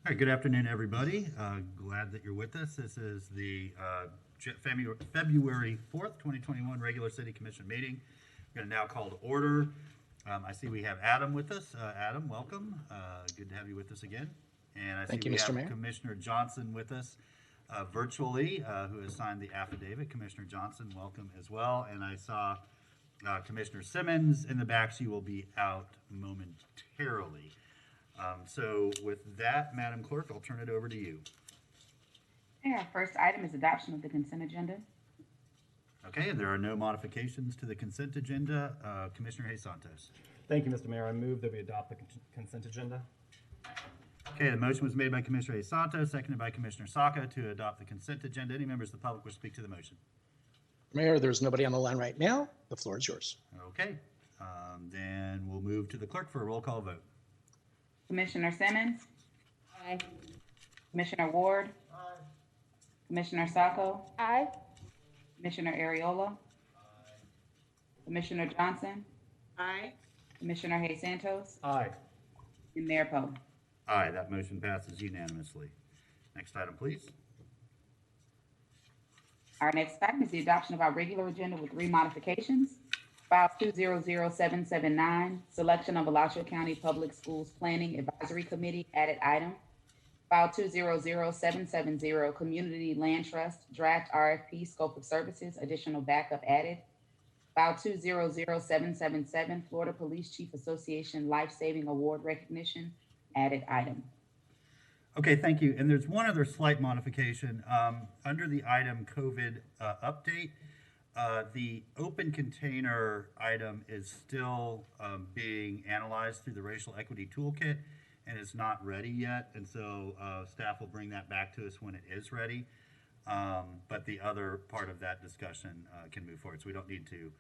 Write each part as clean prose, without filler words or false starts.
All right, good afternoon, everybody. Glad that you're with us. This is the February 4th, 2021 regular City Commission meeting. I'm going to now call to order. I see we have Adam with us. Adam, welcome. Good to have you with us again. And I see Thank you, we Mr. have Mayor. Commissioner Johnson with us virtually, who has signed the affidavit. Commissioner Johnson, welcome as well. And I saw Commissioner Simmons in the back. She will be out momentarily. So with that, Madam Clerk, I'll turn it over to you. Our first item is adoption of the consent agenda. Okay, and there are no modifications to the consent agenda. Commissioner Hayes Santos. Thank you, Mr. Mayor. I move that we adopt the consent agenda. Okay, the motion was made by Commissioner Hayes Santos, seconded by Commissioner Saka to adopt the consent agenda. Any members of the public wish to speak to the motion? Mayor, there's nobody on the line right now. The floor is yours. Okay, then we'll move to the clerk for a roll call vote. Commissioner Simmons? Aye. Commissioner Ward? Aye. Commissioner Sacco? Aye. Commissioner Ariola? Aye. Commissioner Johnson? Aye. Commissioner Hayes Santos? Aye. And Mayor Poe. Aye, that motion passes unanimously. Next item, please. Our next item is the adoption of our regular agenda with 3 modifications. File 200779, selection of Alachua County Public Schools Planning Advisory Committee, added item. File 200770, Community Land Trust, draft RFP, scope of services, additional backup added. File 200777, Florida Police Chief Association Life Saving Award recognition, added item. Okay, thank you. And there's one other slight modification. Under the item COVID update, the open container item is still being analyzed through the Racial Equity Toolkit and is not ready yet. And so staff will bring that back to us when it is ready. But the other part of that discussion can move forward. So we don't need to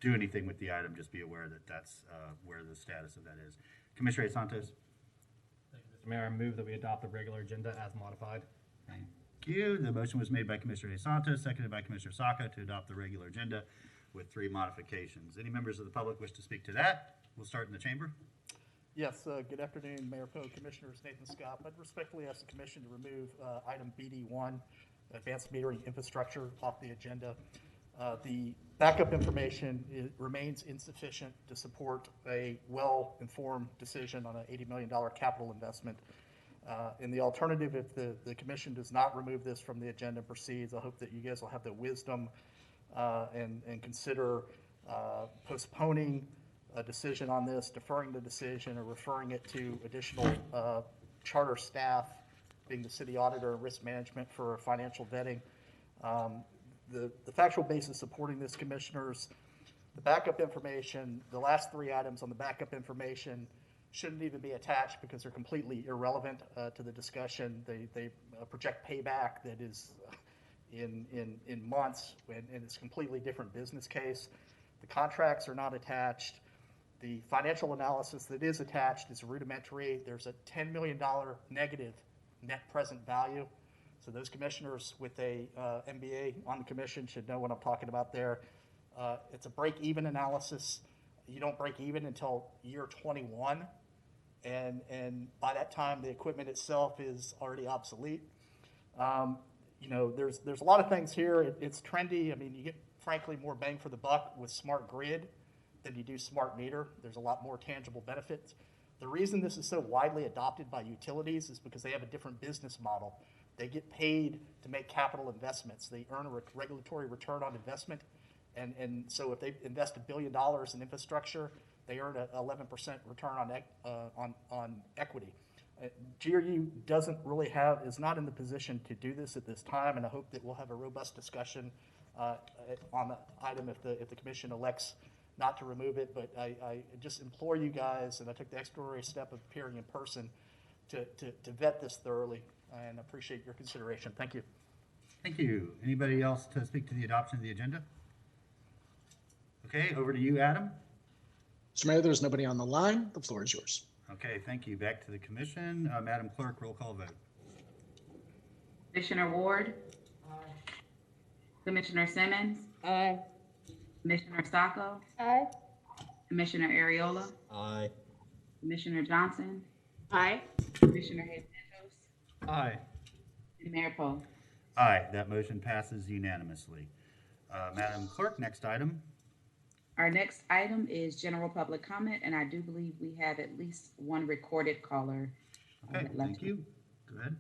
do anything with the item. Just be aware that that's where the status of that is. Commissioner Hayes Santos. Thank you, Mr. Mayor. I move that we adopt the regular agenda as modified. Thank you. The motion was made by Commissioner Hayes Santos, seconded by Commissioner Saka to adopt the regular agenda with 3 modifications. Any members of the public wish to speak to that? We'll start in the chamber. Yes, good afternoon, Mayor Poe, Commissioners, Nathan Scott. I'd respectfully ask the Commission to remove item BD1, Advanced Metering Infrastructure, off the agenda. The backup information remains insufficient to support a well-informed decision on an $80 million capital investment. In the alternative, if the Commission does not remove this from the agenda and proceeds, I hope that you guys will have the wisdom and consider postponing a decision on this, deferring the decision, or referring it to additional charter staff, being the city auditor and risk management for financial vetting. The factual basis supporting this, Commissioners, the backup information, the last 3 items on the backup information shouldn't even be attached because they're completely irrelevant to the discussion. They project payback that is in months, and it's a completely different business case. The contracts are not attached. The financial analysis that is attached is rudimentary. There's a $10 million negative net present value. So those commissioners with a MBA on the commission should know what I'm talking about there. It's a break-even analysis. You don't break even until year 21, and by that time the equipment itself is already obsolete. You know, there's a lot of things here. It's trendy. I mean, you get frankly more bang for the buck with smart grid than you do smart meter. There's a lot more tangible benefits. The reason this is so widely adopted by utilities is because they have a different business model. They get paid to make capital investments. They earn a regulatory return on investment. And so if they invest $1 billion in infrastructure, they earn an 11% return on equity. GRU is not in the position to do this at this time, and I hope that we'll have a robust discussion on the item if the commission elects not to remove it. But I just implore you guys, and I took the extraordinary step of appearing in person to vet this thoroughly, and appreciate your consideration. Thank you. Thank you. Anybody else to speak to the adoption of the agenda? Okay, over to you, Adam. Mr. Mayor, there's nobody on the line. The floor is yours. Okay, thank you. Back to the commission. Madam Clerk, roll call vote. Commissioner Ward? Aye. Commissioner Simmons? Aye. Commissioner Sacco? Aye. Commissioner Ariola? Aye. Commissioner Johnson? Aye. Commissioner Hernandez, Aye. and Mayor Poe. Aye, that motion passes unanimously. Madam Clerk, next item. Our next item is general public comment, and I do believe we have at least one recorded caller. Okay, that left. thank you. Go ahead.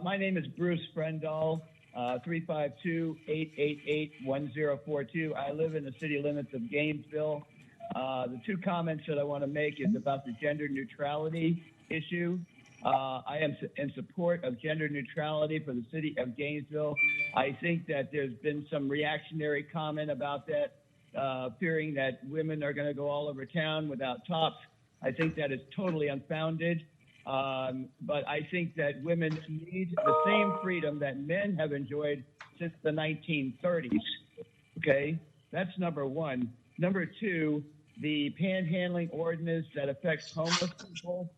My name is Bruce Brendall, 352-888-1042. I live in the city limits of Gainesville. The two comments that I want to make is about the gender neutrality issue. I am in support of gender neutrality for the city of Gainesville. I think that there's been some reactionary comment about that, fearing that women are going to go all over town without tops. I think that is totally unfounded. But I think that women need the same freedom that men have enjoyed since the 1930s. Okay, that's number one. Number two, the panhandling ordinance that affects homeless people.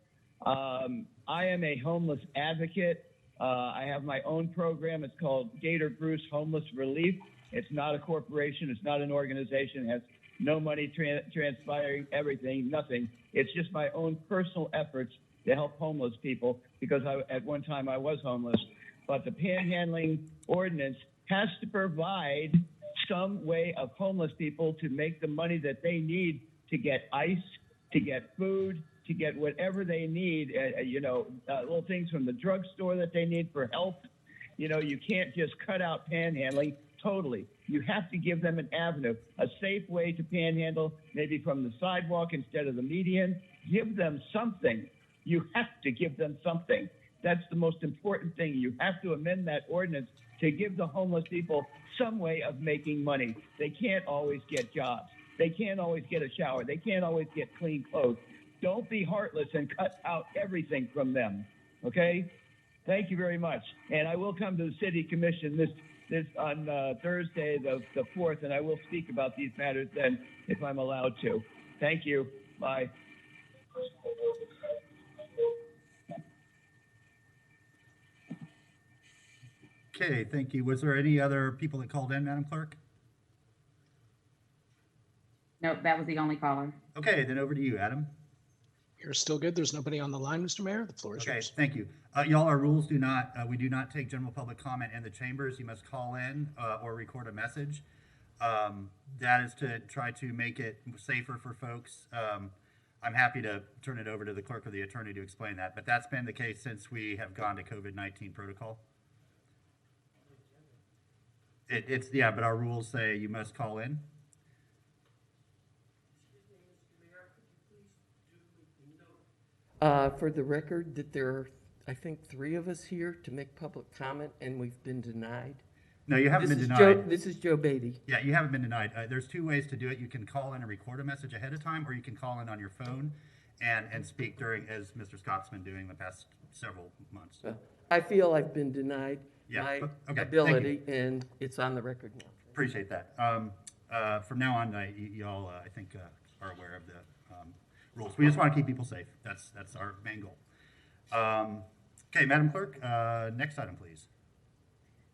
I am a homeless advocate. I have my own program. It's called Gator Bruce Homeless Relief. It's not a corporation. It's not an organization. It has no money transpiring, everything, nothing. It's just my own personal efforts to help homeless people, because at one time I was homeless. But the panhandling ordinance has to provide some way of homeless people to make the money that they need to get ice, to get food, to get whatever they need, little things from the drugstore that they need for help. You can't just cut out panhandling totally. You have to give them an avenue, a safe way to panhandle, maybe from the sidewalk instead of the median. Give them something. You have to give them something. That's the most important thing. You have to amend that ordinance to give the homeless people some way of making money. They can't always get jobs. They can't always get a shower. They can't always get clean clothes. Don't be heartless and cut out everything from them. Okay? Thank you very much. And I will come to the city commission this on Thursday, the 4th, and I will speak about these matters then if I'm allowed to. Thank you. Bye. Okay, thank you. Was there any other people that called in, Madam Clerk? Nope, that was the only caller. Okay, then over to you, Adam. You're still good. There's nobody on the line, Mr. Mayor. The floor is Okay, yours. thank you. Y'all, our rules do not, we do not take general public comment in the chambers. You must call in or record a message. That is to try to make it safer for folks. I'm happy to turn it over to the clerk or the attorney to explain that, but that's been the case since we have gone to COVID-19 protocol. Yeah, but our rules say you must call in. For the record, that there are, I think, 3 of us here to make public comment, and we've been denied. No, you haven't been This is denied. This is Joe Beatty. Yeah, you haven't been denied. There's 2 ways to do it. You can call in and record a message ahead of time, or you can call in on your phone and speak during, as Mr. Scott's been doing the past several months. I feel I've been denied Yeah, my okay, thank you. ability, and it's on the record now. Appreciate that. From now on, y'all, I think, are aware of the rules. We just want to keep people safe. That's our main goal. Okay, Madam Clerk, next item, please.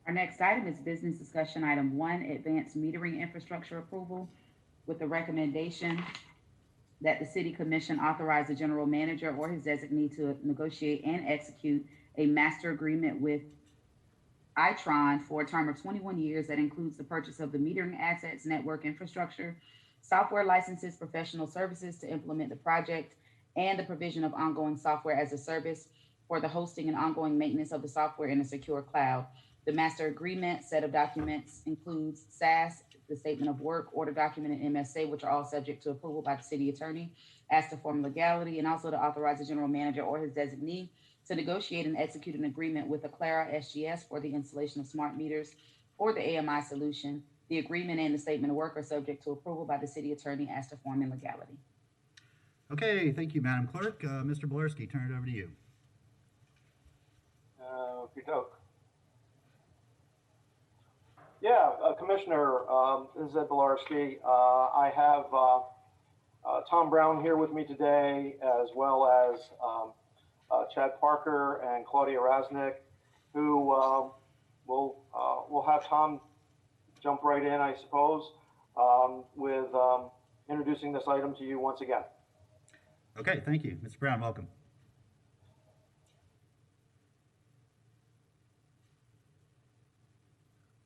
Our next item is business discussion item 1, advanced metering infrastructure approval, with the recommendation that the city commission authorize the general manager or his designee to negotiate and execute a master agreement with Itron for a term of 21 years that includes the purchase of the metering assets, network infrastructure, software licenses, professional services to implement the project, and the provision of ongoing software as a service for the hosting and ongoing maintenance of the software in a secure cloud. The master agreement set of documents includes SAS, the statement of work, order document, and MSA, which are all subject to approval by the city attorney as to form legality, and also to authorize the general manager or his designee to negotiate and execute an agreement with Aclara SGS for the installation of smart meters for the AMI solution. The agreement and the statement of work are subject to approval by the city attorney as to form and legality. Okay, thank you, Madam Clerk. Mr. Bolersky, turn it over to you. Yeah, Commissioner, this is Ed Bolersky. I have Tom Brown here with me today, as well as Chad Parker and Claudia Rasnick, who will have Tom jump right in, I suppose. with introducing this item to you once again. Okay, thank you. Mr. Brown, welcome.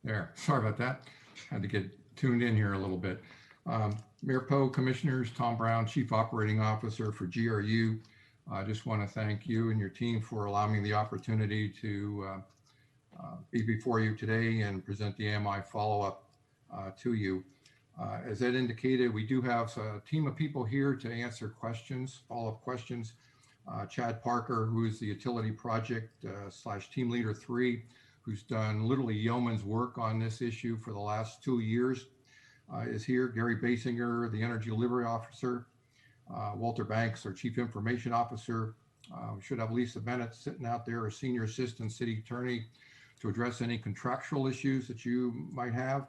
There, sorry about that. Had to get tuned in here a little bit. Mayor Poe, Commissioners, Tom Brown, Chief Operating Officer for GRU. I just want to thank you and your team for allowing me the opportunity to be before you today and present the AMI follow-up to you. As Ed indicated, we do have a team of people here to answer questions, follow-up questions. Chad Parker, who is the utility project / team leader 3, who's done literally yeoman's work on this issue for the last 2 years, is here. Gary Basinger, the energy delivery officer. Walter Banks, our chief information officer. We should have Lisa Bennett sitting out there, a senior assistant city attorney, to address any contractual issues that you might have.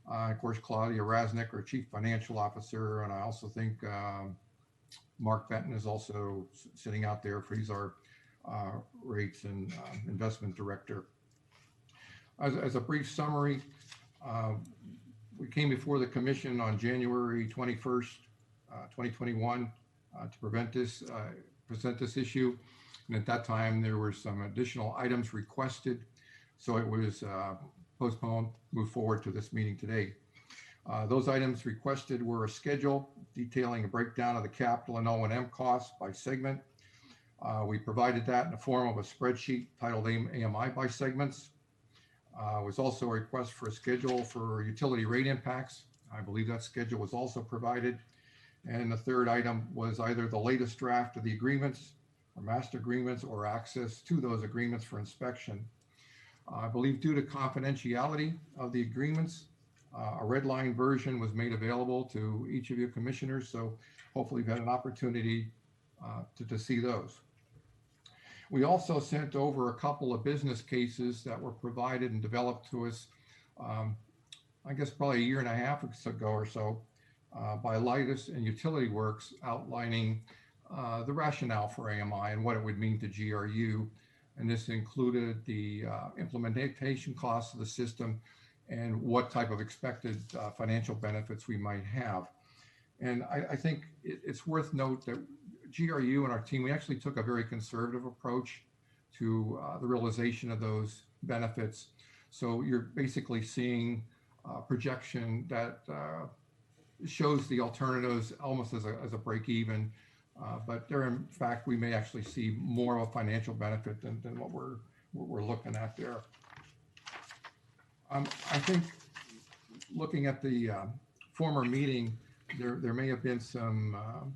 Of course, Claudia Rasnick, our chief financial officer. And I also think Mark Benton is also sitting out there, for he's our rates and investment director. As a brief summary, we came before the commission on January 21st, 2021 to present this issue. And at that time, there were some additional items requested. So it was postponed, moved forward to this meeting today. Those items requested were a schedule detailing a breakdown of the capital and O&M costs by segment. We provided that in the form of a spreadsheet titled AMI by segments. Was also a request for a schedule for utility rate impacts. I believe that schedule was also provided. And the third item was either the latest draft of the agreements or master agreements or access to those agreements for inspection. I believe due to confidentiality of the agreements, a red line version was made available to each of you commissioners. So hopefully you've had an opportunity to see those. We also sent over a couple of business cases that were provided and developed to us, I guess probably 1.5 years ago or so, by Lightus and Utility Works, outlining the rationale for AMI and what it would mean to GRU. And this included the implementation costs of the system and what type of expected financial benefits we might have. And I think it's worth note that GRU and our team, we actually took a very conservative approach to the realization of those benefits. So you're basically seeing a projection that shows the alternatives almost as a break even, but there, in fact, we may actually see more of a financial benefit than what we're looking at there. I think looking at the former meeting, there may have been some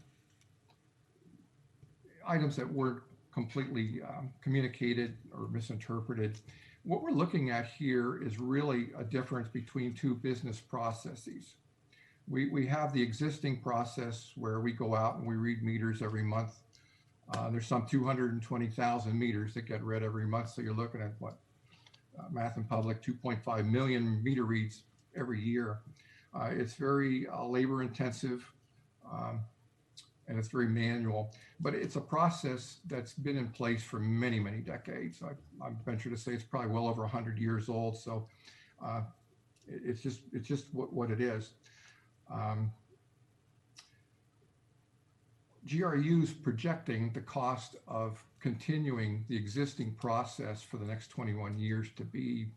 items that weren't completely communicated or misinterpreted. What we're looking at here is really a difference between two business processes. We have the existing process where we go out and we read meters every month. There's some 220,000 meters that get read every month. So you're looking at what? Math and Public, 2.5 million meter reads every year. It's very labor intensive and it's very manual, but it's a process that's been in place for many, many decades. I venture to say it's probably well over 100 years old. So it's just what it is. GRU's projecting the cost of continuing the existing process for the next 21 years to be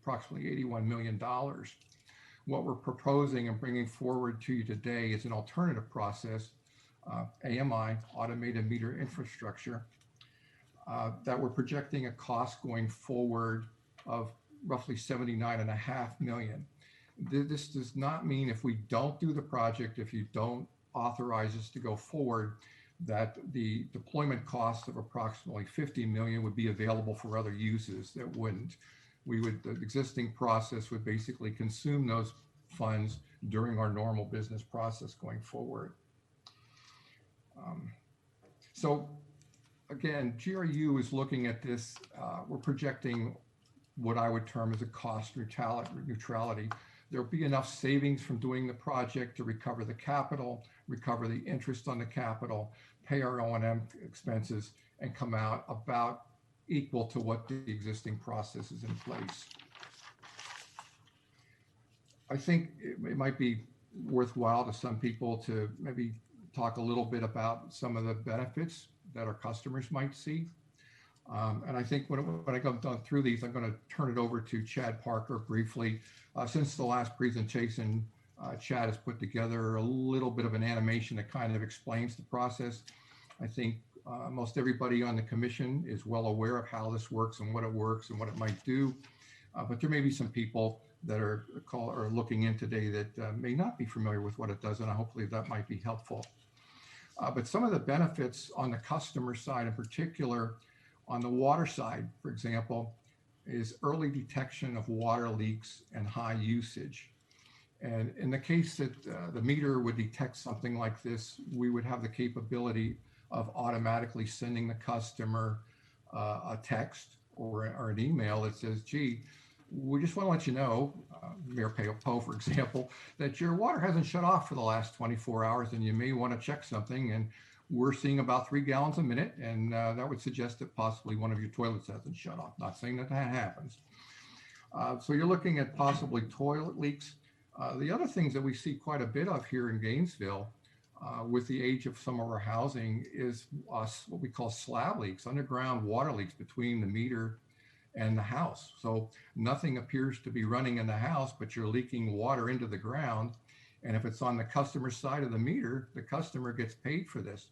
approximately $81 million. What we're proposing and bringing forward to you today is an alternative process, AMI, Automated Meter Infrastructure, that we're projecting a cost going forward of roughly $79.5 million. This does not mean if we don't do the project, if you don't authorize us to go forward, that the deployment cost of approximately $50 million would be available for other uses. That wouldn't. The existing process would basically consume those funds during our normal business process going forward. So again, GRU is looking at this. We're projecting what I would term as a cost neutrality. There'll be enough savings from doing the project to recover the capital, recover the interest on the capital, pay our O&M expenses, and come out about equal to what the existing process is in place. I think it might be worthwhile to some people to maybe talk a little bit about some of the benefits that our customers might see. And I think when I go through these, I'm going to turn it over to Chad Parker briefly. Since the last presentation, Chad has put together a little bit of an animation that kind of explains the process. I think most everybody on the commission is well aware of how this works and what it might do. But there may be some people that are looking in today that may not be familiar with what it does, and hopefully that might be helpful. But some of the benefits on the customer side, in particular on the water side, for example, is early detection of water leaks and high usage. And in the case that the meter would detect something like this, we would have the capability of automatically sending the customer a text or an email that says, gee, we just want to let you know, Mayor Poe, for example, that your water hasn't shut off for the last 24 hours and you may want to check something. And we're seeing about 3 gallons a minute. And that would suggest that possibly one of your toilets hasn't shut off. Not saying that happens. So you're looking at possibly toilet leaks. The other things that we see quite a bit of here in Gainesville with the age of some of our housing is what we call slab leaks, underground water leaks between the meter and the house. So nothing appears to be running in the house, but you're leaking water into the ground. And if it's on the customer side of the meter, the customer gets paid for this.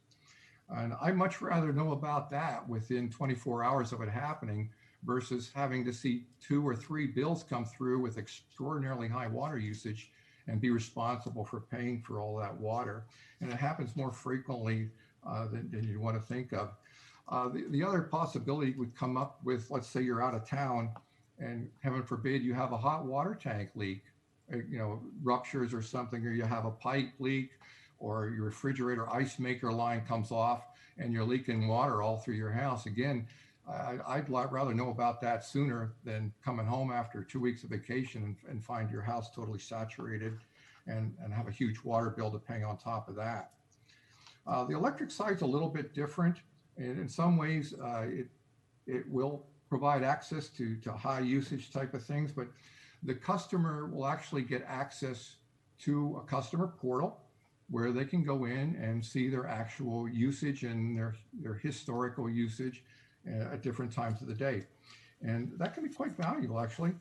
And I'd much rather know about that within 24 hours of it happening versus having to see 2 or 3 bills come through with extraordinarily high water usage and be responsible for paying for all that water. And it happens more frequently than you want to think of. The other possibility would come up with, let's say you're out of town and heaven forbid you have a hot water tank leak, ruptures or something, or you have a pipe leak, or your refrigerator ice maker line comes off and you're leaking water all through your house. Again, I'd rather know about that sooner than coming home after 2 weeks of vacation and find your house totally saturated and have a huge water bill to pay on top of that. The electric side's a little bit different. And in some ways, it will provide access to high usage type of things, but the customer will actually get access to a customer portal where they can go in and see their actual usage and their historical usage at different times of the day. And that can be quite valuable, actually.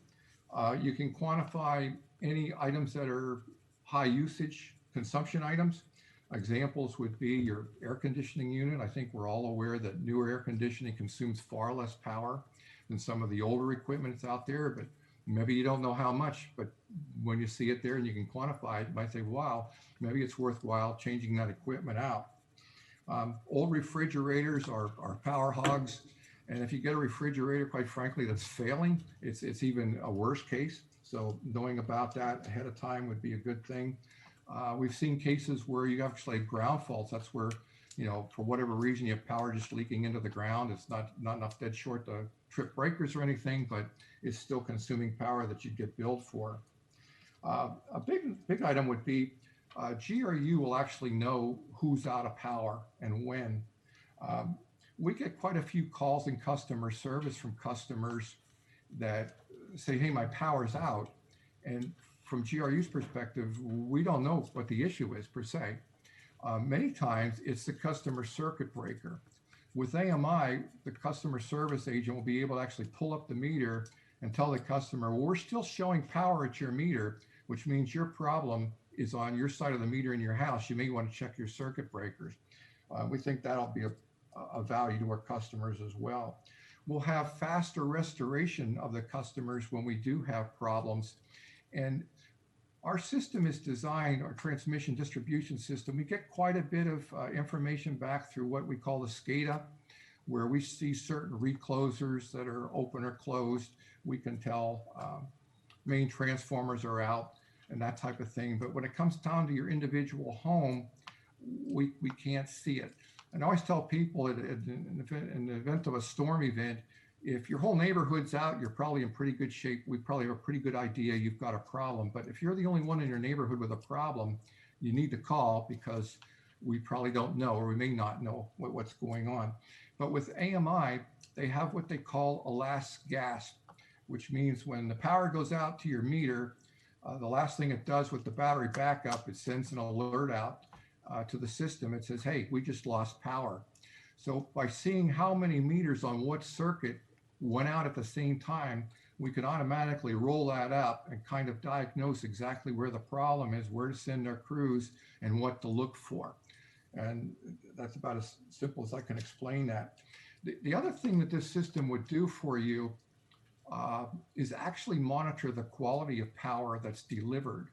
You can quantify any items that are high usage consumption items. Examples would be your air conditioning unit. I think we're all aware that newer air conditioning consumes far less power than some of the older equipment that's out there, but maybe you don't know how much, but when you see it there and you can quantify it, you might say, wow, maybe it's worthwhile changing that equipment out. Old refrigerators are power hogs. And if you get a refrigerator, quite frankly, that's failing, it's even a worse case. So knowing about that ahead of time would be a good thing. We've seen cases where you actually have ground faults. That's where, for whatever reason, you have power just leaking into the ground. It's not enough dead short to trip breakers or anything, but it's still consuming power that you'd get billed for. A big item would be GRU will actually know who's out of power and when. We get quite a few calls in customer service from customers that say, hey, my power's out. And from GRU's perspective, we don't know what the issue is per se. Many times it's the customer circuit breaker. With AMI, the customer service agent will be able to actually pull up the meter and tell the customer, well, we're still showing power at your meter, which means your problem is on your side of the meter in your house. You may want to check your circuit breakers. We think that'll be a value to our customers as well. We'll have faster restoration of the customers when we do have problems. And our system is designed, our transmission distribution system, we get quite a bit of information back through what we call the SCADA, where we see certain reclosers that are open or closed. We can tell main transformers are out and that type of thing. But when it comes down to your individual home, we can't see it. And I always tell people in the event of a storm event, if your whole neighborhood's out, you're probably in pretty good shape. We probably have a pretty good idea you've got a problem. But if you're the only one in your neighborhood with a problem, you need to call because we probably don't know, or we may not know what's going on. But with AMI, they have what they call a last gasp, which means when the power goes out to your meter, The last thing it does with the battery backup, it sends an alert out to the system. It says, hey, we just lost power. So by seeing how many meters on what circuit went out at the same time, we can automatically roll that up and kind of diagnose exactly where the problem is, where to send our crews, and what to look for. And that's about as simple as I can explain that. The other thing that this system would do for you is actually monitor the quality of power that's delivered.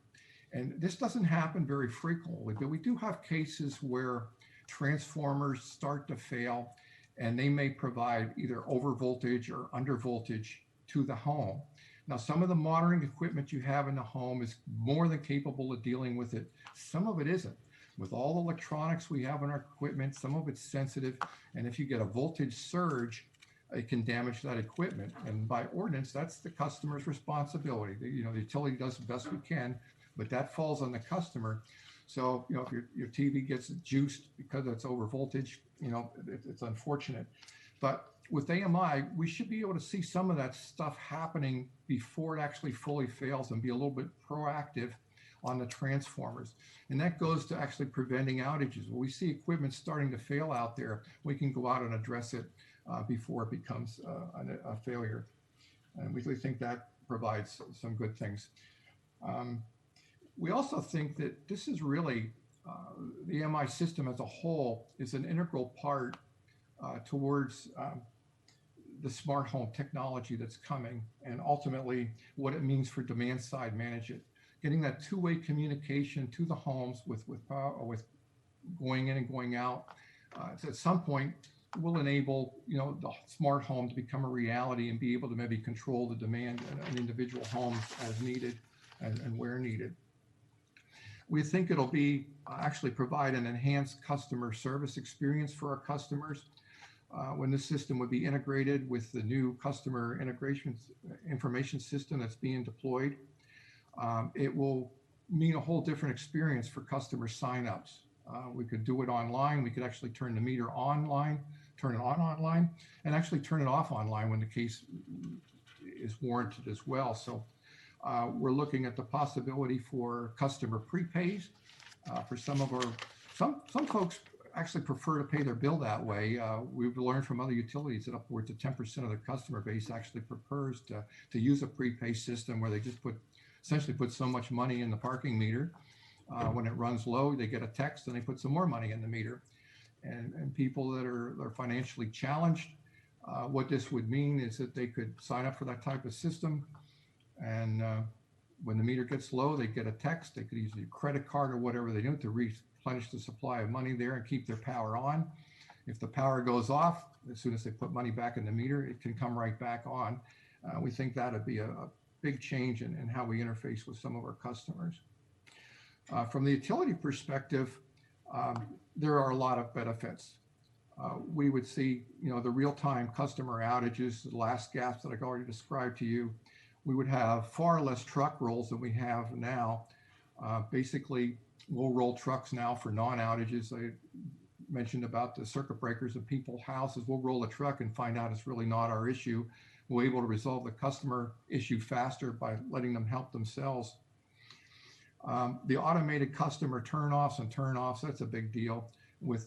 And this doesn't happen very frequently, but we do have cases where transformers start to fail and they may provide either over voltage or under voltage to the home. Now, some of the monitoring equipment you have in the home is more than capable of dealing with it. Some of it isn't. With all the electronics we have in our equipment, some of it's sensitive. And if you get a voltage surge, it can damage that equipment. And by ordinance, that's the customer's responsibility. The utility does the best we can, but that falls on the customer. So, if your TV gets juiced because it's over voltage, it's unfortunate. But with AMI, we should be able to see some of that stuff happening before it actually fully fails and be a little bit proactive on the transformers. And that goes to actually preventing outages. When we see equipment starting to fail out there, we can go out and address it before it becomes a failure. And we think that provides some good things. We also think that this is really, the MI system as a whole is an integral part towards the smart home technology that's coming, and ultimately what it means for demand side management. Getting that two-way communication to the homes with power, or with going in and going out, at some point will enable the smart home to become a reality and be able to maybe control the demand in individual homes as needed and where needed. We think it'll be actually provide an enhanced customer service experience for our customers when this system would be integrated with the new customer integration information system that's being deployed. It will mean a whole different experience for customer signups. We could do it online. We could actually turn the meter online, turn it on online, and actually turn it off online when the case is warranted as well. So we're looking at the possibility for customer prepays. For some folks actually prefer to pay their bill that way. We've learned from other utilities that upwards of 10% of their customer base actually prefers to use a prepay system where they just essentially put so much money in the parking meter. When it runs low, they get a text and they put some more money in the meter. And people that are financially challenged, what this would mean is that they could sign up for that type of system. And when the meter gets low, they get a text. They could use a credit card or whatever they do to replenish the supply of money there and keep their power on. If the power goes off, as soon as they put money back in the meter, it can come right back on. We think that would be a big change in how we interface with some of our customers. From the utility perspective, there are a lot of benefits. We would see, the real-time customer outages, the last gaps that I've already described to you. We would have far less truck rolls than we have now. Basically, we'll roll trucks now for non-outages. I mentioned about the circuit breakers in people's houses. We'll roll a truck and find out it's really not our issue. We're able to resolve the customer issue faster by letting them help themselves. The automated customer turn-offs and turn-offs, that's a big deal. We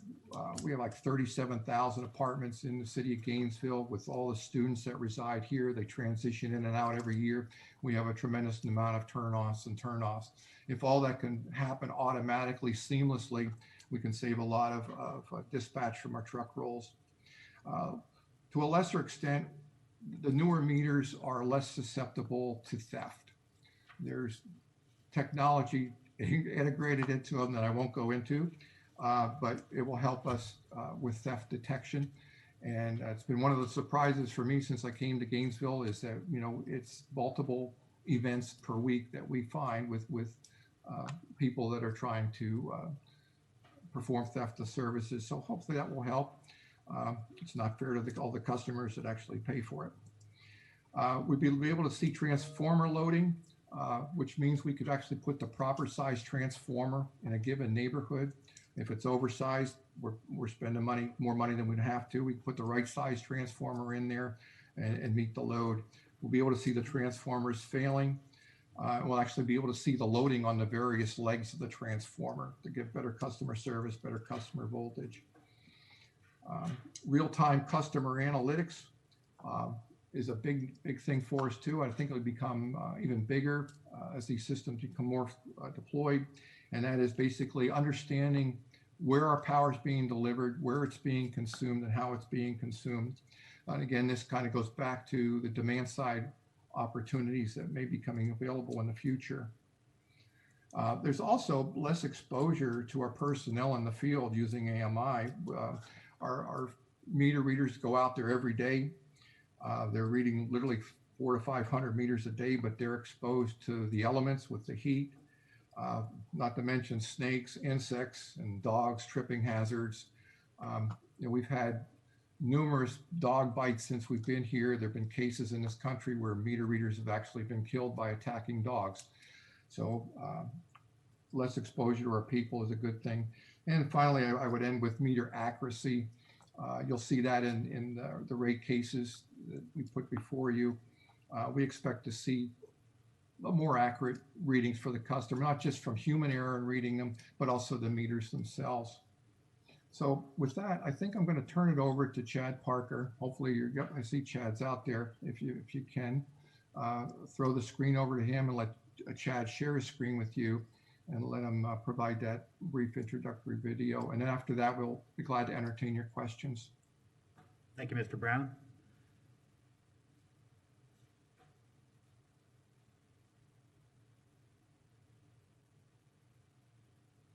have like 37,000 apartments in the city of Gainesville. With all the students that reside here, they transition in and out every year. We have a tremendous amount of turn-offs and turn-offs. If all that can happen automatically, seamlessly, we can save a lot of dispatch from our truck rolls. To a lesser extent, the newer meters are less susceptible to theft. There's technology integrated into them that I won't go into, but it will help us with theft detection. And it's been one of the surprises for me since I came to Gainesville is that, it's multiple events per week that we find with people that are trying to perform theft of services. So hopefully that will help. It's not fair to all the customers that actually pay for it. We'd be able to see transformer loading, which means we could actually put the proper size transformer in a given neighborhood. If it's oversized, we're spending more money than we'd have to. We put the right size transformer in there and meet the load. We'll be able to see the transformers failing. We'll actually be able to see the loading on the various legs of the transformer to give better customer service, better customer voltage. Real-time customer analytics is a big thing for us too. I think it'll become even bigger as these systems become more deployed. And that is basically understanding where our power is being delivered, where it's being consumed, and how it's being consumed. And again, this kind of goes back to the demand side opportunities that may be coming available in the future. There's also less exposure to our personnel in the field using AMI. Our meter readers go out there every day. They're reading literally 400 to 500 meters a day, but they're exposed to the elements with the heat, not to mention snakes, insects, and dogs, tripping hazards. We've had numerous dog bites since we've been here. There have been cases in this country where meter readers have actually been killed by attacking dogs. So less exposure to our people is a good thing. And finally, I would end with meter accuracy. You'll see that in the rate cases that we put before you. We expect to see more accurate readings for the customer, not just from human error in reading them, but also the meters themselves. So with that, I think I'm going to turn it over to Chad Parker. Hopefully, I see Chad's out there. If you can, throw the screen over to him and let Chad share his screen with you, and let him provide that brief introductory video. And then after that, we'll be glad to entertain your questions. Thank you, Mr. Brown.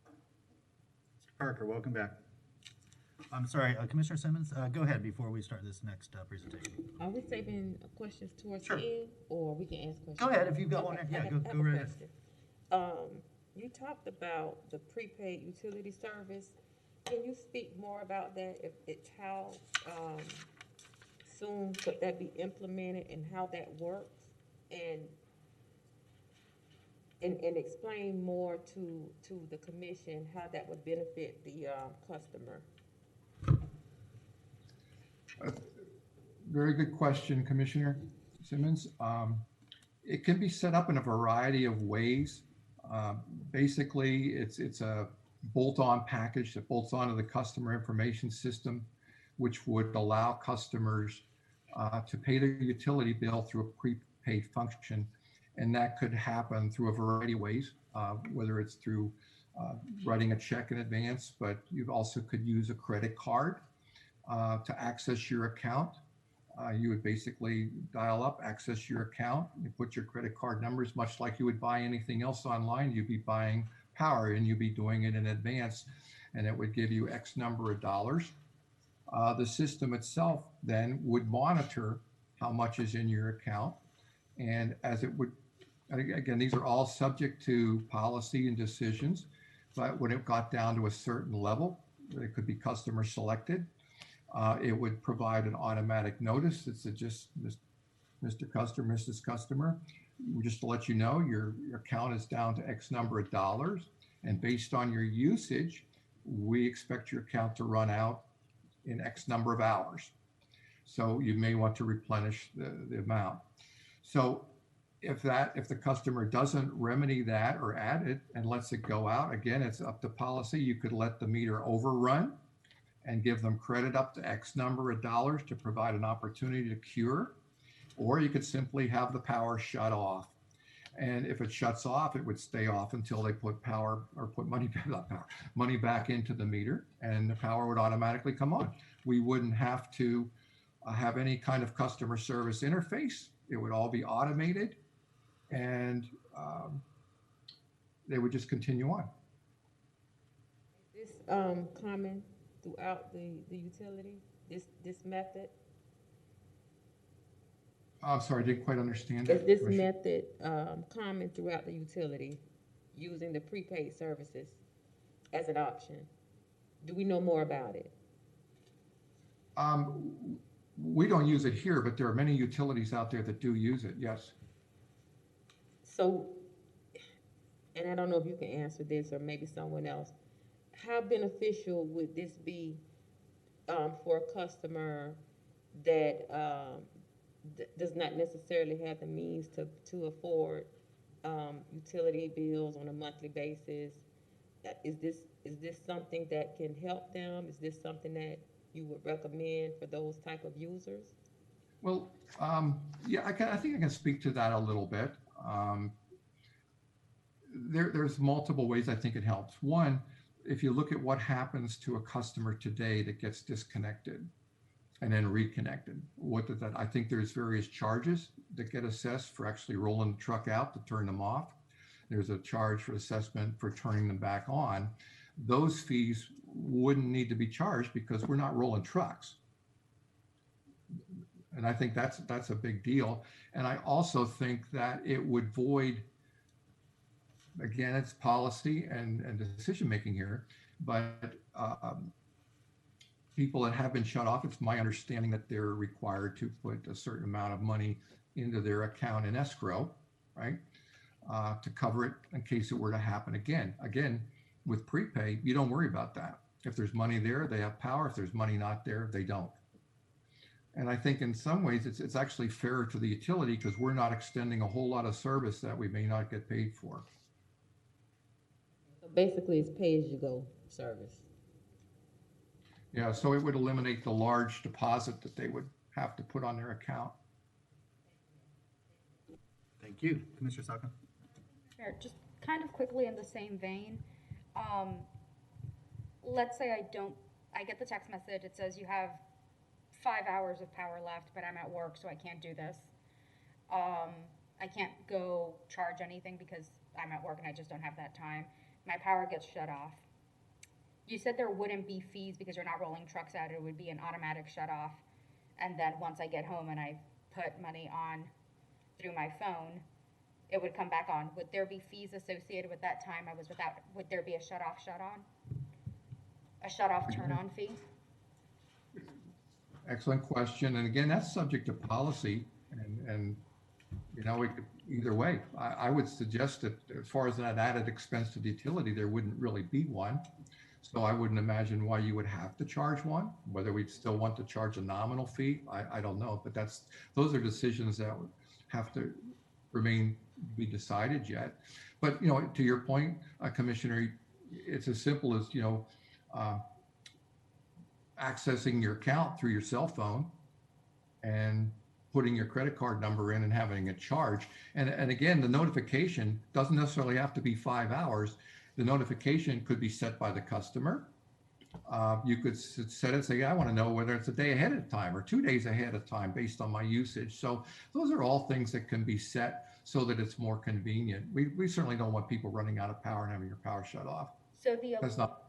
Mr. Parker, welcome back. I'm sorry, Commissioner Simmons, go ahead before we start this next presentation. Are we saving questions towards Sure. the end, or we can ask questions? Go ahead if you've got Okay, one. Yeah, I go have a right ahead. question. You talked about the prepaid utility service. Can you speak more about that? If it's how soon could that be implemented and how that works? And explain more to the commission how that would benefit the customer. Very good question, Commissioner Simmons. It can be set up in a variety of ways. Basically, it's a bolt-on package that bolts onto the customer information system, which would allow customers to pay their utility bill through a prepaid function. And that could happen through a variety of ways, whether it's through writing a check in advance, but you also could use a credit card to access your account. You would basically dial up, access your account, you put your credit card numbers, much like you would buy anything else online. You'd be buying power and you'd be doing it in advance, and it would give you X number of dollars. The system itself then would monitor how much is in your account. And as it would, again, these are all subject to policy and decisions, but when it got down to a certain level, it could be customer selected. It would provide an automatic notice that said, just Mr. Customer, Mrs. Customer, just to let you know, your account is down to X number of dollars. And based on your usage, we expect your account to run out in X number of hours. So you may want to replenish the amount. So if the customer doesn't remedy that or add it and lets it go out, again, it's up to policy. You could let the meter overrun and give them credit up to X number of dollars to provide an opportunity to cure, or you could simply have the power shut off. And if it shuts off, it would stay off until they put power or put money back into the meter, and the power would automatically come on. We wouldn't have to have any kind of customer service interface. It would all be automated, and they would just continue on. Is this common throughout the utility, this method? I'm sorry, I didn't quite understand Is that. this method common throughout the utility, using the prepaid services as an option? Do we know more about it? We don't use it here, but there are many utilities out there that do use it, yes. So, and I don't know if you can answer this or maybe someone else, how beneficial would this be for a customer that does not necessarily have the means to afford utility bills on a monthly basis. Is this something that can help them? Is this something that you would recommend for those type of users? Well, yeah, I think I can speak to that a little bit. There's multiple ways I think it helps. One, if you look at what happens to a customer today that gets disconnected and then reconnected, what does that? I think there's various charges that get assessed for actually rolling the truck out to turn them off. There's a charge for assessment for turning them back on. Those fees wouldn't need to be charged because we're not rolling trucks. And I think that's a big deal. And I also think that it would void, again, it's policy and decision making here, but people that have been shut off, it's my understanding that they're required to put a certain amount of money into their account in escrow, right? To cover it in case it were to happen again. Again, with prepay, you don't worry about that. If there's money there, they have power. If there's money not there, they don't. And I think in some ways it's actually fairer to the utility because we're not extending a whole lot of service that we may not get paid for. So basically, it's pay-as-you-go service. Yeah, so it would eliminate the large deposit that they would have to put on their account. Thank you. Commissioner Saka? Sure. Just kind of quickly in the same vein, let's say I get the text message, it says you have 5 hours of power left, but I'm at work, so I can't do this. I can't go charge anything because I'm at work and I just don't have that time. My power gets shut off. You said there wouldn't be fees because you're not rolling trucks out. It would be an automatic shut off. And then once I get home and I put money on through my phone, it would come back on. Would there be fees associated with that time I was without? Would there be a shut off, shut on? A shut off, turn on fee? Excellent question. And again, that's subject to policy and you know, it could, either way, I would suggest that as far as that added expense to the utility, there wouldn't really be one. So I wouldn't imagine why you would have to charge one. Whether we'd still want to charge a nominal fee, I don't know. But those are decisions that would have to be decided yet. But you know, to your point, Commissioner, it's as simple as accessing your account through your cell phone and putting your credit card number in and having it charged. And again, the notification doesn't necessarily have to be 5 hours. The notification could be set by the customer. You could set it, say, I want to know whether it's a day ahead of time or 2 days ahead of time based on my usage. So those are all things that can be set so that it's more convenient. We certainly don't want people running out of power and having your power shut off. So That's not.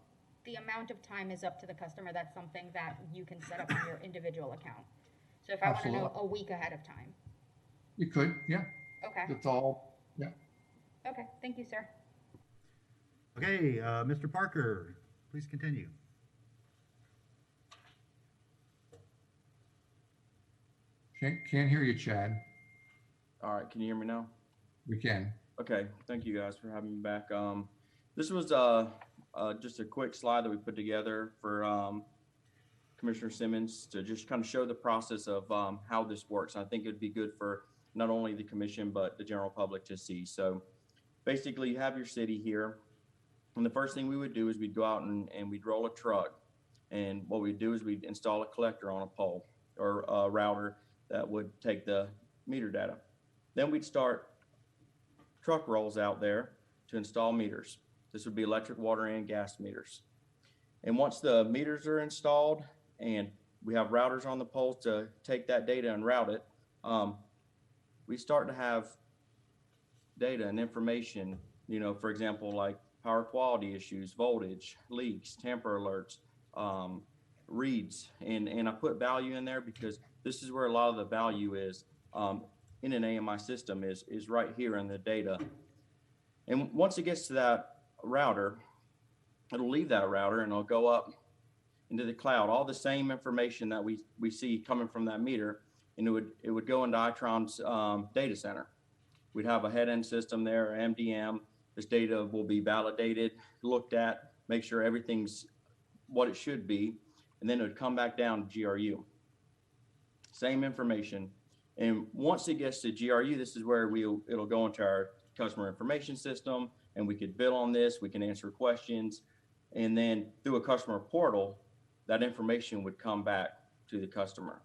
The amount of time is up to the customer. That's something that you can set up on your individual account. So if I want to know a week ahead of time. You could, yeah. Okay. That's all, yeah. Okay, thank you, sir. Okay, Mr. Parker, please continue. Can't hear you, Chad. All right, can you hear me now? We can. Okay, thank you guys for having me back. This was just a quick slide that we put together for Commissioner Simmons to just kind of show the process of how this works. I think it'd be good for not only the commission, but the general public to see. So basically you have your city here. And the first thing we would do is we'd go out and we'd roll a truck. And what we'd do is we'd install a collector on a pole or a router that would take the meter data. Then we'd start truck rolls out there to install meters. This would be electric, water, and gas meters. And once the meters are installed and we have routers on the poles to take that data and route it, we start to have data and information, for example, like power quality issues, voltage, leaks, tamper alerts, reads. And I put value in there because this is where a lot of the value is in an AMI system is right here in the data. And once it gets to that router, it'll leave that router and it'll go up into the cloud, all the same information that we see coming from that meter, and it would go into Itron's data center. We'd have a head-end system there, MDM. This data will be validated, looked at, make sure everything's what it should be, and then it would come back down to GRU. Same information. And once it gets to GRU, this is where it'll go into our customer information system, and we could bill on this, we can answer questions. And then through a customer portal, that information would come back to the customer.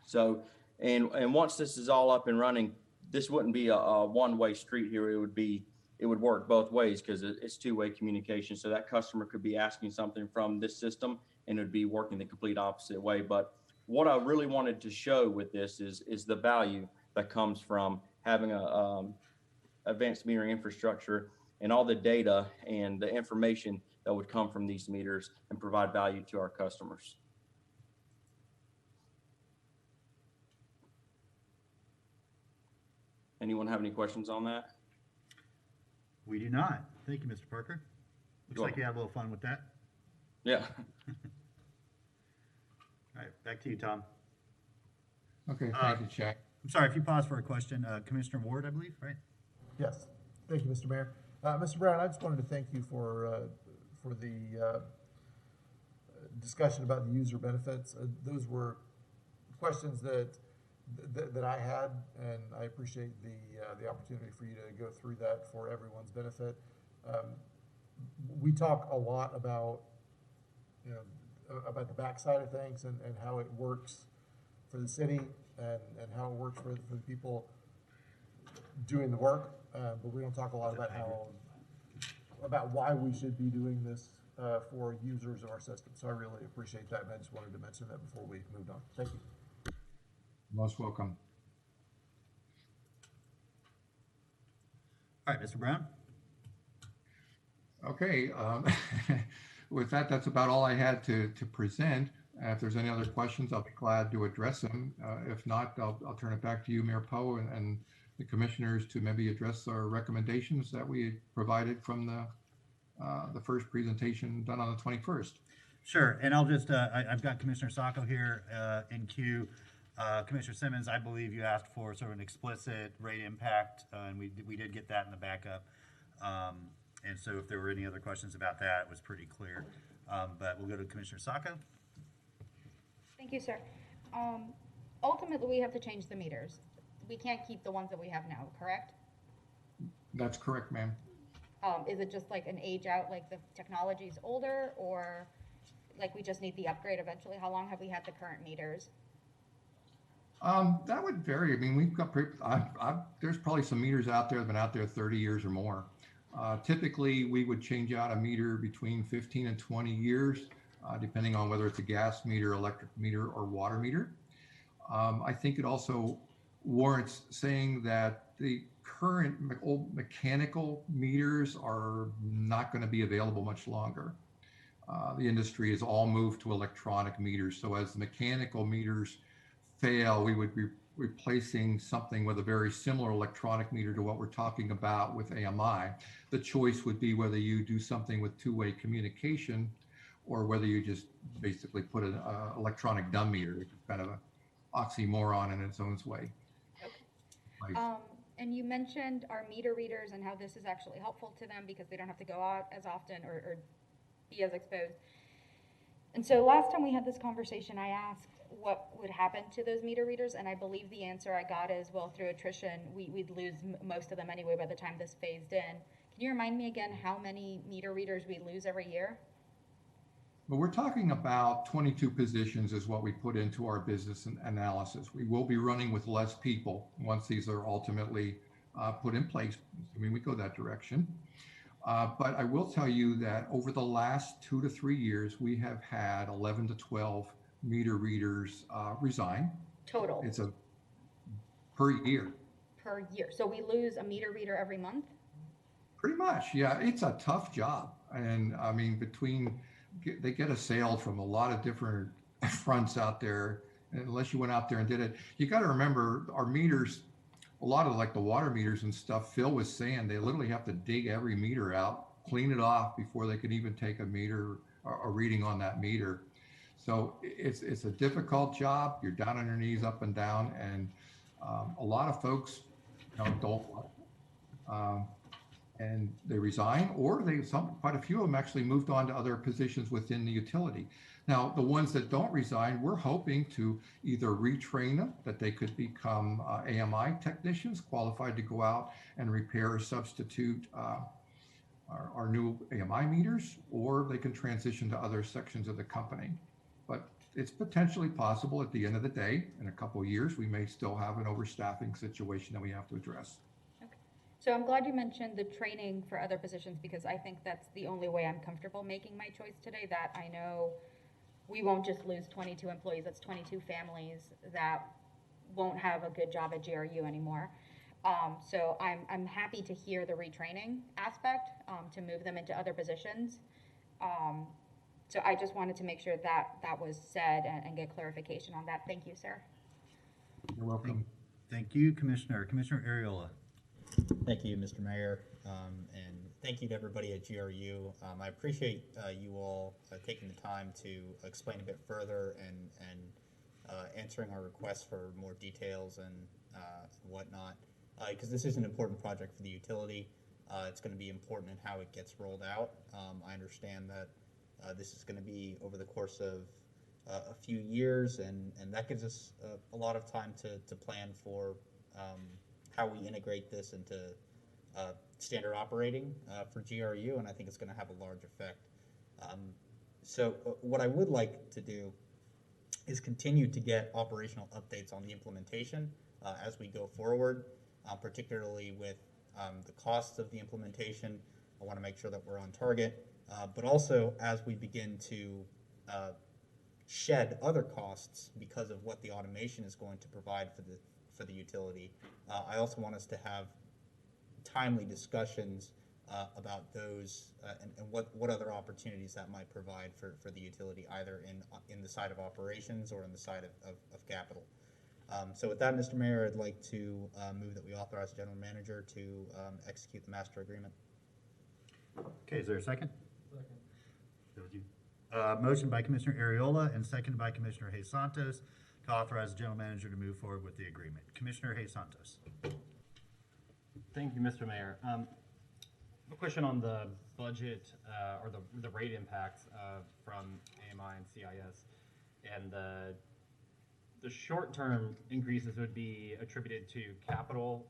So, and once this is all up and running, this wouldn't be a one-way street here. It would work both ways because it's two-way communication. So that customer could be asking something from this system and it would be working the complete opposite way. But what I really wanted to show with this is the value that comes from having a advanced metering infrastructure and all the data and the information that would come from these meters and provide value to our customers. Anyone have any questions on that? We do not. Thank you, Mr. Parker. Looks like you had a little fun with that. Yeah. All right, back to you, Tom. Okay, thank you, Chad. I'm sorry, if you pause for a question, Commissioner Ward, I believe, right? Yes, thank you, Mr. Mayor. Mr. Brown, I just wanted to thank you for the discussion about the user benefits. Those were questions that I had, and I appreciate the opportunity for you to go through that for everyone's benefit. We talk a lot about, you know, about the backside of things and how it works for the city and how it works for the people doing the work, but we don't talk a lot about why we should be doing this for users of our system. So I really appreciate that, and I just wanted to mention that before we moved on. Thank you. Most welcome. All right, Mr. Brown. Okay, with that, that's about all I had to present. If there's any other questions, I'll be glad to address them. If not, I'll turn it back to you, Mayor Poe, and the commissioners to maybe address our recommendations that we provided from the first presentation done on the 21st. Sure, and I'll just, I've got Commissioner Sacco here in queue. Commissioner Simmons, I believe you asked for sort of an explicit rate impact, and we did get that in the backup. And so if there were any other questions about that, it was pretty clear. But we'll go to Commissioner Sacco. Thank you, sir. Ultimately, we have to change the meters. We can't keep the ones that we have now, correct? That's correct, ma'am. Is it just like an age out, like the technology's older, or like we just need the upgrade eventually? How long have we had the current meters? That would vary. I mean, we've got, there's probably some meters out there that have been out there 30 years or more. Typically, we would change out a meter between 15 and 20 years, depending on whether it's a gas meter, electric meter, or water meter. I think it also warrants saying that the current old mechanical meters are not going to be available much longer. The industry has all moved to electronic meters. So as the mechanical meters fail, we would be replacing something with a very similar electronic meter to what we're talking about with AMI. The choice would be whether you do something with two-way communication or whether you just basically put an electronic dumb meter, which is kind of an oxymoron in its own way. Okay. And you mentioned our meter readers and how this is actually helpful to them because they don't have to go out as often or be as exposed. And so last time we had this conversation, I asked what would happen to those meter readers, and I believe the answer I got is, well, through attrition, we'd lose most of them anyway by the time this phased in. Can you remind me again how many meter readers we lose every year? Well, we're talking about 22 positions is what we put into our business analysis. We will be running with less people once these are ultimately put in place. I mean, we go that direction. But I will tell you that over the last 2 to 3 years, we have had 11 to 12 meter readers resign. Total? It's a per year. Per year. So we lose a meter reader every month? Pretty much, yeah. It's a tough job. And I mean, they get assailed from a lot of different fronts out there. And unless you went out there and did it, you got to remember our meters, a lot of like the water meters and stuff fill with sand. They literally have to dig every meter out, clean it off before they can even take a meter or a reading on that meter. So it's a difficult job. You're down on your knees, up and down, and a lot of folks don't. and they resign, or quite a few of them actually moved on to other positions within the utility. Now, the ones that don't resign, we're hoping to either retrain them, that they could become AMI technicians qualified to go out and repair or substitute our new AMI meters, or they can transition to other sections of the company. But it's potentially possible at the end of the day, in a couple of years, we may still have an overstaffing situation that we have to address. So I'm glad you mentioned the training for other positions, because I think that's the only way I'm comfortable making my choice today, that I know we won't just lose 22 employees, that's 22 families that won't have a good job at GRU anymore. So I'm happy to hear the retraining aspect, to move them into other positions. So I just wanted to make sure that that was said and get clarification on that. Thank you, sir. You're welcome. Thank you, Commissioner. Commissioner Ariola. Thank you, Mr. Mayor, and thank you to everybody at GRU. I appreciate you all taking the time to explain a bit further and answering our requests for more details and whatnot, because this is an important project for the utility. It's going to be important in how it gets rolled out. I understand that this is going to be over the course of a few years, and that gives us a lot of time to plan for how we integrate this into standard operating for GRU, and I think it's going to have a large effect. So what I would like to do is continue to get operational updates on the implementation as we go forward, particularly with the costs of the implementation. I want to make sure that we're on target, but also as we begin to shed other costs because of what the automation is going to provide for the utility. I also want us to have timely discussions about those and what other opportunities that might provide for the utility, either in the side of operations or in the side of capital. So with that, Mr. Mayor, I'd like to move that we authorize the general manager to execute the master agreement. Okay, is there a second? Second. That was you. Motion by Commissioner Ariola and seconded by Commissioner Hayes Santos to authorize the general manager to move forward with the agreement. Commissioner Hayes Santos. Thank you, Mr. Mayor. A question on the budget or the rate impacts from AMI and CIS, and the short-term increases would be attributed to capital,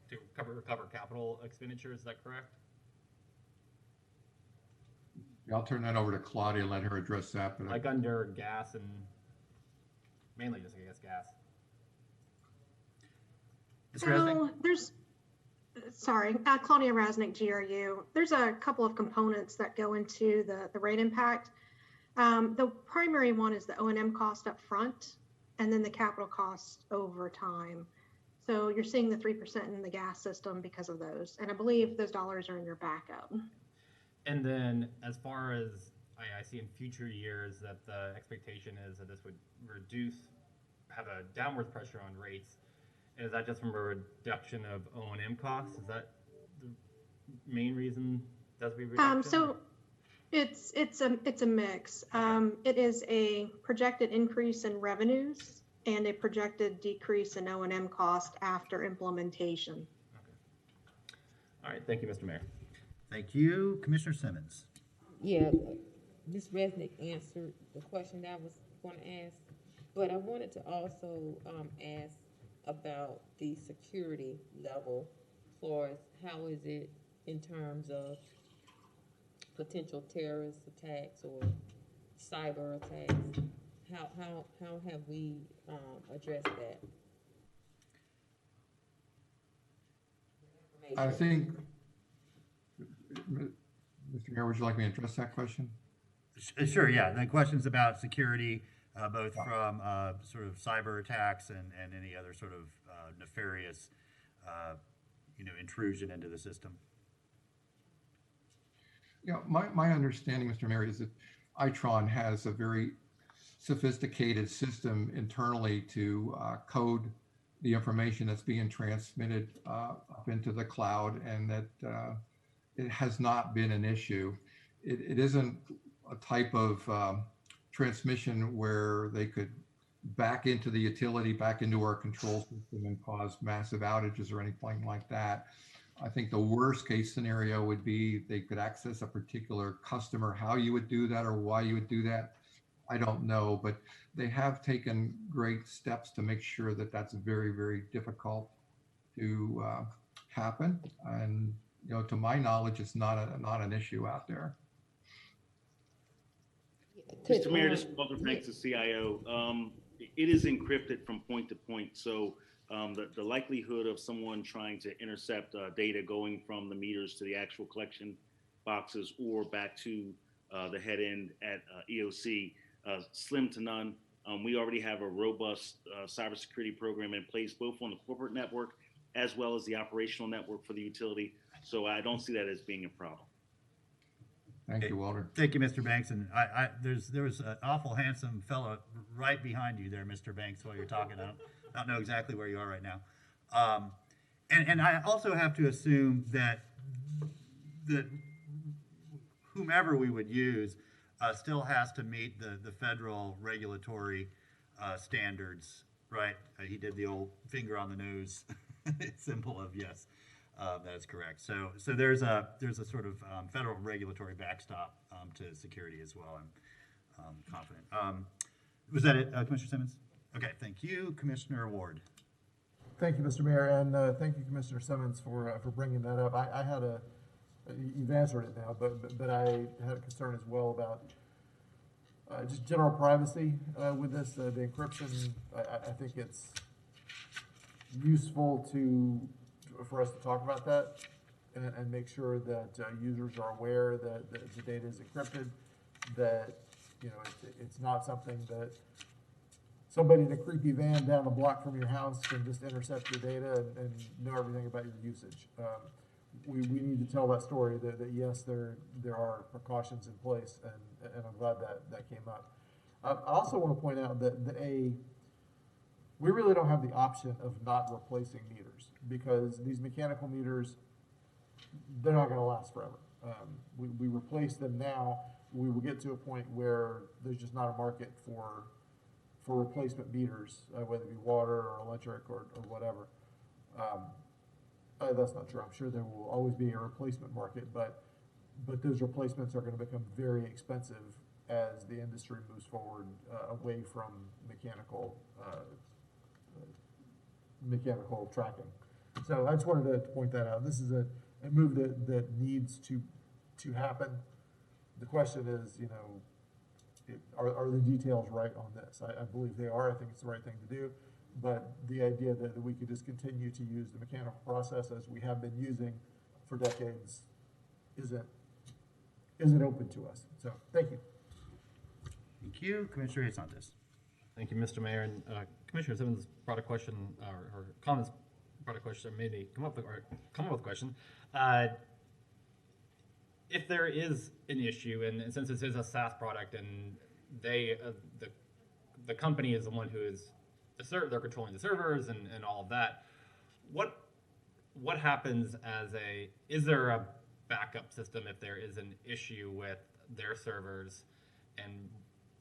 to recover capital expenditures. Is that correct? Yeah, I'll turn that over to Claudia, let her address that. But like under gas and mainly just, I guess, gas. So there's, sorry, Claudia Rasnick, GRU. There's a couple of components that go into the rate impact. The primary one is the O&M cost up front, and then the capital cost over time. So you're seeing the 3% in the gas system because of those. And I believe those dollars are in your backup. And then as far as I see in future years that the expectation is that this would have a downward pressure on rates. And is that just from a reduction of O&M costs? Is that the main reason that's be reduction? So it's a mix. It is a projected increase in revenues and a projected decrease in O&M cost after implementation. Okay. All right. Thank you, Mr. Mayor. Thank you. Commissioner Simmons. Yeah, Ms. Resnick answered the question that I was going to ask, but I wanted to also ask about the security level for us. How is it in terms of potential terrorist attacks or cyber attacks? How have we addressed that? I think, Mr. Mayor, would you like me to address that question? Sure, yeah. The question's about security, both from sort of cyber attacks and any other sort of nefarious, intrusion into the system. Yeah, my understanding, Mr. Mayor, is that Itron has a very sophisticated system internally to code the information that's being transmitted up into the cloud, and that it has not been an issue. It isn't a type of transmission where they could back into the utility, back into our control system and cause massive outages or anything like that. I think the worst case scenario would be they could access a particular customer. How you would do that or why you would do that, I don't know, but they have taken great steps to make sure that that's very, very difficult to happen. And, you know, to my knowledge, it's not an issue out there. Mr. Mayor, this is Walter Banks, the CIO. It is encrypted from point to point. So the likelihood of someone trying to intercept data going from the meters to the actual collection boxes or back to the head end at EOC, slim to none. We already have a robust cybersecurity program in place, both on the corporate network as well as the operational network for the utility. So I don't see that as being a problem. Thank you, Walter. Thank you, Mr. Banks. And there was an awful handsome fellow right behind you there, Mr. Banks, while you're talking. I don't know exactly where you are right now. And I also have to assume that whomever we would use still has to meet the federal regulatory standards, right? He did the old finger on the nose symbol of yes. That is correct. So there's a sort of federal regulatory backstop to security as well. I'm confident. Was that it, Commissioner Simmons? Okay, thank you, Commissioner Ward. Thank you, Mr. Mayor, and thank you, Commissioner Simmons, for bringing that up. I had you've answered it now, but I had a concern as well about just general privacy with this, the encryption. I think it's useful for us to talk about that and make sure that users are aware that the data is encrypted, that it's not something that somebody in a creepy van down the block from your house can just intercept your data and know everything about your usage. We need to tell that story that yes, there are precautions in place, and I'm glad that came up. I also want to point out that we really don't have the option of not replacing meters, because these mechanical meters, they're not going to last forever. We replace them now. We will get to a point where there's just not a market for replacement meters, whether it be water or electric or whatever. That's not true. I'm sure there will always be a replacement market, but those replacements are going to become very expensive as the industry moves forward away from mechanical tracking. So I just wanted to point that out. This is a move that needs to happen. The question is, are the details right on this? I believe they are. I think it's the right thing to do. But the idea that we could just continue to use the mechanical process as we have been using for decades isn't open to us. So thank you. Thank you, Commissioner Santos. Thank you, Mr. Mayor. And Commissioner Simmons brought a question, or comments brought a question, or maybe come up with a question. If there is an issue, and since this is a SaaS product, and the company is the one who is they're controlling the servers and all of that, what happens is there a backup system if there is an issue with their servers? And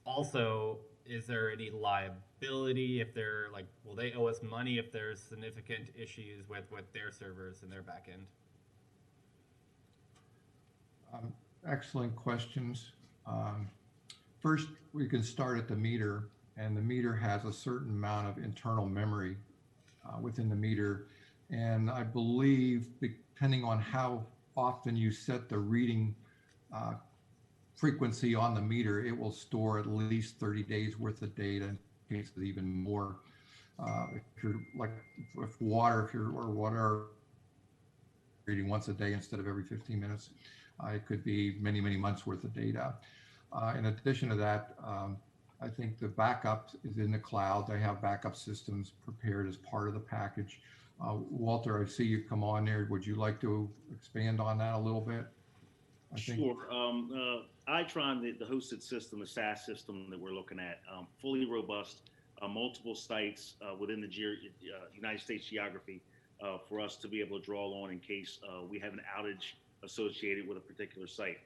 also, is there any liability if they're will they owe us money if there's significant issues with their servers and their backend? Excellent questions. First, we can start at the meter, and the meter has a certain amount of internal memory within the meter. And I believe, depending on how often you set the reading frequency on the meter, it will store at least 30 days worth of data, in cases even more. If you're if water reading once a day instead of every 15 minutes, it could be many, many months worth of data. In addition to that, I think the backup is in the cloud. They have backup systems prepared as part of the package. Walter, I see you come on there. Would you like to expand on that a little bit? Sure. Itron, the hosted system, the SaaS system that we're looking at, fully robust, multiple sites within the United States geography for us to be able to draw on in case we have an outage associated with a particular site.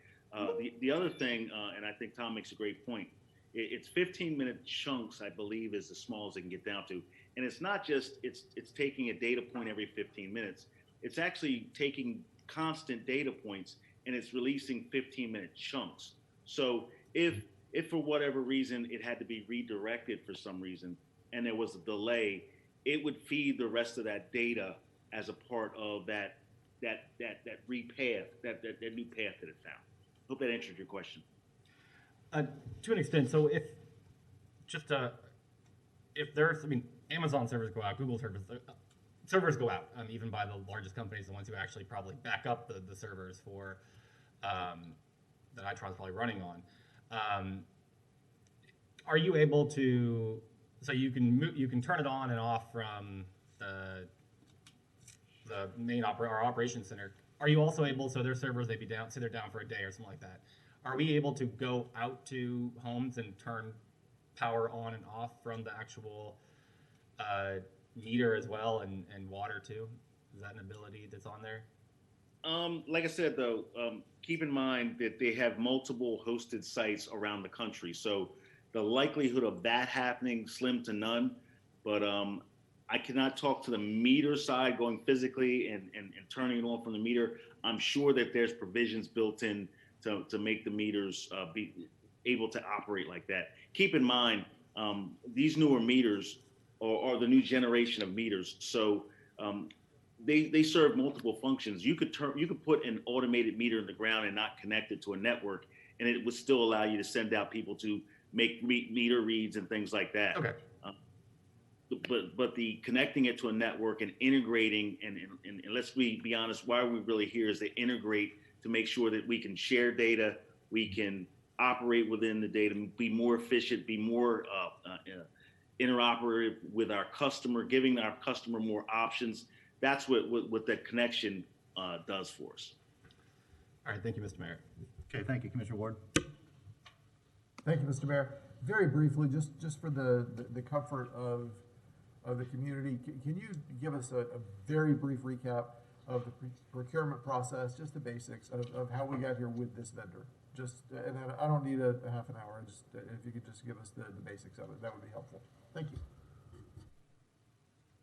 The other thing, and I think Tom makes a great point, it's 15-minute chunks, I believe, is as small as it can get down to. And it's not just, it's taking a data point every 15 minutes. It's actually taking constant data points and it's releasing 15-minute chunks. So if for whatever reason it had to be redirected for some reason and there was a delay, it would feed the rest of that data as a part of that repath, that new path that it found. Hope that answered your question. To an extent, so if there's, I mean, Amazon servers go out, Google servers go out, even by the largest companies, the ones who actually probably back up the servers for that Itron's probably running on. Are you able to, so you can turn it on and off from the main our operations center? Are you also able, so their servers, they'd be down, say they're down for a day or something like that. Are we able to go out to homes and turn power on and off from the actual meter as well, and water too? Is that an ability that's on there? Like I said, though, keep in mind that they have multiple hosted sites around the country. So the likelihood of that happening, slim to none. But I cannot talk to the meter side going physically and turning it on from the meter. I'm sure that there's provisions built in to make the meters be able to operate like that. Keep in mind, these newer meters are the new generation of meters. So they serve multiple functions. You could put an automated meter in the ground and not connect it to a network, and it would still allow you to send out people to make meter reads and things like that. Okay. But the connecting it to a network and integrating and let's be honest, why we're really here is to integrate to make sure that we can share data, we can operate within the data, be more efficient, be more interoperative with our customer, giving our customer more options. That's what that connection does for us. All right, thank you, Mr. Mayor. Okay, thank you, Commissioner Ward. Thank you, Mr. Mayor. Very briefly, just for the comfort of the community, can you give us a very brief recap of the procurement process, just the basics of how we got here with this vendor? Just, and I don't need a half an hour, just if you could just give us the basics of it, that would be helpful. Thank you.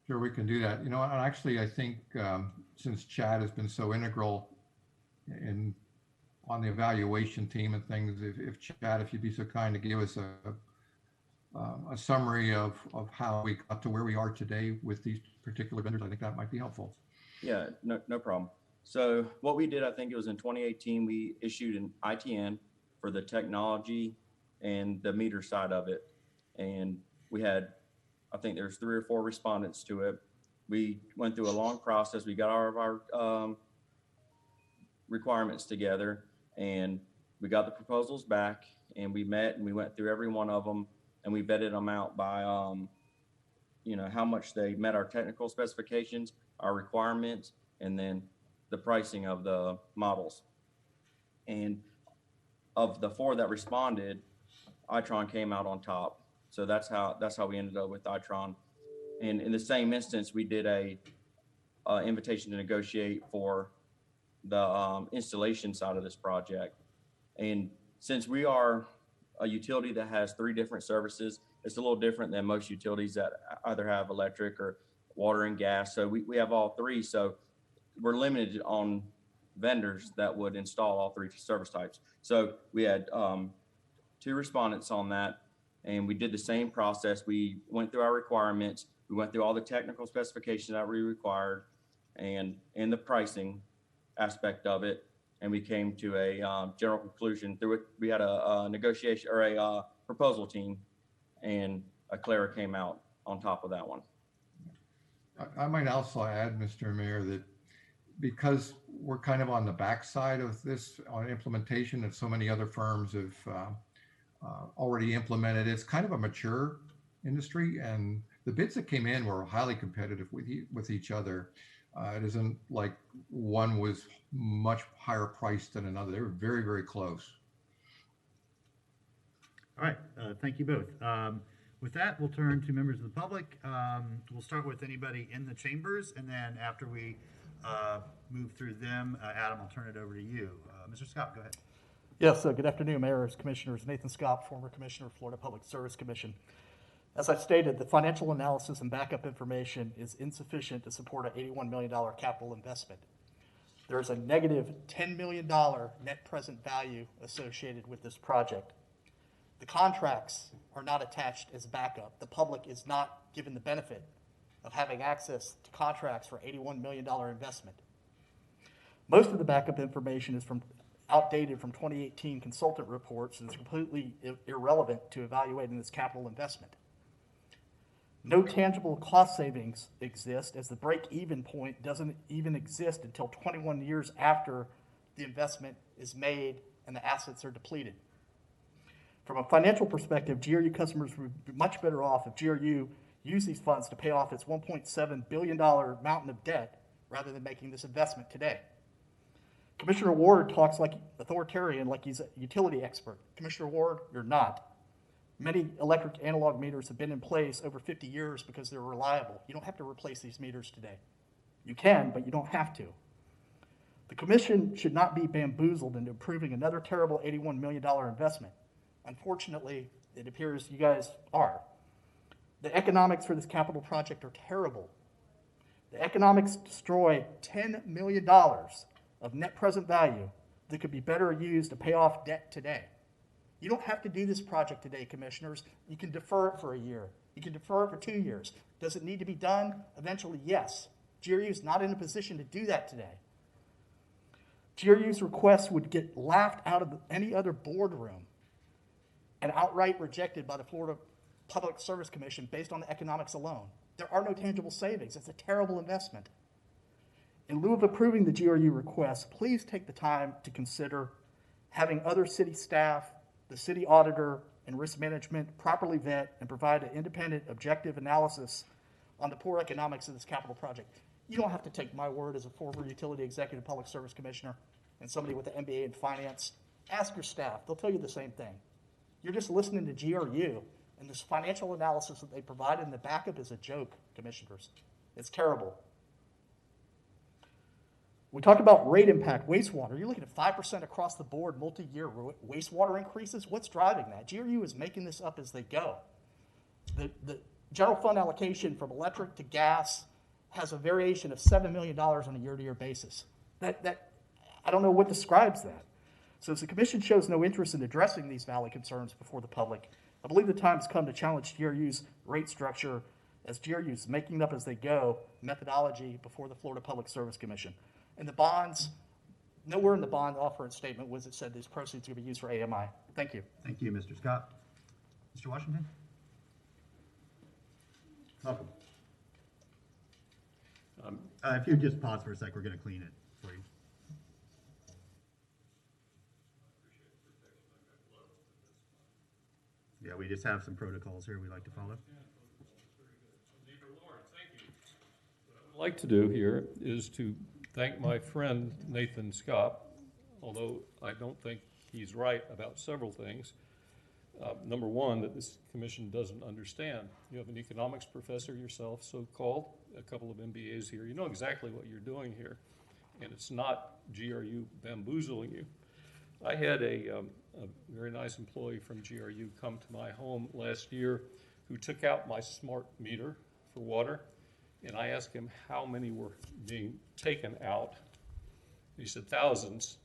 Sure, we can do that. You know, and actually, I think since Chad has been so integral on the evaluation team and things, if Chad, if you'd be so kind to give us a summary of how we got to where we are today with these particular vendors, I think that might be helpful. Yeah, no problem. So what we did, I think it was in 2018, we issued an ITN for the technology and the meter side of it. And we had, I think there's 3 or 4 respondents to it. We went through a long process. We got all of our requirements together, and we got the proposals back, and we met and we went through every one of them, and we vetted them out by, you know, how much they met our technical specifications, our requirements, and then the pricing of the models. And of the 4 that responded, Itron came out on top. So that's how we ended up with Itron. And in the same instance, we did a invitation to negotiate for the installation side of this project. And since we are a utility that has 3 different services, it's a little different than most utilities that either have electric or water and gas. So we have all 3. So we're limited on vendors that would install all 3 service types. So we had 2 respondents on that, and we did the same process. We went through our requirements. We went through all the technical specifications that we required and the pricing aspect of it. And we came to a general conclusion through it. We had a negotiation or a proposal team, and Aclara came out on top of that one. I might also add, Mr. Mayor, that because we're kind of on the backside of this on implementation that so many other firms have already implemented, it's kind of a mature industry, and the bids that came in were highly competitive with each other. It isn't like one was much higher priced than another. They were very, very close. All right, thank you both. With that, we'll turn to members of the public. We'll start with anybody in the chambers, and then after we move through them, Adam, I'll turn it over to you. Mr. Scott, go ahead. Yes, good afternoon, Mayors, Commissioners. Nathan Scott, former Commissioner, Florida Public Service Commission. As I stated, the financial analysis and backup information is insufficient to support an $81 million capital investment. There is a negative $10 million net present value associated with this project. The contracts are not attached as backup. The public is not given the benefit of having access to contracts for $81 million investment. Most of the backup information is outdated from 2018 consultant reports and is completely irrelevant to evaluating this capital investment. No tangible cost savings exist, as the break-even point doesn't even exist until 21 years after the investment is made and the assets are depleted. From a financial perspective, GRU customers would be much better off if GRU used these funds to pay off its $1.7 billion mountain of debt rather than making this investment today. Commissioner Ward talks like authoritarian, like he's a utility expert. Commissioner Ward, you're not. Many electric analog meters have been in place over 50 years because they're reliable. You don't have to replace these meters today. You can, but you don't have to. The commission should not be bamboozled into approving another terrible $81 million investment. Unfortunately, it appears you guys are. The economics for this capital project are terrible. The economics destroy $10 million of net present value that could be better used to pay off debt today. You don't have to do this project today, commissioners. You can defer it for a year. You can defer it for 2 years. Does it need to be done? Eventually, yes. GRU is not in a position to do that today. GRU's request would get laughed out of any other boardroom and outright rejected by the Florida Public Service Commission based on the economics alone. There are no tangible savings. It's a terrible investment. In lieu of approving the GRU request, please take the time to consider having other city staff, the city auditor, and risk management properly vet and provide an independent, objective analysis on the poor economics of this capital project. You don't have to take my word as a former utility executive public service commissioner and somebody with an MBA in finance. Ask your staff. They'll tell you the same thing. You're just listening to GRU, and this financial analysis that they provide in the backup is a joke, commissioners. It's terrible. We talk about rate impact, wastewater. You're looking at 5% across the board, multi-year wastewater increases. What's driving that? GRU is making this up as they go. The general fund allocation from electric to gas has a variation of $7 million on a year-to-year basis. I don't know what describes that. So as the commission shows no interest in addressing these valid concerns before the public, I believe the time has come to challenge GRU's rate structure as GRU is making up as they go methodology before the Florida Public Service Commission. And the bonds, nowhere in the bond offering statement was it said these proceeds are going to be used for AMI. Thank you. Thank you, Mr. Scott. Mr. Washington? Welcome. If you just pause for a sec, we're going to clean it for you. Yeah, we just have some protocols here we like to follow. What I'd like to do here is to thank my friend Nathan Scott, although I don't think he's right about several things. Number one, that this commission doesn't understand. You have an economics professor yourself, so-called, a couple of MBAs here. You know exactly what you're doing here, and it's not GRU bamboozling you. I had a very nice employee from GRU come to my home last year who took out my smart meter for water, and I asked him how many were being taken out. He said thousands,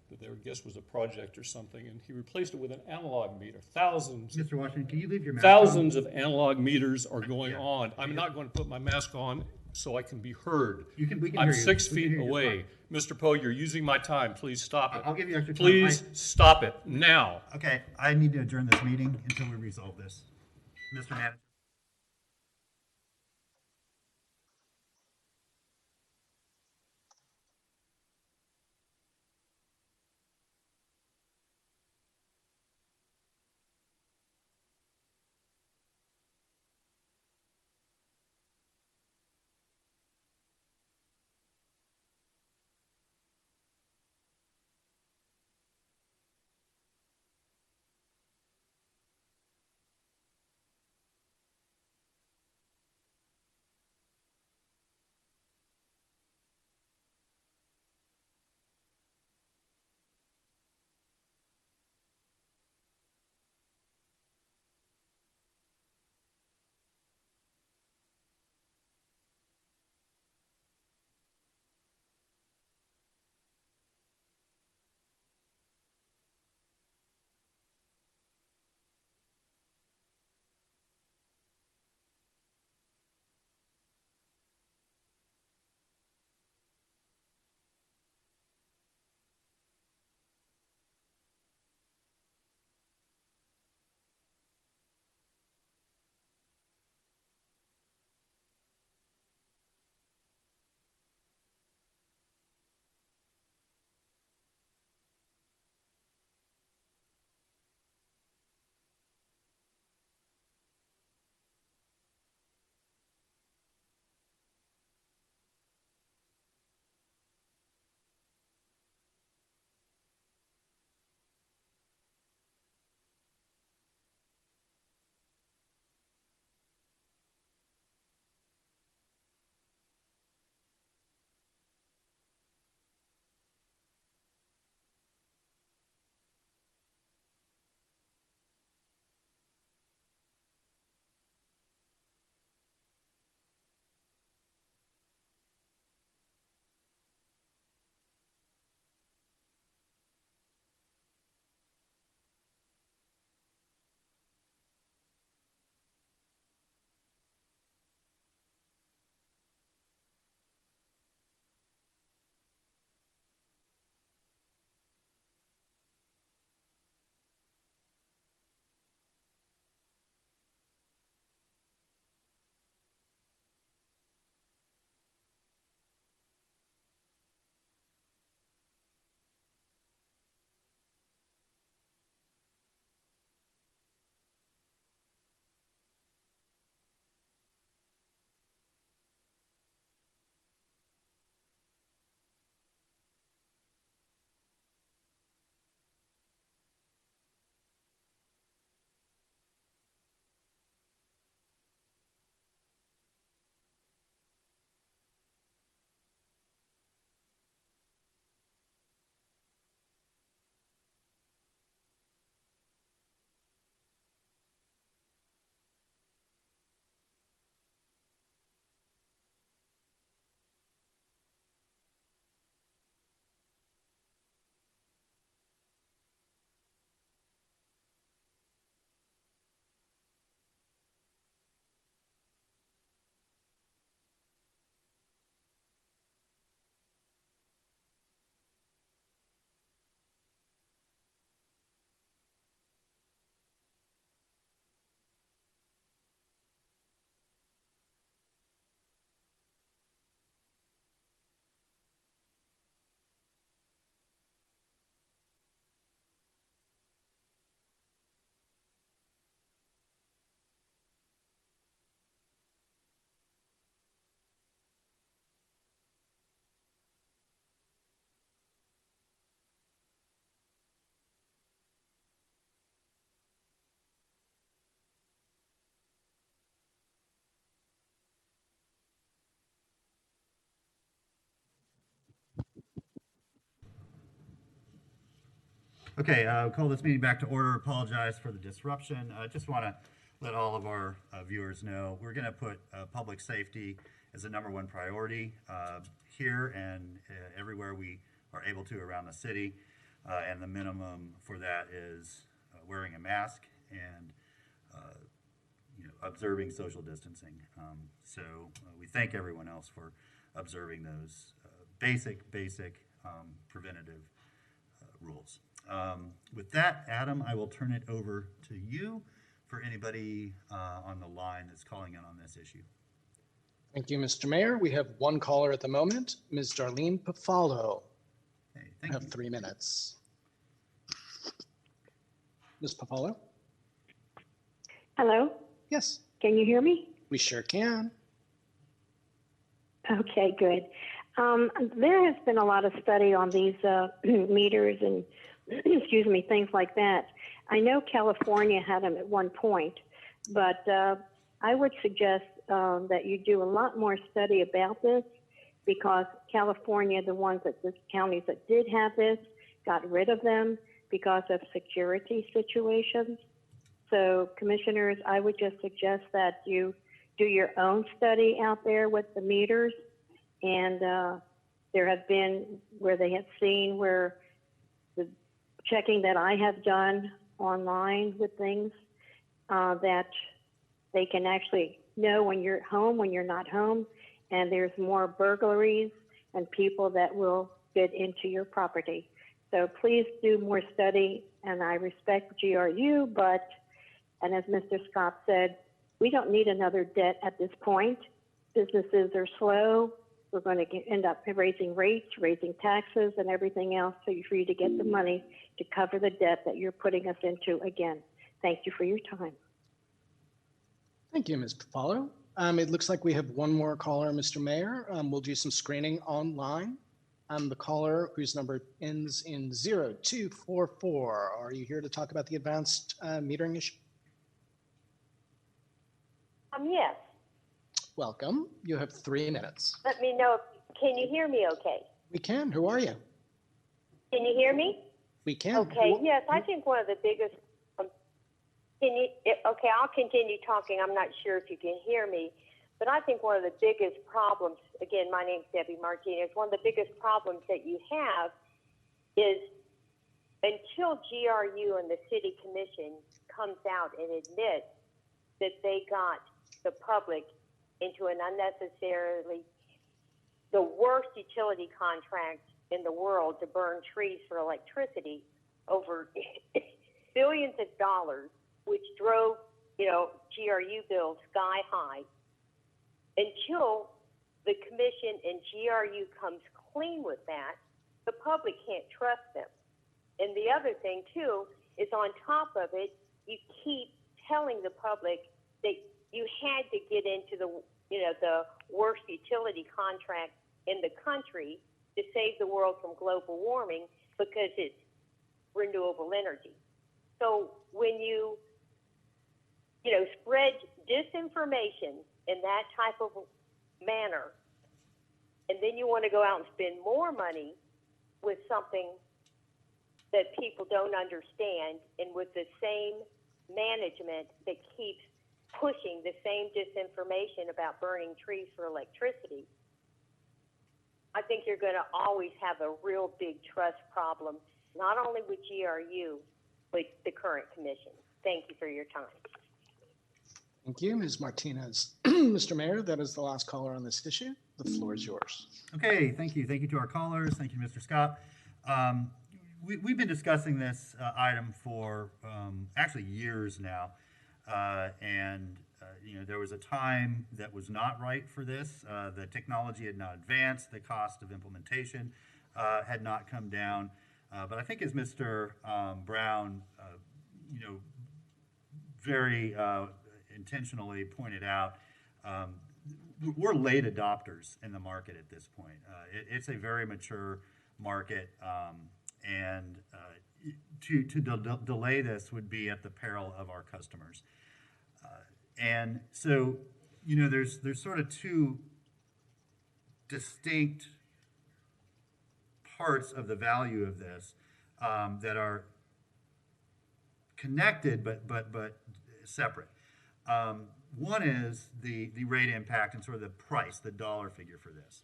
but their guess was a project or something, and he replaced it with an analog meter. Thousands. Mr. Washington, can you leave your mask Thousands on? of analog meters are going on. I'm not going to put my mask on so I can be heard. We can I'm hear you. 6 We can feet hear you away. Mr. Poe, you're using my time. Please stop it. I'll give you extra time. Please stop it now. Okay, I need to adjourn this meeting until we resolve this. Mr. Manager. Okay, call this meeting back to order. Apologize for the disruption. I just want to let all of our viewers know we're going to put public safety as the #1 priority here and everywhere we are able to around the city. And the minimum for that is wearing a mask and observing social distancing. So we thank everyone else for observing those basic preventative rules. With that, Adam, I will turn it over to you for anybody on the line that's calling in on this issue. Thank you, Mr. Mayor. We have one caller at the moment, Ms. Darlene Pafalo. Hey, You have 3 minutes. Ms. Pafalo? Hello? Yes. Can you hear me? We sure can. Okay, good. There has been a lot of study on these meters and, excuse me, things like that. I know California had them at one point, but I would suggest that you do a lot more study about this, because California, the counties that did have this, got rid of them because of security situations. So, commissioners, I would just suggest that you do your own study out there with the meters. And there have been where they have seen where the checking that I have done online with things, that they can actually know when you're home, when you're not home, and there's more burglaries and people that will get into your property. So please do more study, and I respect GRU, and as Mr. Scott said, we don't need another debt at this point. Businesses are slow. We're going to end up raising rates, raising taxes, and everything else for you to get the money to cover the debt that you're putting us into again. Thank you for your time. Thank you, Ms. Pafalo. It looks like we have one more caller, Mr. Mayor. We'll do some screening online. The caller whose number ends in 0244. Are you here to talk about the advanced metering issue? Yes. Welcome. You have 3 minutes. Let me know. Can you hear me okay? We can. Who are you? Can you hear me? We can. Okay. Yes, I think one of the biggest. Okay, I'll continue talking. I'm not sure if you can hear me, but I think one of the biggest problems. Again, my name's Debbie Martinez. One of the biggest problems that you have is until GRU and the City Commission comes out and admits that they got the public into an the worst utility contract in the world to burn trees for electricity over billions of dollars, which drove, GRU bills sky high. Until the commission and GRU comes clean with that, the public can't trust them. And the other thing too is, on top of it, you keep telling the public that you had to get into the worst utility contract in the country to save the world from global warming because it's renewable energy. So when you spread disinformation in that type of manner, and then you want to go out and spend more money with something that people don't understand, and with the same management that keeps pushing the same disinformation about burning trees for electricity, I think you're going to always have a real big trust problem, not only with GRU, but the current commission. Thank you for your time. Thank you, Ms. Martinez. Mr. Mayor, that is the last caller on this issue. The floor is yours. Okay, thank you. Thank you to our callers. Thank you, Mr. Scott. We've been discussing this item for actually years now. There was a time that was not right for this. The technology had not advanced. The cost of implementation had not come down. But I think, as Mr. Brown, very intentionally pointed out, we're late adopters in the market at this point. It's a very mature market, and to delay this would be at the peril of our customers. And so, there's sort of two distinct parts of the value of this that are connected, but separate. One is the rate impact and sort of the price, the dollar figure for this.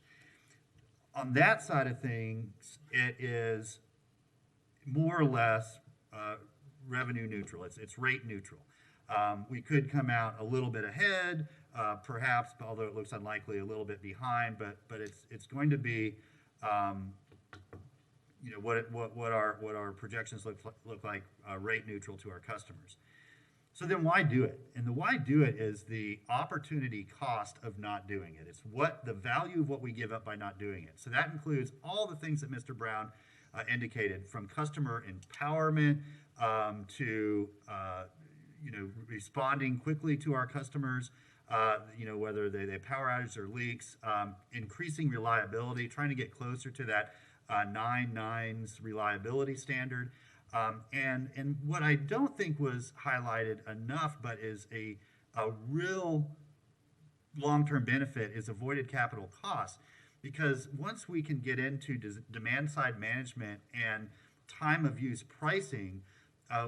On that side of things, it is more or less revenue neutral. It's rate neutral. We could come out a little bit ahead, perhaps, although it looks unlikely, a little bit behind. But it's going to be, what our projections look like, rate neutral to our customers. So then why do it? And the why do it is the opportunity cost of not doing it. It's what the value of what we give up by not doing it. So that includes all the things that Mr. Brown indicated, from customer empowerment to responding quickly to our customers, whether they power outages or leaks, increasing reliability, trying to get closer to that 9 nines reliability standard. And what I don't think was highlighted enough, but is a real long-term benefit, is avoided capital costs. Because once we can get into demand-side management and time of use pricing,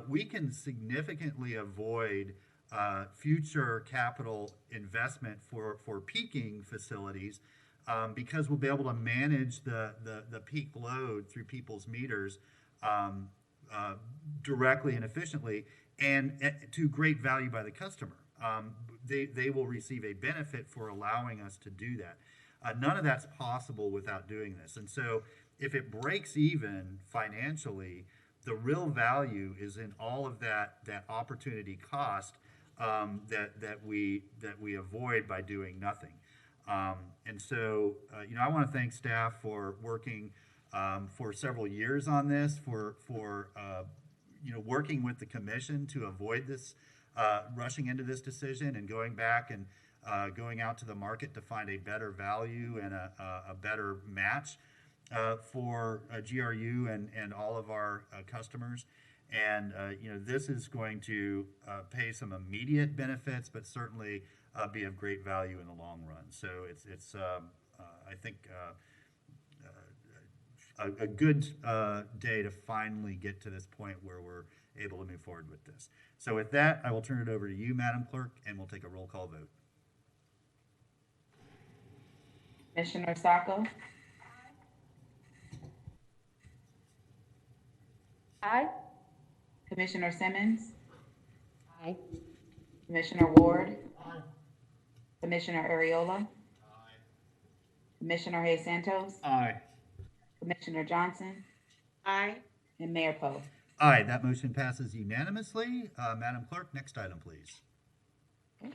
we can significantly avoid future capital investment for peaking facilities, because we'll be able to manage the peak load through people's meters directly and efficiently, and to great value by the customer. They will receive a benefit for allowing us to do that. None of that's possible without doing this. And so if it breaks even financially, the real value is in all of that opportunity cost that we avoid by doing nothing. And so, I want to thank staff for working for several years on this, for working with the commission to avoid this, rushing into this decision and going back and going out to the market to find a better value and a better match for GRU and all of our customers. And this is going to pay some immediate benefits, but certainly be of great value in the long run. So it's I think a good day to finally get to this point where we're able to move forward with this. So with that, I will turn it over to you, Madam Clerk, and we'll take a roll call vote. Commissioner Sacco? Aye. Commissioner Simmons? Aye. Commissioner Ward? Aye. Commissioner Ariola? Aye. Commissioner Hayes Santos? Aye. Commissioner Johnson? Aye. And Mayor Poe? Aye, that motion passes unanimously. Madam Clerk, next item, please. Okay.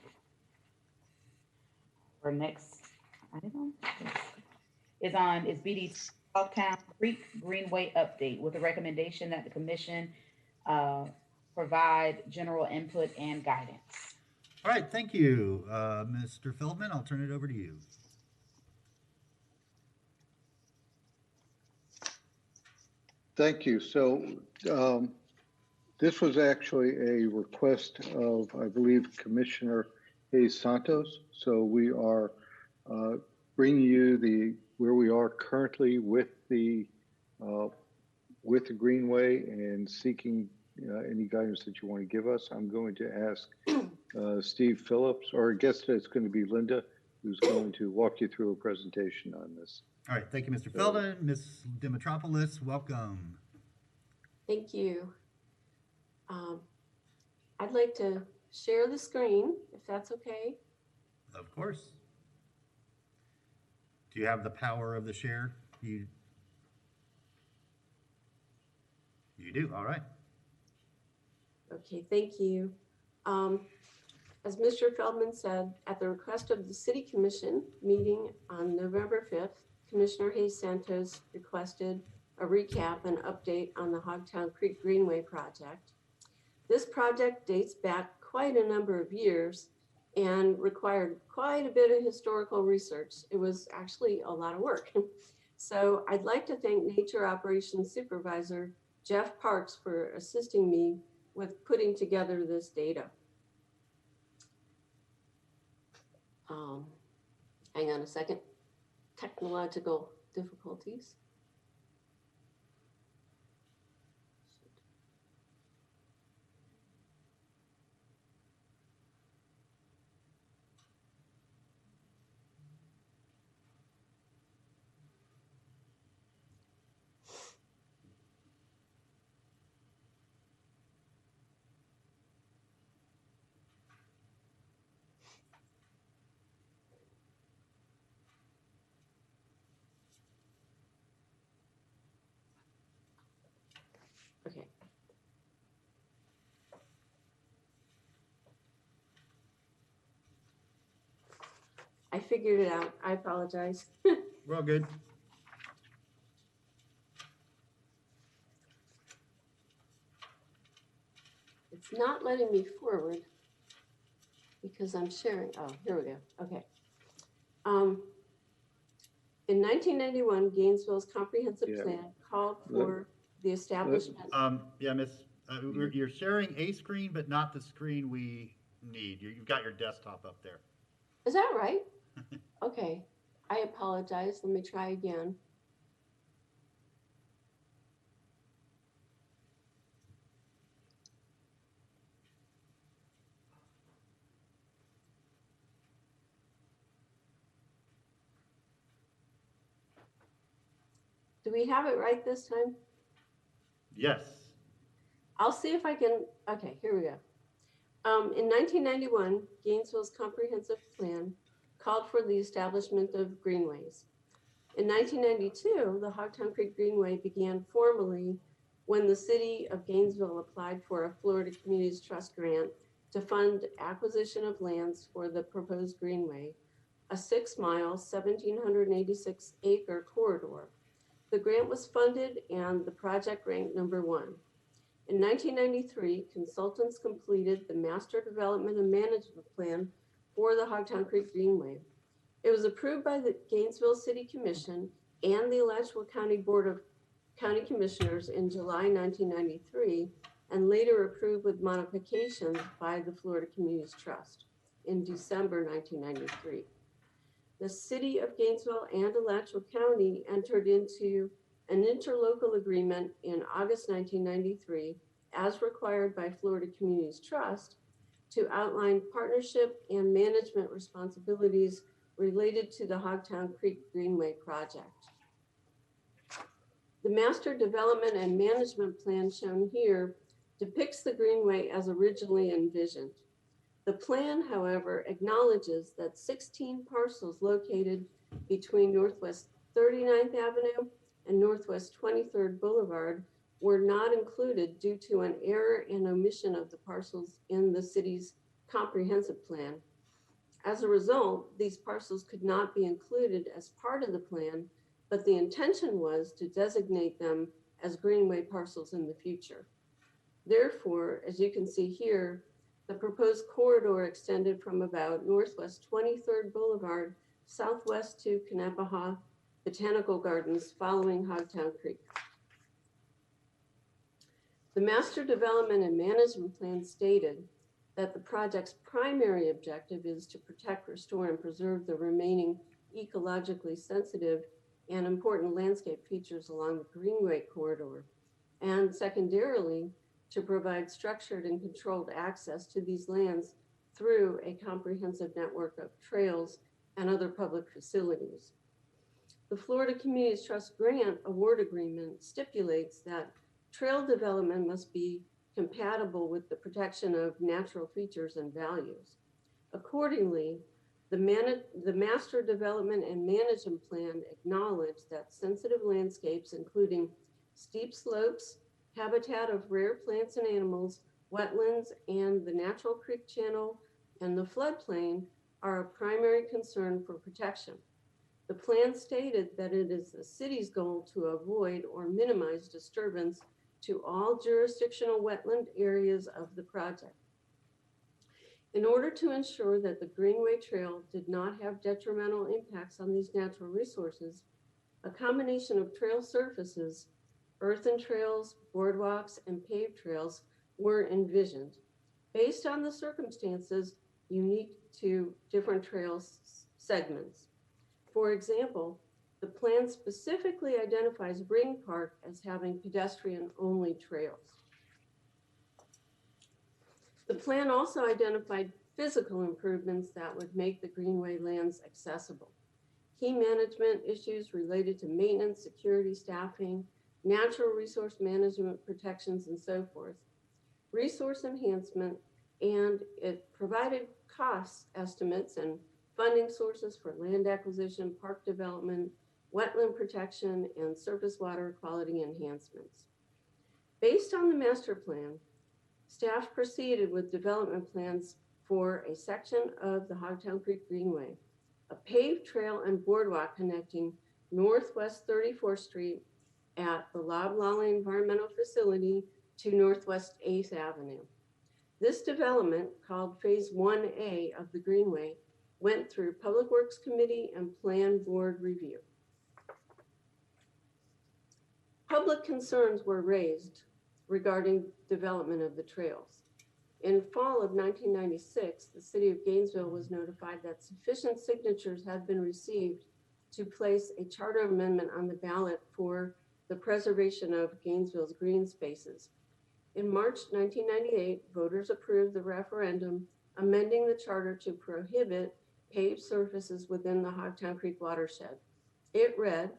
Our next item is BD Talktown Creek Greenway update, with a recommendation that the commission provide general input and guidance. All right, thank you. Mr. Feldman, I'll turn it over to you. Thank you. So this was actually a request of, I believe, Commissioner Hayes Santos. So we are bringing you where we are currently with the Greenway and seeking any guidance that you want to give us. I'm going to ask Steve Phillips, or I guess it's going to be Linda, who's going to walk you through a presentation on this. All right, thank you, Mr. Feldman. Ms. Dimitropoulos, welcome. Thank you. I'd like to share the screen, if that's okay. Of course. Do you have the power of the share? You do, all right. Okay, thank you. As Mr. Feldman said, at the request of the City Commission meeting on November 5th, Commissioner Hayes Santos requested a recap and update on the Hogtown Creek Greenway project. This project dates back quite a number of years and required quite a bit of historical research. It was actually a lot of work. So I'd like to thank Nature Operations Supervisor Jeff Parks for assisting me with putting together this data. Hang on a second. Technological difficulties. Okay. I figured it out. I apologize. We're all good. It's not letting me forward because I'm sharing. Oh, here we go. Okay. In 1991, Gainesville's comprehensive plan called for the establishment. Yeah, Miss, you're sharing a screen, but not the screen we need. You've got your desktop up there. Is that right? Okay. I apologize. Let me try again. Do we have it right this time? Yes. I'll see if I can. Okay, here we go. In 1991, Gainesville's comprehensive plan called for the establishment of greenways. In 1992, the Hogtown Creek Greenway began formally when the city of Gainesville applied for a Florida Communities Trust grant to fund acquisition of lands for the proposed greenway, a 6-mile, 1,786-acre corridor. The grant was funded and the project ranked number 1. In 1993, consultants completed the Master Development and Management Plan for the Hogtown Creek Greenway. It was approved by the Gainesville City Commission and the Alachua County Board of County Commissioners in July 1993, and later approved with modifications by the Florida Communities Trust in December 1993. The City of Gainesville and Alachua County entered into an interlocal agreement in August 1993, as required by Florida Communities Trust, to outline partnership and management responsibilities related to the Hogtown Creek Greenway project. The Master Development and Management Plan shown here depicts the Greenway as originally envisioned. The plan, however, acknowledges that 16 parcels located between Northwest 39th Avenue and Northwest 23rd Boulevard were not included due to an error and omission of the parcels in the city's comprehensive plan. As a result, these parcels could not be included as part of the plan, but the intention was to designate them as greenway parcels in the future. Therefore, as you can see here, the proposed corridor extended from about Northwest 23rd Boulevard southwest to Kanapaha Botanical Gardens following Hogtown Creek. The Master Development and Management Plan stated that the project's primary objective is to protect, restore, and preserve the remaining ecologically sensitive and important landscape features along the Greenway corridor, and secondarily, to provide structured and controlled access to these lands through a comprehensive network of trails and other public facilities. The Florida Communities Trust Grant Award Agreement stipulates that trail development must be compatible with the protection of natural features and values. Accordingly, the Master Development and Management Plan acknowledged that sensitive landscapes, including steep slopes, habitat of rare plants and animals, wetlands, and the natural creek channel and the floodplain are a primary concern for protection. The plan stated that it is the city's goal to avoid or minimize disturbance to all jurisdictional wetland areas of the project. In order to ensure that the Greenway Trail did not have detrimental impacts on these natural resources, a combination of trail surfaces, earthen trails, boardwalks, and paved trails were envisioned based on the circumstances unique to different trail segments. For example, the plan specifically identifies Ring Park as having pedestrian-only trails. The plan also identified physical improvements that would make the Greenway lands accessible. Key management issues related to maintenance, security, staffing, natural resource management protections, and so forth, resource enhancement, and it provided cost estimates and funding sources for land acquisition, park development, wetland protection, and surface water quality enhancements. Based on the master plan, staff proceeded with development plans for a section of the Hogtown Creek Greenway, a paved trail and boardwalk connecting Northwest 34th Street at the Loblolly Environmental Facility to Northwest 8th Avenue. This development, called Phase 1A of the Greenway, went through Public Works Committee and Plan Board review. Public concerns were raised regarding development of the trails. In fall of 1996, the city of Gainesville was notified that sufficient signatures had been received to place a charter amendment on the ballot for the preservation of Gainesville's green spaces. In March 1998, voters approved the referendum amending the charter to prohibit paved surfaces within the Hogtown Creek watershed. It read,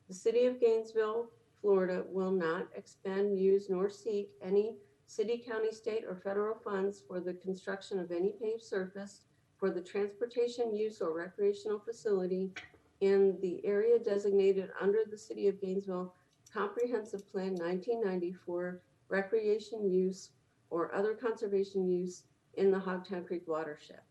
"The city of Gainesville, Florida will not expend, use, nor seek any city, county, state, or federal funds for the construction of any paved surface for the transportation use or recreational facility in the area designated under the City of Gainesville Comprehensive Plan 1990 for recreation use or other conservation use in the Hogtown Creek watershed."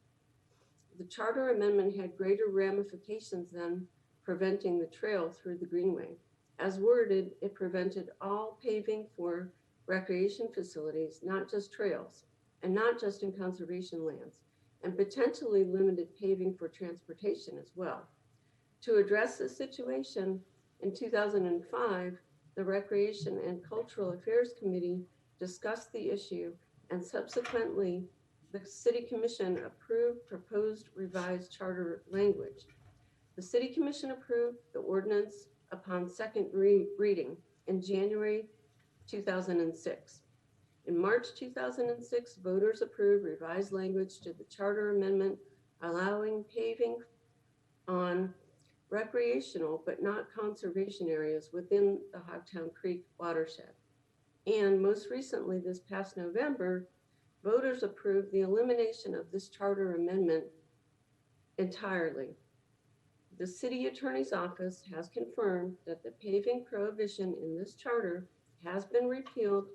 The charter amendment had greater ramifications than preventing the trail through the Greenway. As worded, it prevented all paving for recreation facilities, not just trails, and not just in conservation lands, and potentially limited paving for transportation as well. To address this situation, in 2005, the Recreation and Cultural Affairs Committee discussed the issue, and subsequently, the City Commission approved proposed revised charter language. The City Commission approved the ordinance upon second reading in January 2006. In March 2006, voters approved revised language to the charter amendment allowing paving on recreational but not conservation areas within the Hogtown Creek watershed. And most recently, this past November, voters approved the elimination of this charter amendment entirely. The city attorney's office has confirmed that the paving prohibition in this charter has been repealed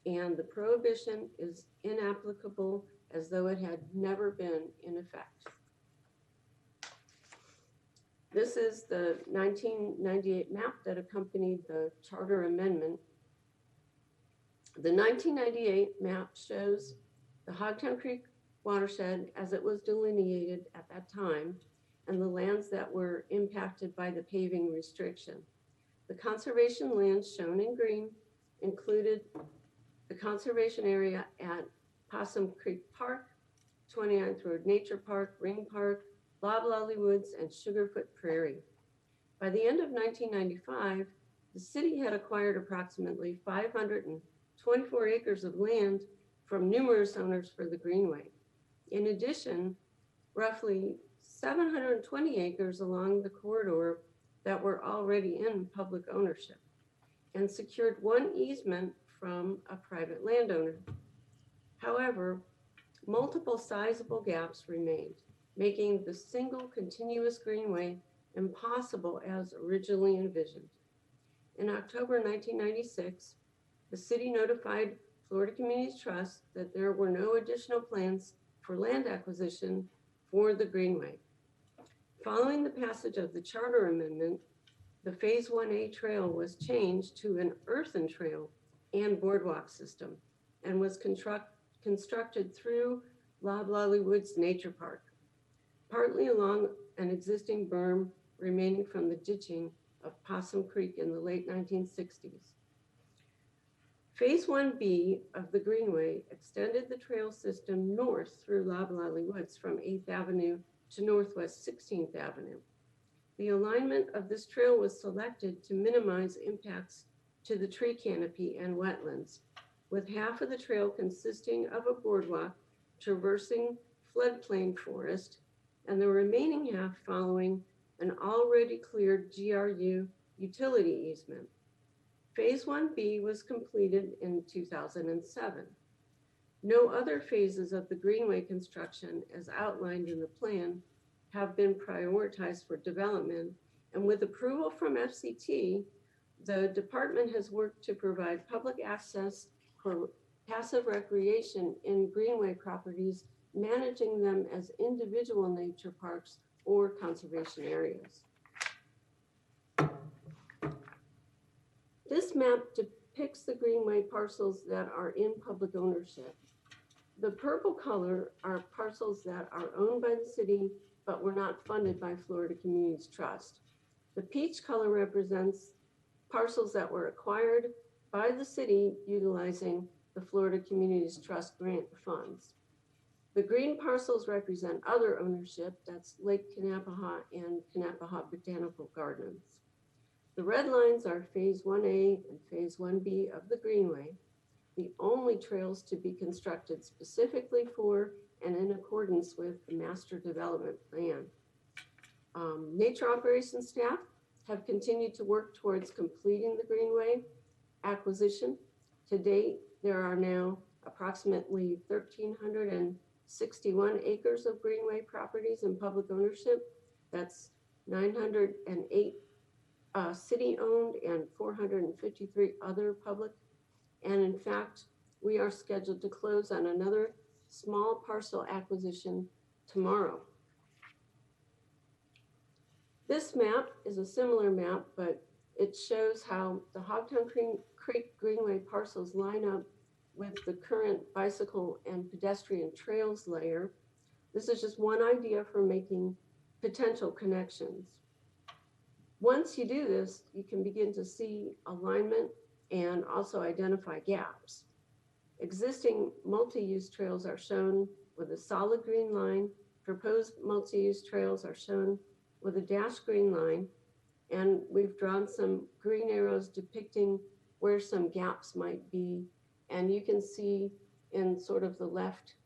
and the prohibition is inapplicable as though it had never been in effect. This is the 1998 map that accompanied the charter amendment. The 1998 map shows the Hogtown Creek watershed as it was delineated at that time and the lands that were impacted by the paving restriction. The conservation lands shown in green included the conservation area at Possum Creek Park, 29th Road Nature Park, Ring Park, Loblolly Woods, and Sugarfoot Prairie. By the end of 1995, the city had acquired approximately 524 acres of land from numerous owners for the Greenway. In addition, roughly 720 acres along the corridor that were already in public ownership, and secured one easement from a private landowner. However, multiple sizable gaps remained, making the single continuous greenway impossible as originally envisioned. In October 1996, the city notified Florida Communities Trust that there were no additional plans for land acquisition for the greenway. Following the passage of the charter amendment, the Phase 1A trail was changed to an earthen trail and boardwalk system and was constructed through Loblolly Woods Nature Park, partly along an existing berm remaining from the ditching of Possum Creek in the late 1960s. Phase 1B of the Greenway extended the trail system north through Loblolly Woods from 8th Avenue to Northwest 16th Avenue. The alignment of this trail was selected to minimize impacts to the tree canopy and wetlands, with half of the trail consisting of a boardwalk traversing floodplain forest and the remaining half following an already cleared GRU utility easement. Phase 1B was completed in 2007. No other phases of the Greenway construction, as outlined in the plan, have been prioritized for development, and with approval from FCT, The department has worked to provide public access for passive recreation in greenway properties, managing them as individual nature parks or conservation areas. This map depicts the greenway parcels that are in public ownership. The purple color are parcels that are owned by the city but were not funded by Florida Communities Trust. The peach color represents parcels that were acquired by the city utilizing the Florida Communities Trust grant funds. The green parcels represent other ownership, that's Lake Kannapaha and Kannapaha Botanical Gardens. The red lines are Phase 1A and Phase 1B of the Greenway, the only trails to be constructed specifically for and in accordance with the Master Development Plan. Nature operations staff have continued to work towards completing the Greenway acquisition. To date, there are now approximately 1,361 acres of Greenway properties in public ownership. That's 908 city-owned and 453 other public. And in fact, we are scheduled to close on another small parcel acquisition tomorrow. This map is a similar map, but it shows how the Hogtown Creek Greenway parcels line up with the current bicycle and pedestrian trails layer. This is just one idea for making potential connections. Once you do this, you can begin to see alignment and also identify gaps. Existing multi-use trails are shown with a solid green line. Proposed multi-use trails are shown with a dashed green line. And we've drawn some green arrows depicting where some gaps might be. And you can see in sort of the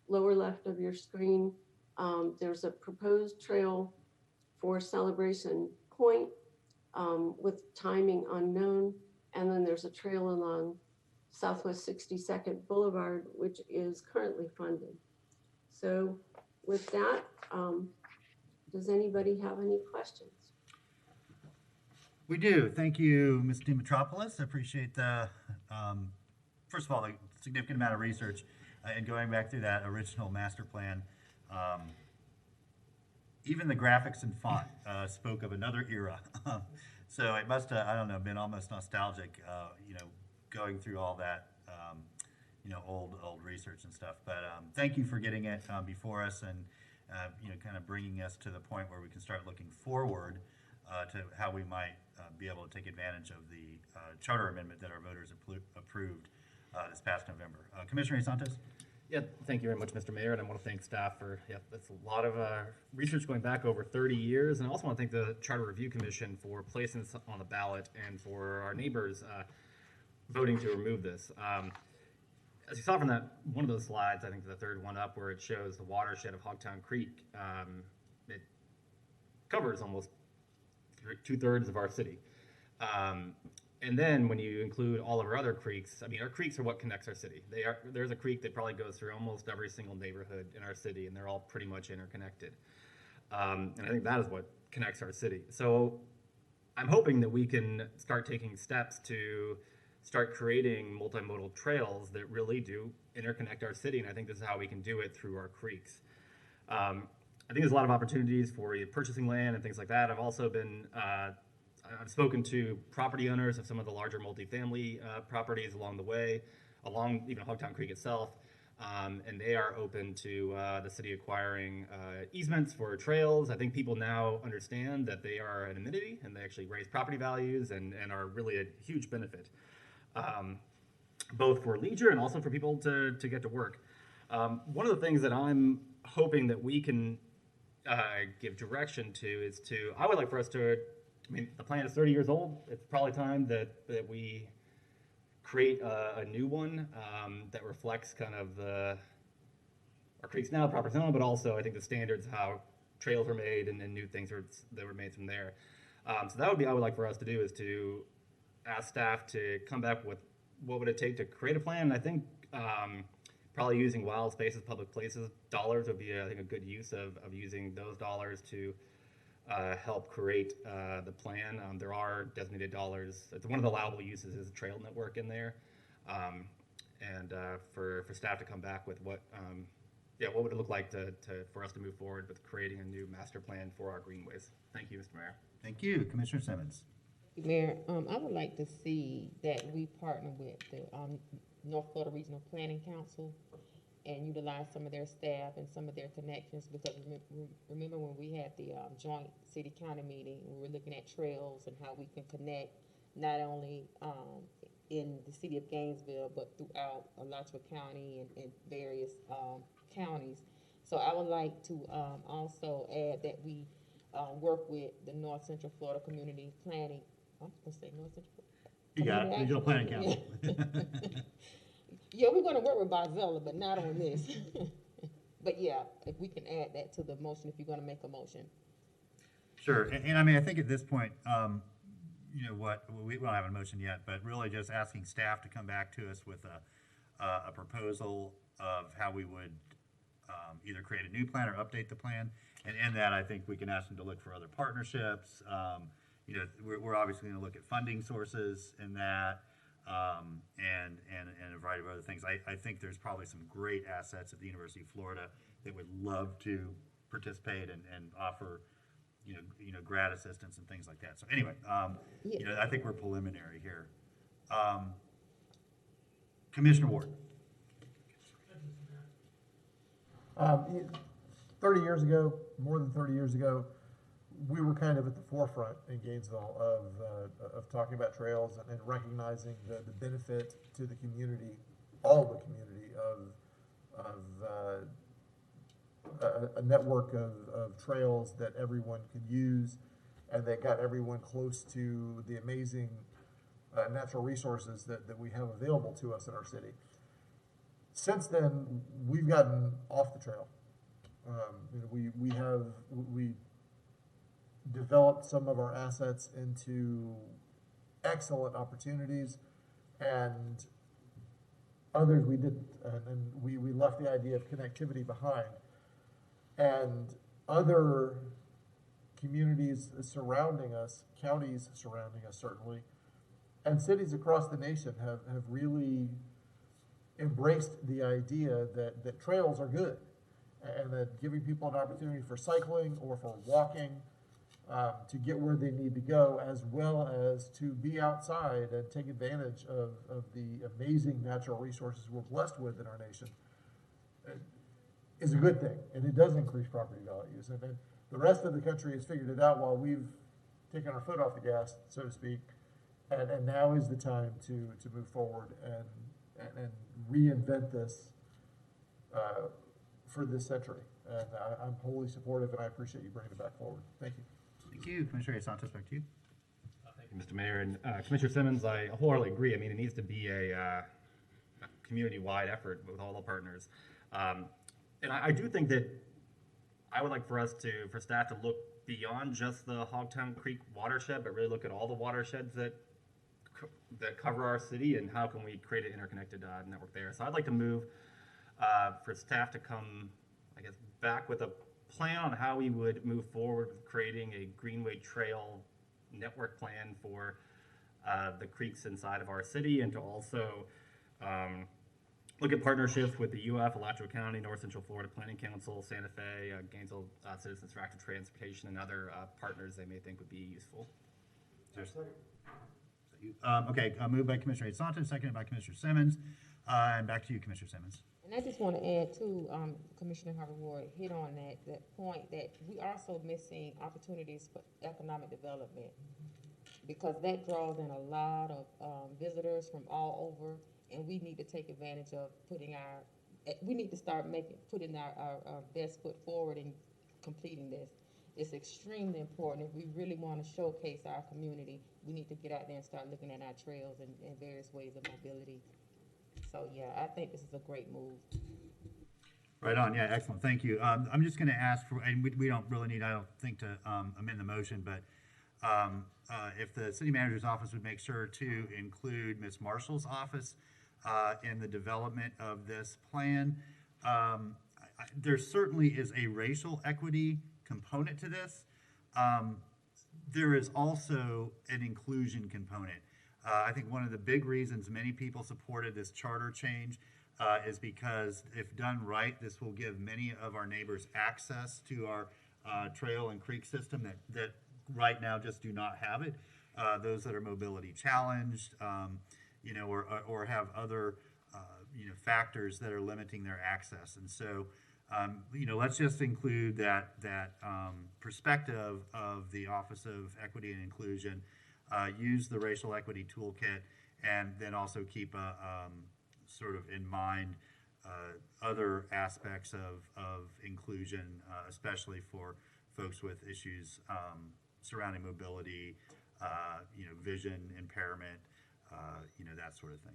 lower left of your screen, there's a proposed trail for Celebration Point with timing unknown. And then there's a trail along Southwest 62nd Boulevard, which is currently funded. So with that, does anybody have any questions? We do. Thank you, Ms. Dimitropoulos. I appreciate the, first of all, the significant amount of research and going back through that original master plan. Even the graphics and font spoke of another era. So it must have, I don't know, been almost nostalgic, going through all that, old research and stuff. But thank you for getting it before us and, kind of bringing us to the point where we can start looking forward to how we might be able to take advantage of the charter amendment that our voters approved this past November. Commissioner Santos? Yeah, thank you very much, Mr. Mayor, and I want to thank staff for, that's a lot of research going back over 30 years, and I also want to thank the Charter Review Commission for placing this on the ballot and for our neighbors voting to remove this. As you saw from that, one of those slides, I think the third one up, where it shows the watershed of Hogtown Creek, it covers almost 2/3 of our city. And then when you include all of our other creeks, I mean, our creeks are what connects our city. There's a creek that probably goes through almost every single neighborhood in our city, and they're all pretty much interconnected. And I think that is what connects our city. So I'm hoping that we can start taking steps to start creating multimodal trails that really do interconnect our city, and I think this is how we can do it through our creeks. I think there's a lot of opportunities for purchasing land and things like that. I've also been I've spoken to property owners of some of the larger multifamily properties along the way, along even Hogtown Creek itself, and they are open to the city acquiring easements for trails. I think people now understand that they are an amenity and they actually raise property values and are really a huge benefit, both for leisure and also for people to get to work. One of the things that I'm hoping that we can give direction to is I would like for us to, I mean, the plan is 30 years old. It's probably time that we create a new one that reflects kind of our creeks now, proper zone, but also I think the standards of how trails were made and new things that were made from there. So that would be, I would like for us to do is to ask staff to come back with what would it take to create a plan. And I think probably using wild spaces, public places, dollars would be, I think, a good use of using those dollars to help create the plan. There are designated dollars. One of the allowable uses is a trail network in there. And for staff to come back with what would it look like for us to move forward with creating a new master plan for our greenways. Thank you, Mr. Mayor. Thank you, Commissioner Simmons. Mayor, I would like to see that we partner with the North Florida Regional Planning Council and utilize some of their staff and some of their connections, because remember when we had the joint city-county meeting, we were looking at trails and how we can connect not only in the city of Gainesville, but throughout Alachua County and various counties. So I would like to also add that we work with the North Central Florida Community Planning. I'm going to say North Central. You got it. Regional Planning Council. Yeah, we're going to work with Barzella, but not on this. But yeah, if we can add that to the motion, if you're going to make a motion. Sure, and I mean, I think at this point, you know what, we don't have a motion yet, but really just asking staff to come back to us with a proposal of how we would either create a new plan or update the plan. And in that, I think we can ask them to look for other partnerships. You know, we're obviously going to look at funding sources in that, and a variety of other things. I think there's probably some great assets at the University of Florida that would love to participate and offer, you know, grad assistance and things like that. So anyway, you know, I think we're preliminary here. Commissioner Ward. 30 years ago, more than 30 years ago, we were kind of at the forefront in Gainesville of talking about trails and recognizing the benefit to the community, all the community, of a network of trails that everyone could use and that got everyone close to the amazing natural resources that we have available to us in our city. Since then, we've gotten off the trail. You know, we developed some of our assets into excellent opportunities, and others we didn't. And we left the idea of connectivity behind. And other communities surrounding us, counties surrounding us certainly, and cities across the nation have really embraced the idea that trails are good, and that giving people an opportunity for cycling or for walking to get where they need to go, as well as to be outside and take advantage of the amazing natural resources we're blessed with in our nation, is a good thing, and it does increase property values. And then the rest of the country has figured it out while we've taken our foot off the gas, so to speak, and now is the time to move forward and reinvent this for this century. And I'm wholly supportive, and I appreciate you bringing it back forward. Thank you. Thank you, Commissioner Santos. Back to you. Thank you, Mr. Mayor. And Commissioner Simmons, I wholeheartedly agree. I mean, it needs to be a community-wide effort with all the partners. And I do think that I would like for staff to look beyond just the Hogtown Creek watershed, but really look at all the watersheds that cover our city, and how can we create an interconnected network there. So I'd like to move for staff to come, I guess, back with a plan on how we would move forward with creating a Greenway Trail network plan for the creeks inside of our city, and to also look at partnerships with the UF, Alachua County, North Central Florida Planning Council, Santa Fe, Gainesville Citizens for Active Transportation, and other partners they may think would be useful. Okay, moved by Commissioner Santos, seconded by Commissioner Simmons. And back to you, Commissioner Simmons. And I just want to add too, Commissioner Harvey Ward hit on that point, that we are also missing opportunities for economic development, because that draws in a lot of visitors from all over, and we need to take advantage of we need to start putting our best foot forward in completing this. It's extremely important. If we really want to showcase our community, we need to get out there and start looking at our trails and various ways of mobility. So yeah, I think this is a great move. Right on. Yeah, excellent. Thank you. I'm just going to ask for, and we don't really need, I don't think, to amend the motion, but if the city manager's office would make sure to include Ms. Marshall's office in the development of this plan. There certainly is a racial equity component to this, there is also an inclusion component. I think one of the big reasons many people supported this charter change is because if done right, this will give many of our neighbors access to our trail and creek system that right now just do not have it. Those that are mobility challenged, or have other, factors that are limiting their access. And so, let's just include that perspective of the Office of Equity and Inclusion, use the racial equity toolkit, and then also keep sort of in mind other aspects of inclusion, especially for folks with issues surrounding mobility, vision impairment, that sort of thing.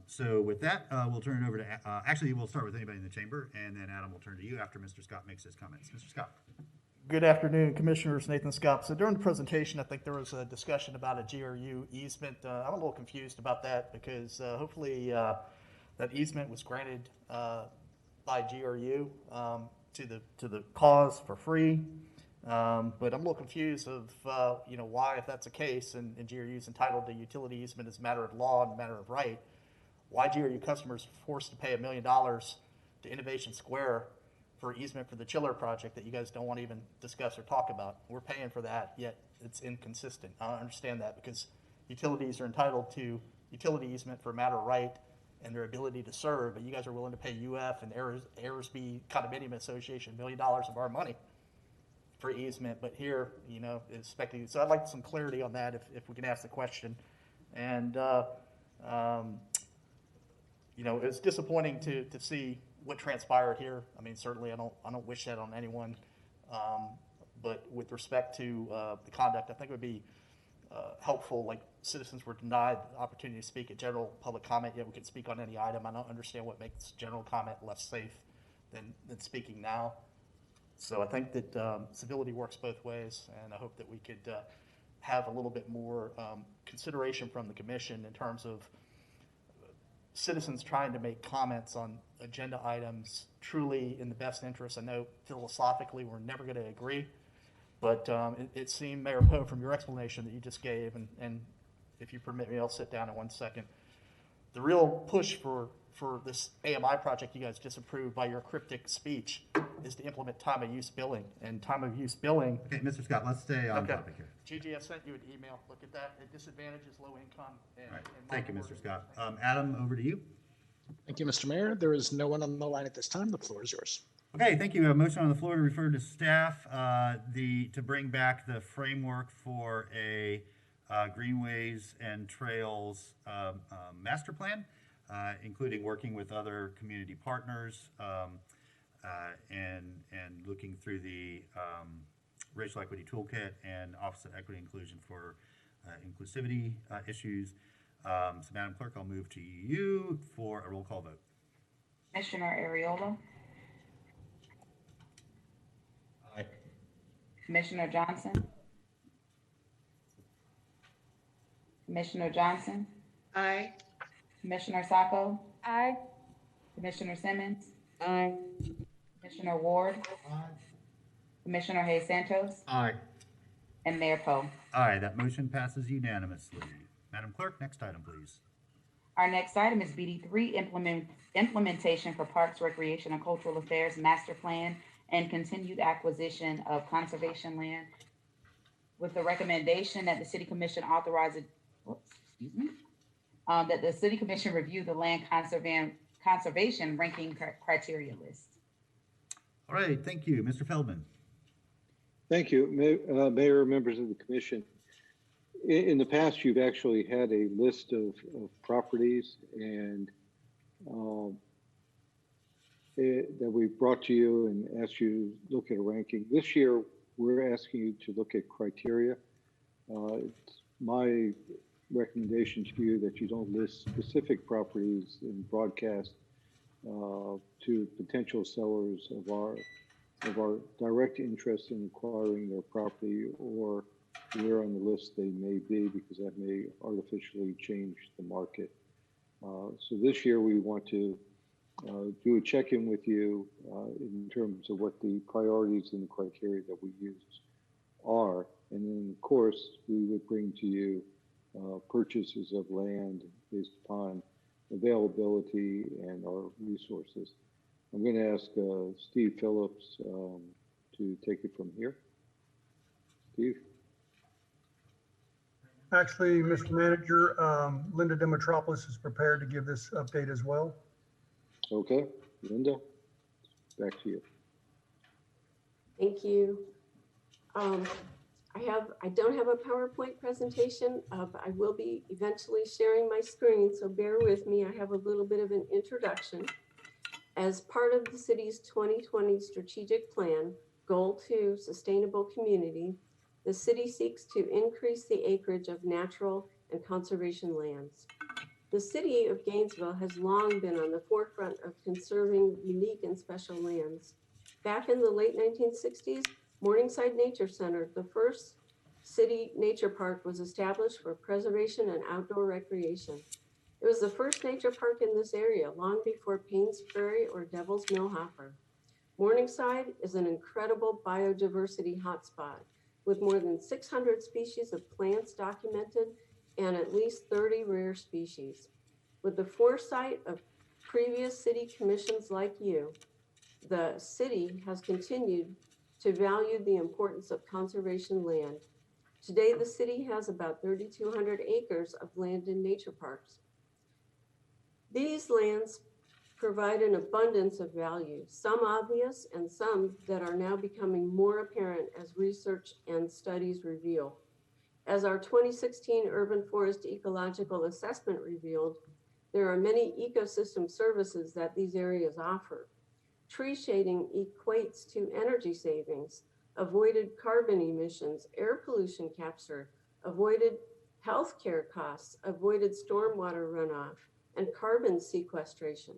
So with that, we'll turn it over to, actually, we'll start with anybody in the chamber, and then Adam will turn to you after Mr. Scott makes his comments. Mr. Scott. Good afternoon, Commissioners. Nathan Scott. So during the presentation, I think there was a discussion about a GRU easement. I'm a little confused about that because hopefully that easement was granted by GRU to the cause for free. But I'm a little confused of why, if that's the case, and GRU is entitled to utility easement as a matter of law and a matter of right, why GRU customers are forced to pay $1 million to Innovation Square for easement for the chiller project that you guys don't want to even discuss or talk about. We're paying for that, yet it's inconsistent. I don't understand that because utilities are entitled to utility easement for a matter of right and their ability to serve, but you guys are willing to pay UF and Ayersby Condominium Association $1 million of our money for easement, but here, is speculative. So I'd like some clarity on that if we can ask the question. And, it's disappointing to see what transpired here. I mean, certainly I don't wish that on anyone. But with respect to the conduct, I think it would be helpful, like citizens were denied the opportunity to speak at general public comment, yet we could speak on any item. I don't understand what makes general comment less safe than speaking now. So I think that civility works both ways, and I hope that we could have a little bit more consideration from the commission in terms of citizens trying to make comments on agenda items truly in the best interest. I know philosophically we're never going to agree, but it seemed, Mayor Poe, from your explanation that you just gave, and if you permit me, I'll sit down in 1 second. The real push for this AMI project you guys disapproved by your cryptic speech is to implement time of use billing. And time of use billing. Okay, Mr. Scott, let's stay on topic here. Gigi, I sent you an email. Look at that. It disadvantages low income. All right. Thank you, Mr. Scott. Adam, over to you. Thank you, Mr. Mayor. There is no one on the line at this time. The floor is yours. Okay, thank you. A motion on the floor to refer to staff to bring back the framework for a greenways and trails master plan, including working with other community partners and looking through the racial equity toolkit and Office of Equity Inclusion for inclusivity issues. So Madam Clerk, I'll move to you for a roll call vote. Commissioner Ariola. Aye. Commissioner Johnson. Commissioner Johnson. Aye. Commissioner Sacco. Aye. Commissioner Simmons. Aye. Commissioner Ward. Aye. Commissioner Hayes Santos. Aye. And Mayor Poe. Aye, that motion passes unanimously. Madam Clerk, next item, please. Our next item is BD3, implementation for Parks, Recreation, and Cultural Affairs Master Plan and continued acquisition of conservation land, with the recommendation that the City Commission that the City Commission review the land conservation ranking criteria list. All right, thank you. Mr. Feldman. Thank you, Mayor, members of the commission. In the past, you've actually had a list of properties and that we brought to you and asked you to look at a ranking. This year, we're asking you to look at criteria. It's my recommendation to you that you don't list specific properties and broadcast to potential sellers of our direct interest in acquiring their property or where on the list they may be, because that may artificially change the market. So this year we want to do a check-in with you in terms of what the priorities and the criteria that we use are. And then, of course, we would bring to you purchases of land based upon availability and our resources. I'm going to ask Steve Phillips to take it from here. Steve? Actually, Mr. Manager, Linda Dimitropoulos is prepared to give this update as well. Okay, Linda, back to you. Thank you. I don't have a PowerPoint presentation, but I will be eventually sharing my screen, so bear with me. I have a little bit of an introduction. As part of the city's 2020 strategic plan, Goal 2, Sustainable Community, the city seeks to increase the acreage of natural and conservation lands. The city of Gainesville has long been on the forefront of conserving unique and special lands. Back in the late 1960s, Morningside Nature Center, the first city nature park, was established for preservation and outdoor recreation. It was the first nature park in this area, long before Payne's Ferry or Devil's Mill Hopper. Morningside is an incredible biodiversity hotspot with more than 600 species of plants documented and at least 30 rare species. With the foresight of previous city commissions like you, the city has continued to value the importance of conservation land. Today, the city has about 3,200 acres of land in nature parks. These lands provide an abundance of value, some obvious and some that are now becoming more apparent as research and studies reveal. As our 2016 Urban Forest Ecological Assessment revealed, there are many ecosystem services that these areas offer. Tree shading equates to energy savings, avoided carbon emissions, air pollution capture, avoided healthcare costs, avoided stormwater runoff, and carbon sequestration.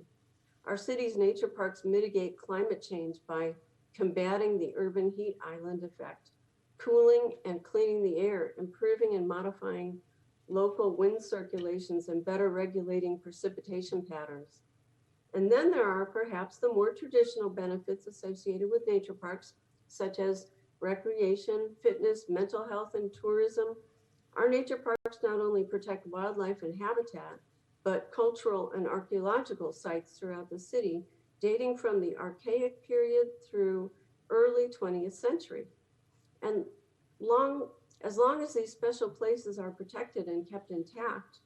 Our city's nature parks mitigate climate change by combating the urban heat island effect, cooling and cleaning the air, improving and modifying local wind circulations, and better regulating precipitation patterns. And then there are perhaps the more traditional benefits associated with nature parks, such as recreation, fitness, mental health, and tourism. Our nature parks not only protect wildlife and habitat, but cultural and archaeological sites throughout the city, dating from the Archaic period through early 20th century. And as long as these special places are protected and kept intact,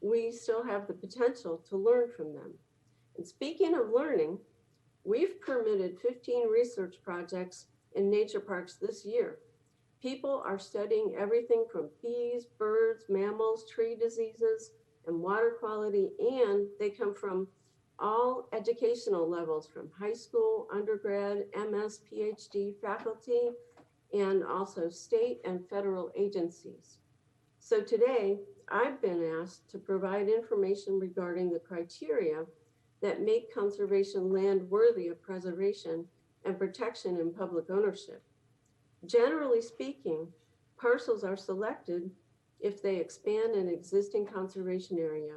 we still have the potential to learn from them. And speaking of learning, we've permitted 15 research projects in nature parks this year. People are studying everything from bees, birds, mammals, tree diseases, and water quality, and they come from all educational levels, from high school, undergrad, MS, PhD faculty, and also state and federal agencies. So today, I've been asked to provide information regarding the criteria that make conservation land worthy of preservation and protection in public ownership. Generally speaking, parcels are selected if they expand an existing conservation area,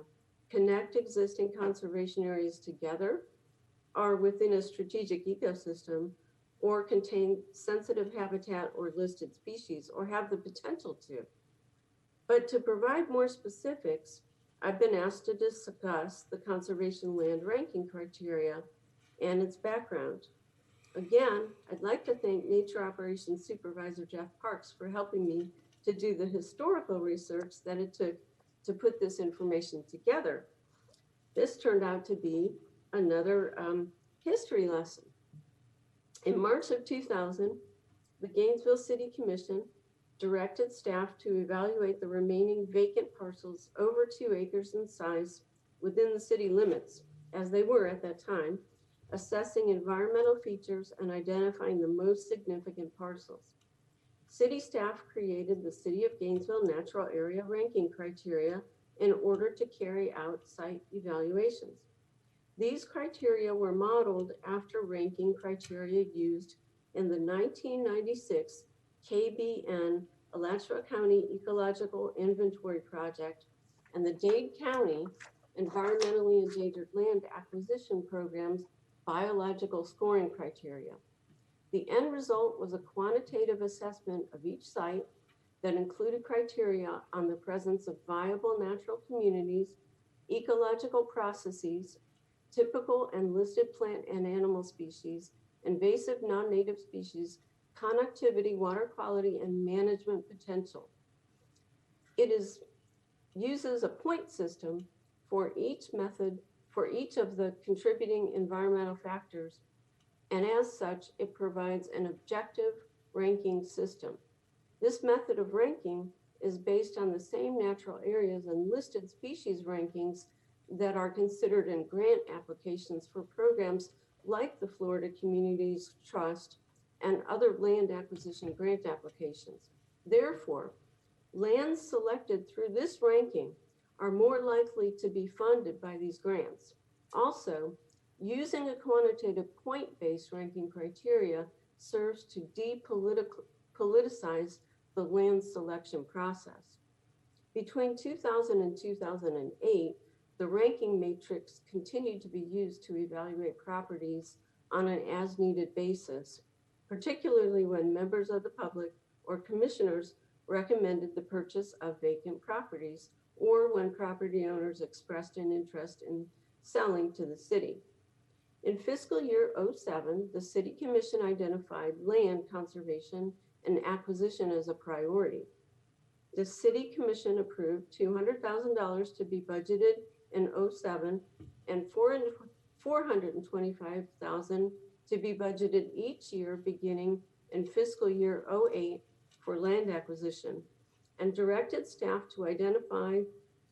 connect existing conservation areas together, are within a strategic ecosystem, or contain sensitive habitat or listed species, or have the potential to. But to provide more specifics, I've been asked to discuss the conservation land ranking criteria and its background. Again, I'd like to thank Nature Operations Supervisor Jeff Parks for helping me to do the historical research that it took to put this information together. This turned out to be another history lesson. In March of 2000, the Gainesville City Commission directed staff to evaluate the remaining vacant parcels over 2 acres in size within the city limits, as they were at that time, assessing environmental features and identifying the most significant parcels. City staff created the City of Gainesville Natural Area Ranking Criteria in order to carry out site evaluations. These criteria were modeled after ranking criteria used in the 1996 KBN Alachua County Ecological Inventory Project and the Dade County Environmentally Endangered Land Acquisition Program's biological scoring criteria. The end result was a quantitative assessment of each site that included criteria on the presence of viable natural communities, ecological processes, typical and listed plant and animal species, invasive non-native species, connectivity, water quality, and management potential. It uses a point system for each method, for each of the contributing environmental factors, and as such, it provides an objective ranking system. This method of ranking is based on the same natural areas and listed species rankings that are considered in grant applications for programs like the Florida Communities Trust and other land acquisition grant applications. Therefore, lands selected through this ranking are more likely to be funded by these grants. Also, using a quantitative point-based ranking criteria serves to depoliticize the land selection process. Between 2000 and 2008, the ranking matrix continued to be used to evaluate properties on an as-needed basis, particularly when members of the public or commissioners recommended the purchase of vacant properties or when property owners expressed an interest in selling to the city. In fiscal year 07, the City Commission identified land conservation and acquisition as a priority. The City Commission approved $200,000 to be budgeted in 07 and $425,000 to be budgeted each year beginning in fiscal year 08 for land acquisition, and directed staff to identify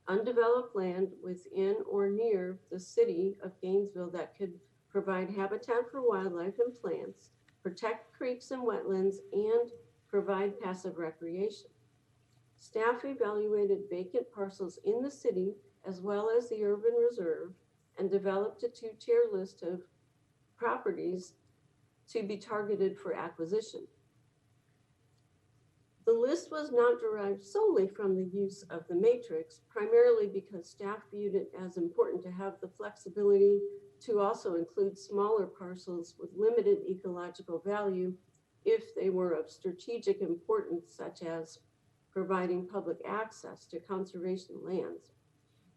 undeveloped land within or near the city of Gainesville that could provide habitat for wildlife and plants, protect creeks and wetlands, and provide passive recreation. Staff evaluated vacant parcels in the city as well as the urban reserve and developed a two-tier list of properties to be targeted for acquisition. The list was not derived solely from the use of the matrix, primarily because staff viewed it as important to have the flexibility to also include smaller parcels with limited ecological value if they were of strategic importance, such as providing public access to conservation lands.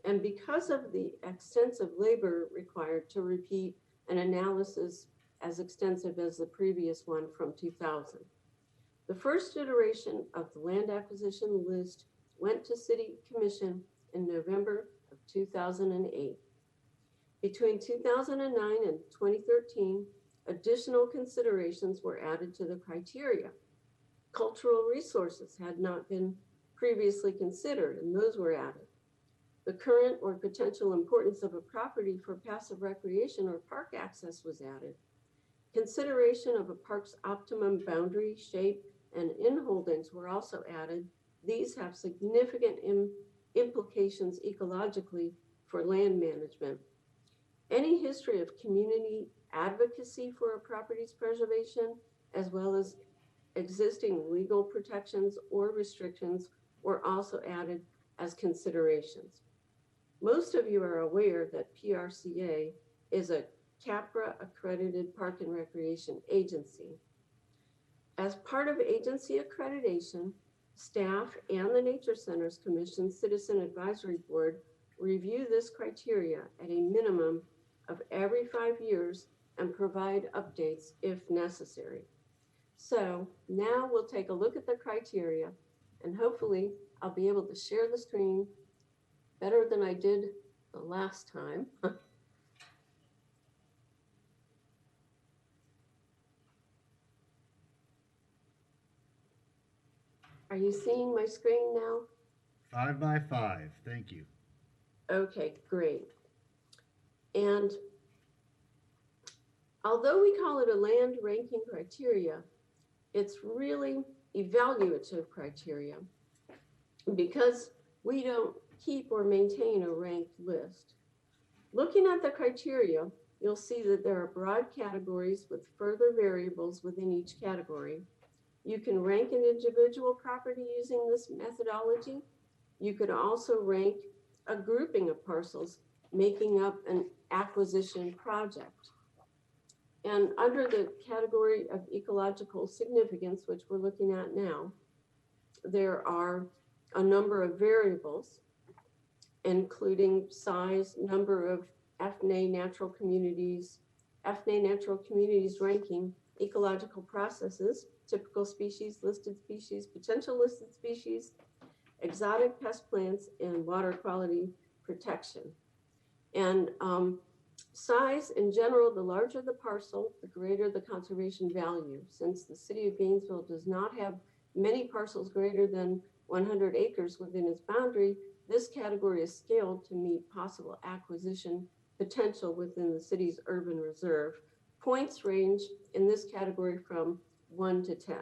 And because of the extensive labor required to repeat an analysis as extensive as the previous one from 2000. The first iteration of the land acquisition list went to City Commission in November of 2008. Between 2009 and 2013, additional considerations were added to the criteria. Cultural resources had not been previously considered, and those were added. The current or potential importance of a property for passive recreation or park access was added. Consideration of a park's optimum boundary, shape, and inholdings were also added. These have significant implications ecologically for land management. Any history of community advocacy for a property's preservation, as well as existing legal protections or restrictions, were also added as considerations. Most of you are aware that PRCA is a CAPRA accredited park and recreation agency. As part of agency accreditation, staff and the Nature Centers Commission Citizen Advisory Board review this criteria at a minimum of every 5 years and provide updates if necessary. So now we'll take a look at the criteria, and hopefully I'll be able to share the screen better than I did the last time. Are you seeing my screen now? 5 by 5, thank you. Okay, great. And although we call it a land ranking criteria, it's really evaluative criteria because we don't keep or maintain a ranked list. Looking at the criteria, you'll see that there are broad categories with further variables within each category. You can rank an individual property using this methodology. You could also rank a grouping of parcels making up an acquisition project. And under the category of ecological significance, which we're looking at now, there are a number of variables, including size, number of FNA natural communities ranking, ecological processes, typical species, listed species, potential listed species, exotic pest plants, and water quality protection. And size in general, the larger the parcel, the greater the conservation value. Since the city of Gainesville does not have many parcels greater than 100 acres within its boundary, this category is scaled to meet possible acquisition potential within the city's urban reserve. Points range in this category from 1 to 10.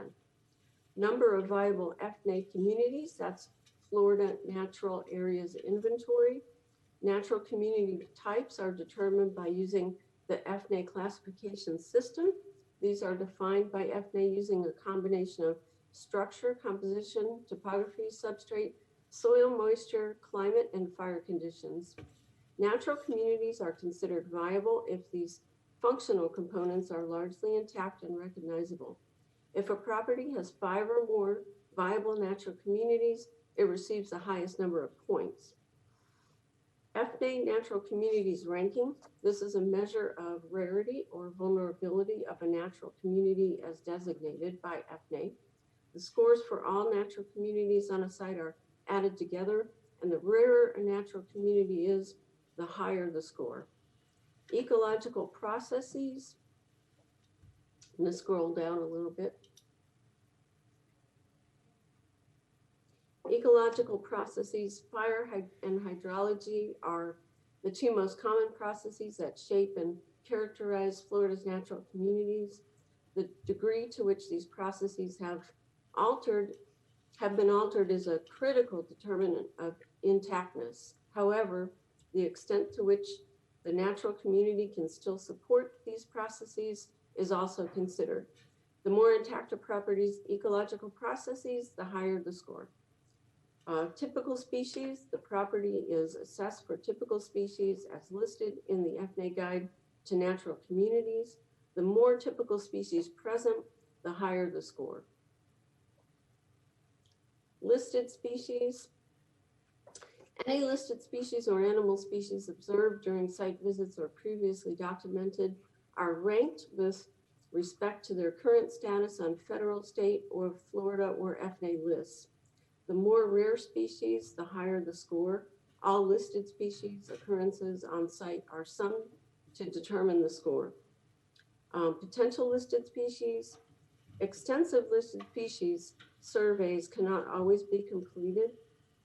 Number of viable FNA communities, that's Florida Natural Areas Inventory. Natural community types are determined by using the FNA classification system. These are defined by FNA using a combination of structure, composition, topography, substrate, soil moisture, climate, and fire conditions. Natural communities are considered viable if these functional components are largely intact and recognizable. If a property has 5 or more viable natural communities, it receives the highest number of points. FNA Natural Communities Ranking. This is a measure of rarity or vulnerability of a natural community as designated by FNA. The scores for all natural communities on a site are added together, and the rarer a natural community is, the higher the score. Ecological processes. I'm going to scroll down a little bit. Ecological processes, fire and hydrology are the two most common processes that shape and characterize Florida's natural communities. The degree to which these processes have been altered is a critical determinant of intactness. However, the extent to which the natural community can still support these processes is also considered. The more intact a property's ecological processes, the higher the score. Typical species, the property is assessed for typical species as listed in the FNA Guide to Natural Communities. The more typical species present, the higher the score. Listed species. Any listed species or animal species observed during site visits or previously documented are ranked with respect to their current status on federal, state, or Florida or FNA lists. The more rare species, the higher the score. All listed species occurrences on site are summed to determine the score. Potential listed species. Extensive listed species surveys cannot always be completed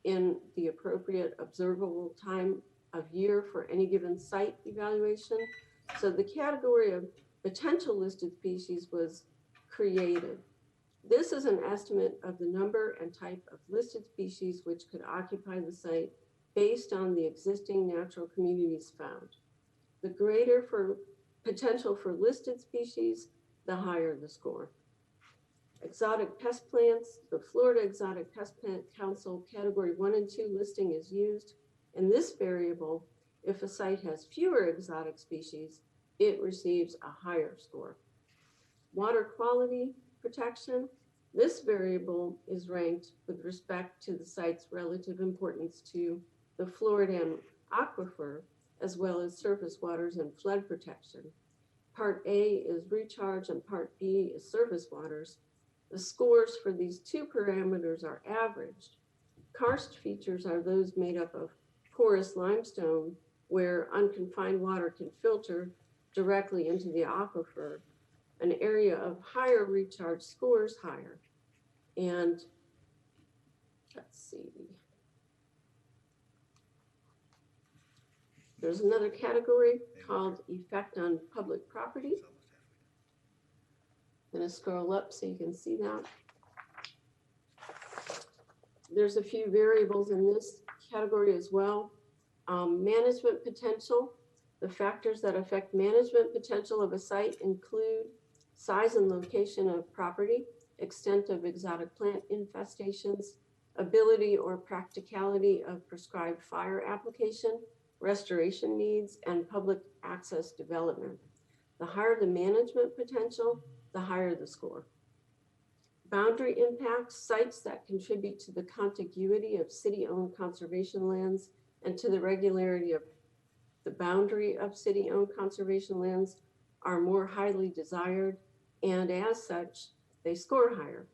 in the appropriate observable time of year for any given site evaluation. So the category of potential listed species was created. This is an estimate of the number and type of listed species which could occupy the site based on the existing natural communities found. The greater for potential for listed species, the higher the score. Exotic pest plants, the Florida Exotic Pest Plant Council Category 1 and 2 listing is used. In this variable, if a site has fewer exotic species, it receives a higher score. Water quality protection, this variable is ranked with respect to the site's relative importance to the Floridan aquifer, as well as surface waters and flood protection. Part A is recharge and Part B is surface waters. The scores for these two parameters are averaged. Karst features are those made up of porous limestone where unconfined water can filter directly into the aquifer. An area of higher recharge scores higher. And let's see. There's another category called effect on public property. I'm going to scroll up so you can see that. There's a few variables in this category as well. Management potential. The factors that affect management potential of a site include size and location of property, extent of exotic plant infestations, ability or practicality of prescribed fire application, restoration needs, and public access development. The higher the management potential, the higher the score. Boundary impacts, sites that contribute to the contiguity of city-owned conservation lands and to the regularity of the boundary of city-owned conservation lands are more highly desired, and as such, they score higher.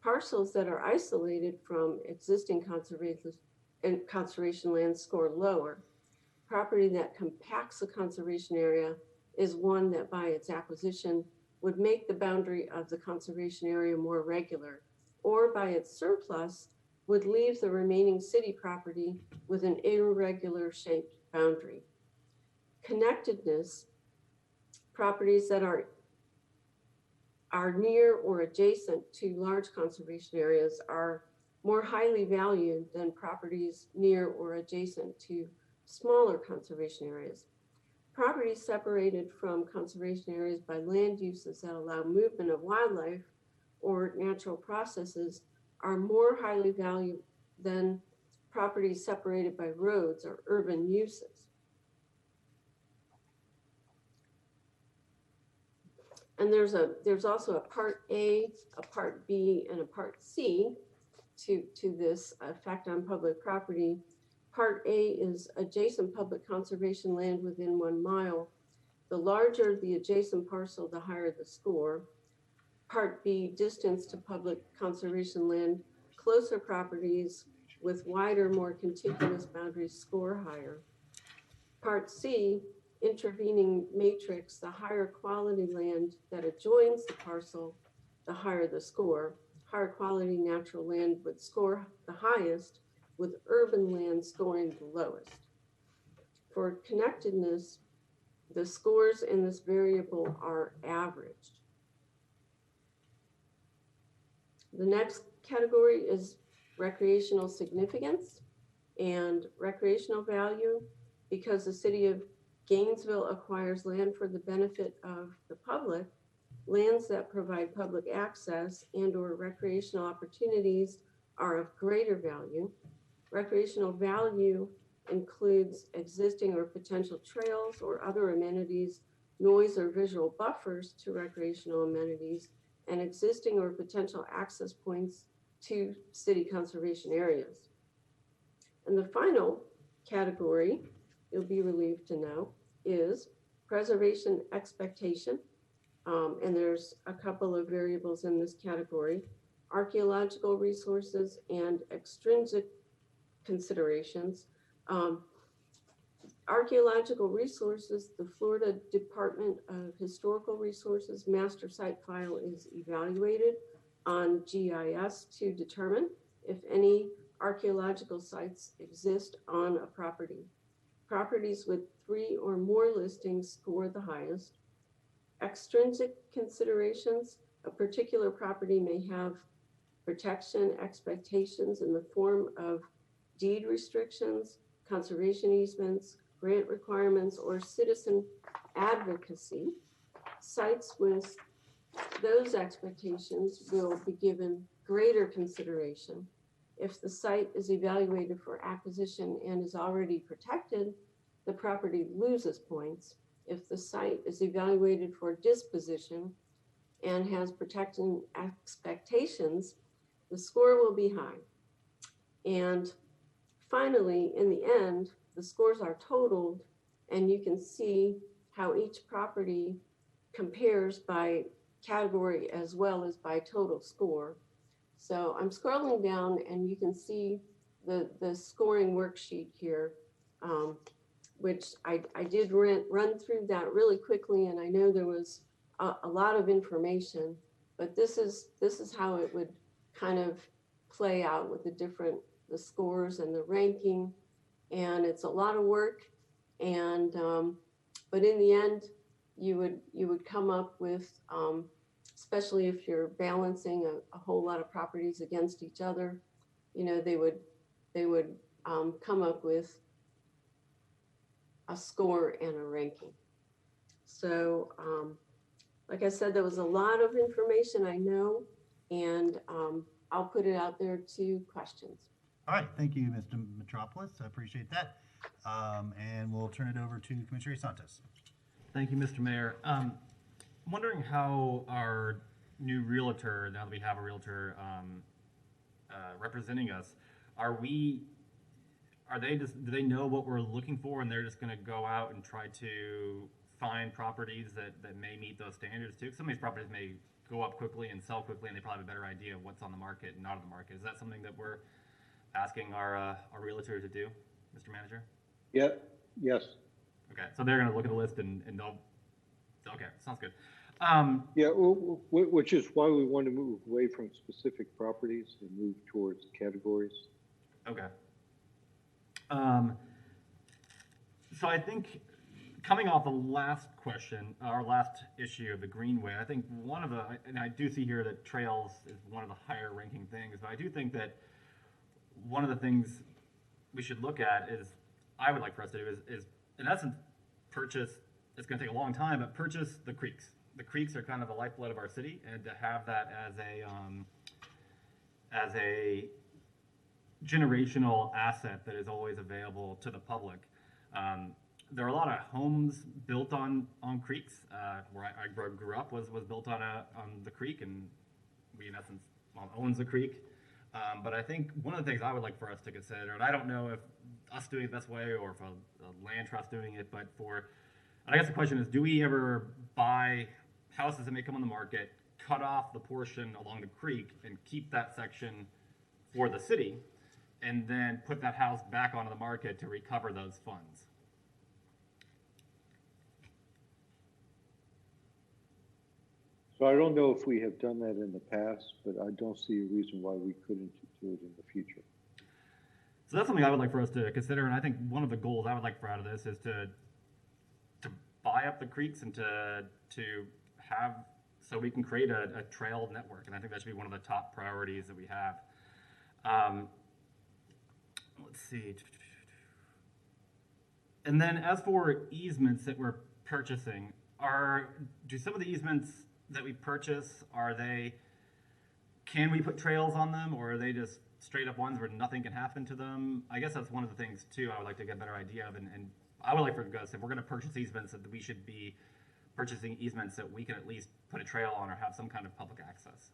Parcels that are isolated from existing conservation lands score lower. Property that compacts a conservation area is one that by its acquisition would make the boundary of the conservation area more regular, or by its surplus would leave the remaining city property with an irregular shaped boundary. Connectedness, properties that are near or adjacent to large conservation areas are more highly valued than properties near or adjacent to smaller conservation areas. Properties separated from conservation areas by land uses that allow movement of wildlife or natural processes are more highly valued than properties separated by roads or urban uses. And there's also a part A, a part B, and a part C to this effect on public property. Part A is adjacent public conservation land within 1 mile. The larger the adjacent parcel, the higher the score. Part B, distance to public conservation land, closer properties with wider, more contiguous boundaries score higher. Part C, intervening matrix, the higher quality land that adjoins the parcel, the higher the score. Higher quality natural land would score the highest, with urban land scoring the lowest. For connectedness, the scores in this variable are averaged. The next category is recreational significance and recreational value. Because the city of Gainesville acquires land for the benefit of the public, lands that provide public access and or recreational opportunities are of greater value. Recreational value includes existing or potential trails or other amenities, noise or visual buffers to recreational amenities, and existing or potential access points to city conservation areas. And the final category, you'll be relieved to know, is preservation expectation. And there's a couple of variables in this category: archaeological resources and extrinsic considerations. Archaeological resources, the Florida Department of Historical Resources master site file is evaluated on GIS to determine if any archaeological sites exist on a property. Properties with 3 or more listings score the highest. Extrinsic considerations, a particular property may have protection expectations in the form of deed restrictions, conservation easements, grant requirements, or citizen advocacy. Sites with those expectations will be given greater consideration. If the site is evaluated for acquisition and is already protected, the property loses points. If the site is evaluated for disposition and has protection expectations, the score will be high. And finally, in the end, the scores are totaled, and you can see how each property compares by category as well as by total score. So I'm scrolling down, and you can see the scoring worksheet here, which I did run through that really quickly, and I know there was a lot of information, but this is how it would kind of play out with the scores and the ranking, and it's a lot of work, and but in the end, you would come up with, especially if you're balancing a whole lot of properties against each other, you know, they would come up with a score and a ranking. So, like I said, there was a lot of information, I know, and I'll put it out there to questions. All right, thank you, Mr. Metropolis. I appreciate that. And we'll turn it over to Commissioner Santos. Thank you, Mr. Mayor. I'm wondering how our new realtor, now that we have a realtor representing us, do they know what we're looking for and they're just going to go out and try to find properties that may meet those standards too? Some of these properties may go up quickly and sell quickly and they probably have a better idea of what's on the market and not on the market. Is that something that we're asking our realtor to do, Mr. Manager? Yeah, yes. Okay, so they're going to look at the list and they'll, okay, sounds good. Yeah, which is why we want to move away from specific properties and move towards categories. Okay. So I think coming off the last question, our last issue of the Greenway, I think one of the, and I do see here that trails is one of the higher ranking things, but I do think that one of the things we should look at is, I would like for us to do is in essence, purchase, it's going to take a long time, but purchase the creeks. The creeks are kind of the lifeblood of our city, and to have that as a generational asset that is always available to the public. There are a lot of homes built on creeks. Where I grew up was built on the creek, and we in essence owns the creek. But I think one of the things I would like for us to consider, and I don't know if us doing it this way or if a land trust doing it, but I guess the question is, do we ever buy houses that may come on the market, cut off the portion along the creek and keep that section for the city, and then put that house back onto the market to recover those funds? So I don't know if we have done that in the past, but I don't see a reason why we couldn't do it in the future. So that's something I would like for us to consider, and I think one of the goals I would like for out of this is to buy up the creeks and to have, so we can create a trail network, and I think that should be one of the top priorities that we have. Let's see. And then as for easements that we're purchasing, do some of the easements that we purchase, can we put trails on them, or are they just straight up ones where nothing can happen to them? I guess that's one of the things too I would like to get a better idea of, and I would like for us, if we're going to purchase easements, that we should be purchasing easements that we can at least put a trail on or have some kind of public access.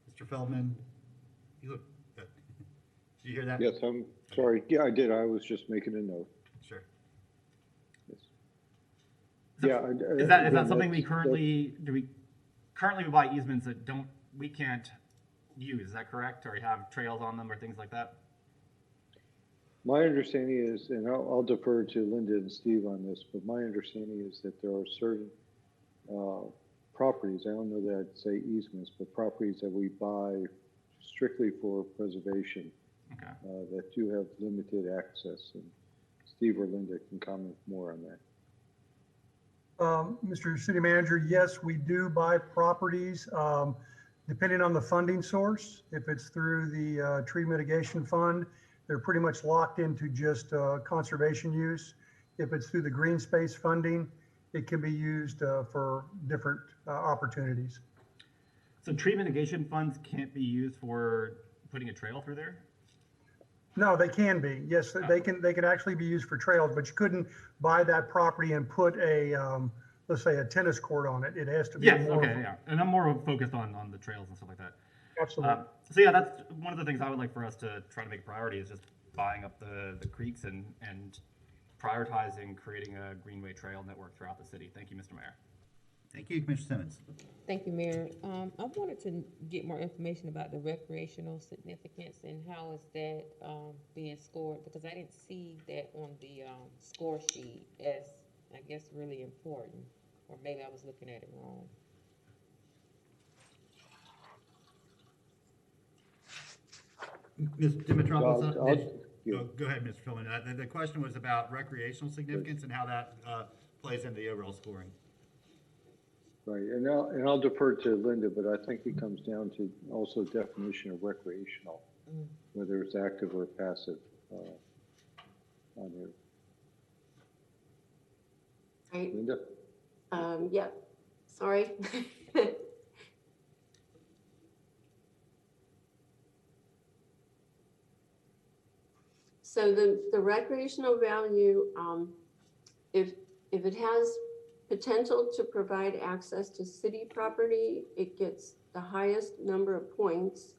Mr. Feldman, you look good. Did you hear that? Yes, I'm sorry. Yeah, I did. I was just making a note. Sure. Yes. So Yeah. Is that something we currently buy easements that we can't use? Is that correct? Or have trails on them or things like that? My understanding is, and I'll defer to Linda and Steve on this, but my understanding is that there are certain properties, I don't know that I'd say easements, but properties that we buy strictly for preservation, okay, that do have limited access, and Steve or Linda can comment more on that. Mr. City Manager, yes, we do buy properties, depending on the funding source. If it's through the tree mitigation fund, they're pretty much locked into just conservation use. If it's through the green space funding, it can be used for different opportunities. So tree mitigation funds can't be used for putting a trail through there? No, they can be. Yes, they can actually be used for trails, but you couldn't buy that property and put a, let's say, a tennis court on it. It has to be more. Okay, yeah. And I'm more focused on the trails and stuff like that. Absolutely. So yeah, that's one of the things I would like for us to try to make a priority, is just buying up the creeks and prioritizing creating a greenway trail network throughout the city. Thank you, Mr. Mayor. Thank you, Commissioner Simmons. Thank you, Mayor. I wanted to get more information about the recreational significance and how is that being scored, because I didn't see that on the score sheet as, I guess, really important, or maybe I was looking at it wrong. Ms. Dimitropoulos, go ahead, Mr. Philman. The question was about recreational significance and how that plays into the overall scoring. Right, and I'll defer to Linda, but I think it comes down to also definition of recreational, whether it's active or passive on there. Right. Linda? Yeah, sorry. So the recreational value, if it has potential to provide access to city property, it gets the highest number of points.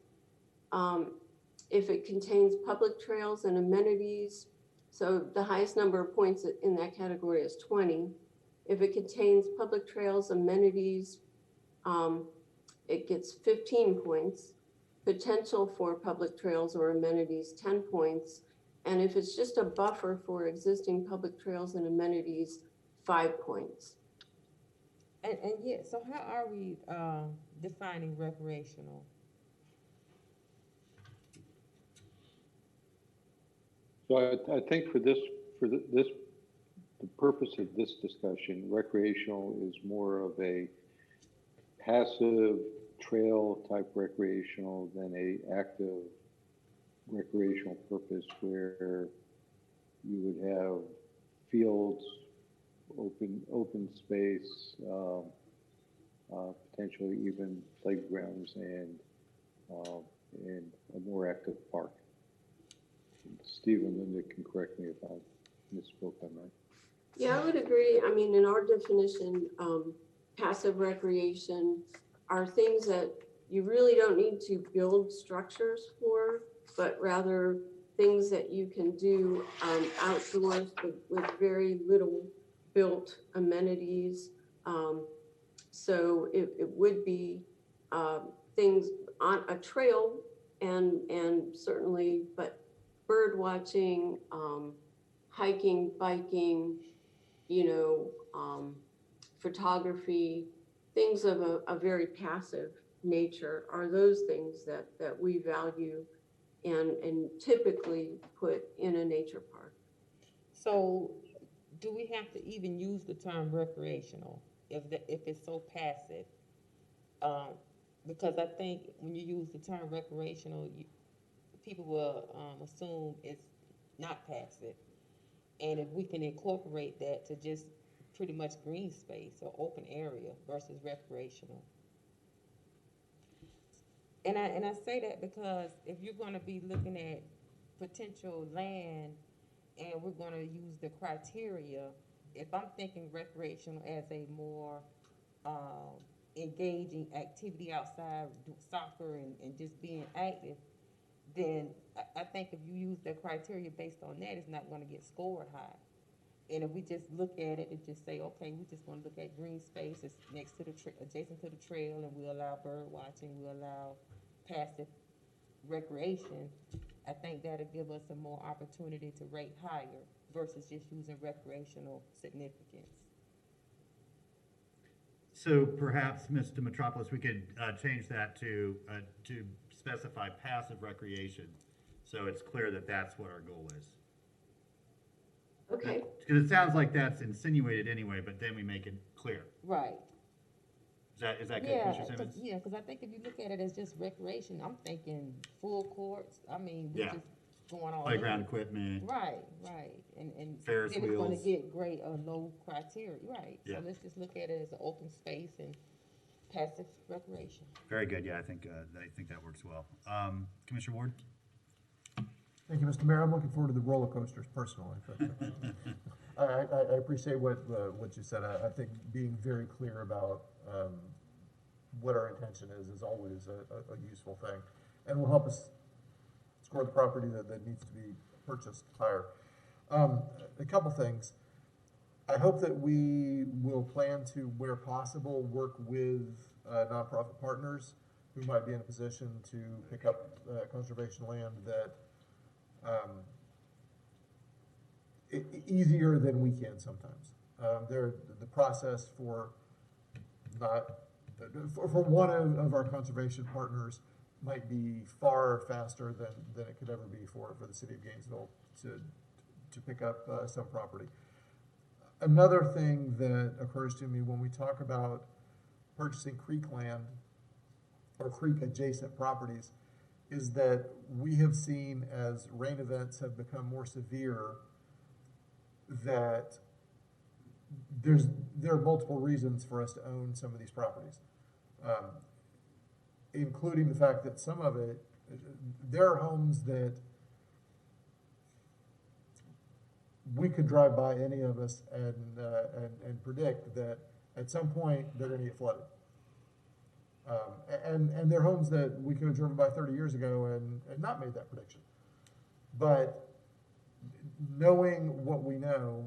If it contains public trails and amenities, so the highest number of points in that category is 20. If it contains public trails, amenities, it gets 15 points. Potential for public trails or amenities, 10 points. And if it's just a buffer for existing public trails and amenities, 5 points. And yeah, so how are we defining recreational? So I think for the purpose of this discussion, recreational is more of a passive trail type recreational than a active recreational purpose where you would have fields, open space, potentially even playgrounds and a more active park. Steve and Linda can correct me if I misspoke on that. Yeah, I would agree. I mean, in our definition, passive recreation are things that you really don't need to build structures for, but rather things that you can do outdoors with very little built amenities. So it would be things on a trail and certainly, but bird watching, hiking, biking, photography, things of a very passive nature are those things that we value and typically put in a nature park. So do we have to even use the term recreational if it's so passive? Because I think when you use the term recreational, people will assume it's not passive. And if we can incorporate that to just pretty much green space or open area versus recreational. And I say that because if you're going to be looking at potential land and we're going to use the criteria, if I'm thinking recreational as a more engaging activity outside, soccer and just being active, then I think if you use the criteria based on that, it's not going to get scored high. And if we just look at it and just say, okay, we just want to look at green spaces next to the adjacent to the trail, and we allow bird watching, we allow passive recreation, I think that'll give us a more opportunity to rate higher versus just using recreational significance. So perhaps, Mr. Metropolis, we could change that to specify passive recreation, so it's clear that that's what our goal is. Okay. Because it sounds like that's insinuated anyway, but then we make it clear. Right. Is that good, Commissioner Simmons? Yeah, because I think if you look at it as just recreation, I'm thinking full courts. I mean, we're just going all playground in. Equipment. Right. And Ferris then it's going wheels. to get great or low criteria. Right. Yeah. So let's just look at it as an open space and passive recreation. Very good. Yeah, I think that works well. Commissioner Ward? Thank you, Mr. Mayor. I'm looking forward to the roller coasters personally. But I appreciate what you said. I think being very clear about what our intention is always a useful thing, and will help us score the property that needs to be purchased higher. A couple things. I hope that we will plan to, where possible, work with nonprofit partners who might be in a position to pick up conservation land that easier than we can sometimes. The process for one of our conservation partners might be far faster than it could ever be for the city of Gainesville to pick up some property. Another thing that occurs to me when we talk about purchasing creek land or creek adjacent properties is that we have seen, as rain events have become more severe, that there are multiple reasons for us to own some of these properties, including the fact that some of it, there are homes that we could drive by any of us and predict that at some point they're going to get flooded. And they're homes that we could have driven by 30 years ago and not made that prediction. But knowing what we know,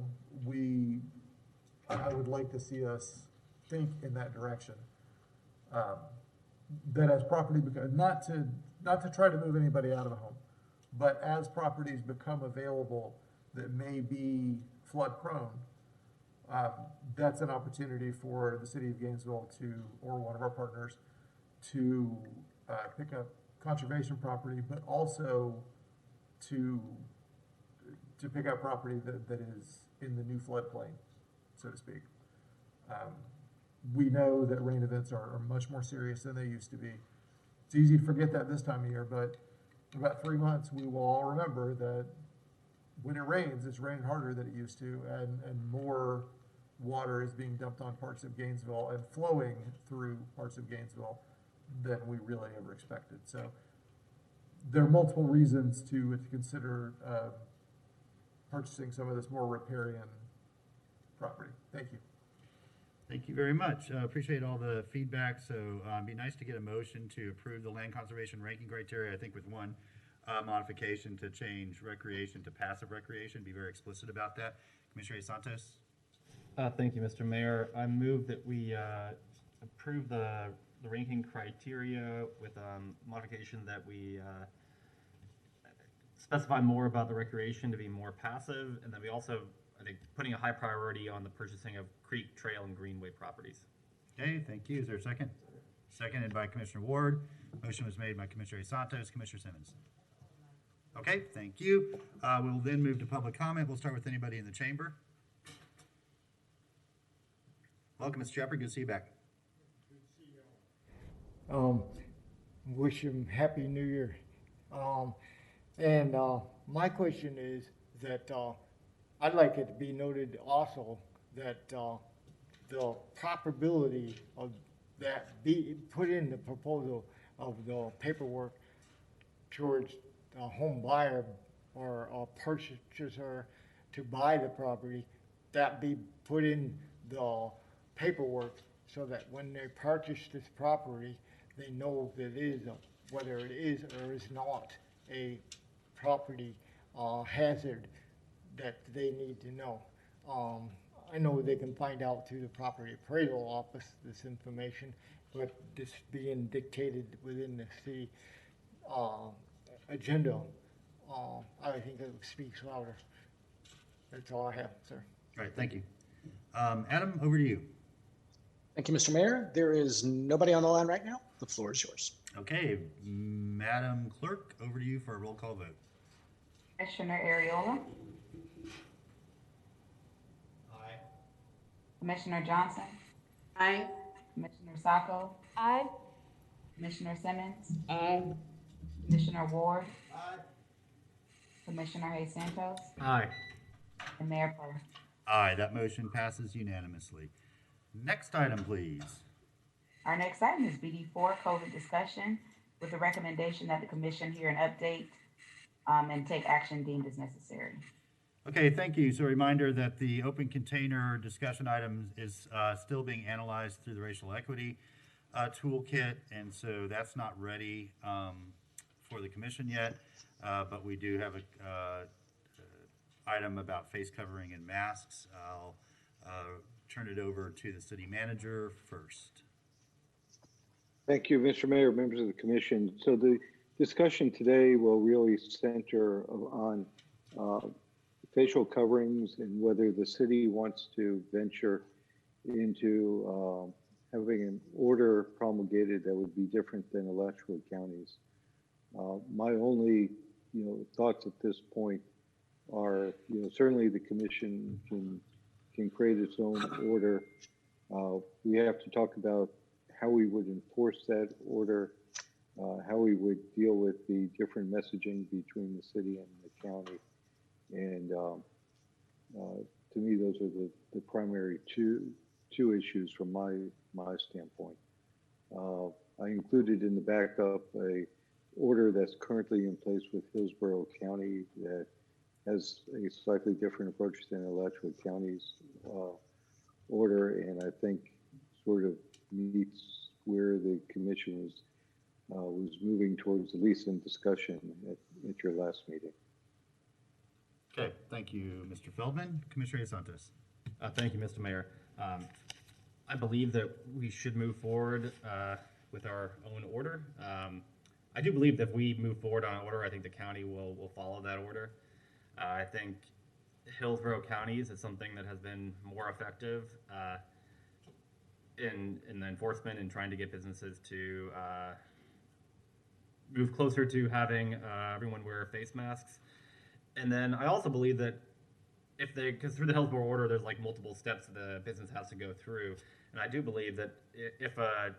I would like to see us think in that direction. That as property becomes, not to try to move anybody out of a home, but as properties become available that may be flood prone, that's an opportunity for the city of Gainesville or one of our partners to pick up conservation property, but also to pick up property that is in the new floodplain, so to speak. We know that rain events are much more serious than they used to be. It's easy to forget that this time of year, but in about 3 months, we will all remember that when it rains, it's raining harder than it used to, and more water is being dumped on parts of Gainesville and flowing through parts of Gainesville than we really ever expected. So there are multiple reasons to consider purchasing some of this more riparian property. Thank you. Thank you very much. Appreciate all the feedback. So it'd be nice to get a motion to approve the land conservation ranking criteria, I think with one modification to change recreation to passive recreation. Be very explicit about that. Commissioner Santos? Thank you, Mr. Mayor. I move that we approve the ranking criteria with modification that we specify more about the recreation to be more passive, and then we also, I think, putting a high priority on the purchasing of creek, trail, and greenway properties. Okay, thank you. Is there a second? Seconded by Commissioner Ward. Motion was made by Commissioner Santos. Commissioner Simmons? Okay, thank you. We'll then move to public comment. We'll start with anybody in the chamber. Welcome, Mr. Shepard. Good to see you back. Wish him Happy New Year. My question is that I'd like it to be noted also that the probability of that be put in the proposal of the paperwork towards a home buyer or a purchaser to buy the property, that be put in the paperwork so that when they purchase this property, they know that it is whether it is or is not a property hazard that they need to know. I know they can find out through the property appraisal office this information, but this being dictated within the city agenda, I think it speaks louder. That's all I have, sir. All right, thank you. Adam, over to you. Thank you, Mr. Mayor. There is nobody on the line right now. The floor is yours. Okay, Madam Clerk, over to you for a roll call vote. Commissioner Ariola? Aye. Commissioner Johnson? Aye. Commissioner Sacco? Aye. Commissioner Simmons? Aye. Commissioner Ward? Aye. Commissioner Hayes Santos? Aye. And Mayor Poe? Aye, that motion passes unanimously. Next item, please. Our next item is BD4, COVID discussion, with the recommendation that the commission hear an update and take action deemed as necessary. Okay, thank you. So a reminder that the open container discussion item is still being analyzed through the racial equity toolkit, and so that's not ready for the commission yet, but we do have a item about face covering and masks. I'll turn it over to the city manager first. Thank you, Mr. Mayor, members of the commission. So the discussion today will really center on facial coverings and whether the city wants to venture into having an order promulgated that would be different than Alachua County's. My only, thoughts at this point are, certainly the commission can create its own order. We have to talk about how we would enforce that order, how we would deal with the different messaging between the city and the county. And to me, those are the primary two issues from my standpoint. I included in the backup a order that's currently in place with Hillsborough County that has a slightly different approach than Alachua County's order, and I think sort of meets where the commission was moving towards, at least in discussion at your last meeting. Okay, thank you, Mr. Feldman. Commissioner Santos. Thank you, Mr. Mayor. I believe that we should move forward with our own order. I do believe that if we move forward on an order, I think the county will follow that order. I think Hillsborough counties is something that has been more effective in the enforcement and trying to get businesses to move closer to having everyone wear face masks. And then I also believe that because through the Hillsborough order, there's like multiple steps the business has to go through. And I do believe that if a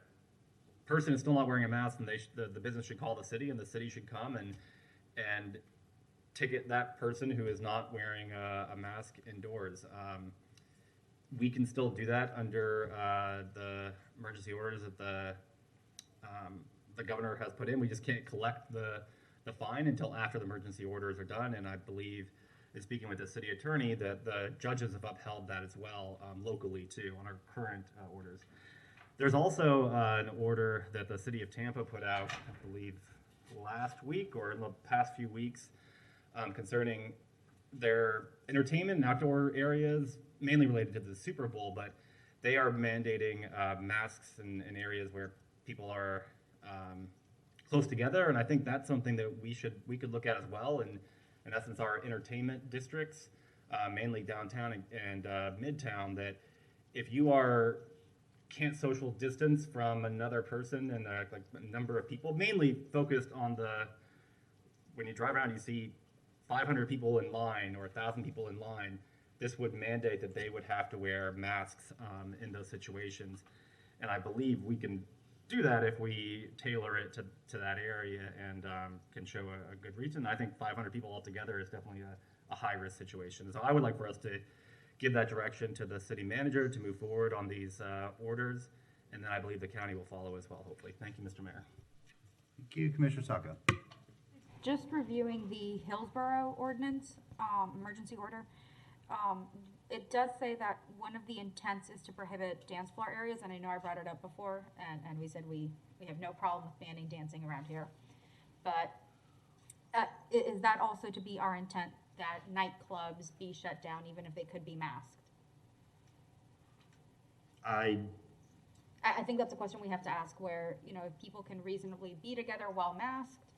person is still not wearing a mask, then the business should call the city, and the city should come and ticket that person who is not wearing a mask indoors. We can still do that under the emergency orders that the governor has put in. We just can't collect the fine until after the emergency orders are done. And I believe, speaking with the city attorney, that the judges have upheld that as well locally too on our current orders. There's also an order that the city of Tampa put out, I believe, last week or in the past few weeks concerning their entertainment and outdoor areas, mainly related to the Super Bowl, but they are mandating masks in areas where people are close together, and I think that's something that we could look at as well. And in essence, our entertainment districts, mainly downtown and midtown, that if you can't social distance from another person and like a number of people, mainly focused on when you drive around, you see 500 people in line or 1,000 people in line, this would mandate that they would have to wear masks in those situations. And I believe we can do that if we tailor it to that area and can show a good reason. I think 500 people altogether is definitely a high-risk situation. So I would like for us to give that direction to the city manager to move forward on these orders, and then I believe the county will follow as well, hopefully. Thank you, Mr. Mayor. Thank you, Commissioner Sacco. Just reviewing the Hillsborough ordinance, emergency order, it does say that one of the intents is to prohibit dance floor areas, and I know I brought it up before, and we said we have no problem with banning dancing around here. But is that also to be our intent, that nightclubs be shut down even if they could be masked? I think that's a question we have to ask, where, if people can reasonably be together while masked.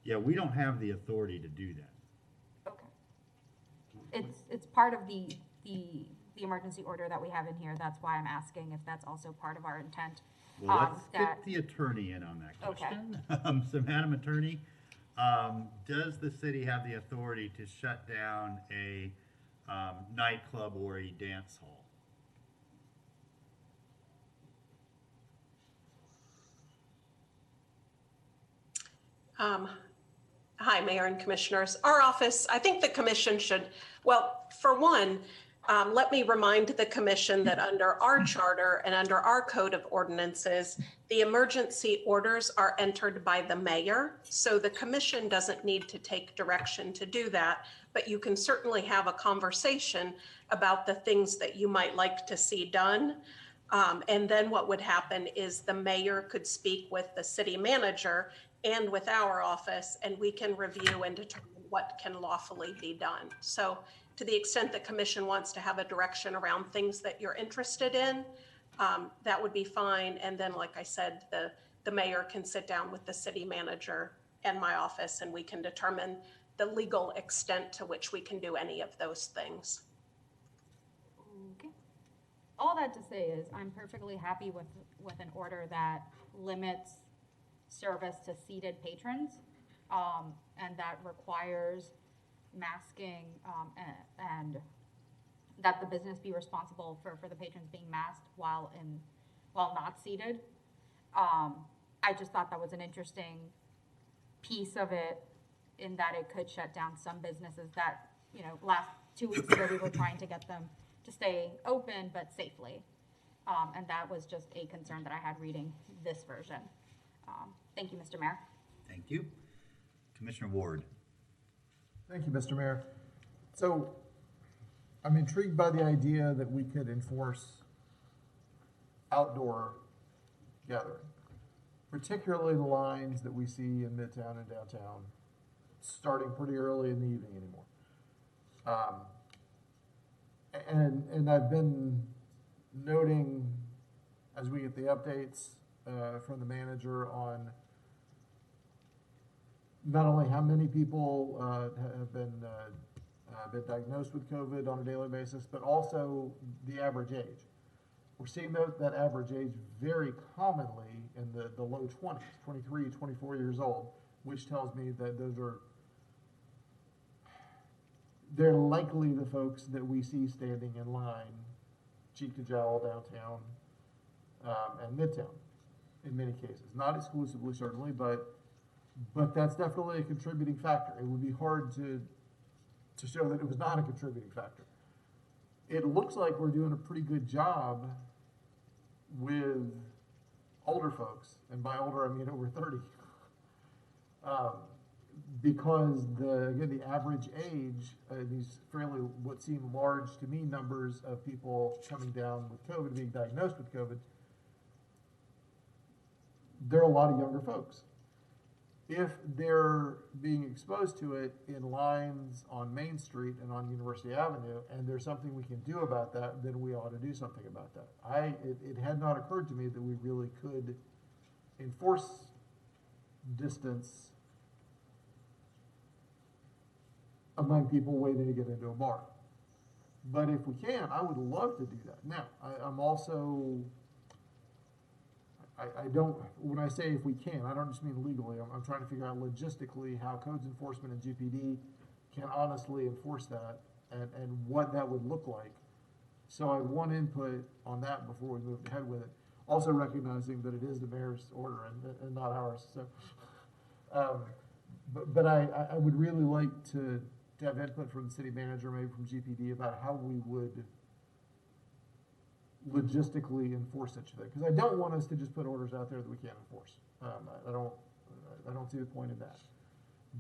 Yeah, we don't have the authority to do that. Okay. It's part of the emergency order that we have in here. That's why I'm asking if that's also part of our intent. Well, let's get the attorney in on that question. Okay. So, Madam Attorney, does the city have the authority to shut down a nightclub or a dance hall? Hi, Mayor and Commissioners. Our office, I think the commission should, well, for one, let me remind the commission that under our charter and under our code of ordinances, the emergency orders are entered by the mayor. So the commission doesn't need to take direction to do that, but you can certainly have a conversation about the things that you might like to see done. And then what would happen is the mayor could speak with the city manager and with our office, and we can review and determine what can lawfully be done. So to the extent the commission wants to have a direction around things that you're interested in, that would be fine. And then, like I said, the mayor can sit down with the city manager and my office, and we can determine the legal extent to which we can do any of those things. Okay. All that to say is I'm perfectly happy with an order that limits service to seated patrons, and that requires masking, and that the business be responsible for the patrons being masked while not seated. I just thought that was an interesting piece of it, in that it could shut down some businesses that, last 2 weeks ago we were trying to get them to stay open but safely. And that was just a concern that I had reading this version. Thank you, Mr. Mayor. Thank you. Commissioner Ward. Thank you, Mr. Mayor. So I'm intrigued by the idea that we could enforce outdoor gathering, particularly the lines that we see in Midtown and downtown, starting pretty early in the evening anymore. And I've been noting as we get the updates from the manager on not only how many people have been diagnosed with COVID on a daily basis, but also the average age. We're seeing that average age very commonly in the low 20s, 23, 24 years old, which tells me that they're likely the folks that we see standing in line, cheek to jowl downtown and Midtown in many cases. Not exclusively, certainly, but that's definitely a contributing factor. It would be hard to show that it was not a contributing factor. It looks like we're doing a pretty good job with older folks, and by older I mean over 30, because the average age, these fairly what seem large to me numbers of people coming down with COVID, being diagnosed with COVID, there are a lot of younger folks. If they're being exposed to it in lines on Main Street and on University Avenue, and there's something we can do about that, then we ought to do something about that. It had not occurred to me that we really could enforce distance among people waiting to get into a bar. But if we can, I would love to do that. Now, I'm also, I don't, when I say if we can, I don't just mean legally. I'm trying to figure out logistically how codes enforcement and GPD can honestly enforce that and what that would look like. So I want input on that before we move ahead with it. Also recognizing that it is the mayor's order and not ours. So, but I would really like to have input from the city manager, maybe from GPD, about how we would logistically enforce such a thing. Because I don't want us to just put orders out there that we can't enforce. I don't see the point in that.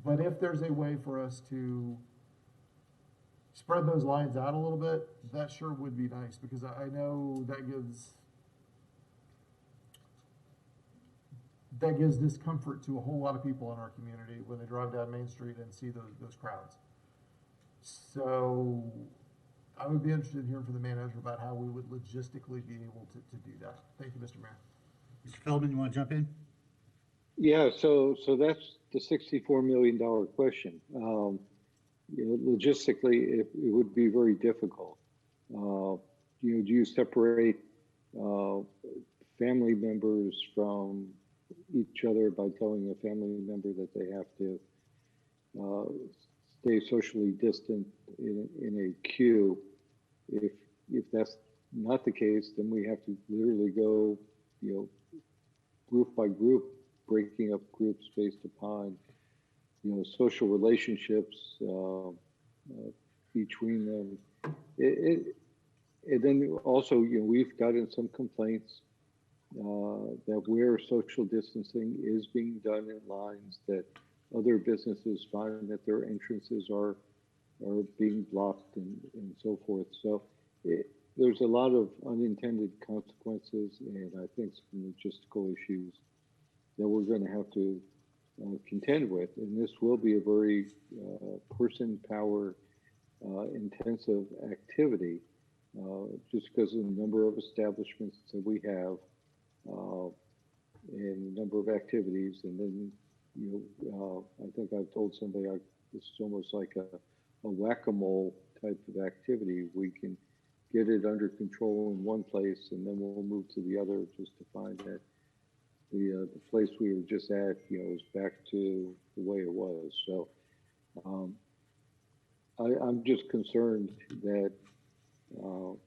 But if there's a way for us to spread those lines out a little bit, that sure would be nice, because I know that gives discomfort to a whole lot of people in our community when they drive down Main Street and see those crowds. So I would be interested in hearing from the manager about how we would logistically be able to do that. Thank you, Mr. Mayor. Mr. Feldman, you want to jump in? Yeah, so that's the $64 million question. Logistically, it would be very difficult. Do you separate family members from each other by telling a family member that they have to stay socially distant in a queue? If that's not the case, then we have to literally go, group by group, breaking up groups based upon, social relationships between them. And then also, we've gotten some complaints that where social distancing is being done in lines, that other businesses find that their entrances are being blocked and so forth. So there's a lot of unintended consequences, and I think some logistical issues that we're going to have to contend with. And this will be a very person power intensive activity, just because of the number of establishments that we have and the number of activities. And then, I think I've told somebody it's almost like a whack-a-mole type of activity. We can get it under control in one place, and then we'll move to the other, just to find that the place we were just at, is back to the way it was. So I'm just concerned that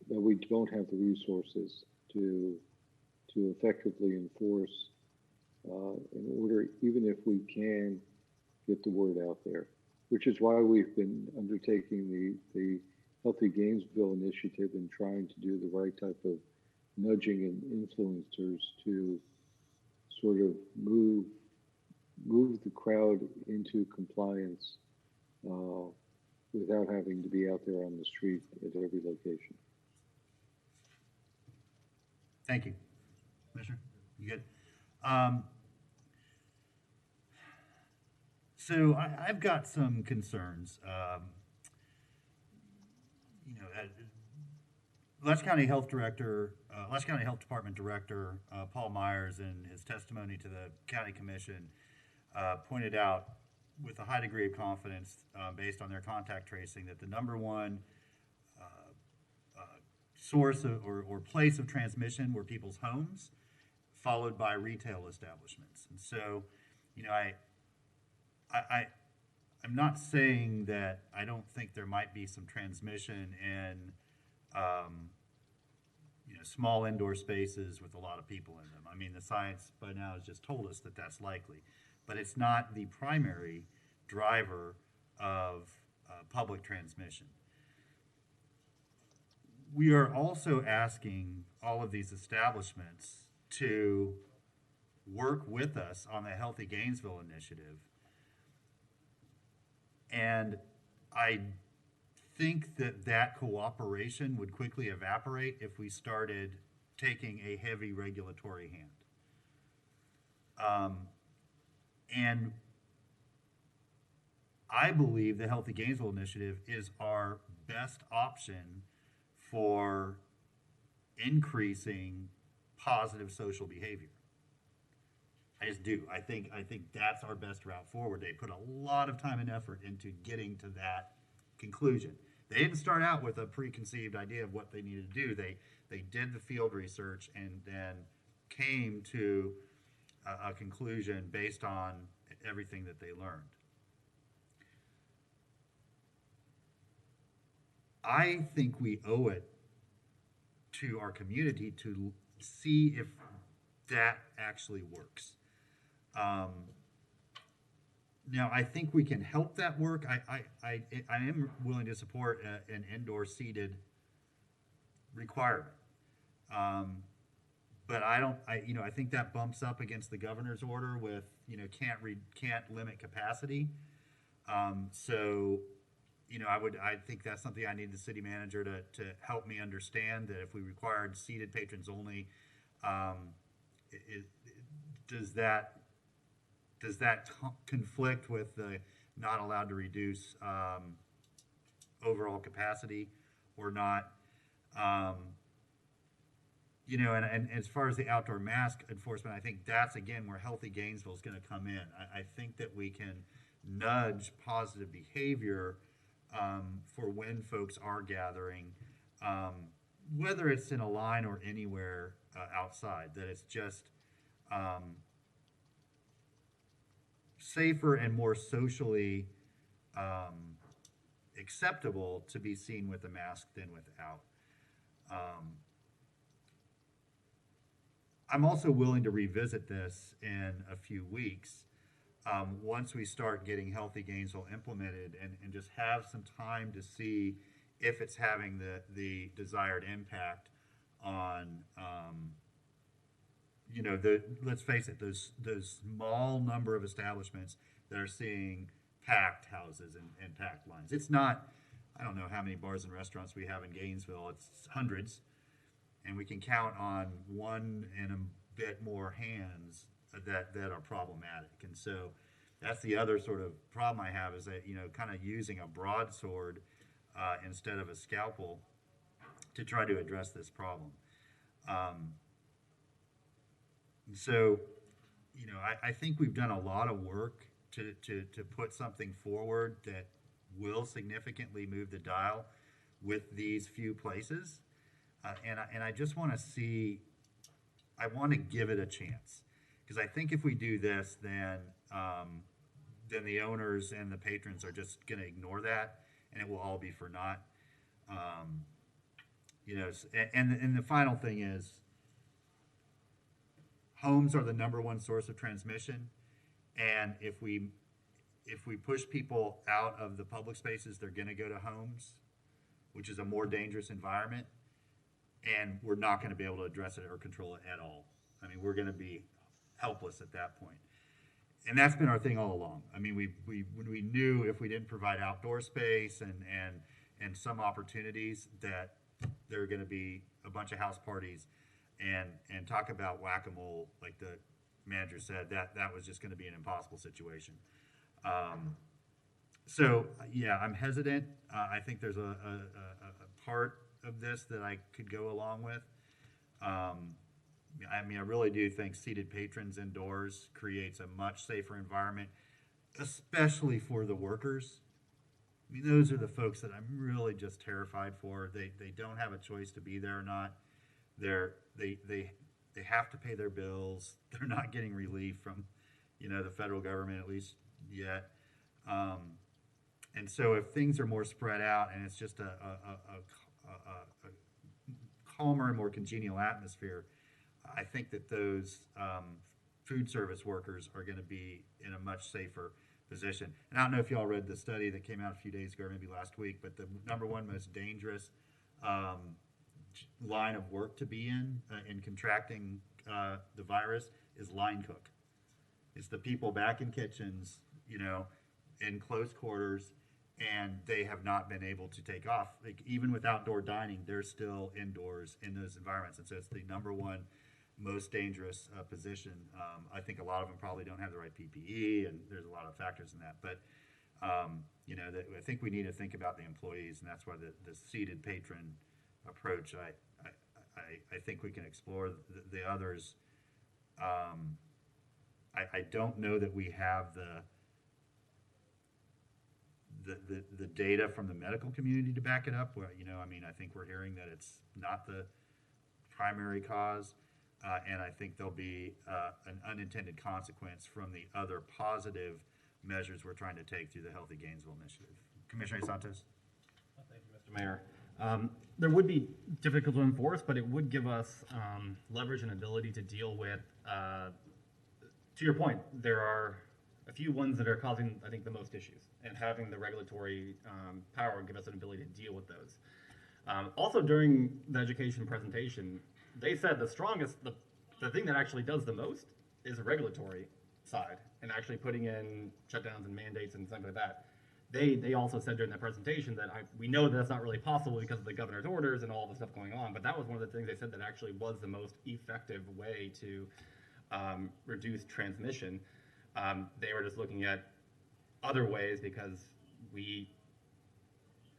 we don't have the resources to effectively enforce in order, even if we can get the word out there, which is why we've been undertaking the Healthy Gainesville initiative and trying to do the right type of nudging and influencers to sort of move the crowd into compliance without having to be out there on the street at every location. Thank you. Commissioner, you good? So I've got some concerns. You know, Let's County Health Department Director Paul Myers, in his testimony to the County Commission, pointed out with a high degree of confidence, based on their contact tracing, that the number one source of, or place of transmission were people's homes, followed by retail establishments. And so, you know, I'm not saying that I don't think there might be some transmission in, you know, small indoor spaces with a lot of people in them. I mean, the science by now has just told us that that's likely, but it's not the primary driver of public transmission. We are also asking all of these establishments to work with us on the Healthy Gainesville initiative. And I think that that cooperation would quickly evaporate if we started taking a heavy regulatory hand. And I believe the Healthy Gainesville initiative is our best option for increasing positive social behavior. I just do. I think that's our best route forward. They put a lot of time and effort into getting to that conclusion. They didn't start out with a preconceived idea of what they needed to do. They did the field research and then came to a conclusion based on everything that they learned. I think we owe it to our community to see if that actually works. Now, I think we can help that work. I am willing to support an indoor seated requirement. But I think that bumps up against the governor's order with, you know, can't limit capacity. So, you know, I think that's something I need the city manager to help me understand, that if we required seated patrons only, does that conflict with the not allowed to reduce overall capacity or not? You know, and as far as the outdoor mask enforcement, I think that's, again, where Healthy Gainesville is going to come in. I think that we can nudge positive behavior for when folks are gathering, whether it's in a line or anywhere outside, that it's just safer and more socially acceptable to be seen with a mask than without. I'm also willing to revisit this in a few weeks, once we start getting Healthy Gainesville implemented, and just have some time to see if it's having the desired impact on, you know, let's face it, those small number of establishments that are seeing packed houses and packed lines. It's not, I don't know how many bars and restaurants we have in Gainesville. It's hundreds, and we can count on one and a bit more hands that are problematic. And so that's the other sort of problem I have, is that, you know, kind of using a broadsword instead of a scalpel to try to address this problem. So, you know, I think we've done a lot of work to put something forward that will significantly move the dial with these few places. And I just want to see, I want to give it a chance, because I think if we do this, then the owners and the patrons are just going to ignore that, and it will all be for naught. You know, and the final thing is, homes are the number one source of transmission, and if we push people out of the public spaces, they're going to go to homes, which is a more dangerous environment, and we're not going to be able to address it or control it at all. I mean, we're going to be helpless at that point. and that's been our thing all along. I mean, when we knew if we didn't provide outdoor space and some opportunities that there were going to be a bunch of house parties and talk about whack-a-mole, like the manager said, that was just going to be an impossible situation. So yeah, I'm hesitant. I think there's a part of this that I could go along with. I mean, I really do think seated patrons indoors creates a much safer environment, especially for the workers. I mean, those are the folks that I'm really just terrified for. They don't have a choice to be there or not. They have to pay their bills. They're not getting relief from, the federal government, at least yet. And so if things are more spread out and it's just a calmer and more congenial atmosphere, I think that those food service workers are going to be in a much safer position. And I don't know if y'all read the study that came out a few days ago, or maybe last week, but the number one most dangerous line of work to be in contracting the virus is line cook. It's the people back in kitchens, in close quarters, and they have not been able to take off. Like, even with outdoor dining, they're still indoors in those environments. And so it's the number one most dangerous position. I think a lot of them probably don't have the right PPE, and there's a lot of factors in that. But, I think we need to think about the employees, and that's why the seated patron approach, I think we can explore the others. I don't know that we have the data from the medical community to back it up. Where, I think we're hearing that it's not the primary cause, and I think there'll be an unintended consequence from the other positive measures we're trying to take through the Healthy Gainesville Initiative. Commissioner Santos. Thank you, Mr. Mayor. There would be difficult to enforce, but it would give us leverage and ability to deal with, to your point, there are a few ones that are causing, I think, the most issues, and having the regulatory power would give us an ability to deal with those. Also, during the education presentation, they said the thing that actually does the most is the regulatory side, and actually putting in shutdowns and mandates and things like that. They also said during that presentation that we know that's not really possible because of the governor's orders and all the stuff going on, but that was one of the things they said that actually was the most effective way to reduce transmission. They were just looking at other ways because we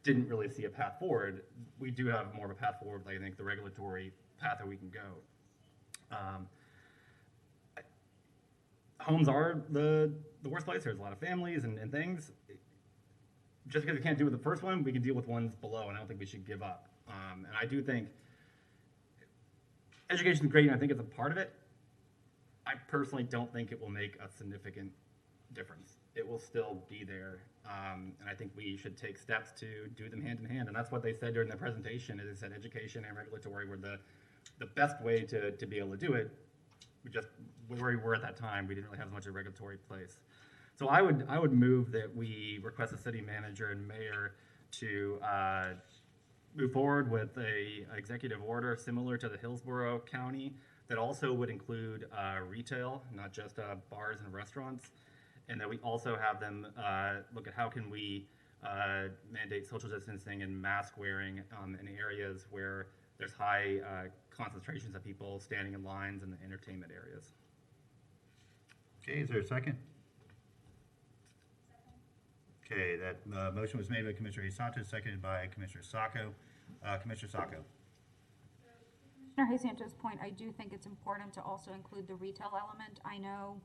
didn't really see a path forward. We do have more of a path forward, I think, the regulatory path that we can go. Homes are the worst place. There's a lot of families and things. Just because we can't do with the first one, we can deal with ones below, and I don't think we should give up. And I do think education is great, and I think it's a part of it. I personally don't think it will make a significant difference. It will still be there, and I think we should take steps to do them hand in hand. And that's what they said during the presentation. Is they said education and regulatory were the best way to be able to do it. Where we were at that time, we didn't really have as much of a regulatory place. So I would move that we request the city manager and mayor to move forward with a executive order similar to the Hillsborough County that also would include retail, not just bars and restaurants, and that we also have them look at how can we mandate social distancing and mask wearing in areas where there's high concentrations of people standing in lines in the entertainment areas. Okay, is there a second? Okay, that motion was made by Commissioner Santos, seconded by Commissioner Sacco. Commissioner Sacco. Commissioner Santos' point, I do think it's important to also include the retail element. I know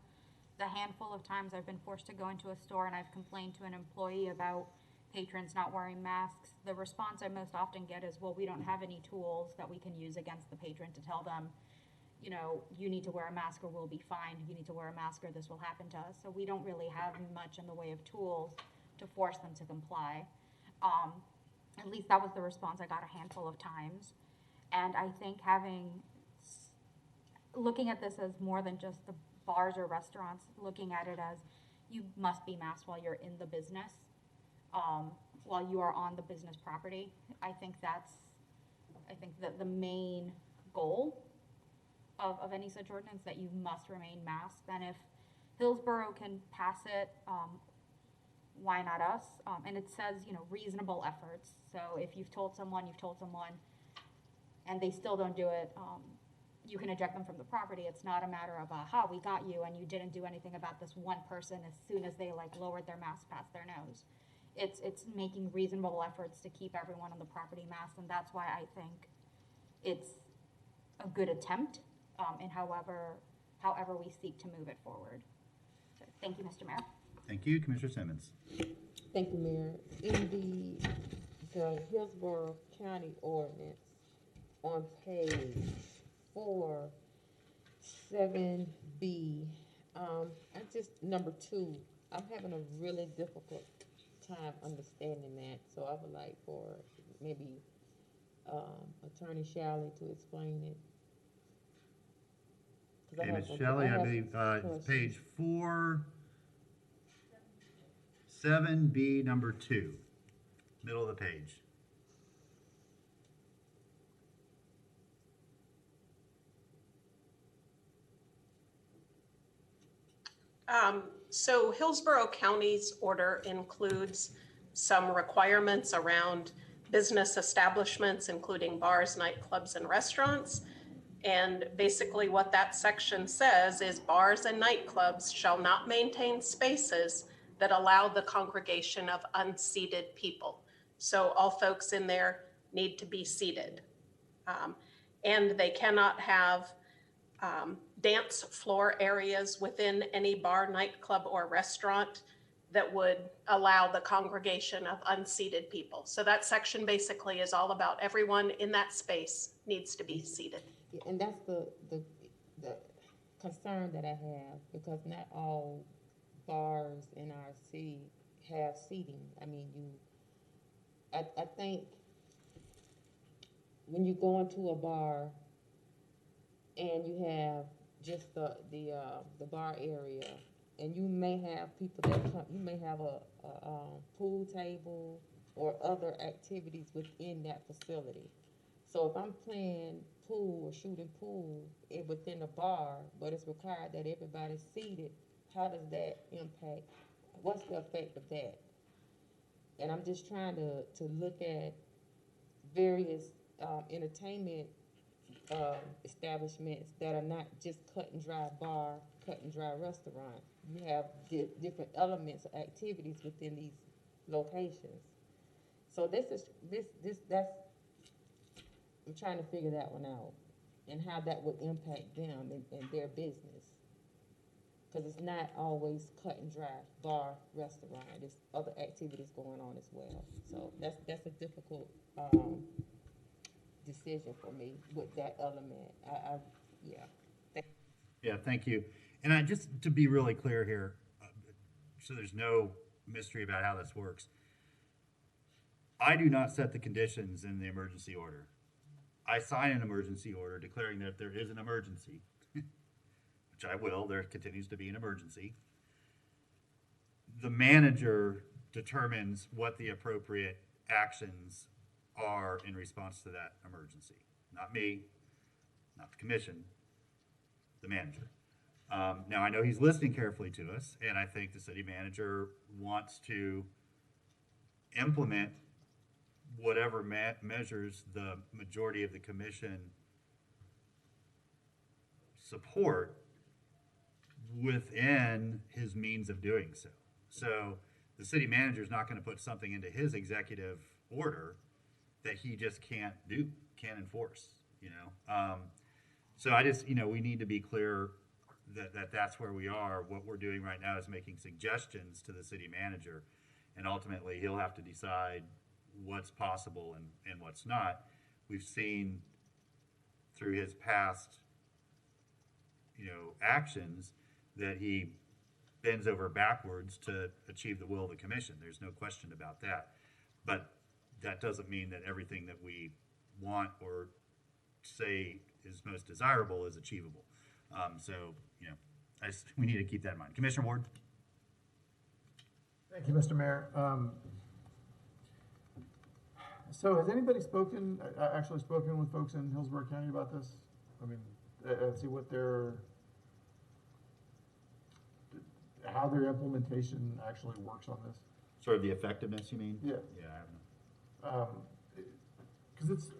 the handful of times I've been forced to go into a store and I've complained to an employee about patrons not wearing masks. The response I most often get is, well, we don't have any tools that we can use against the patron to tell them, you need to wear a mask or we'll be fined. You need to wear a mask or this will happen to us. So we don't really have much in the way of tools to force them to comply. At least that was the response I got a handful of times. And I think looking at this as more than just the bars or restaurants, looking at it as you must be masked while you're in the business, while you are on the business property. I think that the main goal of any such ordinance, that you must remain masked. And if Hillsborough can pass it, why not us? And it says, you know, reasonable efforts. So if you've told someone, and they still don't do it, you can eject them from the property. It's not a matter of, aha, we got you, and you didn't do anything about this one person as soon as they like lowered their mask past their nose. It's making reasonable efforts to keep everyone on the property masked, and that's why I think it's a good attempt in however we seek to move it forward. So thank you, Mr. Mayor. Thank you, Commissioner Simmons. Thank you, Mayor. In the Hillsborough County ordinance on page 4.7b, number 2, I'm having a really difficult time understanding that, so I would like for maybe Attorney Shalley to explain it. Okay, Ms. Shelley, I believe it's page 4.7b, number 2, middle of the page. So Hillsborough County's order includes some requirements around business establishments, including bars, nightclubs, and restaurants. And basically what that section says is bars and nightclubs shall not maintain spaces that allow the congregation of unseated people. So all folks in there need to be seated. And they cannot have dance floor areas within any bar, nightclub, or restaurant that would allow the congregation of unseated people. So that section basically is all about everyone in that space needs to be seated. Yeah, and that's the concern that I have, because not all bars in our city have seating. I mean, I think when you go into a bar and you have just the bar area, and you may have people that come, you may have a pool table or other activities within that facility. So if I'm playing pool or shooting pool within a bar, but it's required that everybody's seated, how does that impact? What's the effect of that? And I'm just trying to look at various entertainment establishments that are not just cut and dry bar, cut and dry restaurant. You have different elements of activities within these locations. So that's I'm trying to figure that one out, and how that would impact them and their business. Because it's not always cut and dry bar, restaurant. There's other activities going on as well. So that's a difficult decision for me with that element. Yeah, thank you. And just to be really clear here, so there's no mystery about how this works, I do not set the conditions in the emergency order. I sign an emergency order declaring that there is an emergency, which I will. There continues to be an emergency. The manager determines what the appropriate actions are in response to that emergency. Not me, not the commission, the manager. Now, I know he's listening carefully to us, and I think the city manager wants to implement whatever measures the majority of the commission support within his means of doing so. So the city manager is not going to put something into his executive order that he just can't enforce, you know? So I just, we need to be clear that that's where we are. What we're doing right now is making suggestions to the city manager, and ultimately he'll have to decide what's possible and what's not. We've seen through his past, actions that he bends over backwards to achieve the will of the commission. There's no question about that. But that doesn't mean that everything that we want or say is most desirable is achievable. We need to keep that in mind. Commissioner Ward? Thank you, Mr. Mayor. So has anybody actually spoken with folks in Hillsborough County about this? I mean, see what how their implementation actually works on this. Sort of the effectiveness, you mean? Yeah. Yeah, I don't know. Because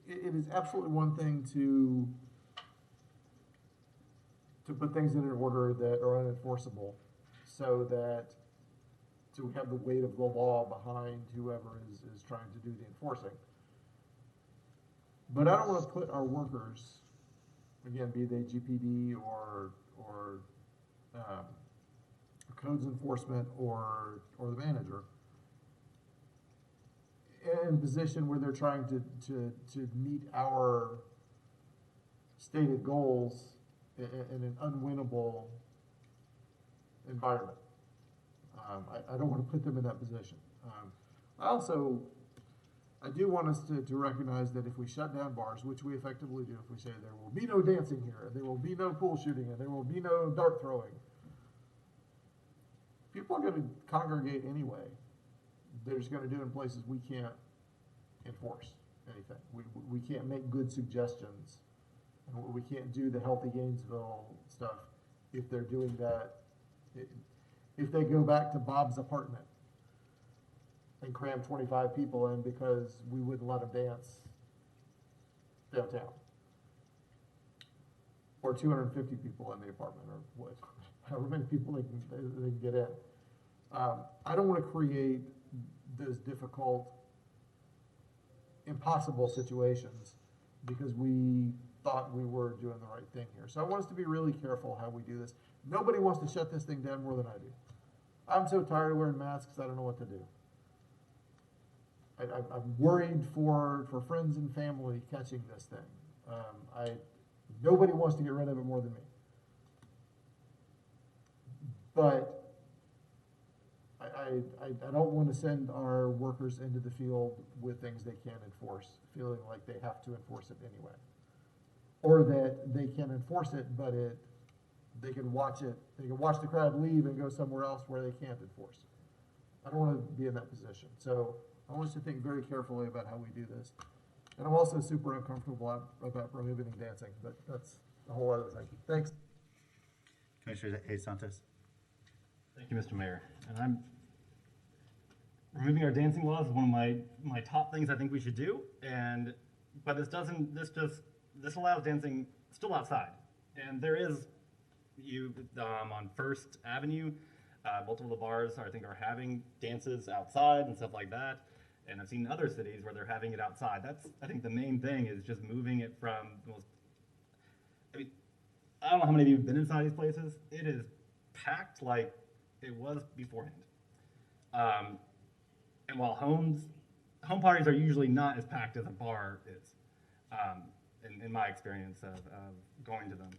it is absolutely one thing to put things in an order that are unenforceable, so that to have the weight of the law behind whoever is trying to do the enforcing. But I don't want to put our workers, again, be they GPD or codes enforcement or the manager, in a position where they're trying to meet our stated goals in an unwinnable environment. I don't want to put them in that position. I do want us to recognize that if we shut down bars, which we effectively do, if we say there will be no dancing here, there will be no pool shooting, and there will be no dart throwing, people are going to congregate anyway. They're just going to do it in places we can't enforce anything. We can't make good suggestions. And we can't do the Healthy Gainesville stuff if they're doing that. If they go back to Bob's apartment and cram 25 people in because we wouldn't let them dance downtown, or 250 people in the apartment, or what, however many people they can get in. I don't want to create those difficult, impossible situations because we thought we were doing the right thing here. So I want us to be really careful how we do this. Nobody wants to shut this thing down more than I do. I'm so tired of wearing masks, I don't know what to do. I'm worried for friends and family catching this thing. Nobody wants to get rid of it more than me. But I don't want to send our workers into the field with things they can't enforce, feeling like they have to enforce it anyway. Or that they can enforce it, but they can watch the crowd leave and go somewhere else where they can't enforce it. I don't want to be in that position. So I want us to think very carefully about how we do this. And I'm also super uncomfortable about prohibiting dancing, but that's a whole other thing. Thanks. Commissioner Hayes Santos. Thank you, Mr. Mayor. And removing our dancing laws is one of my top things I think we should do. But this allows dancing still outside. And there is, on First Avenue, multiple of the bars I think are having dances outside and stuff like that. And I've seen other cities where they're having it outside. That's, I think the main thing is just moving it from the most, I don't know how many of you have been inside these places. It is packed like it was beforehand. And while home parties are usually not as packed as a bar is, in my experience of going to them.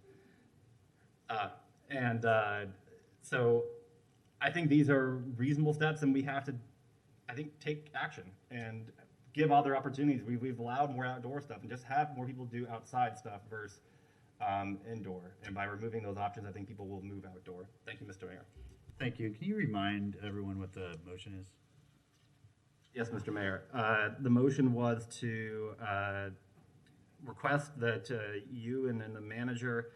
So I think these are reasonable steps, and we have to, I think, take action and give other opportunities. We've allowed more outdoor stuff and just have more people do outside stuff versus indoor. And by removing those options, I think people will move outdoor. Thank you, Mr. Mayor. Thank you. Can you remind everyone what the motion is? Yes, Mr. Mayor. The motion was to request that you and then the manager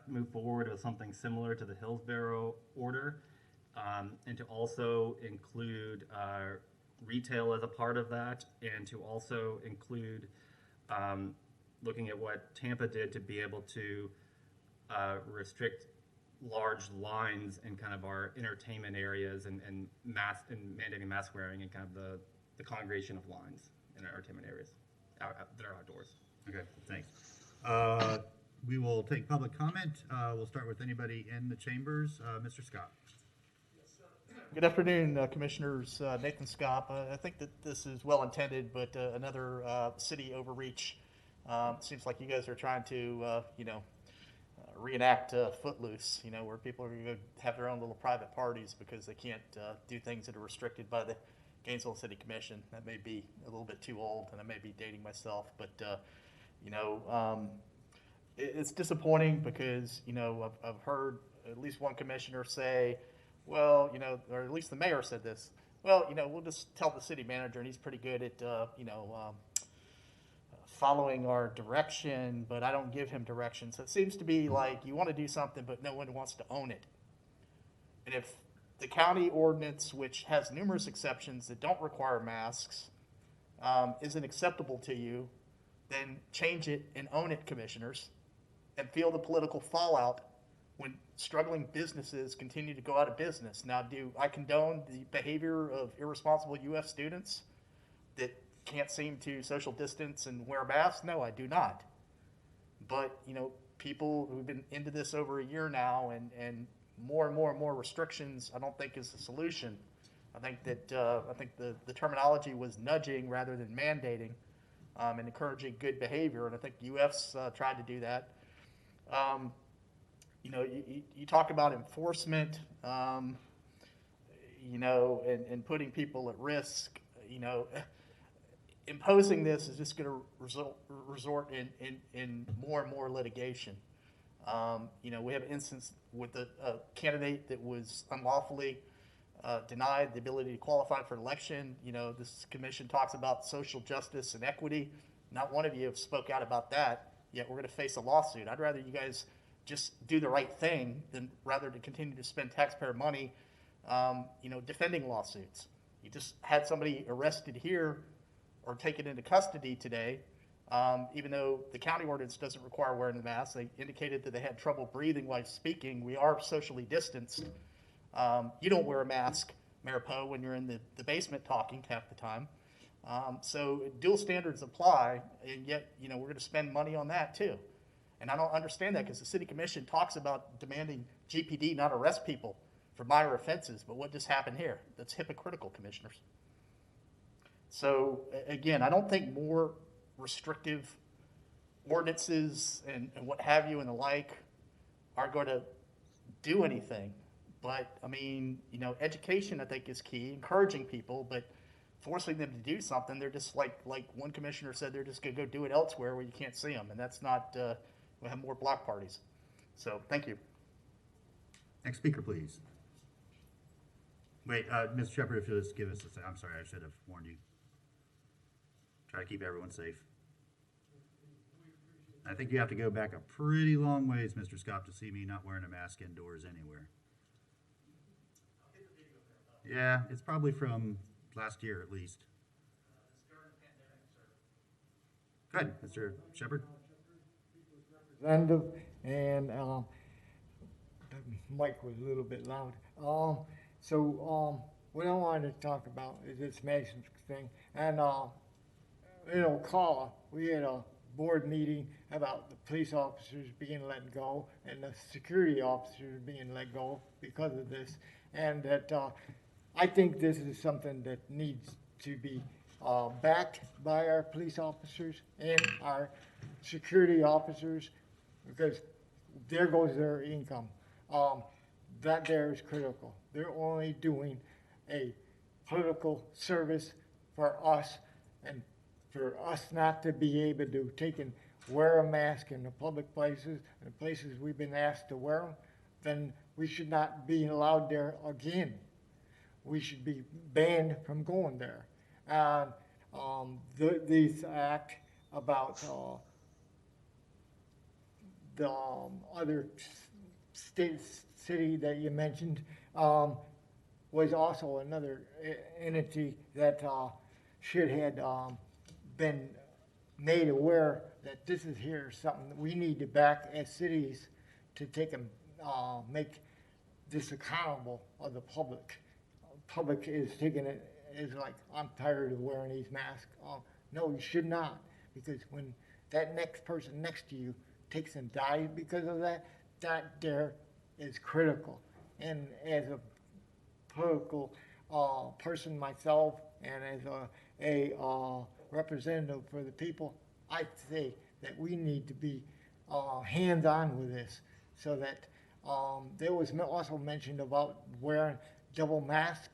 move forward with something similar to the Hillsborough order, and to also include retail as a part of that, and to also include looking at what Tampa did to be able to restrict large lines in kind of our entertainment areas and mandating mask wearing and kind of the congregation of lines in our entertainment areas that are outdoors. Okay, thanks. We will take public comment. We'll start with anybody in the chambers. Mr. Scott. Good afternoon, Commissioners. Nathan Scott. I think that this is well intended, but another city overreach. Seems like you guys are trying to, reenact Footloose, where people are going to have their own little private parties because they can't do things that are restricted by the Gainesville City Commission. That may be a little bit too old, and I may be dating myself, but it's disappointing because I've heard at least one commissioner say, well, or at least the mayor said this. Well, we'll just tell the city manager, and he's pretty good at following our direction, but I don't give him direction. So it seems to be like you want to do something, but no one wants to own it. And if the county ordinance, which has numerous exceptions that don't require masks, isn't acceptable to you, then change it and own it, commissioners, and feel the political fallout when struggling businesses continue to go out of business. Now, do I condone the behavior of irresponsible UF students that can't seem to social distance and wear masks? No, I do not. But, you know, people who've been into this over a year now, and more restrictions, I don't think is the solution. I think that the terminology was nudging rather than mandating, and encouraging good behavior, and I think UF's tried to do that. You know, you talk about enforcement, you know, and putting people at risk. You know, imposing this is just going to resort in more and more litigation. You know, we have an instance with a candidate that was unlawfully denied the ability to qualify for election. You know, this commission talks about social justice and equity. Not one of you have spoke out about that, yet we're going to face a lawsuit. I'd rather you guys just do the right thing than rather to continue to spend taxpayer money, you know, defending lawsuits. You just had somebody arrested here or taken into custody today, even though the county ordinance doesn't require wearing the mask. They indicated that they had trouble breathing while speaking. We are socially distanced. You don't wear a mask, Mayor Poe, when you're in the basement talking half the time. So dual standards apply, and yet, you know, we're going to spend money on that too. And I don't understand that, because the city commission talks about demanding GPD not arrest people for minor offenses, but what just happened here? That's hypocritical, commissioners. So again, I don't think more restrictive ordinances and what have you and the like are going to do anything. But I mean, you know, education I think is key, encouraging people, but forcing them to do something, they're just like one commissioner said, they're just going to go do it elsewhere where you can't see them, and that's not. We'll have more block parties. So thank you. Next speaker, please. Wait, Mr. Shepherd, if you'll just give us a second. I'm sorry, I should have warned you. Try to keep everyone safe. I think you have to go back a pretty long ways, Mr. Scott, to see me not wearing a mask indoors anywhere. Yeah, it's probably from last year at least. Good, Mr. Shepherd. Representative, and the mic was a little bit loud. What I wanted to talk about is this Mason's thing. And in Ocala, we had a board meeting about the police officers being let go and the security officers being let go because of this. And that I think this is something that needs to be backed by our police officers and our security officers, because there goes their income. That there is critical. They're only doing a political service for us, and for us not to be able to take and wear a mask in the public places and places we've been asked to wear them, then we should not be allowed there again. We should be banned from going there. And this act about the other city that you mentioned was also another entity that should have been made aware that this is here something that we need to back as cities to take and make this accountable of the public. Public is taking it as like, I'm tired of wearing these masks. No, you should not, because when that next person next to you takes and dies because of that, that there is critical. And as a political person myself, and as a representative for the people, I say that we need to be hands-on with this, so that there was also mentioned about wearing double mask.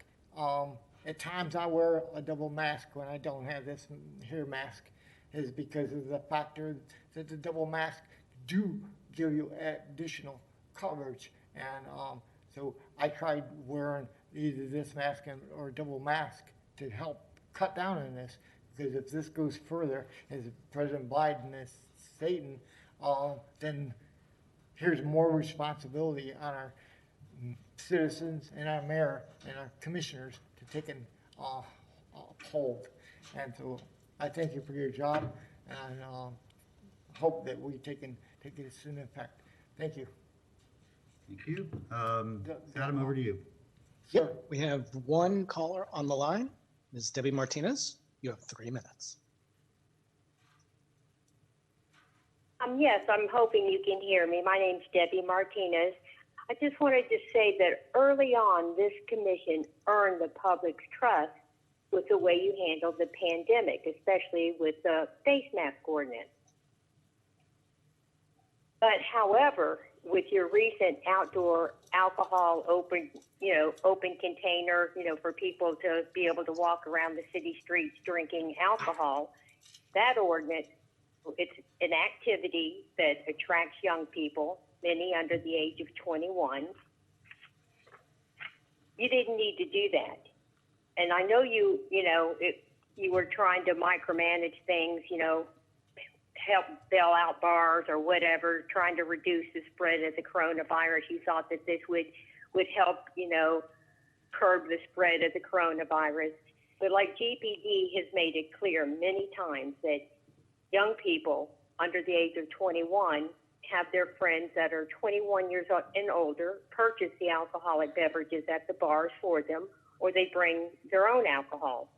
At times I wear a double mask when I don't have this here mask, is because of the factor that the double mask do give you additional coverage. And so I tried wearing either this mask or double mask to help cut down on this, because if this goes further, as President Biden is stating, then here's more responsibility on our citizens and our mayor and our commissioners to take an hold. And so I thank you for your job, and hope that we take it soon effect. Thank you. Thank you. Adam, over to you. Yep, we have one caller on the line. Ms. Debbie Martinez, you have 3 minutes. Yes, I'm hoping you can hear me. My name's Debbie Martinez. I just wanted to say that early on, this commission earned the public's trust with the way you handled the pandemic, especially with the face mask ordinance. But however, with your recent outdoor alcohol open container, for people to be able to walk around the city streets drinking alcohol, that ordinance, it's an activity that attracts young people, many under the age of 21. You didn't need to do that. And I know you were trying to micromanage things, help bail out bars or whatever, trying to reduce the spread of the coronavirus. You thought that this would help, curb the spread of the coronavirus. But like GPD has made it clear many times that young people under the age of 21 have their friends that are 21 years old and older purchase the alcoholic beverages at the bars for them, or they bring their own alcohol.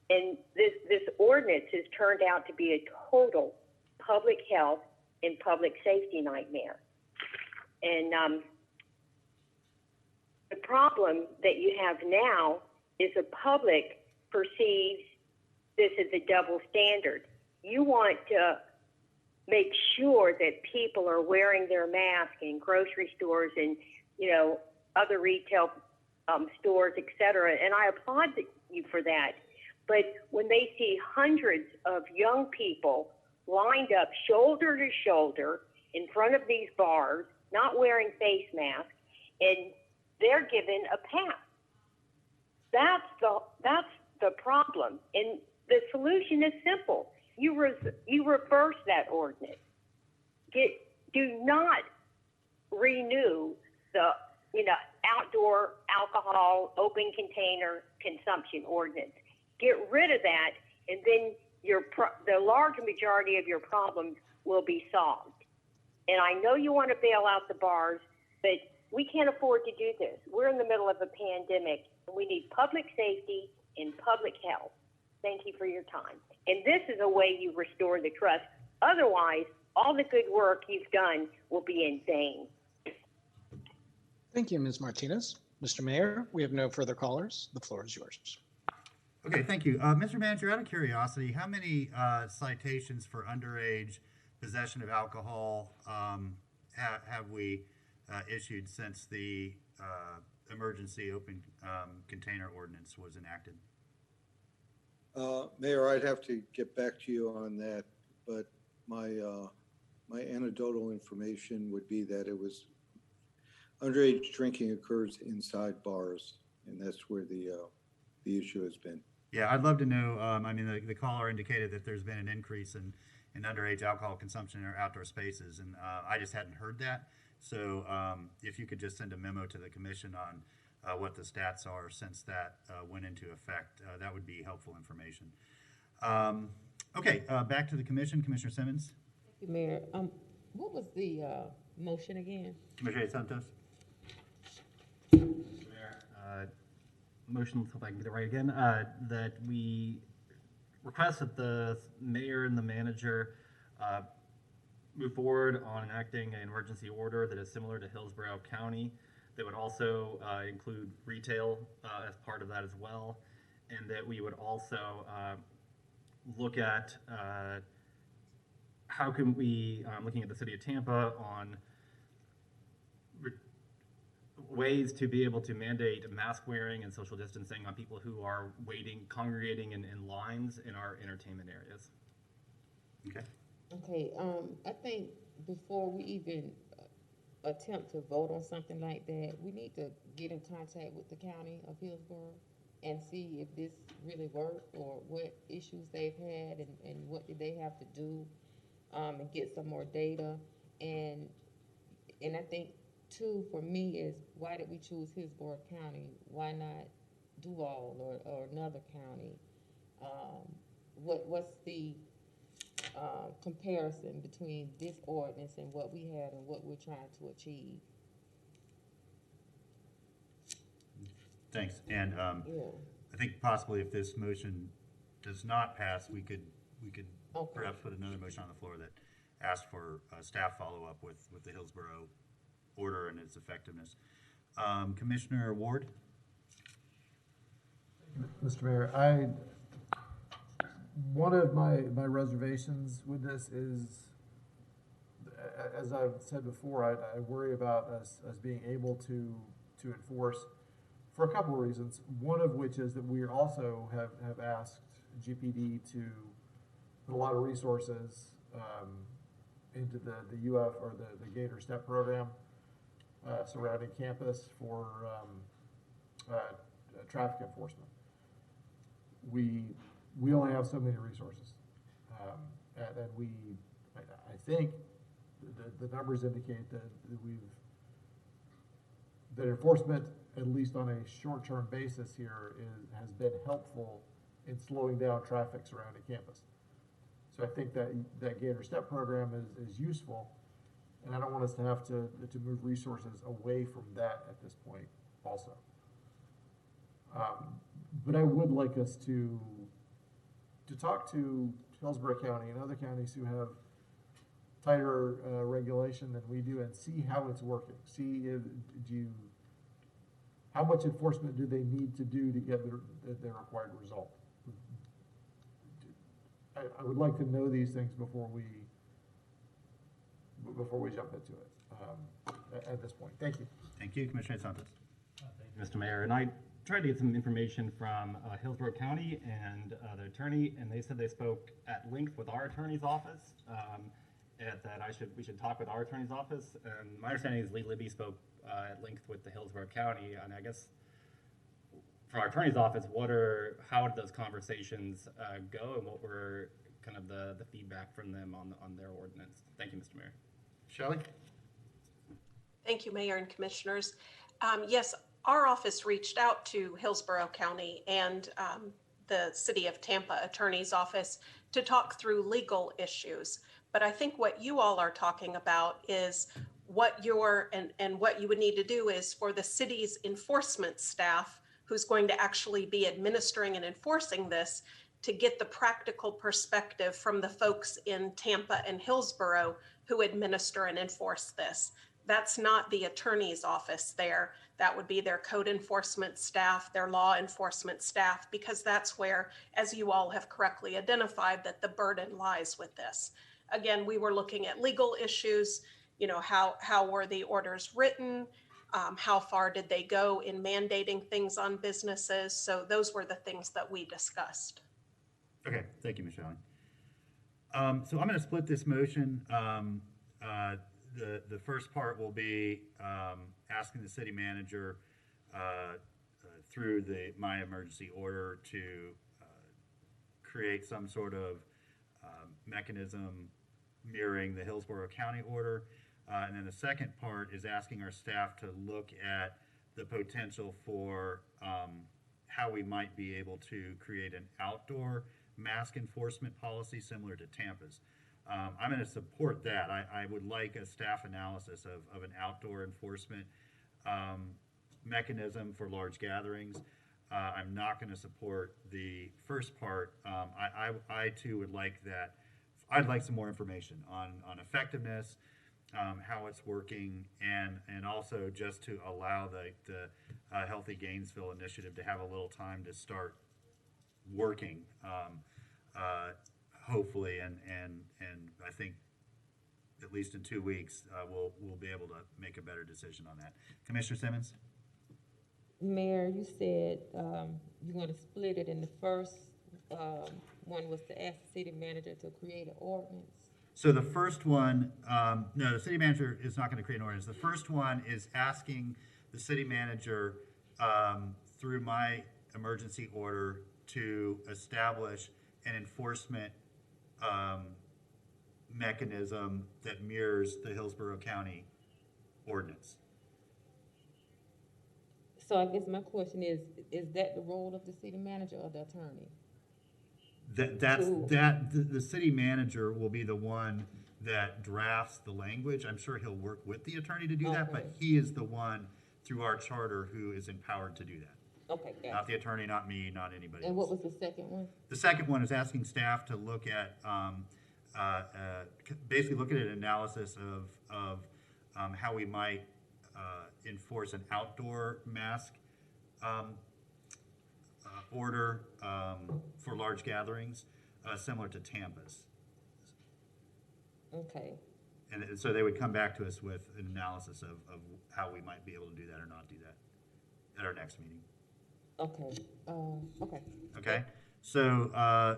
And this ordinance has turned out to be a total public health and public safety nightmare. And the problem that you have now is the public perceives this as a double standard. You want to make sure that people are wearing their mask in grocery stores and, other retail stores, et cetera. And I applaud you for that. But when they see hundreds of young people lined up shoulder to shoulder in front of these bars, not wearing face masks, and they're given a pass, that's the problem. And the solution is simple. You reverse that ordinance. Do not renew the outdoor alcohol open container consumption ordinance. Get rid of that, and then the large majority of your problems will be solved. And I know you want to bail out the bars, but we can't afford to do this. We're in the middle of a pandemic, and we need public safety and public health. Thank you for your time. And this is a way you restore the trust. Otherwise, all the good work you've done will be in vain. Thank you, Ms. Martinez. Mr. Mayor, we have no further callers. The floor is yours. Okay, thank you. Mr. Manager, out of curiosity, how many citations for underage possession of alcohol have we issued since the emergency open container ordinance was enacted? Mayor, I'd have to get back to you on that, but my anecdotal information would be that it was underage drinking occurs inside bars, and that's where the issue has been. Yeah, I'd love to know. The caller indicated that there's been an increase in underage alcohol consumption in our outdoor spaces, and I just hadn't heard that. So if you could just send a memo to the commission on what the stats are since that went into effect, that would be helpful information. Okay, back to the commission. Commissioner Simmons. Thank you, Mayor. What was the motion again? Commissioner Santos. Motion, if I can get it right again, that we request that the mayor and the manager move forward on enacting an emergency order that is similar to Hillsborough County, that would also include retail as part of that as well, and that we would also look at how can we, looking at the city of Tampa, on ways to be able to mandate mask wearing and social distancing on people who are congregating in lines in our entertainment areas. Okay. Okay, I think before we even attempt to vote on something like that, we need to get in contact with the county of Hillsborough and see if this really worked or what issues they've had and what did they have to do, and get some more data. And I think two for me is, why did we choose Hillsborough County? Why not Duval or another county? What's the comparison between this ordinance and what we have and what we're trying to achieve? Thanks. And I think possibly if this motion does not pass, we could perhaps put another motion on the floor that asks for staff follow-up with the Hillsborough order and its effectiveness. Commissioner Ward? Mr. Mayor, one of my reservations with this is, as I've said before, I worry about us being able to enforce for a couple of reasons. One of which is that we also have asked GPD to put a lot of resources into the UF or the Gator STEP program surrounding campus for traffic enforcement. We only have so many resources, and I think the numbers indicate that that enforcement, at least on a short-term basis here, has been helpful in slowing down traffic surrounding campus. So I think that Gator STEP program is useful, and I don't want us to have to move resources away from that at this point also. But I would like us to talk to Hillsborough County and other counties who have tighter regulation than we do and see how it's working. See how much enforcement do they need to do to get their required result. I would like to know these things before we jump into it at this point. Thank you. Thank you, Commissioner Santos. Thank you, Mr. Mayor. And I tried to get some information from Hillsborough County and the attorney, and they said they spoke at length with our attorney's office, and that we should talk with our attorney's office. And my understanding is Lee Libby spoke at length with the Hillsborough County, and I guess for our attorney's office, how did those conversations go, and what were kind of the feedback from them on their ordinance? Thank you, Mr. Mayor. Shelley? Thank you, Mayor and Commissioners. Yes, our office reached out to Hillsborough County and the City of Tampa Attorney's Office to talk through legal issues. But I think what you all are talking about is what what you would need to do is for the city's enforcement staff, who's going to actually be administering and enforcing this, to get the practical perspective from the folks in Tampa and Hillsborough who administer and enforce this. That's not the attorney's office there. That would be their code enforcement staff, their law enforcement staff, because that's where, as you all have correctly identified, that the burden lies with this. Again, we were looking at legal issues, how were the orders written? How far did they go in mandating things on businesses? So those were the things that we discussed. Okay, thank you, Ms. Shelley. So I'm going to split this motion. The first part will be asking the city manager through my emergency order to create some sort of mechanism mirroring the Hillsborough County order. And then the second part is asking our staff to look at the potential for how we might be able to create an outdoor mask enforcement policy similar to Tampa's. I'm going to support that. I would like a staff analysis of an outdoor enforcement mechanism for large gatherings. I'm not going to support the first part. I too would like that. I'd like some more information on effectiveness, how it's working, and also just to allow the Healthy Gainesville initiative to have a little time to start working. Hopefully, and I think at least in 2 weeks, we'll be able to make a better decision on that. Commissioner Simmons? Mayor, you said you're going to split it, and the first one was to ask the city manager to create an ordinance. So the first one, no, the city manager is not going to create an ordinance. The first one is asking the city manager through my emergency order to establish an enforcement mechanism that mirrors the Hillsborough County ordinance. So I guess my question is that the role of the city manager or the attorney? The city manager will be the one that drafts the language. I'm sure he'll work with the attorney to do that, but he is the one through our charter who is empowered to do that. Okay, gotcha. Not the attorney, not me, not anybody And else. what was the second one? The second one is asking staff to look at, basically look at an analysis of how we might enforce an outdoor mask order for large gatherings, similar to Tampa's. Okay. And so they would come back to us with an analysis of how we might be able to do that or not do that at our next meeting. Okay. Okay. Okay. So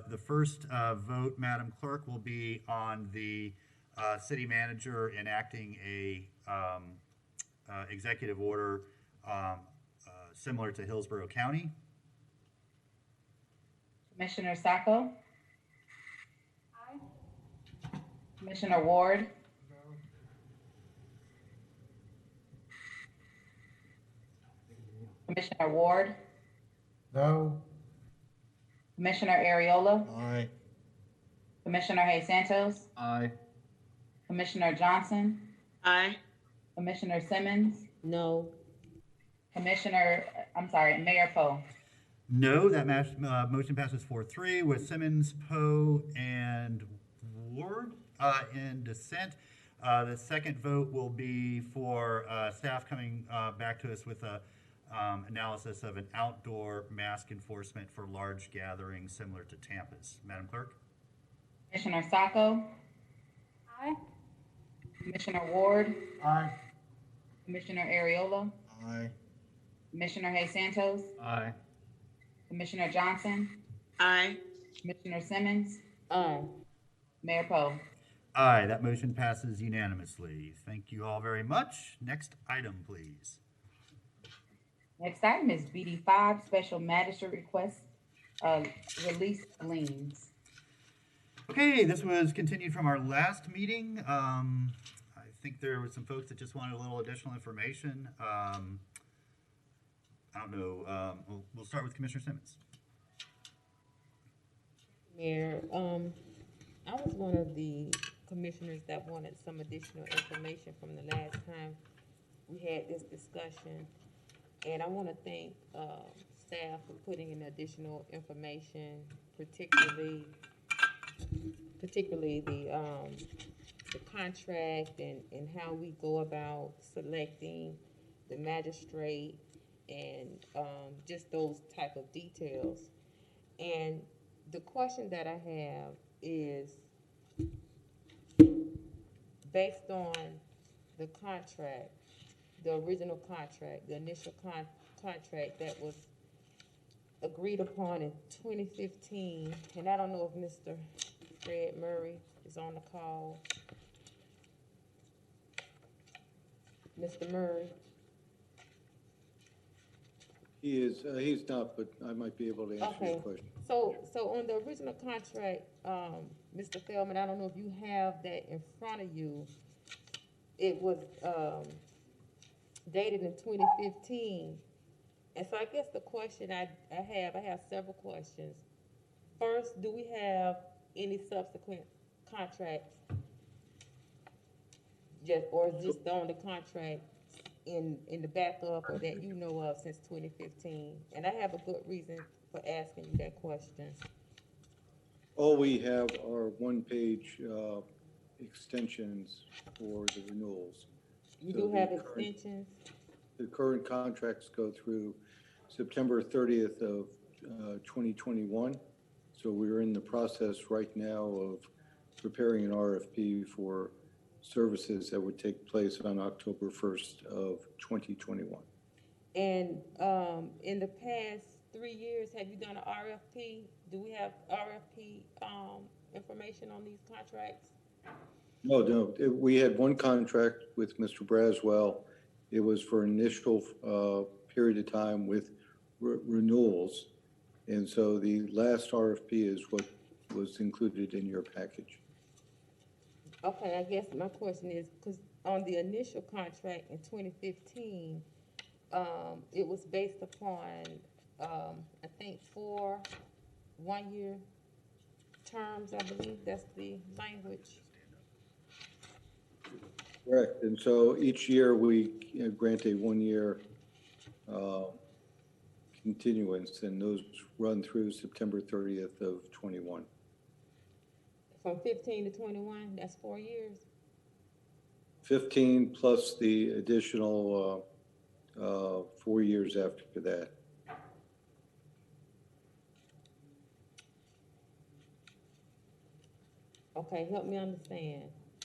the first vote, Madam Clerk, will be on the city manager enacting a executive order similar to Hillsborough County. Commissioner Sacco? Aye. Commissioner Ward? Commissioner Ward? No. Commissioner Ariola? Aye. Commissioner Hayes Santos? Aye. Commissioner Johnson? Aye. Commissioner Simmons? No. Mayor Poe? No, that motion passes 4-3 with Simmons, Poe, and Ward in dissent. The second vote will be for staff coming back to us with a analysis of an outdoor mask enforcement for large gatherings similar to Tampa's. Madam Clerk? Commissioner Sacco? Aye. Commissioner Ward? Aye. Commissioner Ariola? Aye. Commissioner Hayes Santos? Aye. Commissioner Johnson? Aye. Commissioner Simmons? Aye. Mayor Poe? Aye, that motion passes unanimously. Thank you all very much. Next item, please. Next item is BD5, Special Magistrate Request, Release Liens. Okay, this was continued from our last meeting. I think there were some folks that just wanted a little additional information. I don't know. We'll start with Commissioner Simmons. Mayor, I was one of the commissioners that wanted some additional information from the last time we had this discussion. And I want to thank staff for putting in additional information, particularly the contract and how we go about selecting the magistrate and just those type of details. And the question that I have is based on the contract, the original contract, the initial contract that was agreed upon in 2015, and I don't know if Mr. Fred Murray is on the call. Mr. Murray? He is, he's not, but I might be able to answer your question. So on the original contract, Mr. Feldman, I don't know if you have that in front of you. It was dated in 2015. And so I guess the question I have several questions. First, do we have any subsequent contracts? Or is this the only contract in the backup or that you know of since 2015? And I have a good reason for asking you that question. All we have are one-page extensions for the renewals. You do have extensions? The current contracts go through September 30th of 2021. So we're in the process right now of preparing an RFP for services that would take place on October 1st of 2021. And in the past 3 years, have you done an RFP? Do we have RFP information on these contracts? No. We had one contract with Mr. Braswell. It was for an initial period of time with renewals. And so the last RFP is what was included in your package. Okay, I guess my question is, because on the initial contract in 2015, It was based upon, I think 4 one-year terms, I believe that's the language. Correct. And so each year we grant a 1-year continuance, and those run through September 30th of 21. From 15 to 21, that's 4 years. 15 plus the additional 4 years after that. Okay, help me understand.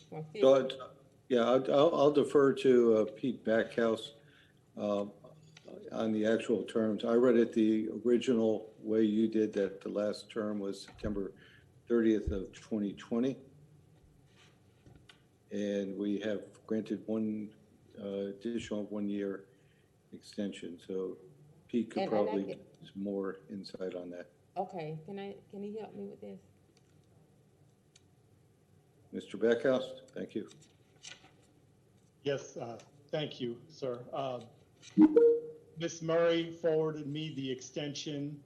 From 15, So, yeah, I'll defer to Pete Backhouse on the actual terms. I read it the original way you did, that the last term was September 30th of 2020. And we have granted one additional 1-year extension. So Pete could probably get some more insight on that. okay, can he help me with this? Mr. Backhouse, thank you. Yes, thank you, sir. Ms. Murray forwarded me the extension,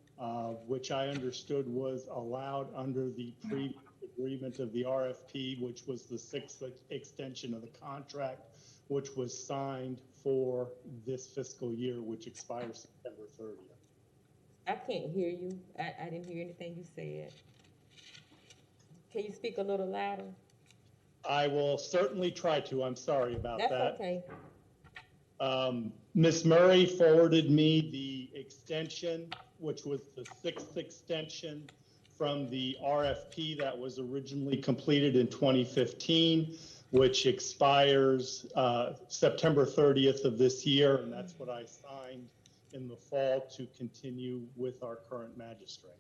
which I understood was allowed under the previous agreement of the RFP, which was the 6th extension of the contract, which was signed for this fiscal year, which expires September 30th. I can't hear you. I didn't hear anything you said. Can you speak a little louder? I will certainly try to. I'm sorry about that. That's okay. Ms. Murray forwarded me the extension, which was the 6th extension from the RFP that was originally completed in 2015, which expires September 30th of this year. And that's what I signed in the fall to continue with our current magistrate.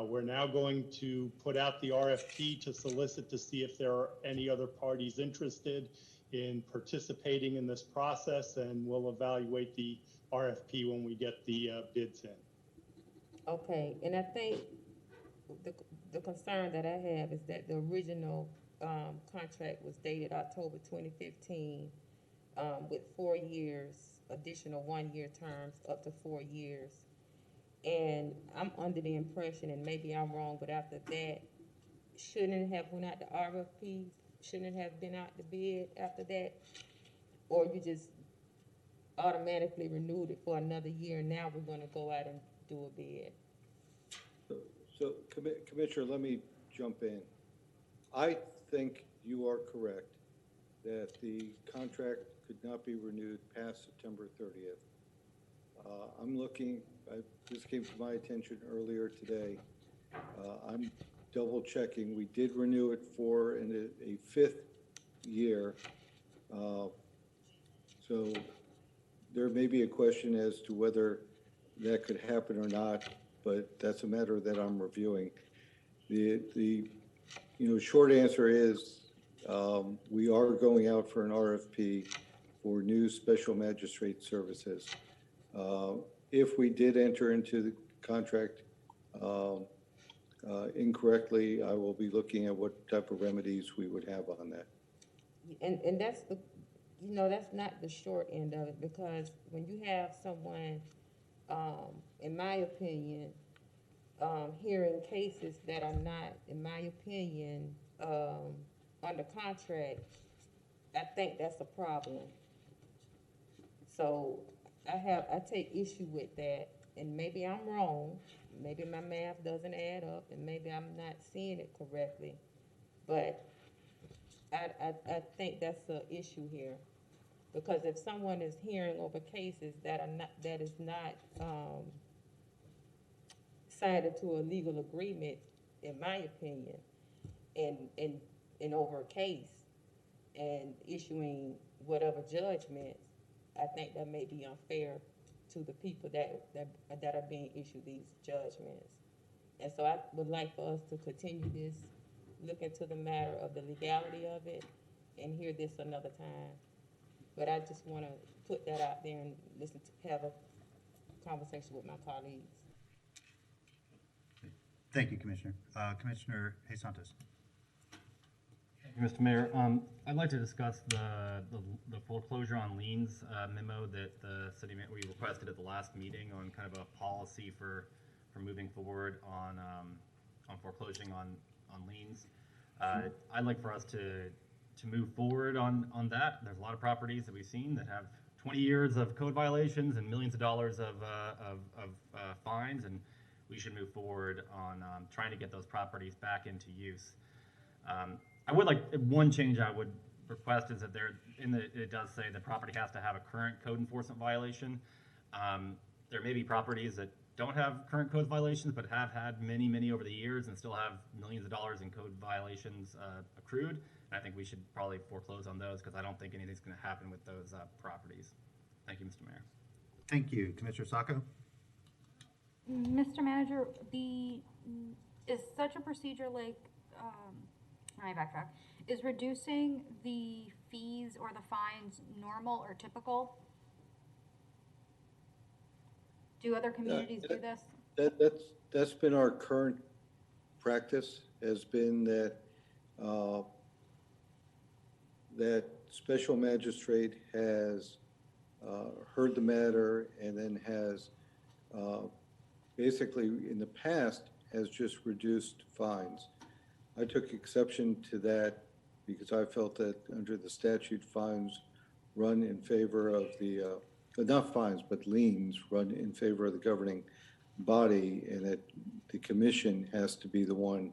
We're now going to put out the RFP to solicit to see if there are any other parties interested in participating in this process, and we'll evaluate the RFP when we get the bids in. Okay, and I think the concern that I have is that the original contract was dated October 2015 with 4 years, additional 1-year terms up to 4 years. And I'm under the impression, and maybe I'm wrong, but after that, shouldn't it have went out the RFP? Shouldn't it have been out the bid after that? Or you just automatically renewed it for another year, and now we're gonna go out and do a bid? So Commissioner, let me jump in. I think you are correct that the contract could not be renewed past September 30th. I'm looking, this came to my attention earlier today. I'm double checking. We did renew it for a 5th year. So there may be a question as to whether that could happen or not, but that's a matter that I'm reviewing. The short answer is we are going out for an RFP for new special magistrate services. If we did enter into the contract incorrectly, I will be looking at what type of remedies we would have on that. And that's the, that's not the short end of it, because when you have someone, in my opinion, hearing cases that are not, in my opinion, under contract, I think that's a problem. So I take issue with that, and maybe I'm wrong. Maybe my math doesn't add up, and maybe I'm not seeing it correctly. But I think that's the issue here, because if someone is hearing over cases that is not signed into a legal agreement, in my opinion, and over a case and issuing whatever judgments, I think that may be unfair to the people that are being issued these judgments. And so I would like for us to continue this, look into the matter of the legality of it, and hear this another time. But I just want to put that out there and have a conversation with my colleagues. Thank you, Commissioner. Commissioner Jesus Santos. Mr. Mayor, I'd like to discuss the foreclosure on liens memo that the we requested at the last meeting on kind of a policy for moving forward on foreclosing on liens. I'd like for us to move forward on that. There's a lot of properties that we've seen that have 20 years of code violations and millions of dollars of fines, and we should move forward on trying to get those properties back into use. I would like, one change I would request is that it does say the property has to have a current code enforcement violation. There may be properties that don't have current code violations, but have had many over the years and still have millions of dollars in code violations accrued. And I think we should probably foreclose on those because I don't think anything's going to happen with those properties. Thank you, Mr. Mayor. Thank you. Commissioner Sacco? Mr. Manager, is such a procedure like, let me backtrack, is reducing the fees or the fines normal or typical? Do other communities do this? That's been our current practice, has been that that special magistrate has heard the matter and then has basically in the past has just reduced fines. I took exception to that because I felt that under the statute, fines run in favor of the not fines, but liens run in favor of the governing body, and that the commission has to be the one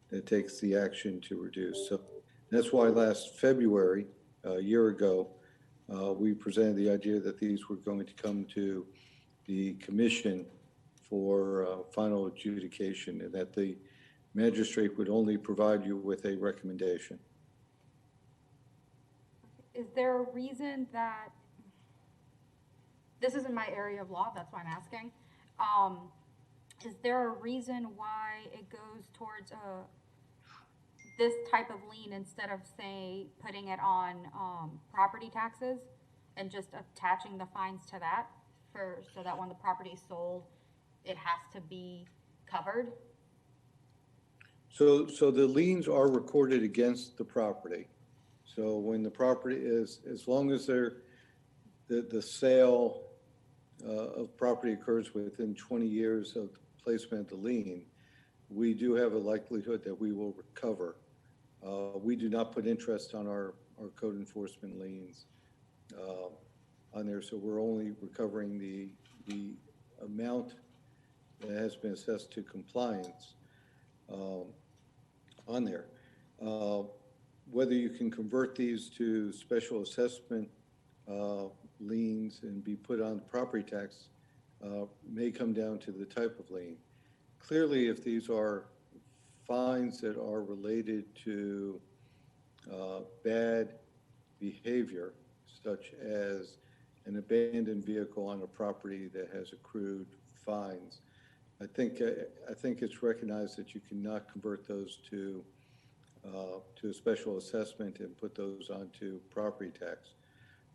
that takes the action to reduce. So that's why last February, a year ago, we presented the idea that these were going to come to the commission for final adjudication, and that the magistrate would only provide you with a recommendation. Is there a reason that, this isn't my area of law, that's why I'm asking. Is there a reason why it goes towards this type of lien instead of, say, putting it on property taxes and just attaching the fines to that so that when the property is sold, it has to be covered? So the liens are recorded against the property. So when the property is, as long as the sale of property occurs within 20 years of the placement of the lien, we do have a likelihood that we will recover. We do not put interest on our code enforcement liens on there, so we're only recovering the amount that has been assessed to compliance on there. Whether you can convert these to special assessment liens and be put on property tax may come down to the type of lien. Clearly, if these are fines that are related to bad behavior, such as an abandoned vehicle on a property that has accrued fines, I think it's recognized that you cannot convert those to a special assessment and put those onto property tax.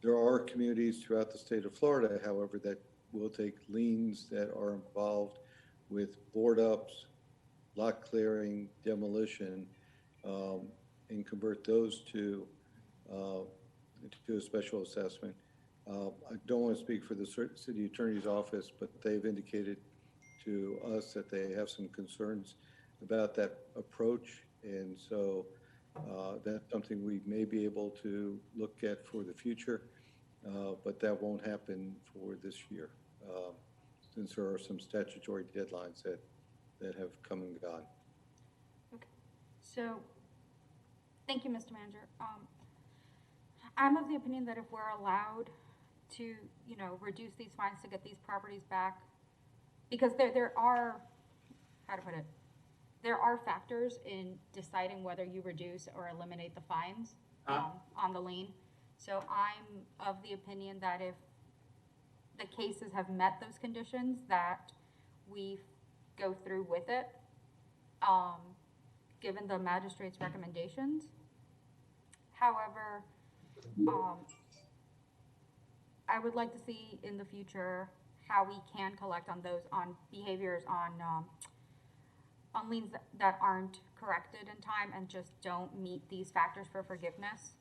There are communities throughout the state of Florida, however, that will take liens that are involved with board ups, lot clearing, demolition, and convert those to a special assessment. I don't want to speak for the city attorney's office, but they've indicated to us that they have some concerns about that approach, and so that's something we may be able to look at for the future, but that won't happen for this year, since there are some statutory deadlines that have come and gone. Okay, so thank you, Mr. Manager. I'm of the opinion that if we're allowed to, reduce these fines to get these properties back, because there are, how to put it, there are factors in deciding whether you reduce or eliminate the fines on the lien. So I'm of the opinion that if the cases have met those conditions, that we go through with it, given the magistrate's recommendations. However, I would like to see in the future how we can collect on those, on behaviors, on liens that aren't corrected in time and just don't meet these factors for forgiveness,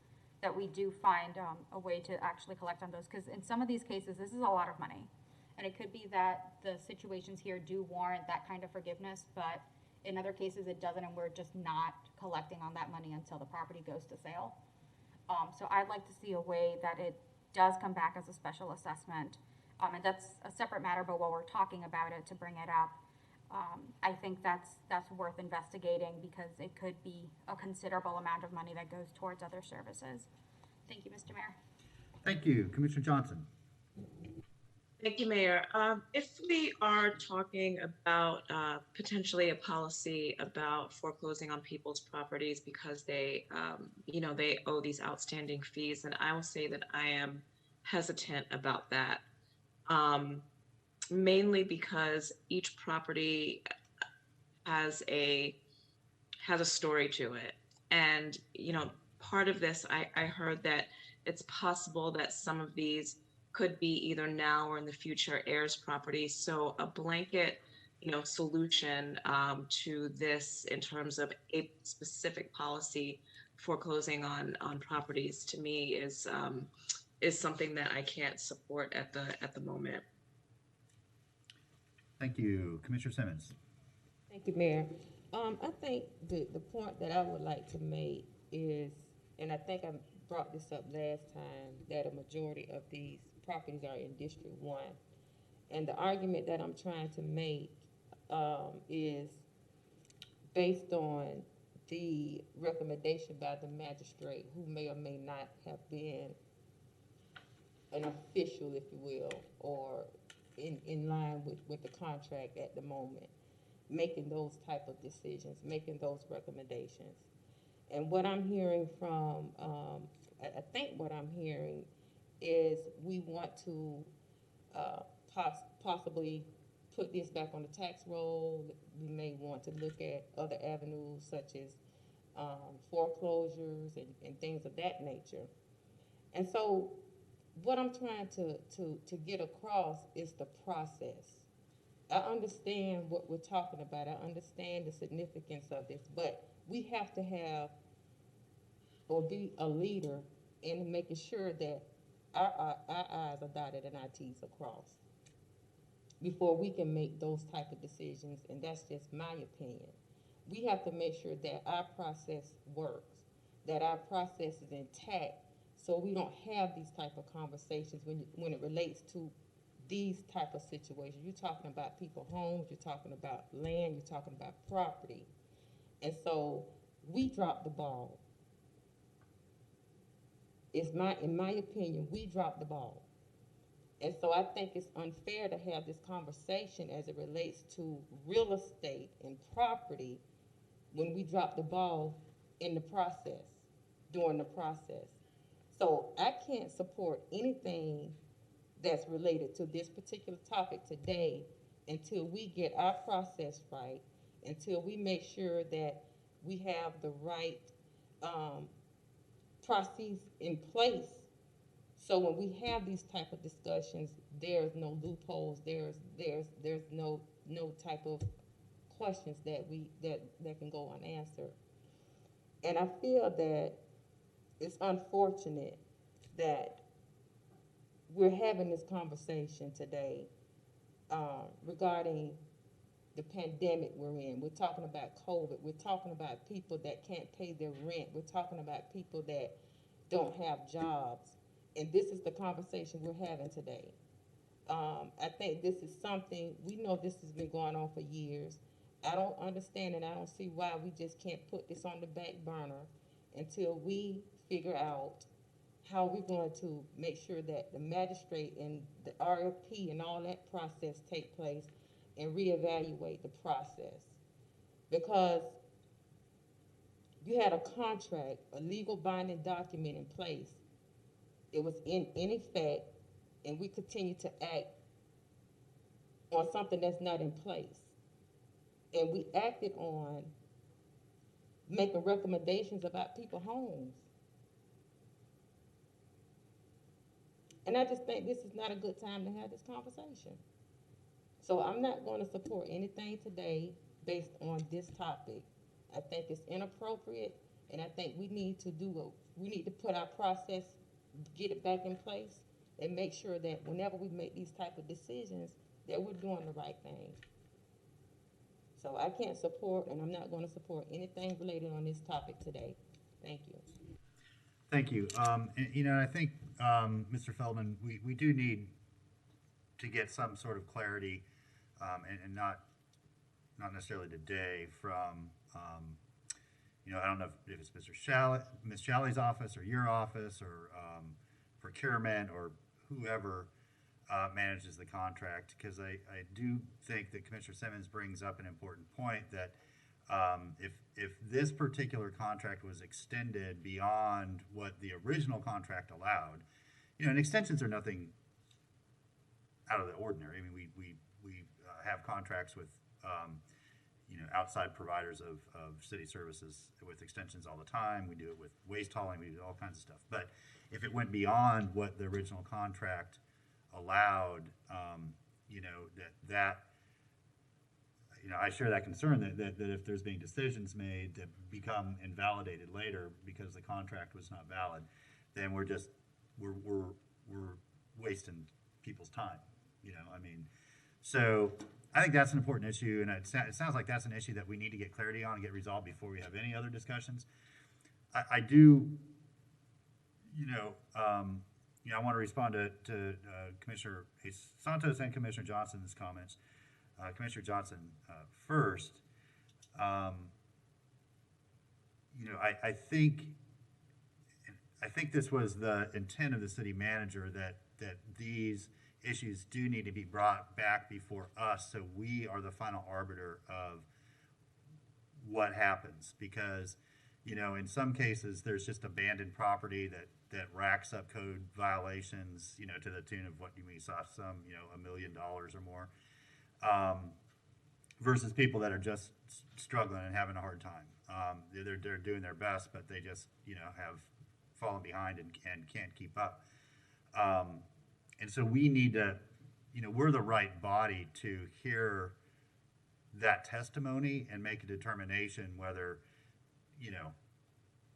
that we do find a way to actually collect on those. Because in some of these cases, this is a lot of money. And it could be that the situations here do warrant that kind of forgiveness, but in other cases it doesn't, and we're just not collecting on that money until the property goes to sale. So I'd like to see a way that it does come back as a special assessment. And that's a separate matter, but while we're talking about it, to bring it up, I think that's worth investigating because it could be a considerable amount of money that goes towards other services. Thank you, Mr. Mayor. Thank you. Commissioner Johnson. Thank you, Mayor. If we are talking about potentially a policy about foreclosing on people's properties because they, they owe these outstanding fees, then I will say that I am hesitant about that. Mainly because each property has a story to it. And, part of this, I heard that it's possible that some of these could be either now or in the future heirs property. So a blanket, solution to this in terms of a specific policy foreclosing on properties to me is something that I can't support at the moment. Thank you. Commissioner Simmons. Thank you, Mayor. I think the point that I would like to make is, and I think I brought this up last time, that a majority of these properties are in District 1. And the argument that I'm trying to make is based on the recommendation by the magistrate, who may or may not have been an official, if you will, or in line with the contract at the moment, making those type of decisions, making those recommendations. And what I'm hearing from, I think what I'm hearing is we want to possibly put this back on the tax roll. We may want to look at other avenues such as foreclosures and things of that nature. And so what I'm trying to get across is the process. I understand what we're talking about. I understand the significance of this, but we have to have or be a leader in making sure that our I's are dotted and our T's are crossed before we can make those type of decisions, and that's just my opinion. We have to make sure that our process works, that our process is intact, so we don't have these type of conversations when it relates to these type of situations. You're talking about people's homes, you're talking about land, you're talking about property. And so we dropped the ball. In my opinion, we dropped the ball. And so I think it's unfair to have this conversation as it relates to real estate and property when we drop the ball in the process, during the process. So I can't support anything that's related to this particular topic today until we get our process right, until we make sure that we have the right processes in place. So when we have these type of discussions, there's no loopholes, there's no type of questions that can go unanswered. And I feel that it's unfortunate that we're having this conversation today regarding the pandemic we're in. We're talking about COVID. We're talking about people that can't pay their rent. We're talking about people that don't have jobs. And this is the conversation we're having today. I think this is something, we know this has been going on for years. I don't understand and I don't see why we just can't put this on the back burner until we figure out how we're going to make sure that the magistrate and the RFP and all that process take place and reevaluate the process. Because you had a contract, a legal binding document in place. It was in effect, and we continue to act on something that's not in place. And we acted on making recommendations about people's homes. And I just think this is not a good time to have this conversation. So I'm not going to support anything today based on this topic. I think it's inappropriate, and I think we need to we need to put our process, get it back in place, and make sure that whenever we make these type of decisions, that we're doing the right thing. So I can't support, and I'm not going to support anything related on this topic today. Thank you. Thank you. And I think, Mr. Feldman, we do need to get some sort of clarity, and not necessarily today from, I don't know if it's Ms. Shalley's office or your office or procurement or whoever manages the contract, because I do think that Commissioner Simmons brings up an important point that if this particular contract was extended beyond what the original contract allowed, and extensions are nothing out of the ordinary. I mean, we have contracts with outside providers of city services with extensions all the time. We do it with waste hauling. We do all kinds of stuff. But if it went beyond what the original contract allowed, I share that concern that if there's being decisions made that become invalidated later because the contract was not valid, then we're wasting people's time. So I think that's an important issue, and it sounds like that's an issue that we need to get clarity on and get resolved before we have any other discussions. I do, I want to respond to Commissioner Santos and Commissioner Johnson's comments. Commissioner Johnson first. I think this was the intent of the city manager that these issues do need to be brought back before us, so we are the final arbiter of what happens. Because, in some cases, there's just abandoned property that racks up code violations, to the tune of what we saw some, $1 million or more, versus people that are just struggling and having a hard time. They're doing their best, but they just, have fallen behind and can't keep up. And so we need to, we're the right body to hear that testimony and make a determination whether,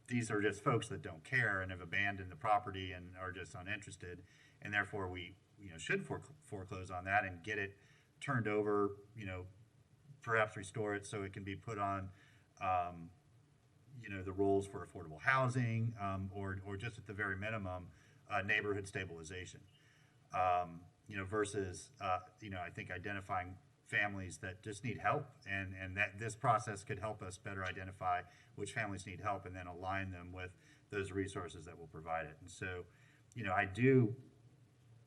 these are just folks that don't care and have abandoned the property and are just uninterested, and therefore we, should foreclose on that and get it turned over, perhaps restore it so it can be put on, the rolls for affordable housing, or just at the very minimum, neighborhood stabilization. Versus, I think identifying families that just need help, and that this process could help us better identify which families need help and then align them with those resources that will provide it. And so, I do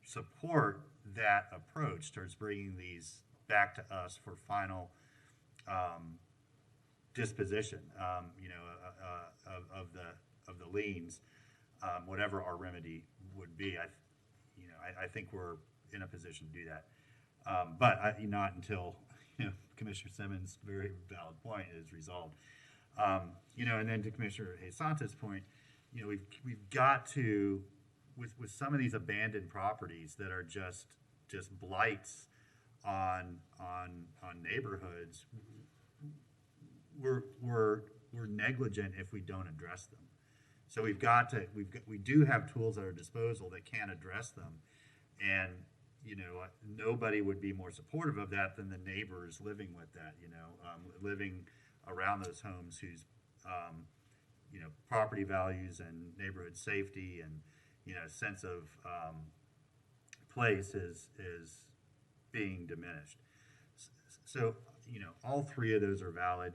support that approach towards bringing these back to us for final disposition, of the liens, whatever our remedy would be. I think we're in a position to do that, but not until Commissioner Simmons' very valid point is resolved. And then to Commissioner Santos' point, we've got to, with some of these abandoned properties that are just blights on neighborhoods, we're negligent if we don't address them. So we do have tools at our disposal that can address them, and nobody would be more supportive of that than the neighbors living with that, living around those homes whose property values and neighborhood safety and sense of place is being diminished. So all three of those are valid,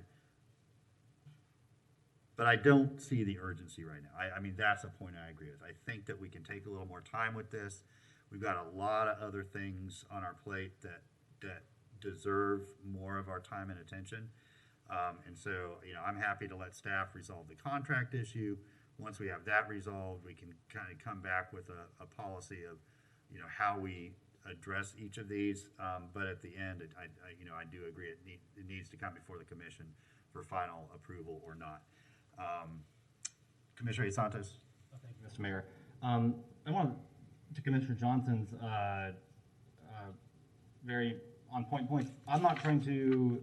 but I don't see the urgency right now. I mean, that's a point I agree with. I think that we can take a little more time with this. We've got a lot of other things on our plate that deserve more of our time and attention. And so, I'm happy to let staff resolve the contract issue. Once we have that resolved, we can kind of come back with a policy of, how we address each of these. But at the end, I do agree it needs to come before the commission for final approval or not. Commissioner Santos. Thank you, Mr. Mayor. I want to Commissioner Johnson's very on point points. I'm not trying to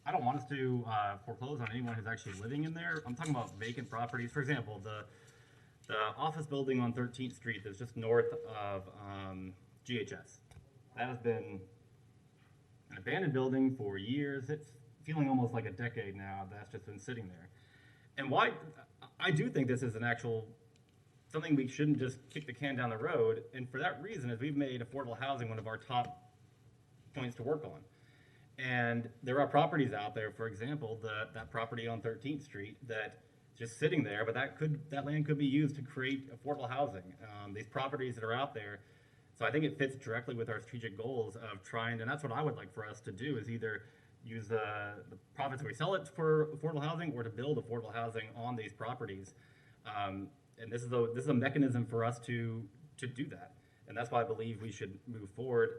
I don't want us to foreclose on anyone who's actually living in there. I'm talking about vacant properties. For example, the office building on 13th Street that's just north of GHS. That has been an abandoned building for years. It's feeling almost like a decade now that's just been sitting there. And why I do think this is an actual something we shouldn't just kick the can down the road. And for that reason is we've made affordable housing one of our top points to work on. And there are properties out there, for example, that property on 13th Street that just sitting there, but that land could be used to create affordable housing. These properties that are out there. So I think it fits directly with our strategic goals of trying, and that's what I would like for us to do, is either use the profits that we sell it for affordable housing or to build affordable housing on these properties. And this is a mechanism for us to do that. And that's why I believe we should move forward.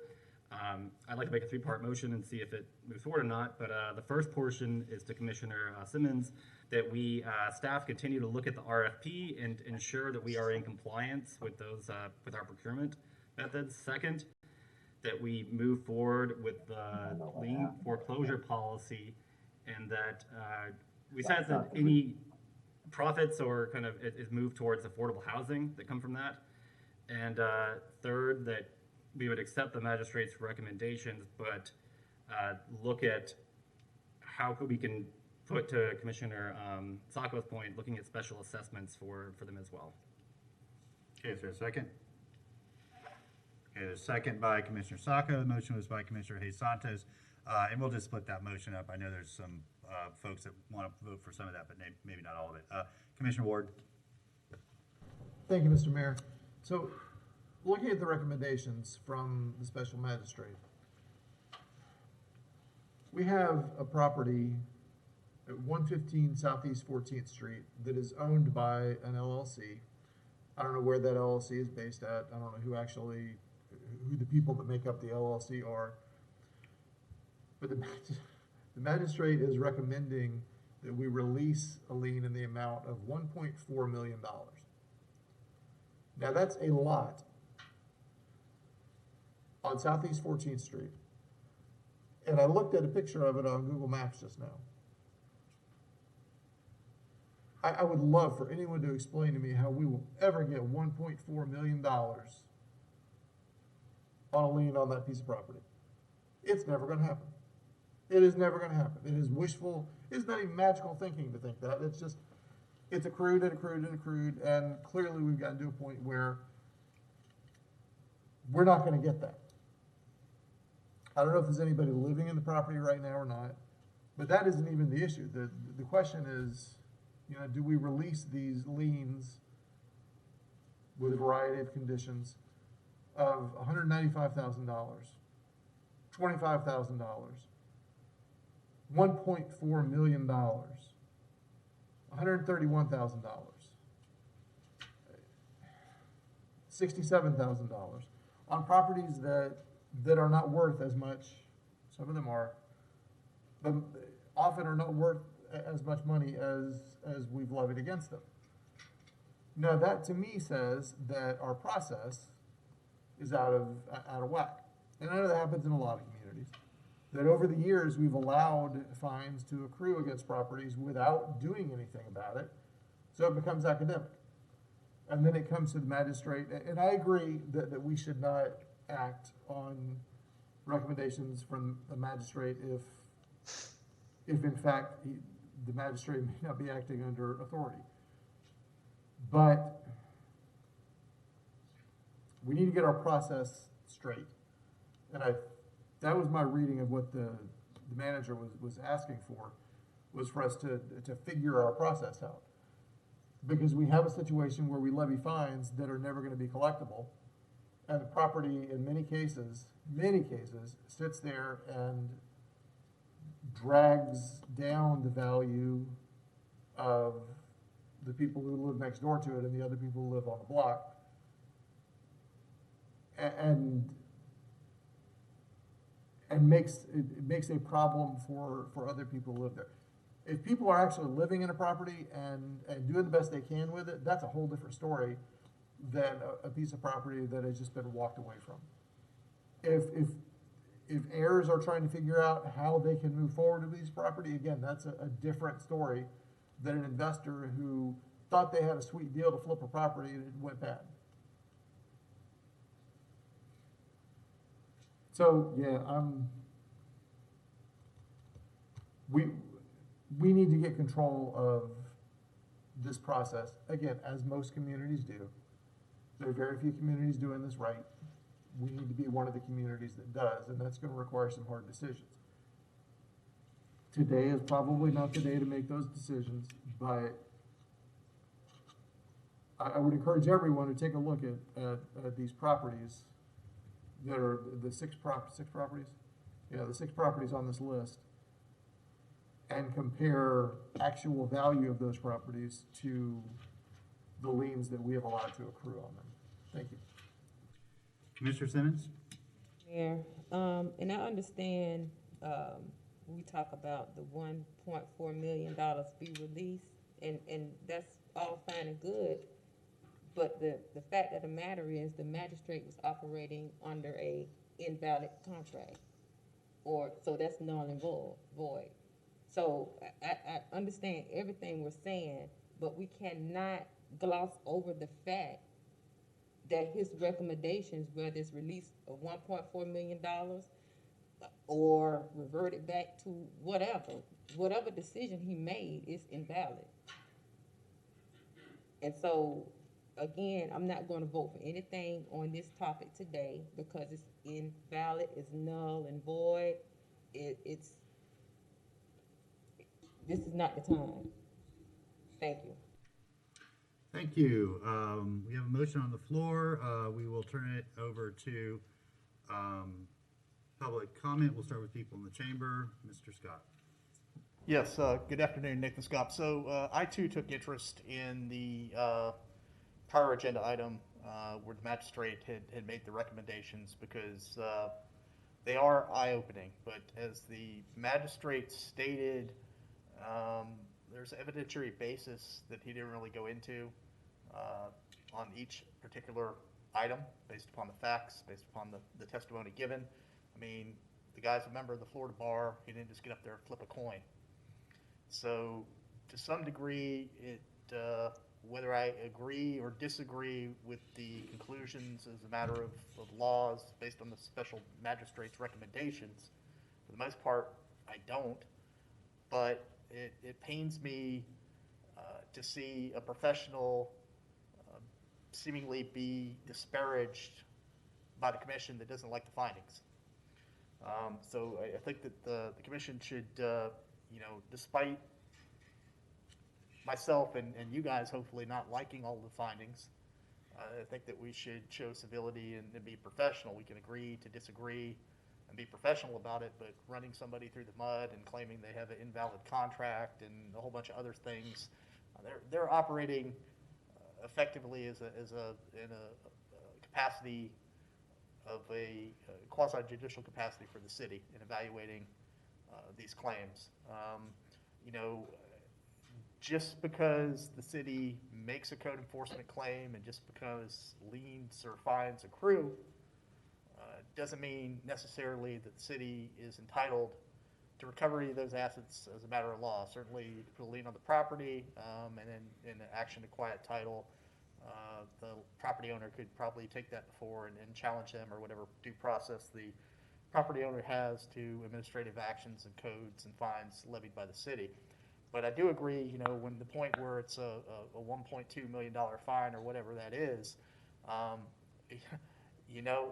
I'd like to make a three-part motion and see if it moves forward or not. But the first portion is to Commissioner Simmons, that we staff continue to look at the RFP and ensure that we are in compliance with those with our procurement methods. Second, that we move forward with the lien foreclosure policy, and that we said that any profits or kind of is moved towards affordable housing that come from that. And third, that we would accept the magistrate's recommendations, but look at how we can put, to Commissioner Sacco's point, looking at special assessments for them as well. Okay, is there a second? Okay, there's a second by Commissioner Sacco. The motion was by Commissioner Hayes Santos. And we'll just split that motion up. I know there's some folks that want to vote for some of that, but maybe not all of it. Commissioner Ward. Thank you, Mr. Mayor. So, looking at the recommendations from the special magistrate, we have a property at 115 Southeast 14th Street that is owned by an LLC. I don't know where that LLC is based at. I don't know who the people that make up the LLC are. But the magistrate is recommending that we release a lien in the amount of $1.4 million. Now that's a lot on Southeast 14th Street. And I looked at a picture of it on Google Maps just now. I would love for anyone to explain to me how we will ever get $1.4 million on a lien on that piece of property. It's never going to happen. It is never going to happen. It is wishful, it's not even magical thinking to think that. It's just, it's accrued and accrued and accrued, and clearly we've gotten to a point where we're not going to get that. I don't know if there's anybody living in the property right now or not, but that isn't even the issue. The question is, do we release these liens with a variety of conditions of $195,000, $25,000, $1.4 million, $131,000, $67,000 on properties that are not worth as much. Some of them are, but often are not worth as much money as we've levied against them. Now that to me says that our process is out of whack. And I know that happens in a lot of communities. That over the years we've allowed fines to accrue against properties without doing anything about it. So it becomes academic. And then it comes to the magistrate. And I agree that we should not act on recommendations from the magistrate if in fact the magistrate may not be acting under authority. But we need to get our process straight. And that was my reading of what the manager was asking for, was for us to figure our process out. Because we have a situation where we levy fines that are never going to be collectible, and the property in many cases, sits there and drags down the value of the people who live next door to it and the other people who live on the block. And makes a problem for other people who live there. If people are actually living in a property and doing the best they can with it, that's a whole different story than a piece of property that has just been walked away from. if heirs are trying to figure out how they can move forward with these property, again, that's a different story than an investor who thought they had a sweet deal to flip a property and it went bad. So, yeah, we need to get control of this process, again, as most communities do. There are very few communities doing this right. We need to be one of the communities that does, and that's going to require some hard decisions. Today is probably not the day to make those decisions, but I would encourage everyone to take a look at these properties that are the six properties? Yeah, the 6 properties on this list, and compare actual value of those properties to the liens that we have allowed to accrue on them. Thank you. Commissioner Simmons? Mayor, and I understand, we talk about the $1.4 million be released, and that's all fine and good. But the fact of the matter is the magistrate was operating under a invalid contract, so that's null and void. So I understand everything we're saying, but we cannot gloss over the fact that his recommendations, whether it's release of $1.4 million or revert it back to whatever decision he made is invalid. And so, again, I'm not going to vote for anything on this topic today because it's invalid, it's null and void. This is not the time. Thank you. Thank you. We have a motion on the floor. We will turn it over to public comment. We'll start with people in the chamber. Mr. Scott. Yes, good afternoon, Nathan Scott. So I too took interest in the prior agenda item where the magistrate had made the recommendations because they are eye-opening. But as the magistrate stated, there's an evidentiary basis that he didn't really go into on each particular item based upon the facts, based upon the testimony given. I mean, the guy's a member of the Florida Bar. He didn't just get up there and flip a coin. So to some degree, whether I agree or disagree with the conclusions as a matter of laws based on the special magistrate's recommendations, for the most part, I don't. But it pains me to see a professional seemingly be disparaged by the commission that doesn't like the findings. So I think that the commission should, despite myself and you guys hopefully not liking all the findings, I think that we should show civility and be professional. We can agree to disagree and be professional about it, but running somebody through the mud and claiming they have an invalid contract and a whole bunch of other things, they're operating effectively in a capacity of a quasi-judicial capacity for the city in evaluating these claims. Just because the city makes a code enforcement claim and just because liens or fines accrue doesn't mean necessarily that the city is entitled to recovery of those assets as a matter of law. Certainly, you put a lien on the property, and then in an action to quiet title, the property owner could probably take that before and challenge them or whatever due process the property owner has to administrative actions and codes and fines levied by the city. But I do agree, when the point where it's a $1.2 million fine or whatever that is,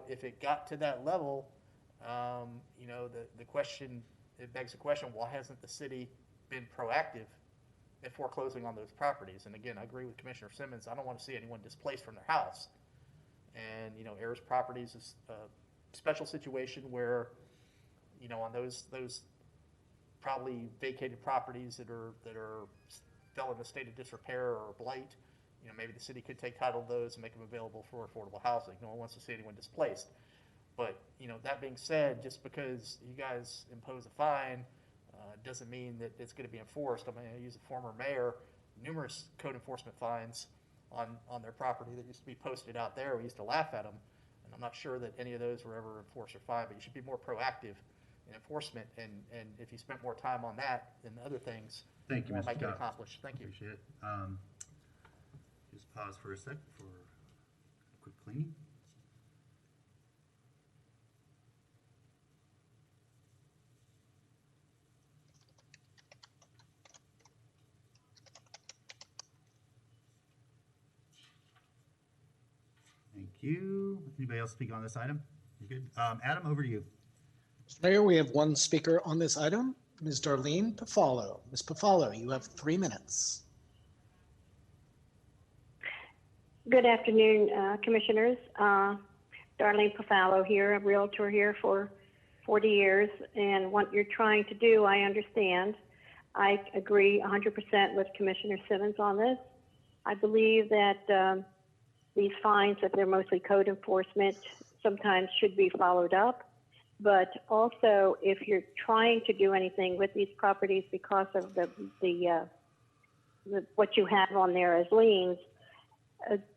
if it got to that level, the question, it begs the question, why hasn't the city been proactive in foreclosing on those properties? And again, I agree with Commissioner Simmons. I don't want to see anyone displaced from their house. And, heirs properties is a special situation where, on those probably vacated properties that are fell in a state of disrepair or blight, maybe the city could take title of those and make them available for affordable housing. No one wants to see anyone displaced. But, that being said, just because you guys impose a fine doesn't mean that it's going to be enforced. I mean, I use a former mayor, numerous code enforcement fines on their property that used to be posted out there. We used to laugh at them. And I'm not sure that any of those were ever enforced or fined, but you should be more proactive in enforcement. And if you spent more time on that than other things, Thank you, more Mr. might get Scott. accomplished. Thank you. Appreciate it. Just pause for a sec for a quick cleaning. Thank you. Anybody else speak on this item? You good? Adam, over to you. Mr. Mayor, we have one speaker on this item, Ms. Darlene Pafalo. Ms. Pafalo, you have 3 minutes. Good afternoon, Commissioners. Darlene Pafalo here, a realtor here for 40 years, and what you're trying to do, I understand. I agree 100% with Commissioner Simmons on this. I believe that these fines, if they're mostly code enforcement, sometimes should be followed up. But also, if you're trying to do anything with these properties because of what you have on there as liens,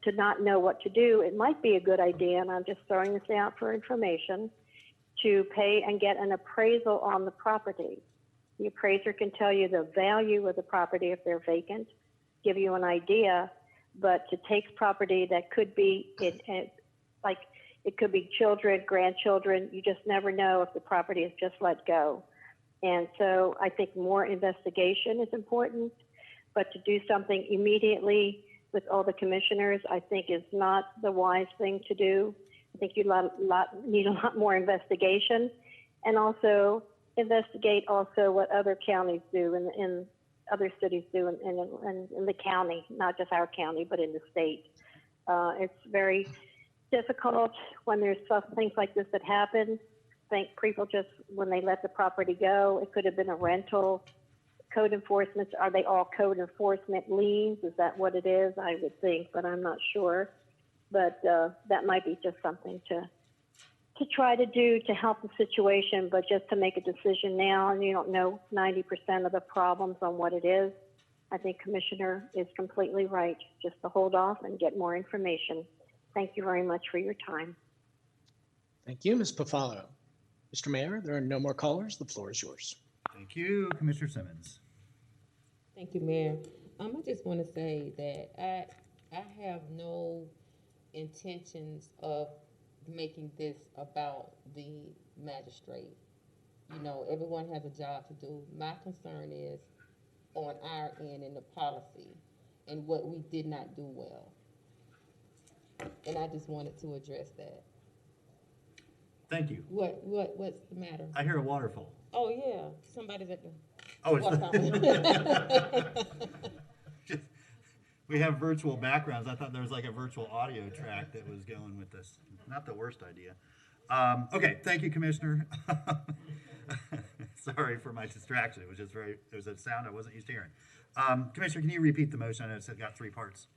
to not know what to do, it might be a good idea, and I'm just throwing this out for information, to pay and get an appraisal on the property. The appraiser can tell you the value of the property if they're vacant, give you an idea, but to take property that could be, like it could be children, grandchildren, you just never know if the property is just let go. And so I think more investigation is important, but to do something immediately with all the commissioners, I think is not the wise thing to do. I think you need a lot more investigation, and also investigate also what other counties do and other cities do in the county, not just our county, but in the state. It's very difficult when there's things like this that happen. I think people just, when they let the property go, it could have been a rental. Code enforcement, are they all code enforcement liens? Is that what it is? I would think, but I'm not sure. But that might be just something to try to do to help the situation, but just to make a decision now and you don't know 90% of the problems on what it is, I think Commissioner is completely right, just to hold off and get more information. Thank you very much for your time. Thank you, Ms. Pafalo. Mr. Mayor, there are no more callers. The floor is yours. Thank you, Commissioner Simmons. Thank you, Mayor. I just want to say that I have no intentions of making this about the magistrate. You know, everyone has a job to do. My concern is on our end in the policy and what we did not do well. And I just wanted to address that. Thank you. What's the matter? I hear a waterfall. Oh yeah, somebody's at the. Oh, it's we have virtual backgrounds. I thought there was like a virtual audio track that was going with this. Not the worst idea. Okay, thank you, Commissioner. Sorry for my distraction. It was a sound I wasn't used to hearing. Commissioner, can you repeat the motion? I know it's got 3 parts.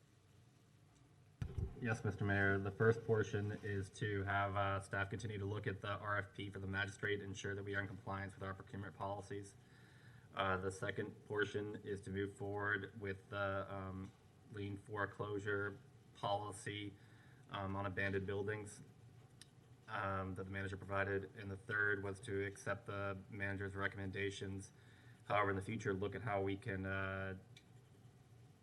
Yes, Mr. Mayor. The first portion is to have staff continue to look at the RFP for the magistrate, ensure that we are in compliance with our procurement policies. The second portion is to move forward with the lien foreclosure policy on abandoned buildings that the manager provided. And the third was to accept the manager's recommendations. However, in the future, look at how we can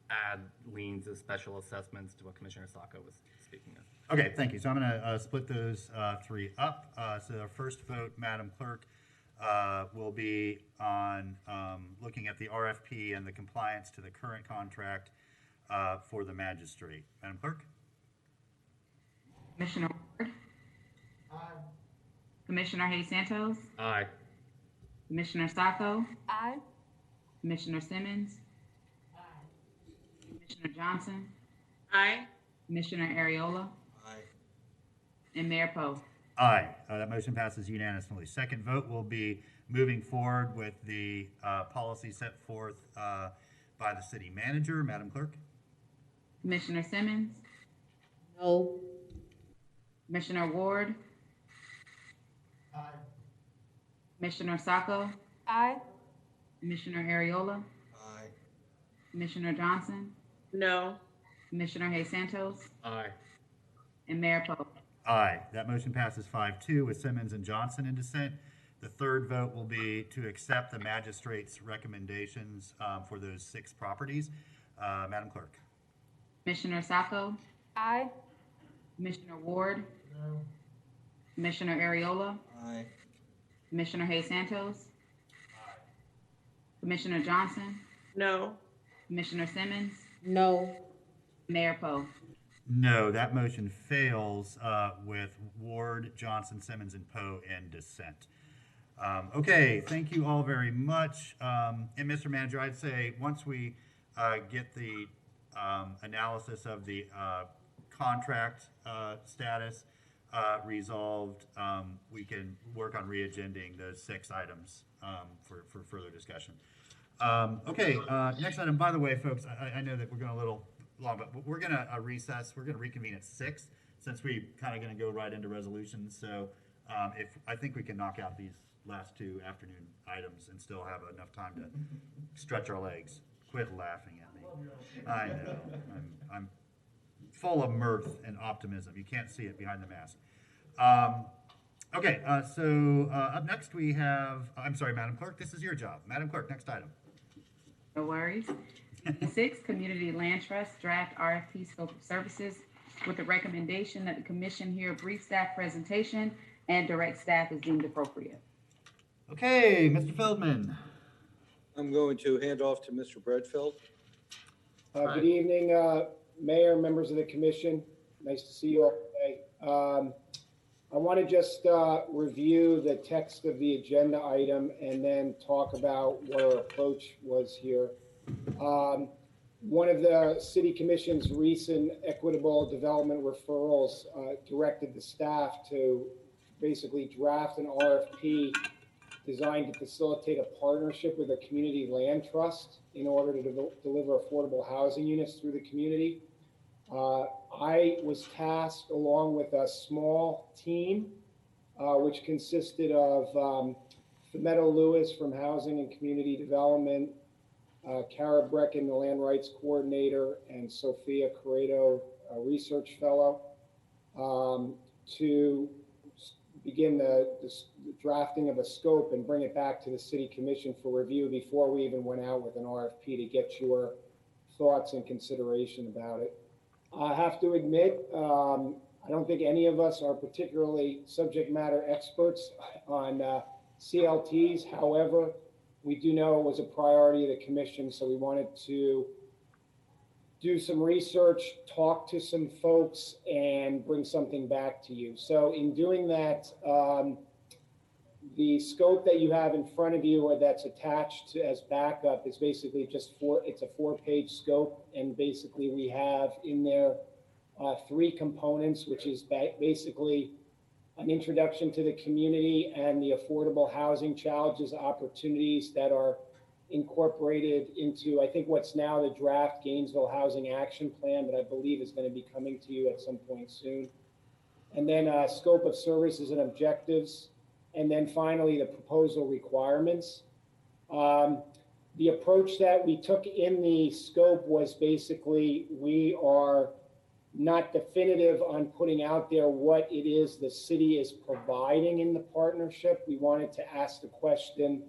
add liens as special assessments to what Commissioner Sacco was speaking of. Okay, thank you. So I'm going to split those 3 up. So our first vote, Madam Clerk, will be on looking at the RFP and the compliance to the current contract for the magistrate. Madam Clerk? Commissioner Ward? Aye. Commissioner Hayes Santos? Aye. Commissioner Sacco? Aye. Commissioner Simmons? Commissioner Johnson? Aye. Commissioner Ariola? Aye. And Mayor Poe? Aye. That motion passes unanimously. Second vote will be moving forward with the policy set forth by the city manager. Madam Clerk? Commissioner Simmons? No. Commissioner Ward? Aye. Commissioner Sacco? Aye. Commissioner Ariola? Aye. Commissioner Johnson? No. Commissioner Hayes Santos? Aye. And Mayor Poe? Aye. That motion passes 5-2 with Simmons and Johnson in dissent. The third vote will be to accept the magistrate's recommendations for those 6 properties. Madam Clerk. Commissioner Sacco? Aye. Commissioner Ward? No. Commissioner Ariola? Aye. Commissioner Hayes Santos? Commissioner Johnson? No. Commissioner Simmons? No. Mayor Poe? No, that motion fails with Ward, Johnson, Simmons, and Poe in dissent. Okay, thank you all very much. And Mr. Manager, I'd say once we get the analysis of the contract status resolved, we can work on re-agending those 6 items for further discussion. Okay, next item, by the way, folks, I know that we're going a little long, but we're going to recess. We're going to reconvene at 6 since we kind of going to go right into resolutions. So if I think we can knock out these last 2 afternoon items and still have enough time to stretch our legs. Quit laughing at me. I know. I'm full of mirth and optimism. You can't see it behind the mask. Okay, so up next we have, I'm sorry, Madam Clerk, this is your job. Madam Clerk, next item. No worries. 6, Community Land Trust Draft RFP Scope of Services with the recommendation that the commission hear a brief staff presentation and direct staff as deemed appropriate. Okay, Mr. Feldman. I'm going to hand off to Mr. Bradfeld. Good evening, Mayor, members of the commission. Nice to see you all today. I want to just review the text of the agenda item and then talk about what our approach was here. One of the City Commission's recent equitable development referrals directed the staff to basically draft an RFP designed to facilitate a partnership with a community land trust in order to deliver affordable housing units through the community. I was tasked along with a small team, which consisted of Meadow Lewis from Housing and Community Development, Kara Brecken, the Land Rights Coordinator, and Sophia Corredo, a Research Fellow, to begin the drafting of a scope and bring it back to the City Commission for review before we even went out with an RFP to get your thoughts and consideration about it. I have to admit, I don't think any of us are particularly subject matter experts on CLTs. However, we do know it was a priority of the commission, so we wanted to do some research, talk to some folks, and bring something back to you. So in doing that, the scope that you have in front of you or that's attached to as backup is basically just it's a 4-page scope. And basically we have in there 3 components, which is basically an introduction to the community and the affordable housing challenges, opportunities that are incorporated into, I think, what's now the draft Gainesville Housing Action Plan, but I believe is going to be coming to you at some point soon. And then scope of services and objectives. And then finally, the proposal requirements. The approach that we took in the scope was basically we are not definitive on putting out there what it is the city is providing in the partnership. We wanted to ask the question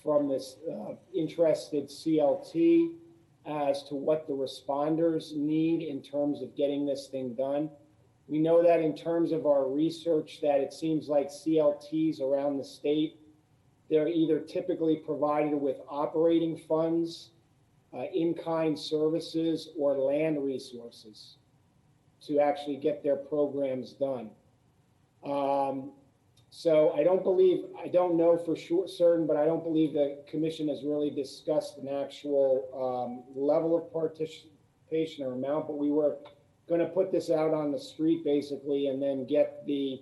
from this interested CLT as to what the responders need in terms of getting this thing done. We know that in terms of our research that it seems like CLTs around the state, they're either typically provided with operating funds, in-kind services, or land resources to actually get their programs done. So I don't know for sure certain, but I don't believe the commission has really discussed an actual level of participation or amount, but we were going to put this out on the street basically and then get the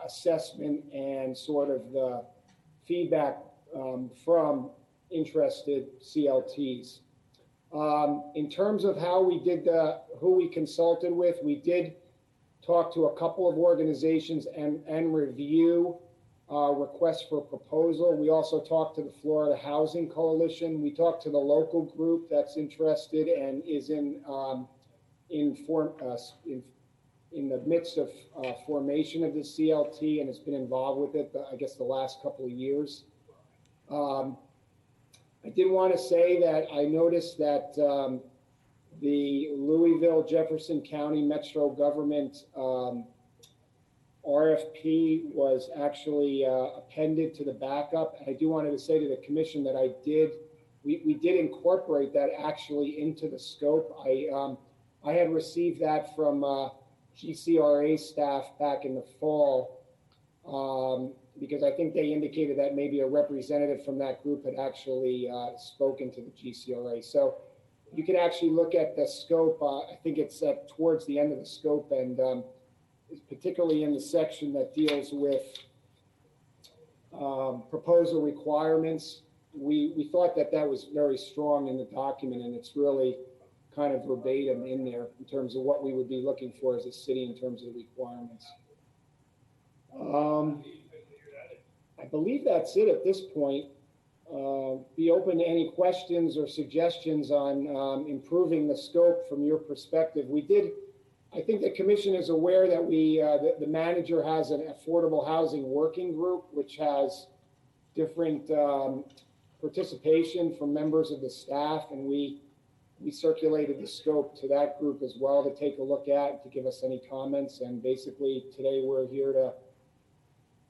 assessment and sort of the feedback from interested CLTs. In terms of how we did who we consulted with, we did talk to a couple of organizations and review requests for proposal. We also talked to the Florida Housing Coalition. We talked to the local group that's interested and is in the midst of formation of the CLT and has been involved with it, I guess, the last couple of years. I did want to say that I noticed that the Louisville Jefferson County Metro Government RFP was actually appended to the backup. And I do wanted to say to the commission that we did incorporate that actually into the scope. I had received that from GCRA staff back in the fall because I think they indicated that maybe a representative from that group had actually spoken to the GCRA. So you can actually look at the scope. I think it's towards the end of the scope, and particularly in the section that deals with proposal requirements. We thought that was very strong in the document, and it's really kind of verbatim in there in terms of what we would be looking for as a city in terms of the requirements. I believe that's it at this point. Be open to any questions or suggestions on improving the scope from your perspective. I think the commission is aware that the manager has an affordable housing working group, which has different participation from members of the staff, and we circulated the scope to that group as well to take a look at, to give us any comments. And basically today we're here to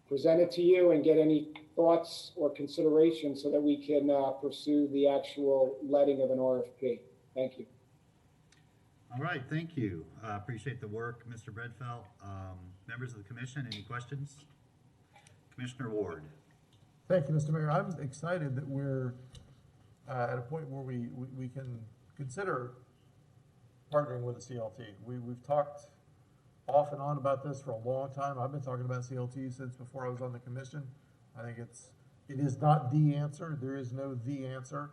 present it to you and get any thoughts or considerations so that we can pursue the actual letting of an RFP. Thank you. All right, thank you. Appreciate the work, Mr. Bredfeld. Members of the commission, any questions? Commissioner Ward. Thank you, Mr. Mayor. I'm excited that we're at a point where we can consider partnering with the CLT. We've talked off and on about this for a long time. I've been talking about CLT since before I was on the commission. I think it is not the answer. There is no the answer,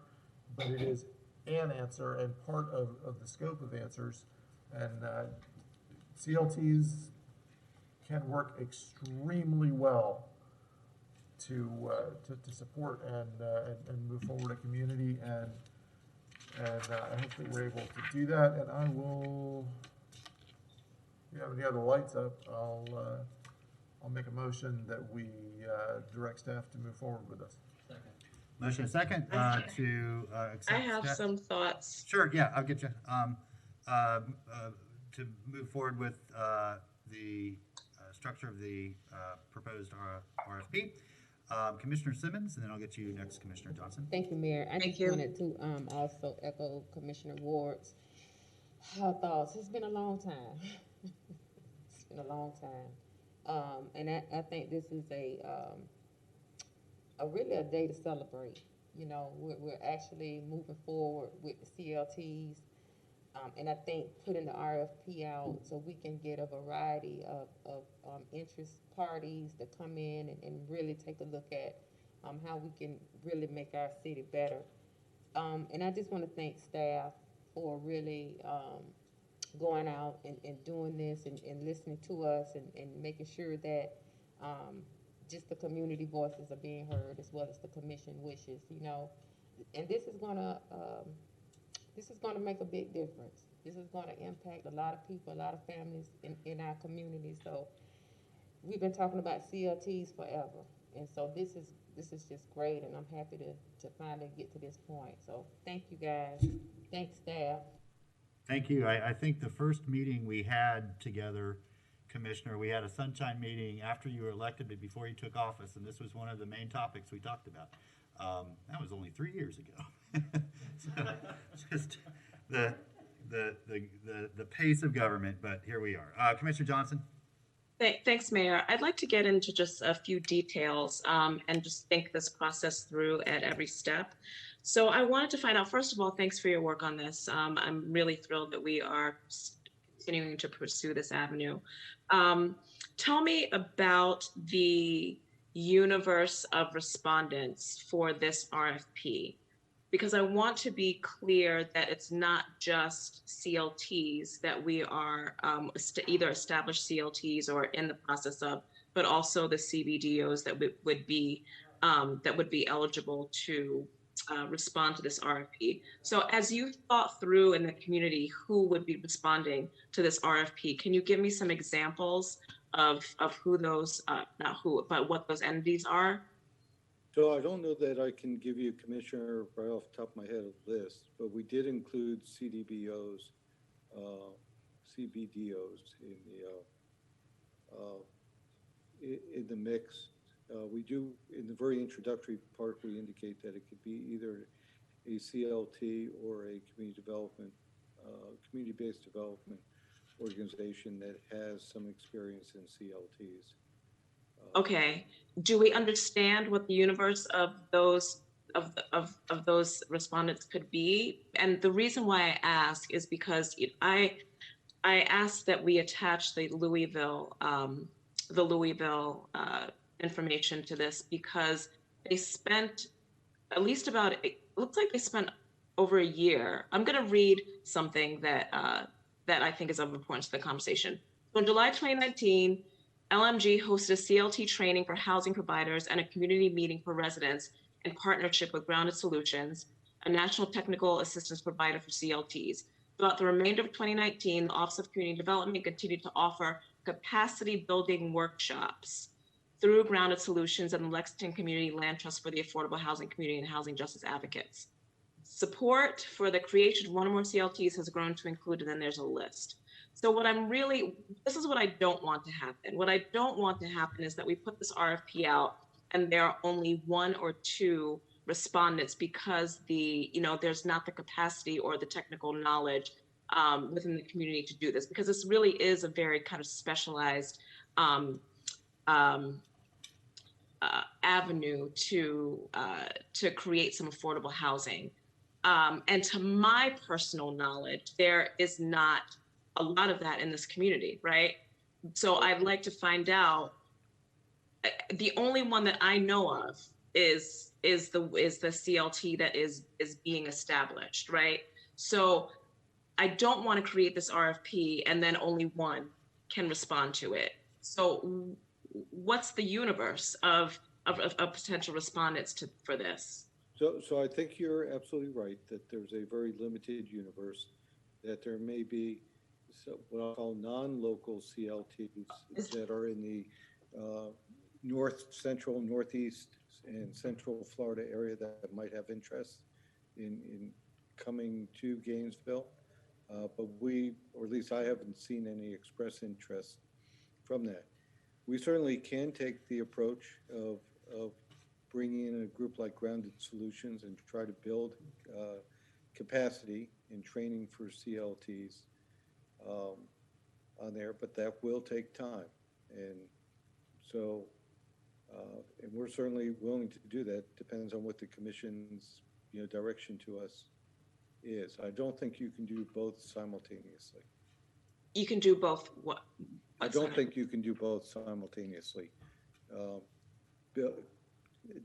but it is an answer and part of the scope of answers. And CLTs can work extremely well to support and move forward a community, and I hope that we're able to do that. And I will, if you have any other lights up, I'll make a motion that we direct staff to move forward with this. Motion and second to accept. I have some thoughts. Sure, yeah, I'll get you. To move forward with the structure of the proposed RFP. Commissioner Simmons, and then I'll get you next, Commissioner Johnson. Thank you, Mayor. I just wanted to also echo Commissioner Ward's thoughts. It's been a long time. It's been a long time. And I think this is really a day to celebrate. You know, we're actually moving forward with the CLTs. And I think putting the RFP out so we can get a variety of interest parties to come in and really take a look at how we can really make our city better. And I just want to thank staff for really going out and doing this and listening to us and making sure that just the community voices are being heard as well as the commission wishes, you know. And this is gonna make a big difference. This is gonna impact a lot of people, a lot of families in our community. So we've been talking about CLTs forever. And so this is just great, and I'm happy to finally get to this point. So thank you guys. Thanks, staff. Thank you. I think the first meeting we had together, Commissioner, we had a sunshine meeting after you were elected but before you took office, and this was one of the main topics we talked about. That was only 3 years ago. So just the pace of government, but here we are. Commissioner Johnson. Thanks, Mayor. I'd like to get into just a few details and just think this process through at every step. So I wanted to find out, first of all, thanks for your work on this. I'm really thrilled that we are continuing to pursue this avenue. Tell me about the universe of respondents for this RFP, because I want to be clear that it's not just CLTs that we are either established CLTs or in the process of, but also the CBDOs that would be eligible to respond to this RFP. So as you thought through in the community who would be responding to this RFP, can you give me some examples of who those, not who, but what those entities are? So I don't know that I can give you, Commissioner, right off the top of my head, a list, but we did include CDBOs, CBDOs in the mix. We do, in the very introductory part, we indicate that it could be either a CLT or a community-based development organization that has some experience in CLTs. Okay. Do we understand what the universe of those those respondents could be? And the reason why I ask is because I asked that we attach the Louisville information to this because they spent at least about, it looks like they spent over a year. I'm going to read something that that I think is of importance to the conversation. So in July 2019, LMG hosted a CLT training for housing providers and a community meeting for residents in partnership with Grounded Solutions, a national technical assistance provider for CLTs. Throughout the remainder of 2019, the Office of Community Development continued to offer capacity building workshops through Grounded Solutions and the Lexington Community Land Trust for the Affordable Housing Community and Housing Justice Advocates. Support for the creation of one or more CLTs has grown to include, and then there's a list. So what I'm really, this is what I don't want to happen. What I don't want to happen is that we put this RFP out and there are only one or two respondents because there's not the capacity or the technical knowledge within the community to do this, because this really is a very kind of specialized avenue to create some affordable housing. And to my personal knowledge, there is not a lot of that in this community, right? So I'd like to find out. The only one that I know of is the CLT that is being established, right? So I don't want to create this RFP and then only one can respond to it. So what's the universe of potential respondents for this? So I think you're absolutely right that there's a very limited universe, that there may be what I'll call non-local CLTs that are in the north, central, northeast, and central Florida area that might have interest in coming to Gainesville. But we, or at least I haven't seen any express interest from that. We certainly can take the approach of bringing in a group like Grounded Solutions and try to build capacity and training for CLTs on there, but that will take time. And so, and we're certainly willing to do that. Depends on what the commission's direction to us is. I don't think you can do both simultaneously. You can do both what? I don't think you can do both simultaneously.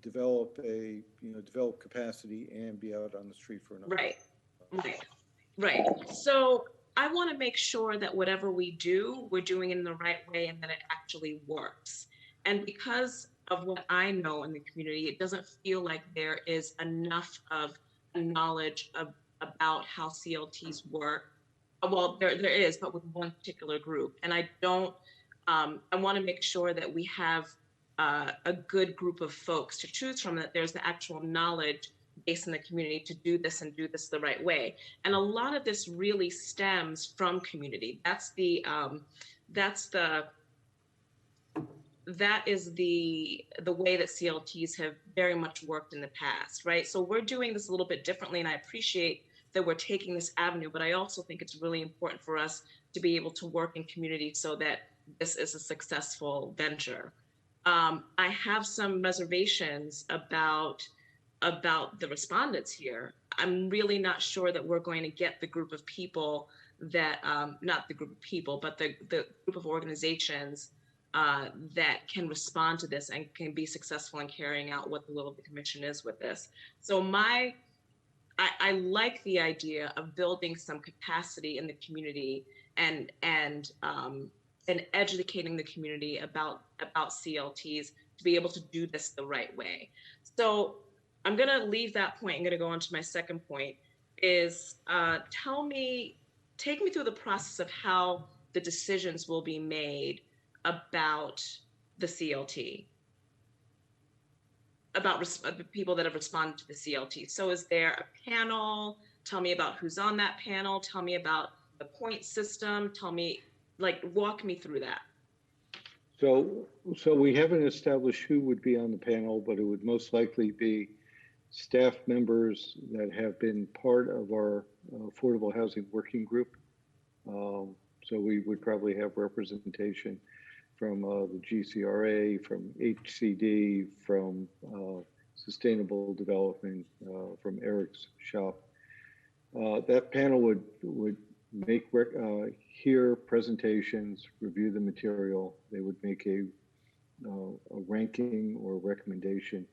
Develop capacity and be out on the street for another. Right. So I want to make sure that whatever we do, we're doing it in the right way and that it actually works. And because of what I know in the community, it doesn't feel like there is enough of knowledge about how CLTs work. Well, there is, but with one particular group. And I don't, I want to make sure that we have a good group of folks to choose from, that there's the actual knowledge base in the community to do this and do this the right way. And a lot of this really stems from community. That is the way that CLTs have very much worked in the past, right? So we're doing this a little bit differently, and I appreciate that we're taking this avenue, but I also think it's really important for us to be able to work in community so that this is a successful venture. I have some reservations about the respondents here. I'm really not sure that we're going to get the group of people that, not the group of people, but the group of organizations that can respond to this and can be successful in carrying out what the will of the commission is with this. So I like the idea of building some capacity in the community and educating the community about CLTs to be able to do this the right way. So I'm going to leave that point. I'm going to go on to my second point is take me through the process of how the decisions will be made about the CLT, about the people that have responded to the CLT. So is there a panel? Tell me about who's on that panel. Tell me about the point system. Tell me, walk me through that. So we haven't established who would be on the panel, but it would most likely be staff members that have been part of our affordable housing working group. So we would probably have representation from the GCRA, from HCD, from Sustainable Development, from Eric's shop. That panel would hear presentations, review the material. They would make a ranking or recommendation.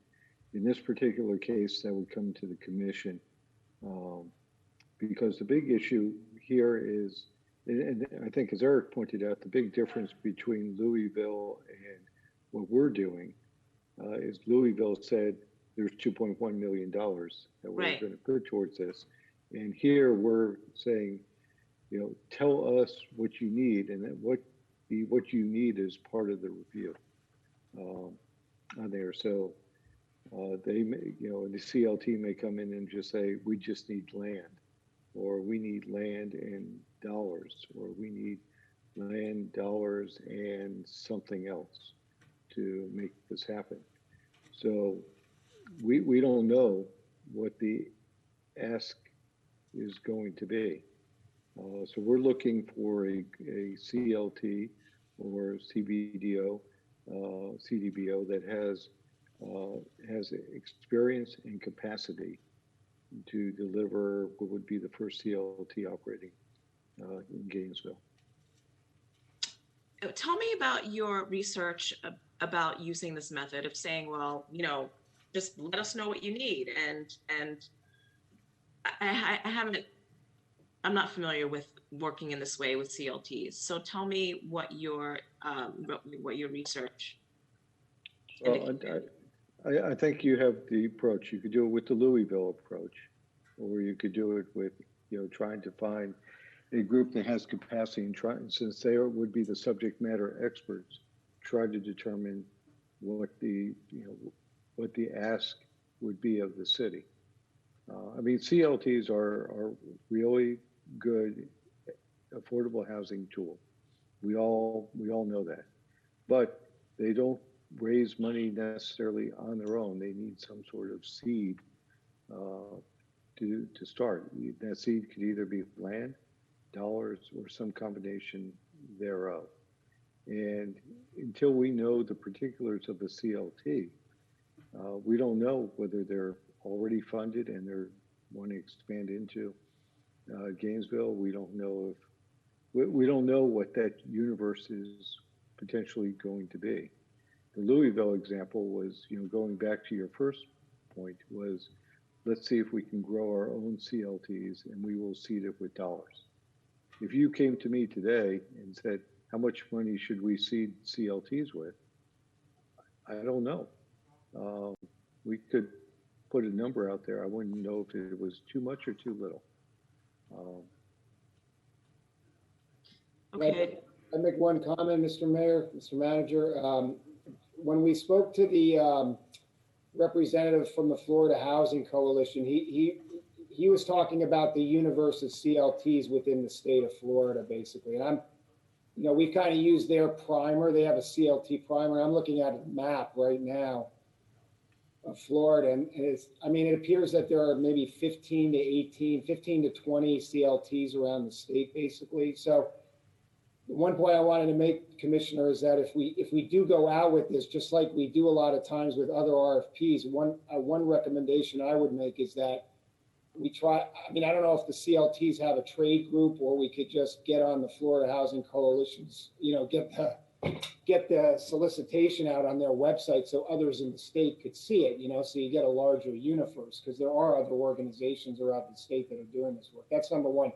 In this particular case, that would come to the commission, because the big issue here is, and I think as Eric pointed out, the big difference between Louisville and what we're doing is Louisville said there's $2.1 million that we're going to put towards this. And here we're saying, tell us what you need, and then what you need is part of the review on there. So they may, the CLT may come in and just say, we just need land, or we need land and dollars, or we need land, dollars, and something else to make this happen. So we don't know what the ask is going to be. So we're looking for a CLT or CBDO, CDBO that has experience and capacity to deliver what would be the first CLT operating in Gainesville. Tell me about your research about using this method of saying, well, just let us know what you need. And I'm not familiar with working in this way with CLTs. So tell me what your research. Well, I think you have the approach. You could do it with the Louisville approach, or you could do it with, trying to find a group that has capacity and since they would be the subject matter experts, try to determine what the ask would be of the city. CLTs are really good affordable housing tool. We all know that, but they don't raise money necessarily on their own. They need some sort of seed to start. That seed could either be land, dollars, or some combination thereof. And until we know the particulars of the CLT, we don't know whether they're already funded and they're want to expand into Gainesville. We don't know what that universe is potentially going to be. The Louisville example was, going back to your first point, was let's see if we can grow our own CLTs and we will seed it with dollars. If you came to me today and said, how much money should we seed CLTs with? I don't know. We could put a number out there. I wouldn't know if it was too much or too little. Okay. I make one comment, Mr. Mayor, Mr. Manager. When we spoke to the representative from the Florida Housing Coalition, he was talking about the universe of CLTs within the state of Florida, basically. And we've kind of used their primer. They have a CLT primer. I'm looking at a map right now of Florida, and it appears that there are maybe 15 to 20 CLTs around the state, basically. So one point I wanted to make, Commissioner, is that if we do go out with this, just like we do a lot of times with other RFPs, one recommendation I would make is that we try. I don't know if the CLTs have a trade group, or we could just get on the Florida Housing Coalition's, get the solicitation out on their website so others in the state could see it, so you get a larger universe, because there are other organizations around the state that are doing this work. That's number one.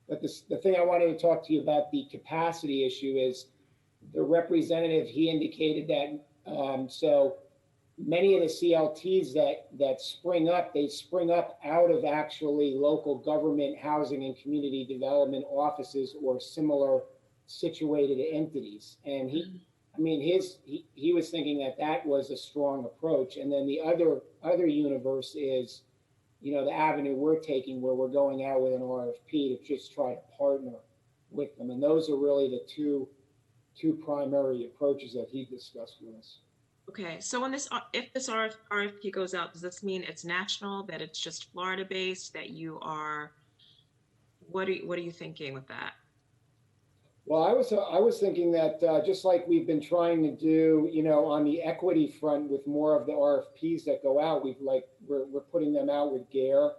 But the thing I wanted to talk to you about, the capacity issue, is the representative, he indicated that, so many of the CLTs that spring up, they spring up out of actually local government housing and community development offices or similar situated entities. And he was thinking that was a strong approach. And then the other universe is, the avenue we're taking, where we're going out with an RFP to just try to partner with them. And those are really the two primary approaches that he discussed with us. Okay, so if this RFP goes out, does this mean it's national, that it's just Florida based, that you are, what are you thinking with that? Well, I was thinking that just like we've been trying to do, on the equity front with more of the RFPs that go out, we're putting them out with GARE,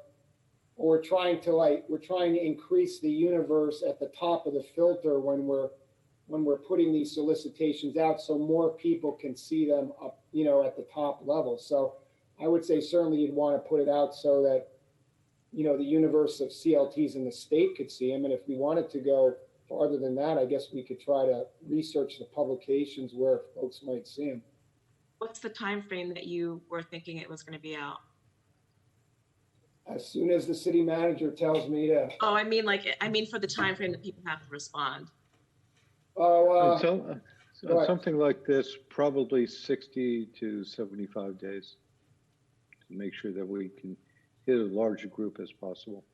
or we're trying to increase the universe at the top of the filter when we're putting these solicitations out, so more people can see them up, at the top level. So I would say certainly you'd want to put it out so that, the universe of CLTs in the state could see them. And if we wanted to go farther than that, I guess we could try to research the publications where folks might see them. What's the time frame that you were thinking it was going to be out? As soon as the city manager tells me to. Oh, I mean for the time frame that people have to respond. Something like this, probably 60 to 75 days to make sure that we can hit a larger group as possible.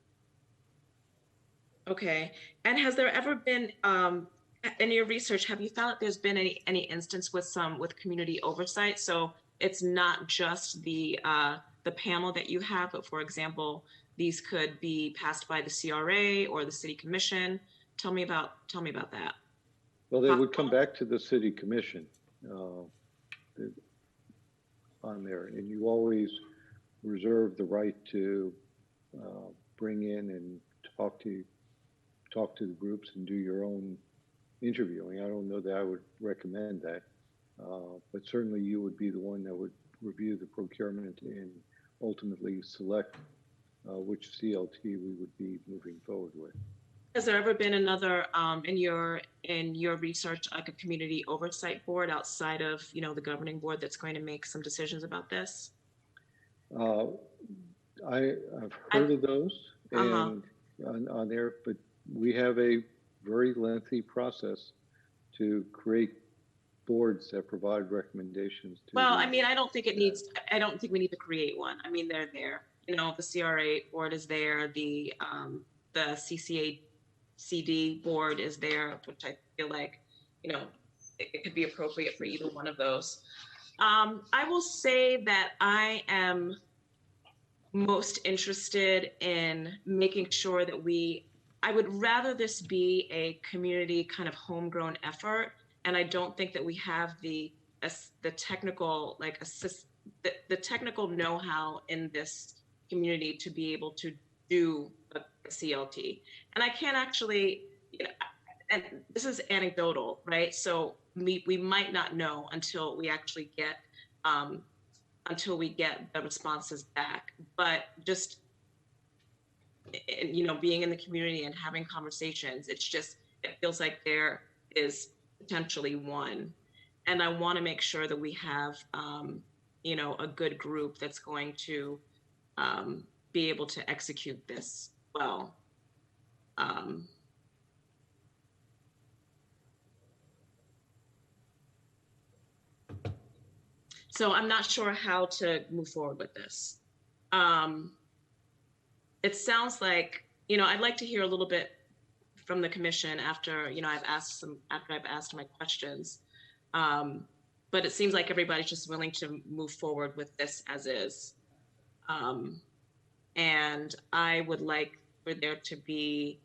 Okay, and has there ever been, in your research, have you found that there's been any instance with community oversight? So it's not just the panel that you have, but for example, these could be passed by the CRA or the city commission. Tell me about that. Well, they would come back to the city commission on there, and you always reserve the right to bring in and talk to the groups and do your own interviewing. I don't know that I would recommend that, but certainly you would be the one that would review the procurement and ultimately select which CLT we would be moving forward with. Has there ever been another, in your research, like a community oversight board outside of, the governing board that's going to make some decisions about this? I've heard of those and on there, but we have a very lengthy process to create boards that provide recommendations. Well, I don't think we need to create one. I mean, they're there. The CRA board is there. The CCACD board is there, which I feel like, it could be appropriate for either one of those. I will say that I am most interested in making sure that I would rather this be a community kind of homegrown effort. And I don't think that we have the technical, the technical know-how in this community to be able to do a CLT. And I can't actually, and this is anecdotal, right? So we might not know until we actually get the responses back. But just, being in the community and having conversations, it feels like there is potentially one. And I want to make sure that we have, a good group that's going to be able to execute this well. So I'm not sure how to move forward with this. It sounds like, I'd like to hear a little bit from the commission after, I've asked my questions. But it seems like everybody's just willing to move forward with this as is. And I would like for there to be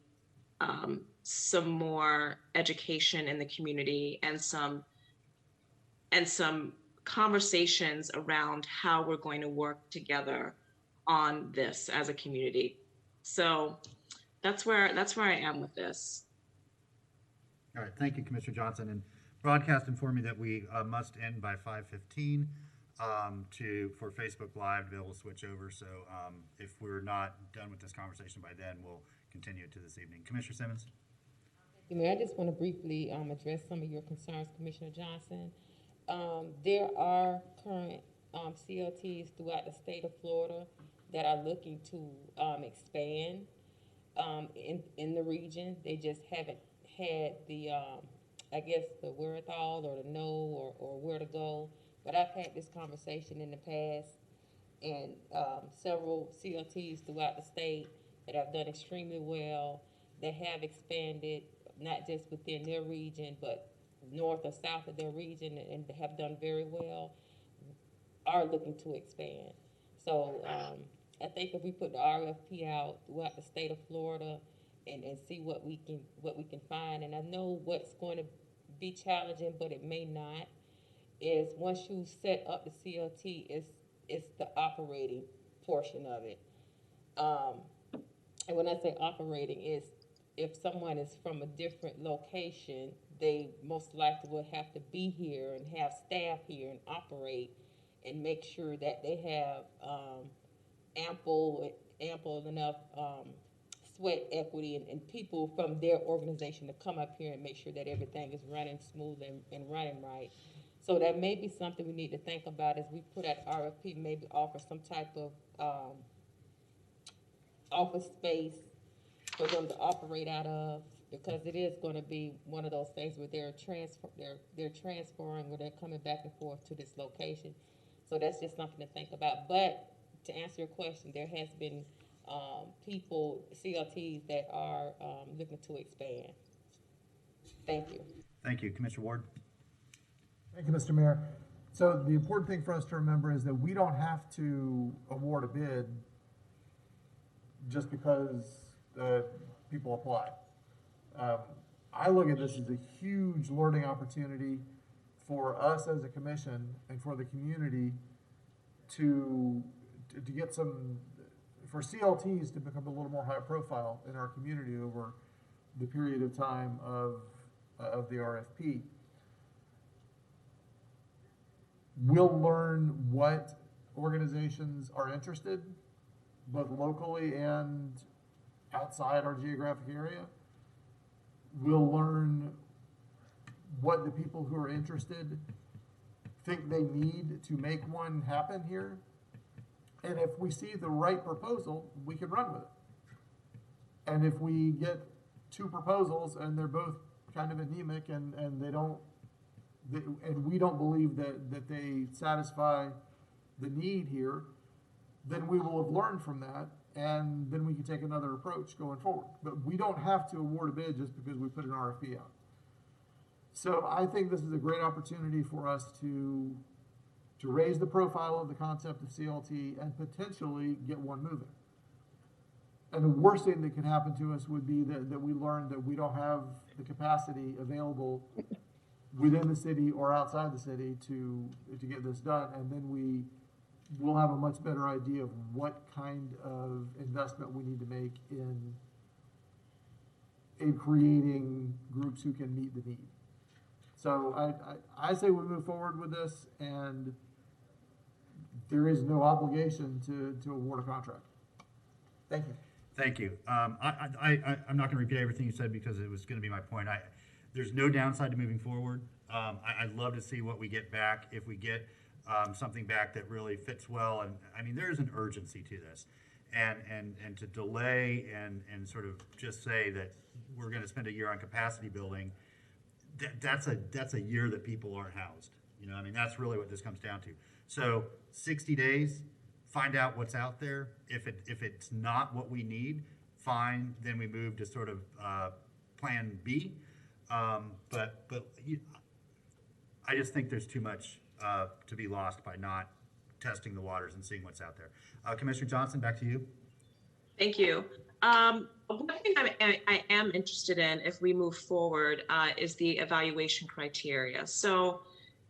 some more education in the community and some conversations around how we're going to work together on this as a community. So that's where I am with this. All right, thank you, Commissioner Johnson. And broadcast informed me that we must end by 5:15 for Facebook Live to be able to switch over. So if we're not done with this conversation by then, we'll continue it to this evening. Commissioner Simmons? Thank you, Mayor. I just want to briefly address some of your concerns, Commissioner Johnson. There are current CLTs throughout the state of Florida that are looking to expand in the region. They just haven't had the, I guess, the wherewithal or the know or where to go. But I've had this conversation in the past, and several CLTs throughout the state that have done extremely well, that have expanded, not just within their region, but north or south of their region, and have done very well, are looking to expand. So I think if we put the RFP out throughout the state of Florida and see what we can find, and I know what's going to be challenging, but it may not, is once you set up the CLT, it's the operating portion of it. And when I say operating, is if someone is from a different location, they most likely will have to be here and have staff here and operate and make sure that they have ample enough sweat equity and people from their organization to come up here and make sure that everything is running smooth and running right. So that may be something we need to think about as we put out RFP, maybe offer some type of office space for them to operate out of, because it is going to be one of those things where they're transferring, where they're coming back and forth to this location. So that's just something to think about. But to answer your question, there has been people, CLTs, that are looking to expand. Thank you. Thank you. Commissioner Ward? Thank you, Mr. Mayor. So the important thing for us to remember is that we don't have to award a bid just because people apply. I look at this as a huge learning opportunity for us as a commission and for the community to get for CLTs to become a little more high profile in our community over the period of time of the RFP. We'll learn what organizations are interested, both locally and outside our geographic area. We'll learn what the people who are interested think they need to make one happen here. And if we see the right proposal, we can run with it. And if we get two proposals and they're both kind of anemic and we don't believe that they satisfy the need here, then we will have learned from that, and then we can take another approach going forward. But we don't have to award a bid just because we put an RFP out. So I think this is a great opportunity for us to raise the profile of the concept of CLT and potentially get one moving. And the worst thing that could happen to us would be that we learn that we don't have the capacity available within the city or outside the city to get this done, and then we'll have a much better idea of what kind of investment we need to make in creating groups who can meet the need. So I say we move forward with this, and there is no obligation to award a contract. Thank you. Thank you. I'm not going to repeat everything you said because it was going to be my point. There's no downside to moving forward. I'd love to see what we get back. If we get something back that really fits well, and I mean, there is an urgency to this, and to delay and sort of just say that we're going to spend a year on capacity building, that's a year that people aren't housed. You know, I mean, that's really what this comes down to. So 60 days, find out what's out there. If it's not what we need, fine. Then we move to sort of plan B. But I just think there's too much to be lost by not testing the waters and seeing what's out there. Commissioner Johnson, back to you. Thank you. One thing I am interested in, if we move forward, is the evaluation criteria. So,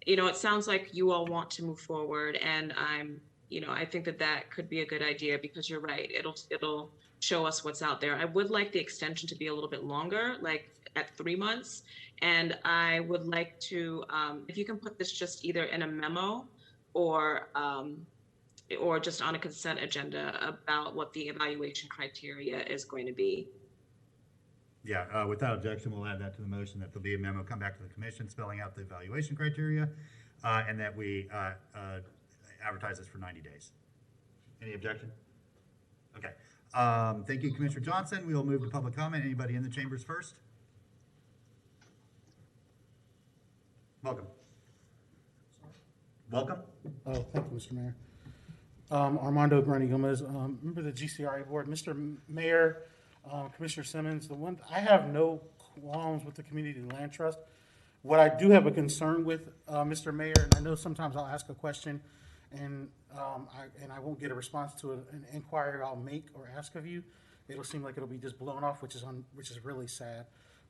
you know, it sounds like you all want to move forward, and I think that could be a good idea, because you're right. It'll show us what's out there. I would like the extension to be a little bit longer, like at 3 months. And I would like to, if you can put this just either in a memo or just on a consent agenda about what the evaluation criteria is going to be. Yeah, without objection, we'll add that to the motion, that there'll be a memo come back to the commission spelling out the evaluation criteria, and that we advertise this for 90 days. Any objection? Okay. Thank you, Commissioner Johnson. We will move to public comment. Anybody in the chambers first? Welcome. Welcome. Oh, thank you, Mr. Mayor. Armando Granny Gomez, member of the GCRA board. Mr. Mayor, Commissioner Simmons, I have no qualms with the Community Land Trust. What I do have a concern with, Mr. Mayor, and I know sometimes I'll ask a question and I won't get a response to an inquiry I'll make or ask of you. It'll seem like it'll be just blown off, which is really sad.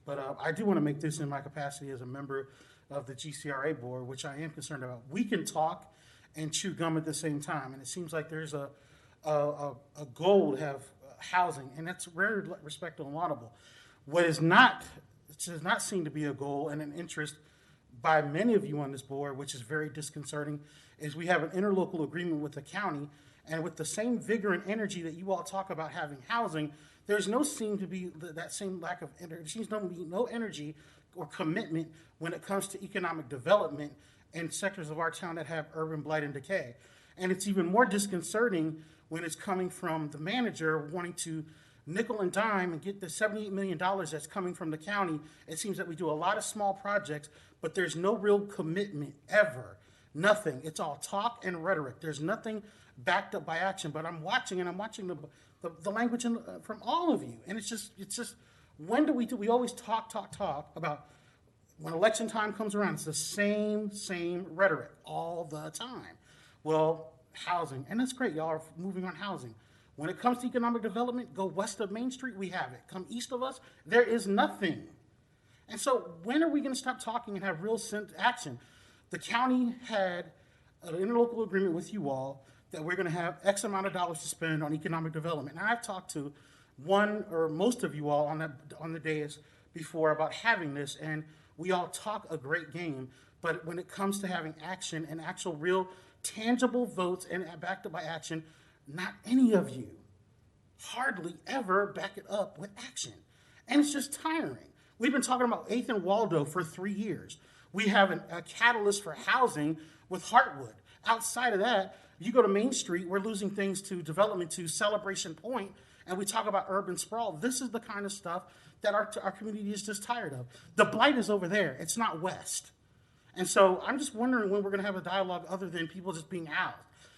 But I do want to make this in my capacity as a member of the GCRA board, which I am concerned about. We can talk and chew gum at the same time, and it seems like there's a goal to have housing, and that's very respectable and laudable. What is not, it does not seem to be a goal and an interest by many of you on this board, which is very disconcerting, is we have an interlocal agreement with the county, and with the same vigor and energy that you all talk about having housing, there's no seem to be that same lack of energy. There seems to be no energy or commitment when it comes to economic development in sectors of our town that have urban blight and decay. And it's even more disconcerting when it's coming from the manager wanting to nickel and dime and get the $78 million that's coming from the county. It seems that we do a lot of small projects, but there's no real commitment ever. Nothing. It's all talk and rhetoric. There's nothing backed up by action. But I'm watching the language from all of you. And it's just, when do we always talk about when election time comes around, it's the same rhetoric all the time. Well, housing, and that's great. Y'all are moving on housing. When it comes to economic development, go west of Main Street, we have it. Come east of us, there is nothing. And so when are we going to stop talking and have real action? The county had an interlocal agreement with you all that we're going to have X amount of dollars to spend on economic development. And I've talked to one or most of you all on the dais before about having this, and we all talk a great game. But when it comes to having action and actual real tangible votes and backed up by action, not any of you hardly ever back it up with action. And it's just tiring. We've been talking about 8th and Waldo for 3 years. We have a catalyst for housing with Heartwood. Outside of that, you go to Main Street, we're losing things to development to Celebration Point, and we talk about urban sprawl. This is the kind of stuff that our community is just tired of. The blight is over there. It's not west. And so I'm just wondering when we're going to have a dialogue other than people just being housed.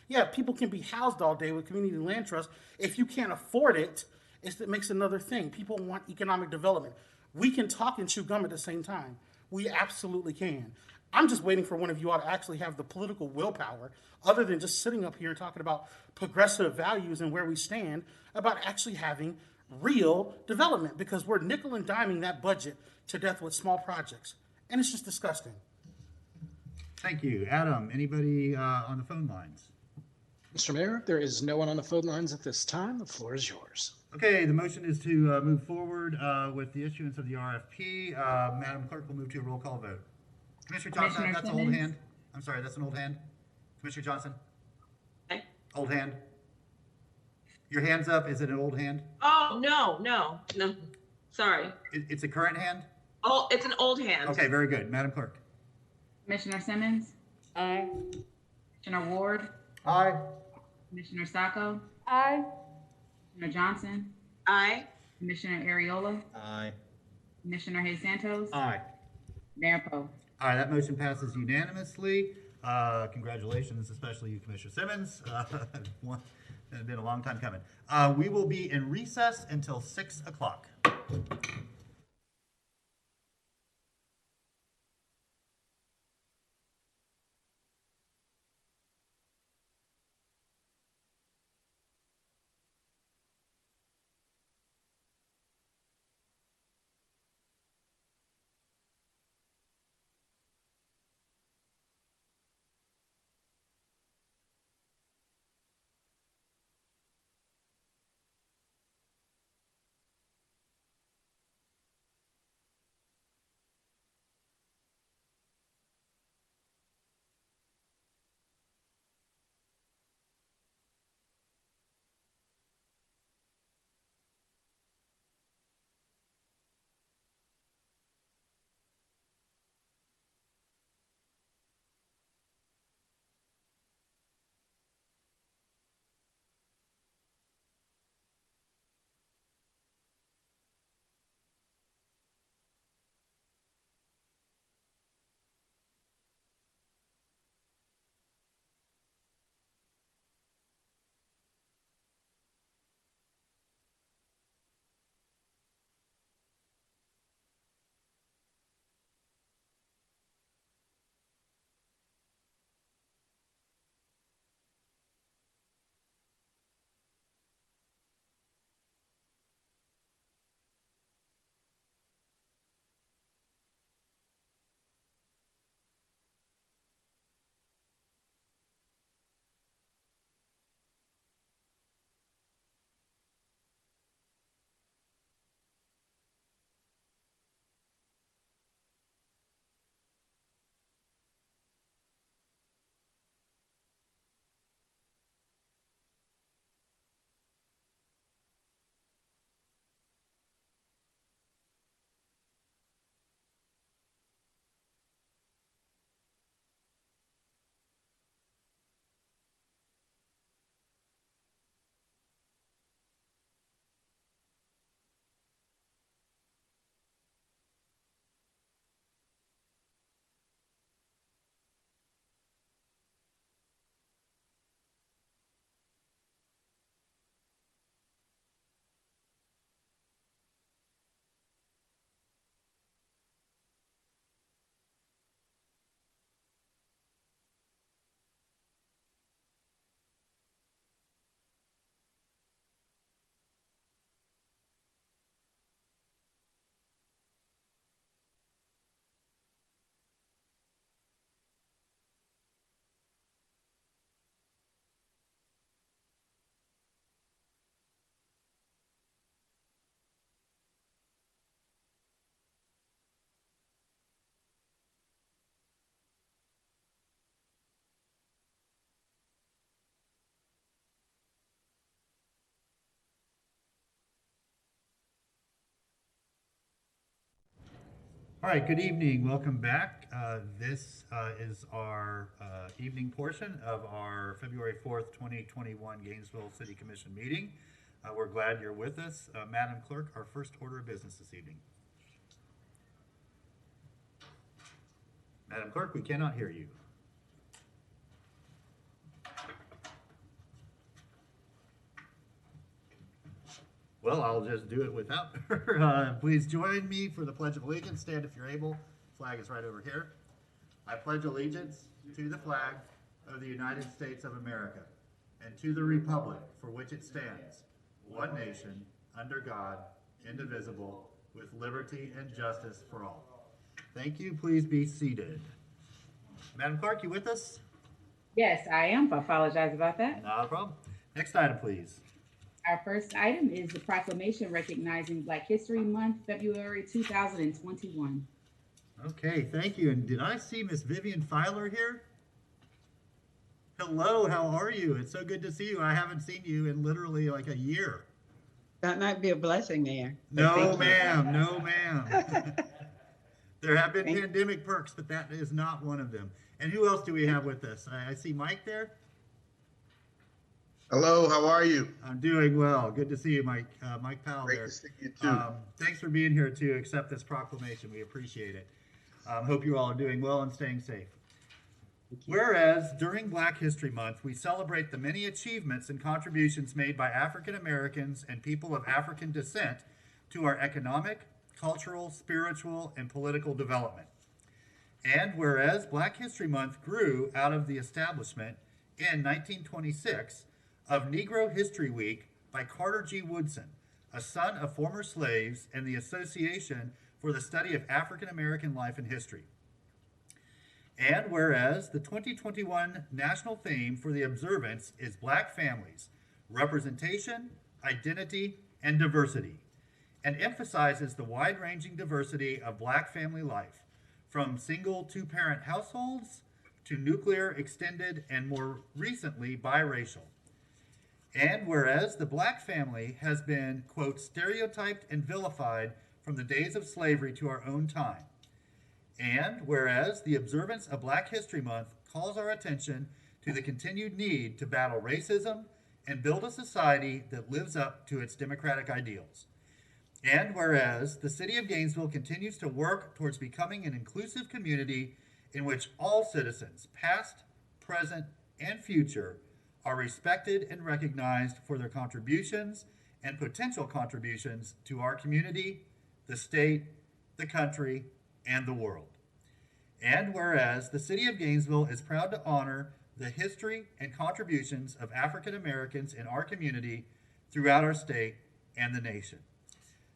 Yeah, people can be housed all day with Community Land Trust. If you can't afford it, it makes another thing. People want economic development. We can talk and chew gum at the same time. We absolutely can. I'm just waiting for one of you all to actually have the political willpower, other than just sitting up here and talking about progressive values and where we stand, about actually having real development, because we're nickel and diming that budget to death with small projects. And it's just disgusting. Thank you. Adam, anybody on the phone lines? Mr. Mayor, there is no one on the phone lines at this time. The floor is yours. Okay, the motion is to move forward with the issuance of the RFP. Madam Clerk will move to a roll call vote. Commissioner Johnson, Commissioner that's an old Simmons? hand. I'm sorry, that's an old hand. Commissioner Johnson? Aye. Old hand. Your hand's up. Is it an old hand? Oh, no. Sorry. It's a current hand? Oh, it's an old hand. Okay, very good. Madam Clerk? Commissioner Simmons? Aye. Commissioner Ward? Aye. Commissioner Sacco? Aye. Commissioner Johnson? Aye. Commissioner Ariola? Aye. Commissioner Hayes Santos? Aye. Mayor Poe? All right, that motion passes unanimously. Congratulations, especially you, Commissioner Simmons. It's been a long time coming. We will be in recess until 6 o'clock. All right, good evening. Welcome back. This is our evening portion of our February 4th, 2021 Gainesville City Commission meeting. We're glad you're with us. Madam Clerk, our first order of business this evening. Madam Clerk, we cannot hear you. Well, I'll just do it without her. Please join me for the Pledge of Allegiance. Stand if you're able. Flag is right over here. I pledge allegiance to the flag of the United States of America and to the republic for which it stands, one nation, under God, indivisible, with liberty and justice for all. Thank you. Please be seated. Madam Clerk, you with us? Yes, I am. I apologize about that. Not a problem. Next item, please. Our first item is the proclamation recognizing Black History Month, February 2021. Okay, thank you. And did I see Miss Vivian Filer here? Hello, how are you? It's so good to see you. I haven't seen you in literally like a year. That might be a blessing, Mayor. No, ma'am. No, ma'am. There have been pandemic perks, but that is not one of them. And who else do we have with us? I see Mike there. Hello, how are you? I'm doing well. Good to see you, Mike. Mike Powell there. Great to see you too. Thanks for being here to accept this proclamation. We appreciate it. Hope you all are doing well and staying safe. Whereas during Black History Month, we celebrate the many achievements and contributions made by African Americans and people of African descent to our economic, cultural, spiritual, and political development. And whereas Black History Month grew out of the establishment in 1926 of Negro History Week by Carter G. Woodson, a son of former slaves, and the Association for the Study of African American Life and History. And whereas the 2021 national theme for the observance is Black Families, Representation, Identity, and Diversity, and emphasizes the wide-ranging diversity of Black family life, from single two-parent households to nuclear, extended, and more recently, biracial. And whereas the Black family has been, quote, stereotyped and vilified from the days of slavery to our own time. And whereas the observance of Black History Month calls our attention to the continued need to battle racism and build a society that lives up to its democratic ideals. And whereas the City of Gainesville continues to work towards becoming an inclusive community in which all citizens, past, present, and future, are respected and recognized for their contributions and potential contributions to our community, the state, the country, and the world. And whereas the City of Gainesville is proud to honor the history and contributions of African Americans in our community throughout our state and the nation.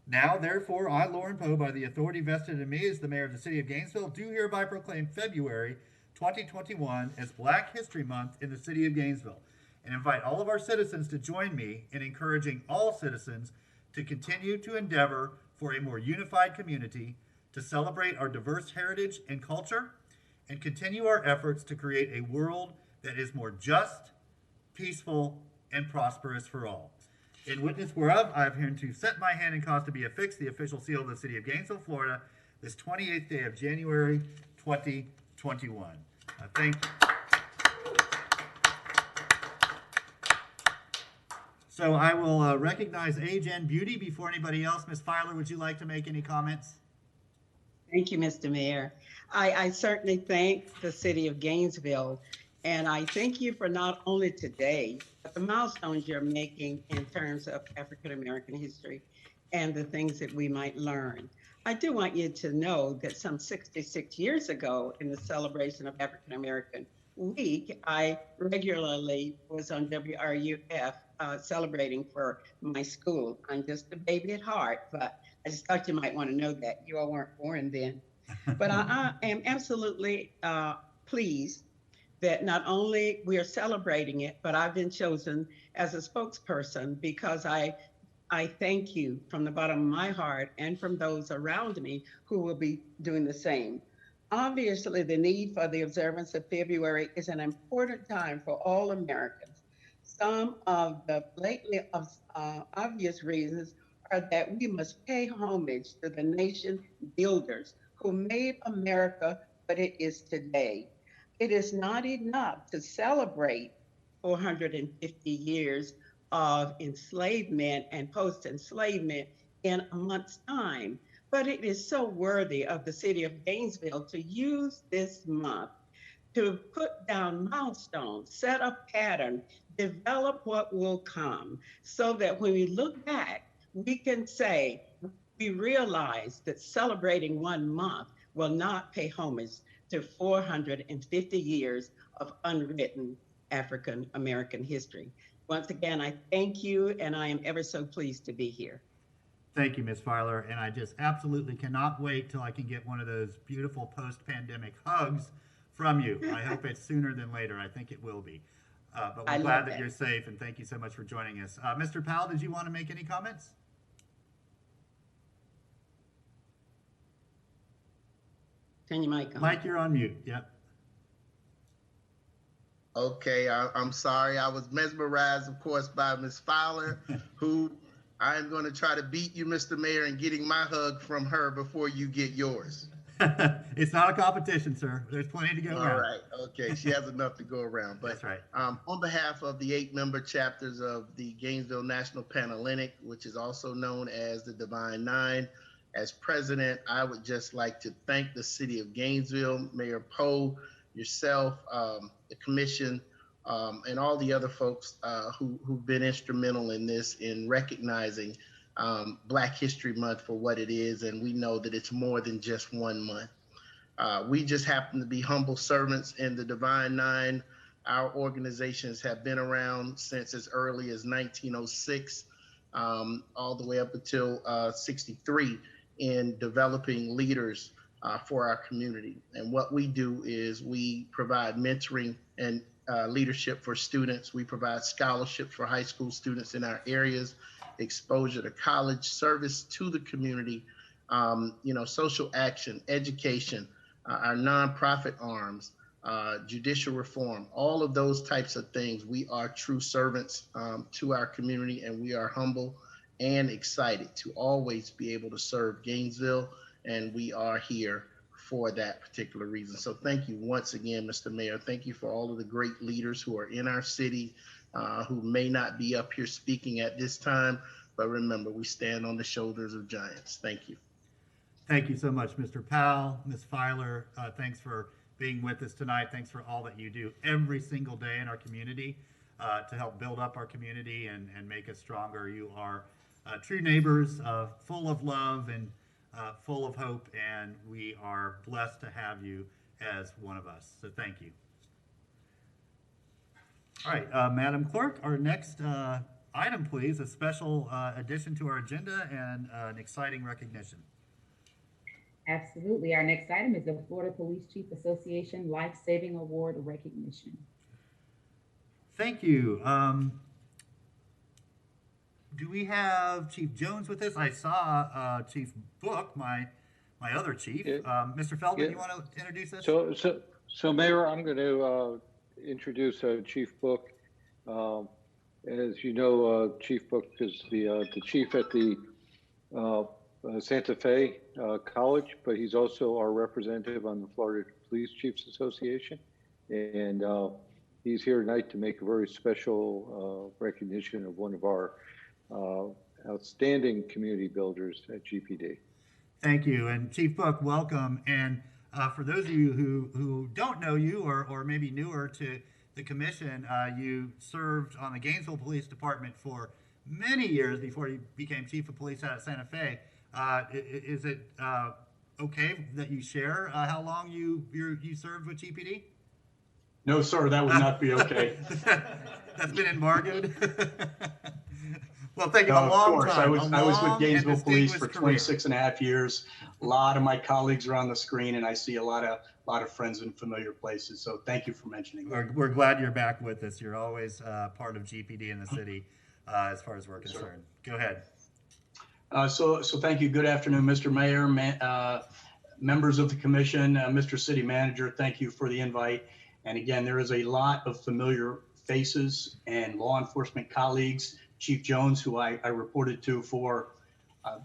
Now, therefore, I, Lauren Poe, by the authority vested in me as the mayor of the City of Gainesville, do hereby proclaim February 2021 as Black History Month in the City of Gainesville, and invite all of our citizens to join me in encouraging all citizens to continue to endeavor for a more unified community, to celebrate our diverse heritage and culture, and continue our efforts to create a world that is more just, peaceful, and prosperous for all. In witness whereof, I have hereunto set my hand and caused to be affixed the official seal of the City of Gainesville, Florida, this 28th day of January, 2021. Thank you. So I will recognize age and beauty before anybody else. Ms. Filer, would you like to make any comments? Thank you, Mr. Mayor. I certainly thank the City of Gainesville, and I thank you for not only today, but the milestones you're making in terms of African American history and the things that we might learn. I do want you to know that some 66 years ago, in the celebration of African American Week, I regularly was on WRUF celebrating for my school. I'm just a baby at heart, but I just thought you might want to know that. You all weren't born then. But I am absolutely pleased that not only we are celebrating it, but I've been chosen as a spokesperson because I thank you from the bottom of my heart and from those around me who will be doing the same. Obviously, the need for the observance of February is an important time for all Americans. Some of the blatantly obvious reasons are that we must pay homage to the nation builders who made America what it is today. It is not enough to celebrate 450 years of enslavement and post-enslavement in a month's time, but it is so worthy of the city of Gainesville to use this month to put down milestones, set a pattern, develop what will come, so that when we look back, we can say, we realize that celebrating 1 month will not pay homage to 450 years of unwritten African American history. Once again, I thank you, and I am ever so pleased to be here. Thank you, Ms. Filer, and I just absolutely cannot wait till I can get one of those beautiful post-pandemic hugs from you. I hope it's sooner than later. I think it will be. But we're glad that you're safe, and thank you so much for joining us. Mr. Powell, did you want to make any comments? Turn your mic on. Mike, you're on mute. Yep. Okay, I'm sorry. I was mesmerized, of course, by Ms. Fowler, who I'm going to try to beat you, Mr. Mayor, in getting my hug from her before you get yours. It's not a competition, sir. There's plenty to go around. All right. Okay. She has enough to go around. But that's right. On behalf of the 8-member chapters of the Gainesville National Panhellenic, which is also known as the Divine Nine, as president, I would just like to thank the city of Gainesville, Mayor Poe, yourself, the commission, and all the other folks who've been instrumental in this, in recognizing Black History Month for what it is. And we know that it's more than just 1 month. We just happen to be humble servants in the Divine Nine. Our organizations have been around since as early as 1906, all the way up until 63, in developing leaders for our community. And what we do is we provide mentoring and leadership for students. We provide scholarships for high school students in our areas, exposure to college, service to the community, social action, education, our nonprofit arms, judicial reform, all of those types of things. We are true servants to our community, and we are humble and excited to always be able to serve Gainesville, and we are here for that particular reason. So thank you once again, Mr. Mayor. Thank you for all of the great leaders who are in our city, who may not be up here speaking at this time, but remember, we stand on the shoulders of giants. Thank you. Thank you so much, Mr. Powell, Ms. Filer. Thanks for being with us tonight. Thanks for all that you do every single day in our community to help build up our community and make us stronger. You are true neighbors, full of love and full of hope, and we are blessed to have you as one of us. So thank you. All right, Madam Clerk, our next item, please, a special addition to our agenda and an exciting recognition. Absolutely. Our next item is the Florida Police Chief Association Life Saving Award recognition. Thank you. Do we have Chief Jones with us? I saw Chief Book, my other chief. Mr. Feldman, you want to introduce us? So Mayor, I'm going to introduce Chief Book. As you know, Chief Book is the chief at the Santa Fe College, but he's also our representative on the Florida Police Chiefs Association. And he's here tonight to make a very special recognition of one of our outstanding community builders at GPD. Thank you. And Chief Book, welcome. And for those of you who don't know you or maybe newer to the commission, you served on the Gainesville Police Department for many years before you became Chief of Police out of Santa Fe. Is it okay that you share how long you served with GPD? No, sir, that would not be okay. That's been embargoed. Well, thank you. No, of course. I was with Gainesville Police for 26 and a half years. A lot of my colleagues are on the screen, and I see a lot of friends in familiar places. So thank you for mentioning that. We're glad you're back with us. You're always part of GPD in the city as far as we're concerned. Go ahead. So thank you. Good afternoon, Mr. Mayor, members of the commission, Mr. City Manager. Thank you for the invite. And again, there is a lot of familiar faces and law enforcement colleagues. Chief Jones, who I reported to for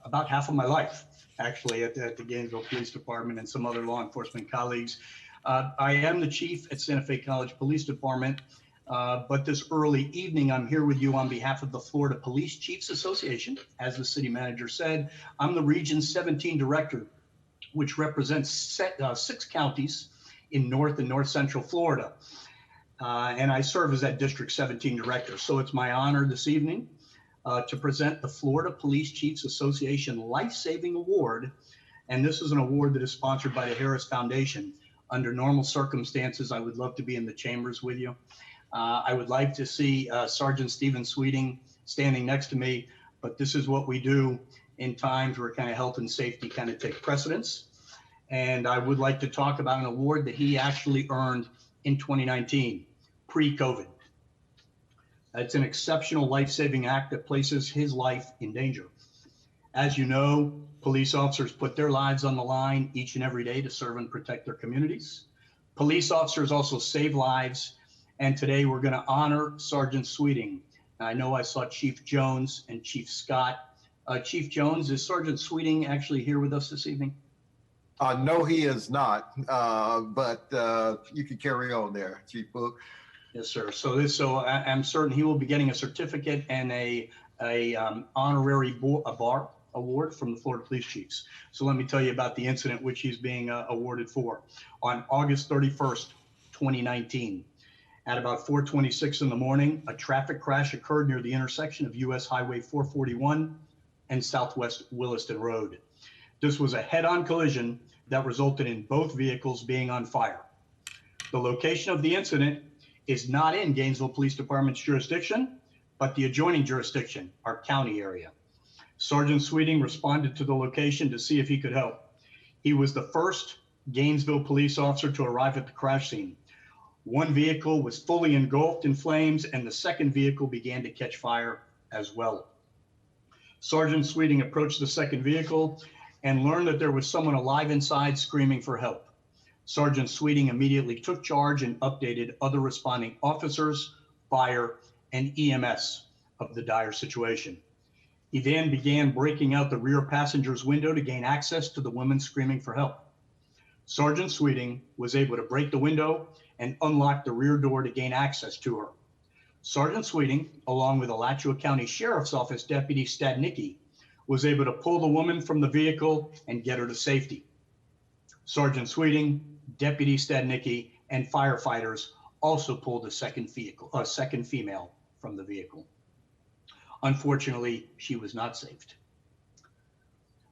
about half of my life, actually, at the Gainesville Police Department and some other law enforcement colleagues. I am the chief at Santa Fe College Police Department, but this early evening, I'm here with you on behalf of the Florida Police Chiefs Association. As the city manager said, I'm the Region 17 director, which represents 6 counties in North and North Central Florida. And I serve as that District 17 director. So it's my honor this evening to present the Florida Police Chiefs Association Life Saving Award. And this is an award that is sponsored by the Harris Foundation. Under normal circumstances, I would love to be in the chambers with you. I would like to see Sergeant Stephen Sweeting standing next to me, but this is what we do in times where kind of health and safety kind of take precedence. And I would like to talk about an award that he actually earned in 2019, pre-COVID. It's an exceptional life-saving act that places his life in danger. As you know, police officers put their lives on the line each and every day to serve and protect their communities. Police officers also save lives, and today we're going to honor Sergeant Sweeting. I know I saw Chief Jones and Chief Scott. Chief Jones, is Sergeant Sweeting actually here with us this evening? No, he is not, but you can carry on there, Chief Book. Yes, sir. So I'm certain he will be getting a certificate and a honorary bar award from the Florida Police Chiefs. So let me tell you about the incident which he's being awarded for. On August 31st, 2019, at about 4:26 in the morning, a traffic crash occurred near the intersection of US Highway 441 and Southwest Williston Road. This was a head-on collision that resulted in both vehicles being on fire. The location of the incident is not in Gainesville Police Department's jurisdiction, but the adjoining jurisdiction, our county area. Sergeant Sweeting responded to the location to see if he could help. He was the first Gainesville police officer to arrive at the crash scene. One vehicle was fully engulfed in flames, and the second vehicle began to catch fire as well. Sergeant Sweeting approached the second vehicle and learned that there was someone alive inside screaming for help. Sergeant Sweeting immediately took charge and updated other responding officers, fire, and EMS of the dire situation. He then began breaking out the rear passenger's window to gain access to the woman screaming for help. Sergeant Sweeting was able to break the window and unlock the rear door to gain access to her. Sergeant Sweeting, along with Alachua County Sheriff's Office Deputy Stadnicki, was able to pull the woman from the vehicle and get her to safety. Sergeant Sweeting, Deputy Stadnicki, and firefighters also pulled a second female from the vehicle. Unfortunately, she was not saved.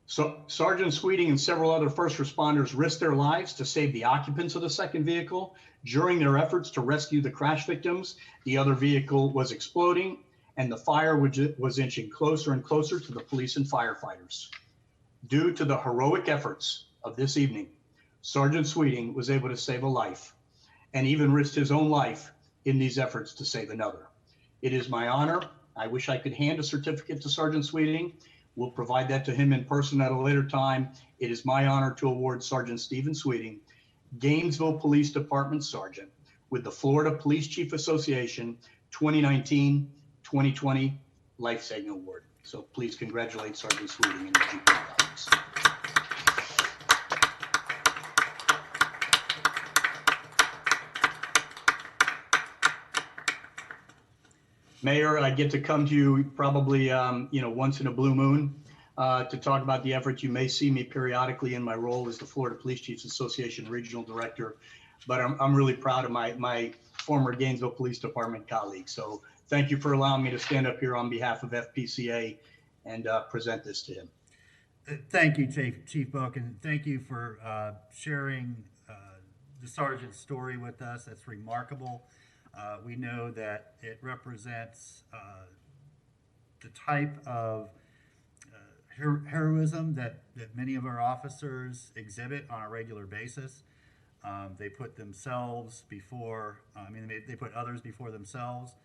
So Sergeant Sweeting and several other first responders risked their lives to save the occupants of the second vehicle. During their efforts to rescue the crash victims, the other vehicle was exploding and the fire was inching closer and closer to the police and firefighters. Due to the heroic efforts of this evening, Sergeant Sweeting was able to save a life and even risked his own life in these efforts to save another. It is my honor. I wish I could hand a certificate to Sergeant Sweeting. We'll provide that to him in person at a later time. It is my honor to award Sergeant Stephen Sweeting, Gainesville Police Department Sergeant, with the Florida Police Chief Association 2019-2020 Life Saving Award. So please congratulate Sergeant Sweeting and the Chief colleagues. Mayor, I get to come to you probably, once in a blue moon to talk about the efforts. You may see me periodically in my role as the Florida Police Chiefs Association Regional Director, but I'm really proud of my former Gainesville Police Department colleagues. So thank you for allowing me to stand up here on behalf of FPCA and present this to him. Thank you, Chief Book, and thank you for sharing the sergeant's story with us. That's remarkable. We know that it represents the type of heroism that many of our officers exhibit on a regular basis. They put themselves before, they put others before themselves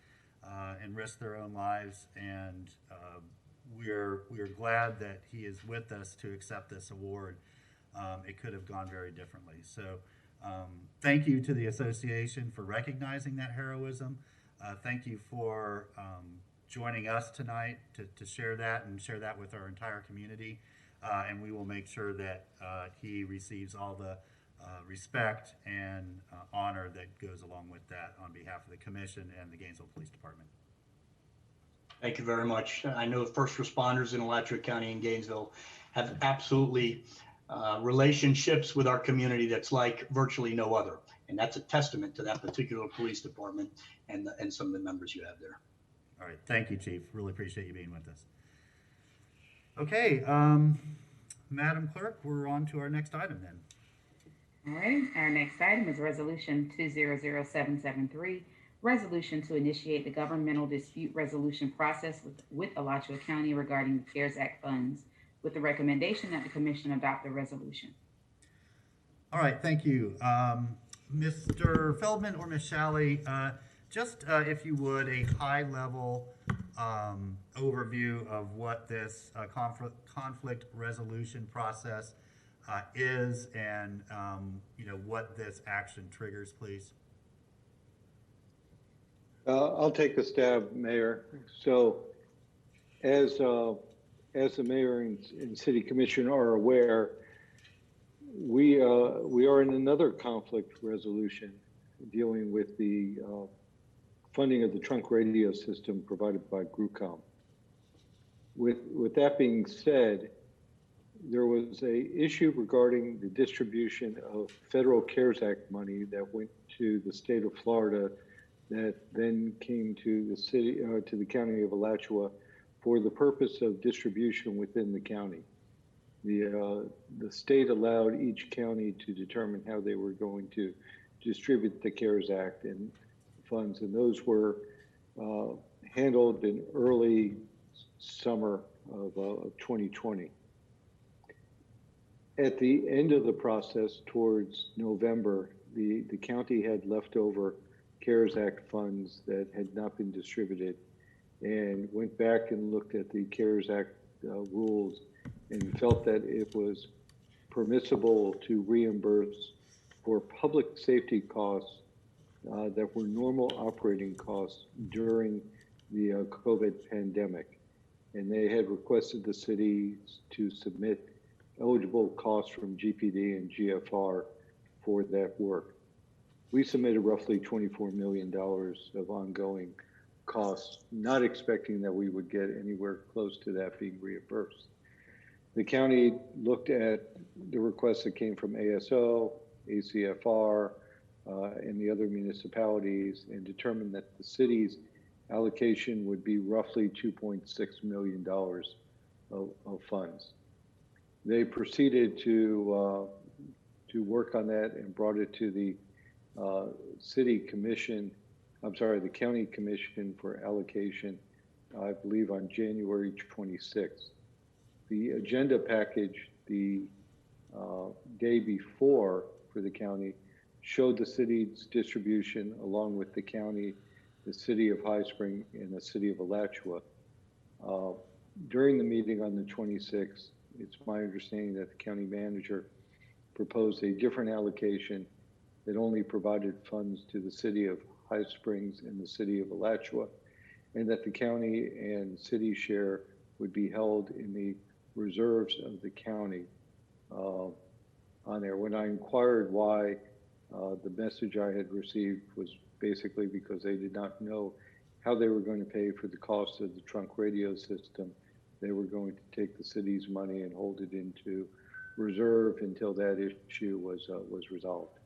and risk their own lives. And we're glad that he is with us to accept this award. It could have gone very differently. So thank you to the association for recognizing that heroism. Thank you for joining us tonight to share that and share that with our entire community. And we will make sure that he receives all the respect and honor that goes along with that on behalf of the commission and the Gainesville Police Department. Thank you very much. I know first responders in Alachua County and Gainesville have absolutely relationships with our community that's like virtually no other. And that's a testament to that particular police department and some of the members you have there. All right. Thank you, Chief. Really appreciate you being with us. Okay. Madam Clerk, we're on to our next item then. All right, our next item is Resolution 200773, resolution to initiate the governmental dispute resolution process with Alachua County regarding the CARES Act funds, with the recommendation that the Commission adopt the resolution. All right, thank you. Mr. Feldman or Ms. Shalley, just if you would, a high-level overview of what this conflict resolution process is, and what this action triggers, please. I'll take a stab, Mayor. So, as the mayor and city commission are aware, we are in another conflict resolution dealing with the funding of the trunk radio system provided by GRUCOM. With that being said, there was a issue regarding the distribution of federal CARES Act money that went to the state of Florida, that then came to the city, to the county of Alachua, for the purpose of distribution within the county. The state allowed each county to determine how they were going to distribute the CARES Act and funds, and those were handled in early summer of 2020. At the end of the process, towards November, the county had leftover CARES Act funds that had not been distributed, and went back and looked at the CARES Act rules and felt that it was permissible to reimburse for public safety costs that were normal operating costs during the COVID pandemic. And they had requested the city to submit eligible costs from GPD and GFR for that work. We submitted roughly $24 million of ongoing costs, not expecting that we would get anywhere close to that being reimbursed. The county looked at the requests that came from ASO, ACFR, and the other municipalities, and determined that the city's allocation would be roughly $2.6 million of funds. They proceeded to work on that and brought it to the the county commission for allocation, I believe on January 26th. The agenda package the day before for the county showed the city's distribution along with the county, the city of High Spring, and the city of Alachua. During the meeting on the 26th, it's my understanding that the county manager proposed a different allocation that only provided funds to the city of High Springs and the city of Alachua, and that the county and city share would be held in the reserves of the county on there. When I inquired why, the message I had received was basically because they did not know how they were going to pay for the cost of the trunk radio system. They were going to take the city's money and hold it into reserve until that issue was resolved.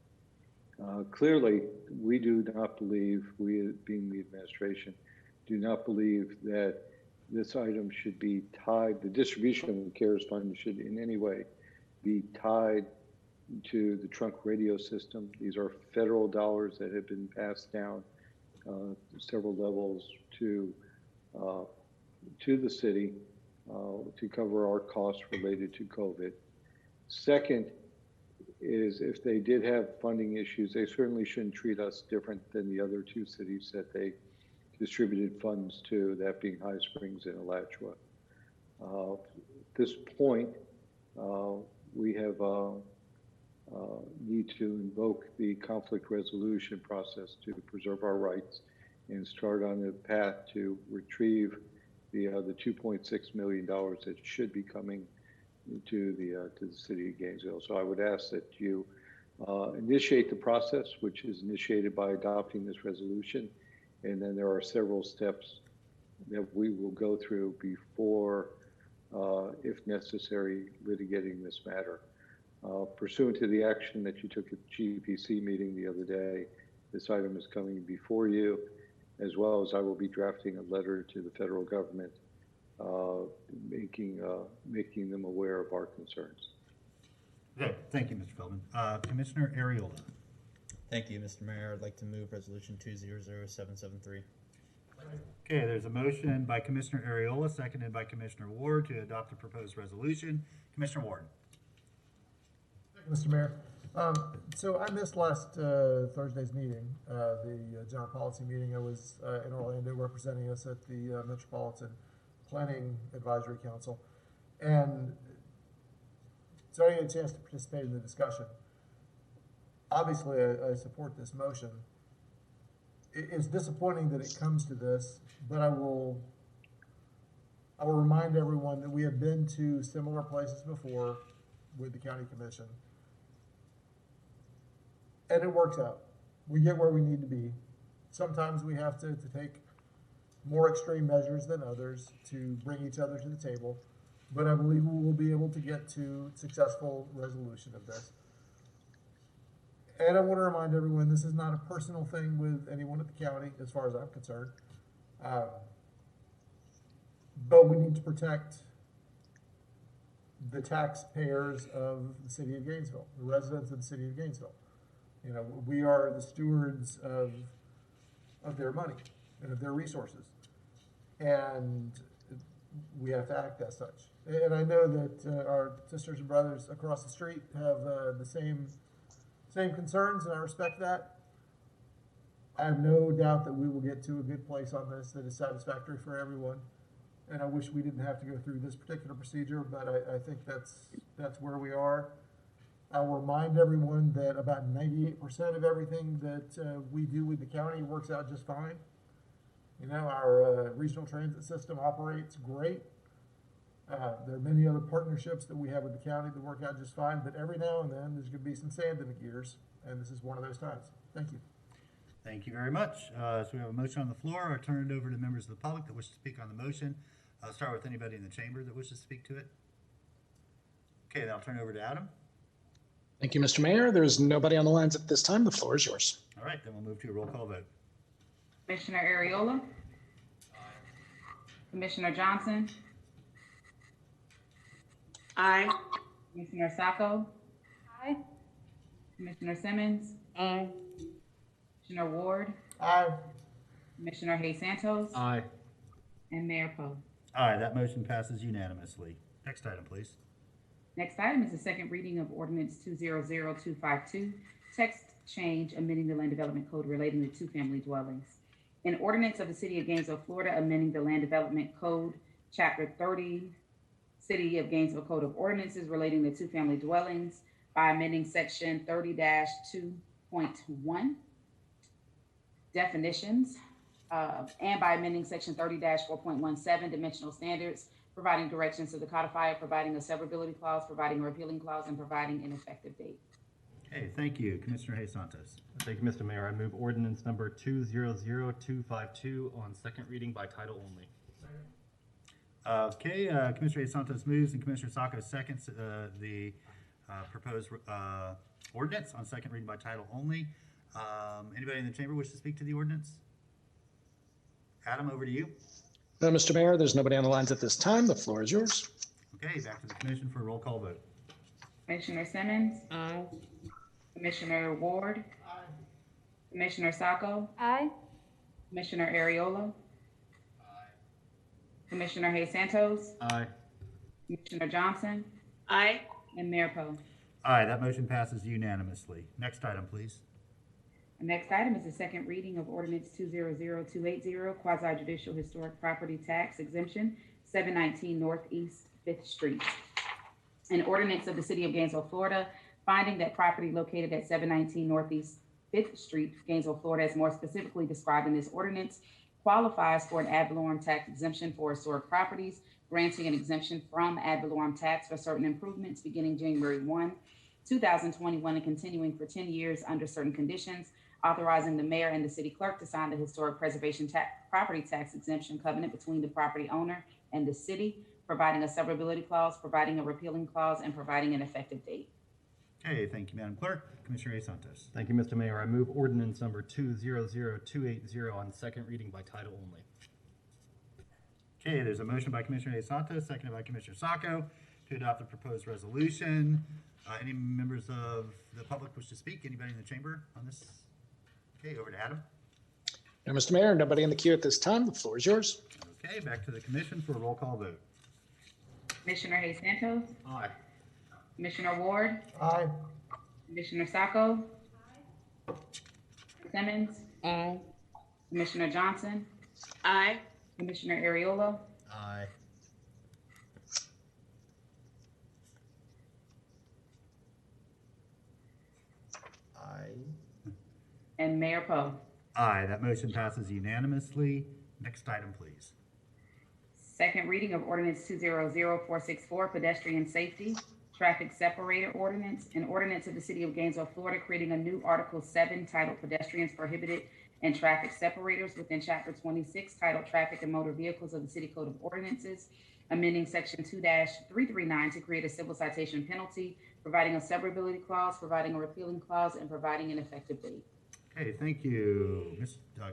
Clearly, we do not believe, we being the administration, do not believe that this item should be tied, the distribution of the CARES fund should in any way be tied to the trunk radio system. These are federal dollars that have been passed down several levels to the city to cover our costs related to COVID. Second is, if they did have funding issues, they certainly shouldn't treat us different than the other two cities that they distributed funds to, that being High Springs and Alachua. At this point, we have need to invoke the conflict resolution process to preserve our rights and start on the path to retrieve the $2.6 million that should be coming to the city of Gainesville. So I would ask that you initiate the process, which is initiated by adopting this resolution. And then there are several steps that we will go through before, if necessary, litigating this matter. Pursuant to the action that you took at the GPC meeting the other day, this item is coming before you, as well as I will be drafting a letter to the federal government, making them aware of our concerns. Okay, thank you, Mr. Feldman. Commissioner Ariola. Thank you, Mr. Mayor. I'd like to move resolution 200773. Okay, there's a motion by Commissioner Ariola, seconded by Commissioner Ward to adopt the proposed resolution. Commissioner Ward. Thank you, Mr. Mayor. So I missed last Thursday's meeting, the general policy meeting. I was in Orlando representing us at the Metropolitan Planning Advisory Council. And so I had a chance to participate in the discussion. Obviously, I support this motion. It's disappointing that it comes to this, but I will remind everyone that we have been to similar places before with the county commission. And it works out. We get where we need to be. Sometimes we have to take more extreme measures than others to bring each other to the table, but I believe we will be able to get to successful resolution of this. And I want to remind everyone, this is not a personal thing with anyone at the county, as far as I'm concerned. But we need to protect the taxpayers of the city of Gainesville, the residents of the city of Gainesville. You know, we are the stewards of their money and of their resources. And we have to act as such. And I know that our sisters and brothers across the street have the same concerns, and I respect that. I have no doubt that we will get to a good place on this that is satisfactory for everyone. And I wish we didn't have to go through this particular procedure, but I think that's where we are. I'll remind everyone that about 98% of everything that we do with the county works out just fine. You know, our regional transit system operates great. There are many other partnerships that we have with the county that work out just fine, but every now and then there's going to be some sand in the gears, and this is one of those times. Thank you. Thank you very much. So we have a motion on the floor. I'll turn it over to members of the public that wish to speak on the motion. I'll start with anybody in the chamber that wishes to speak to it. Okay, then I'll turn it over to Adam. Thank you, Mr. Mayor. There's nobody on the lines at this time. The floor is yours. All right, then we'll move to a roll call vote. Commissioner Ariola. Commissioner Johnson. Aye. Commissioner Sacco. Aye. Commissioner Simmons. Aye. Commissioner Ward. Aye. Commissioner Hayes Santos. Aye. And Mayor Poe. Aye, that motion passes unanimously. Next item, please. Next item is the second reading of ordinance 200252, text change amending the land development code relating to two-family dwellings. An ordinance of the city of Gainesville, Florida, amending the land development code, chapter 30, City of Gainesville Code of Ordinances relating to two-family dwellings by amending section 30-2.1, definitions, and by amending section 30-4.17, dimensional standards, providing directions to the codifier, providing a severability clause, providing a repealing clause, and providing an effective date. Okay, thank you. Commissioner Hayes Santos. Thank you, Mr. Mayor. I move ordinance number 200252 on second reading by title only. Okay, Commissioner Hayes Santos moves and Commissioner Sacco seconds the proposed ordinance on second reading by title only. Anybody in the chamber wish to speak to the ordinance? Adam, over to you. No, Mr. Mayor, there's nobody on the lines at this time. The floor is yours. Okay, back to the commission for a roll call vote. Commissioner Simmons. Aye. Commissioner Ward. Aye. Commissioner Sacco. Aye. Commissioner Ariola. Commissioner Hayes Santos. Aye. Commissioner Johnson. Aye. And Mayor Poe. Aye, that motion passes unanimously. Next item, please. The next item is the second reading of ordinance 200280, quasi-judicial historic property tax exemption, 719 Northeast 5th Street. An ordinance of the city of Gainesville, Florida, finding that property located at 719 Northeast 5th Street, Gainesville, Florida, as more specifically described in this ordinance, qualifies for an ad valorem tax exemption for historic properties, granting an exemption from ad valorem tax for certain improvements beginning January 1, 2021, and continuing for 10 years under certain conditions, authorizing the mayor and the city clerk to sign the historic preservation property tax exemption covenant between the property owner and the city, providing a severability clause, providing a repealing clause, and providing an effective date. Okay, thank you, Madam Clerk. Commissioner A. Santos. Thank you, Mr. Mayor. I move ordinance number 200280 on second reading by title only. Okay, there's a motion by Commissioner A. Santos, seconded by Commissioner Sacco to adopt the proposed resolution. Any members of the public wish to speak? Anybody in the chamber on this? Okay, over to Adam. No, Mr. Mayor, nobody in the queue at this time. The floor is yours. Okay, back to the commission for a roll call vote. Commissioner Hayes Santos. Aye. Commissioner Ward. Aye. Commissioner Sacco. Simmons. Aye. Commissioner Johnson. Aye. Commissioner Ariola. Aye. Aye. And Mayor Poe. Aye, that motion passes unanimously. Next item, please. Second reading of ordinance 200464, pedestrian safety, traffic separator ordinance, an ordinance of the city of Gainesville, Florida, creating a new Article 7 titled Pedestrians Prohibited and Traffic Separators within Chapter 26 titled Traffic and Motor Vehicles of the City Code of Ordinances, amending Section 2-339 to create a civil citation penalty, providing a severability clause, providing a repealing clause, and providing an effective date. Okay, thank you.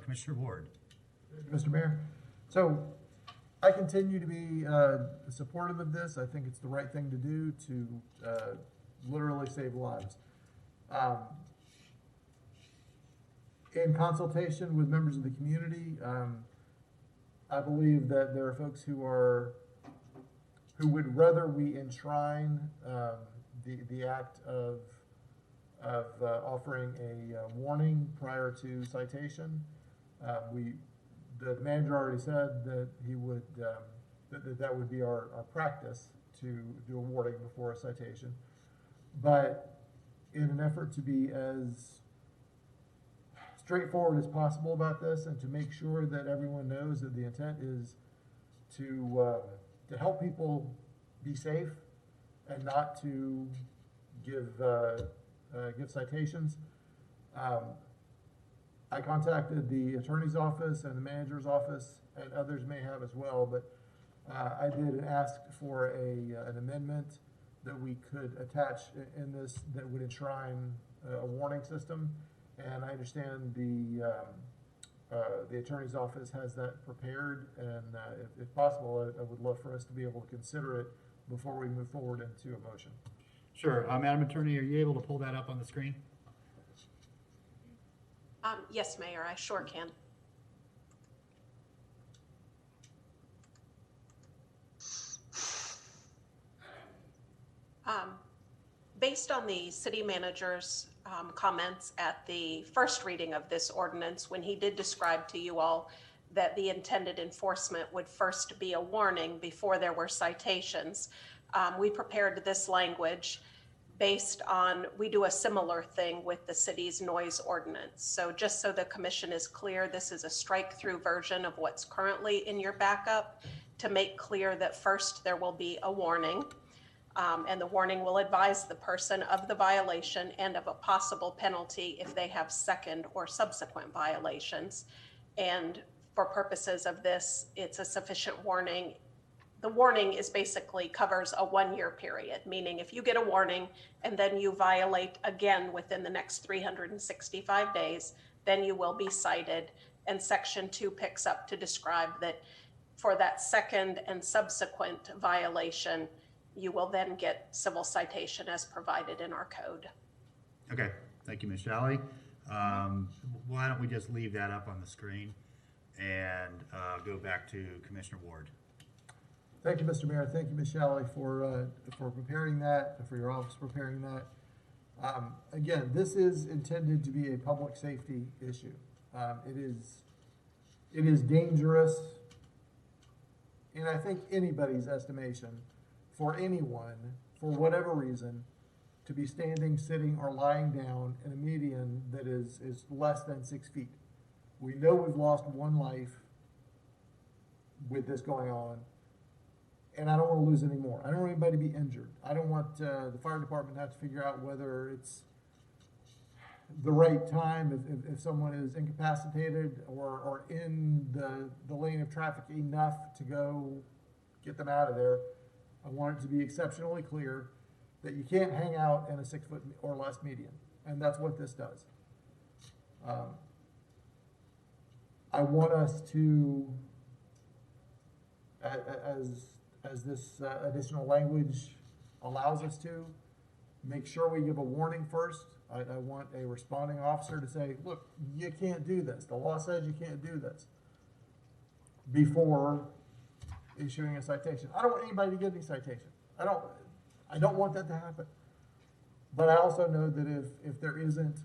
Commissioner Ward. Mr. Mayor, so I continue to be supportive of this. I think it's the right thing to do to literally save lives. In consultation with members of the community, I believe that there are folks who would rather we enshrine the act of offering a warning prior to citation. The manager already said that he would that would be our practice to do a warning before a citation. But in an effort to be as straightforward as possible about this and to make sure that everyone knows that the intent is to help people be safe and not to give citations. I contacted the attorney's office and the manager's office, and others may have as well, but I did ask for an amendment that we could attach in this that would enshrine a warning system. And I understand the attorney's office has that prepared, and if possible, I would love for us to be able to consider it before we move forward into a motion. Sure. Madam Attorney, are you able to pull that up on the screen? Yes, Mayor, I sure can. Based on the city manager's comments at the first reading of this ordinance, when he did describe to you all that the intended enforcement would first be a warning before there were citations, we prepared this language based on, we do a similar thing with the city's noise ordinance. So just so the commission is clear, this is a strike-through version of what's currently in your backup to make clear that first there will be a warning, and the warning will advise the person of the violation and of a possible penalty if they have second or subsequent violations. And for purposes of this, it's a sufficient warning. The warning is basically covers a 1-year period, meaning if you get a warning and then you violate again within the next 365 days, then you will be cited. And Section 2 picks up to describe that for that second and subsequent violation, you will then get civil citation as provided in our code. Okay, thank you, Ms. Shalley. Why don't we just leave that up on the screen and go back to Commissioner Ward. Thank you, Mr. Mayor. Thank you, Ms. Shalley, for preparing that, and for your office preparing that. Again, this is intended to be a public safety issue. It is dangerous, in I think anybody's estimation, for anyone, for whatever reason, to be standing, sitting, or lying down in a median that is less than 6 feet. We know we've lost one life with this going on, and I don't want to lose any more. I don't want anybody to be injured. I don't want the fire department to have to figure out whether it's the right time if someone is incapacitated or in the lane of traffic enough to go get them out of there. I want it to be exceptionally clear that you can't hang out in a 6 foot or less median, and that's what this does. I want us to, as this additional language allows us to, make sure we give a warning first. I want a responding officer to say, look, you can't do this. The law says you can't do this, before issuing a citation. I don't want anybody to get any citation. I don't want that to happen. But I also know that if there isn't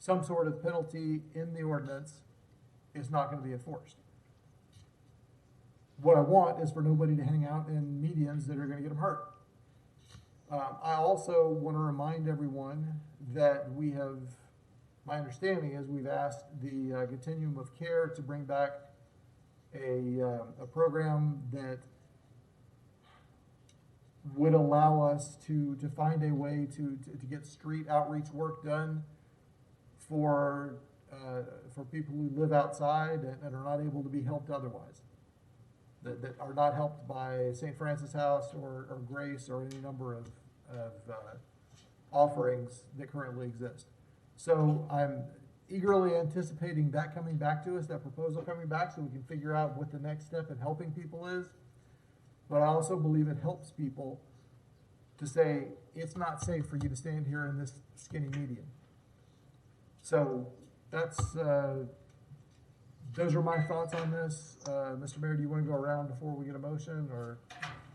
some sort of penalty in the ordinance, it's not going to be enforced. What I want is for nobody to hang out in medians that are going to get them hurt. I also want to remind everyone that we have, my understanding is we've asked the Continuum of Care to bring back a program that would allow us to find a way to get street outreach work done for people who live outside and are not able to be helped otherwise, that are not helped by St. Francis House or Grace or any number of offerings that currently exist. So I'm eagerly anticipating that coming back to us, that proposal coming back, so we can figure out what the next step in helping people is. But I also believe it helps people to say, it's not safe for you to stand here in this skinny median. So that's, those are my thoughts on this. Mr. Mayor, do you want to go around before we get a motion, or?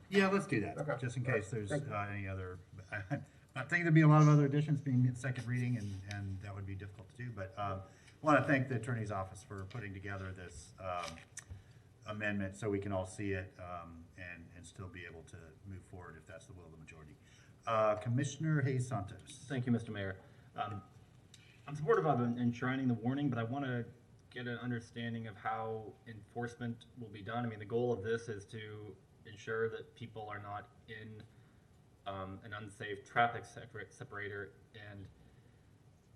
Yeah, let's do that, Okay. just in case there's any other, I think there'd be a lot of other additions being in second reading, and that would be difficult to do, but I want to thank the Attorney's Office for putting together this amendment so we can all see it and still be able to move forward if that's the will of the majority. Commissioner Hayes Santos. Thank you, Mr. Mayor. I'm supportive of enshrining the warning, but I want to get an understanding of how enforcement will be done. I mean, the goal of this is to ensure that people are not in an unsafe traffic separator, and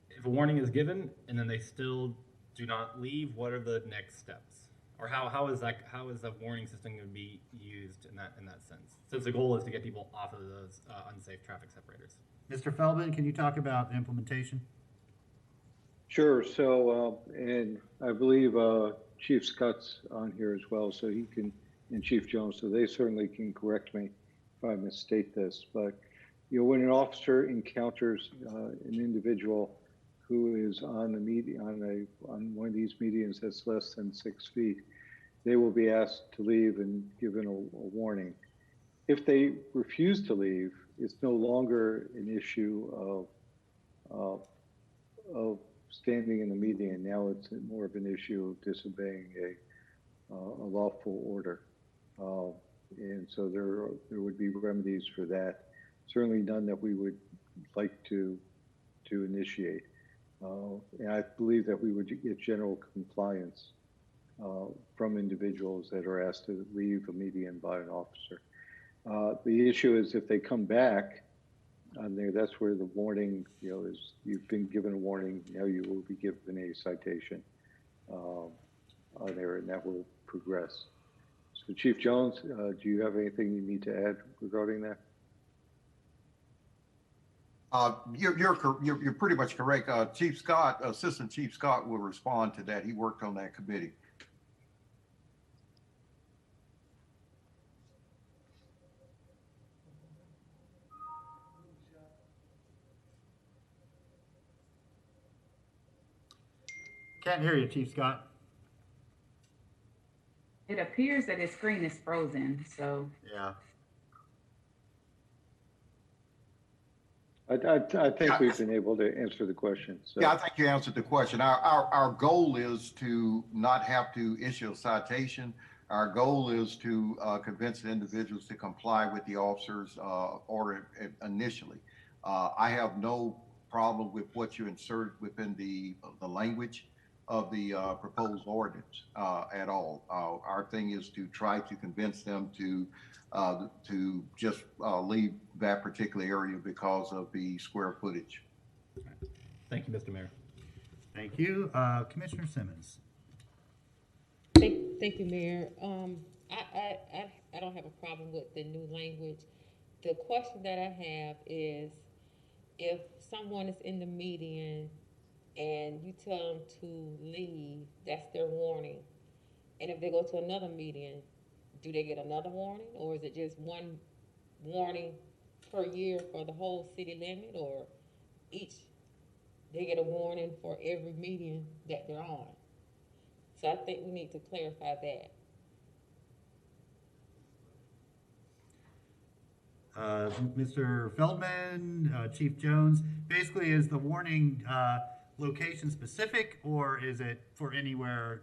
if a warning is given and then they still do not leave, what are the next steps? Or how is the warning system going to be used in that sense? Since the goal is to get people off of those unsafe traffic separators. Mr. Feldman, can you talk about the implementation? Sure. So, and I believe Chief Scott's on here as well, so he can, and Chief Jones, so they certainly can correct me if I misstate this. But you know, when an officer encounters an individual who is on on one of these medians that's less than 6 feet, they will be asked to leave and given a warning. If they refuse to leave, it's no longer an issue of standing in the median. Now it's more of an issue of disobeying a lawful order. And so there would be remedies for that. Certainly none that we would like to initiate. And I believe that we would get general compliance from individuals that are asked to leave a median by an officer. The issue is if they come back on there, that's where the warning, you know, is you've been given a warning, now you will be given a citation on there, and that will progress. So Chief Jones, do you have anything you need to add regarding that? You're pretty much correct. Chief Scott, Assistant Chief Scott will respond to that. He worked on that committee. Can't hear you, Chief Scott. It appears that his screen is frozen, so. Yeah. I think we've been able to answer the question. So. Yeah, I think you answered the question. Our goal is to not have to issue a citation. Our goal is to convince the individuals to comply with the officer's order initially. I have no problem with what you insert within the language of the proposed ordinance at all. Our thing is to try to convince them to just leave that particular area because of the square footage. Thank you, Mr. Mayor. Thank you. Commissioner Simmons. Thank you, Mayor. I don't have a problem with the new language. The question that I have is, if someone is in the median and you tell them to leave, that's their warning. And if they go to another median, do they get another warning, or is it just one warning per year for the whole city limit, or each they get a warning for every median that they're on? So I think we need to clarify that. Mr. Feldman, Chief Jones, basically, is the warning location specific, or is it for anywhere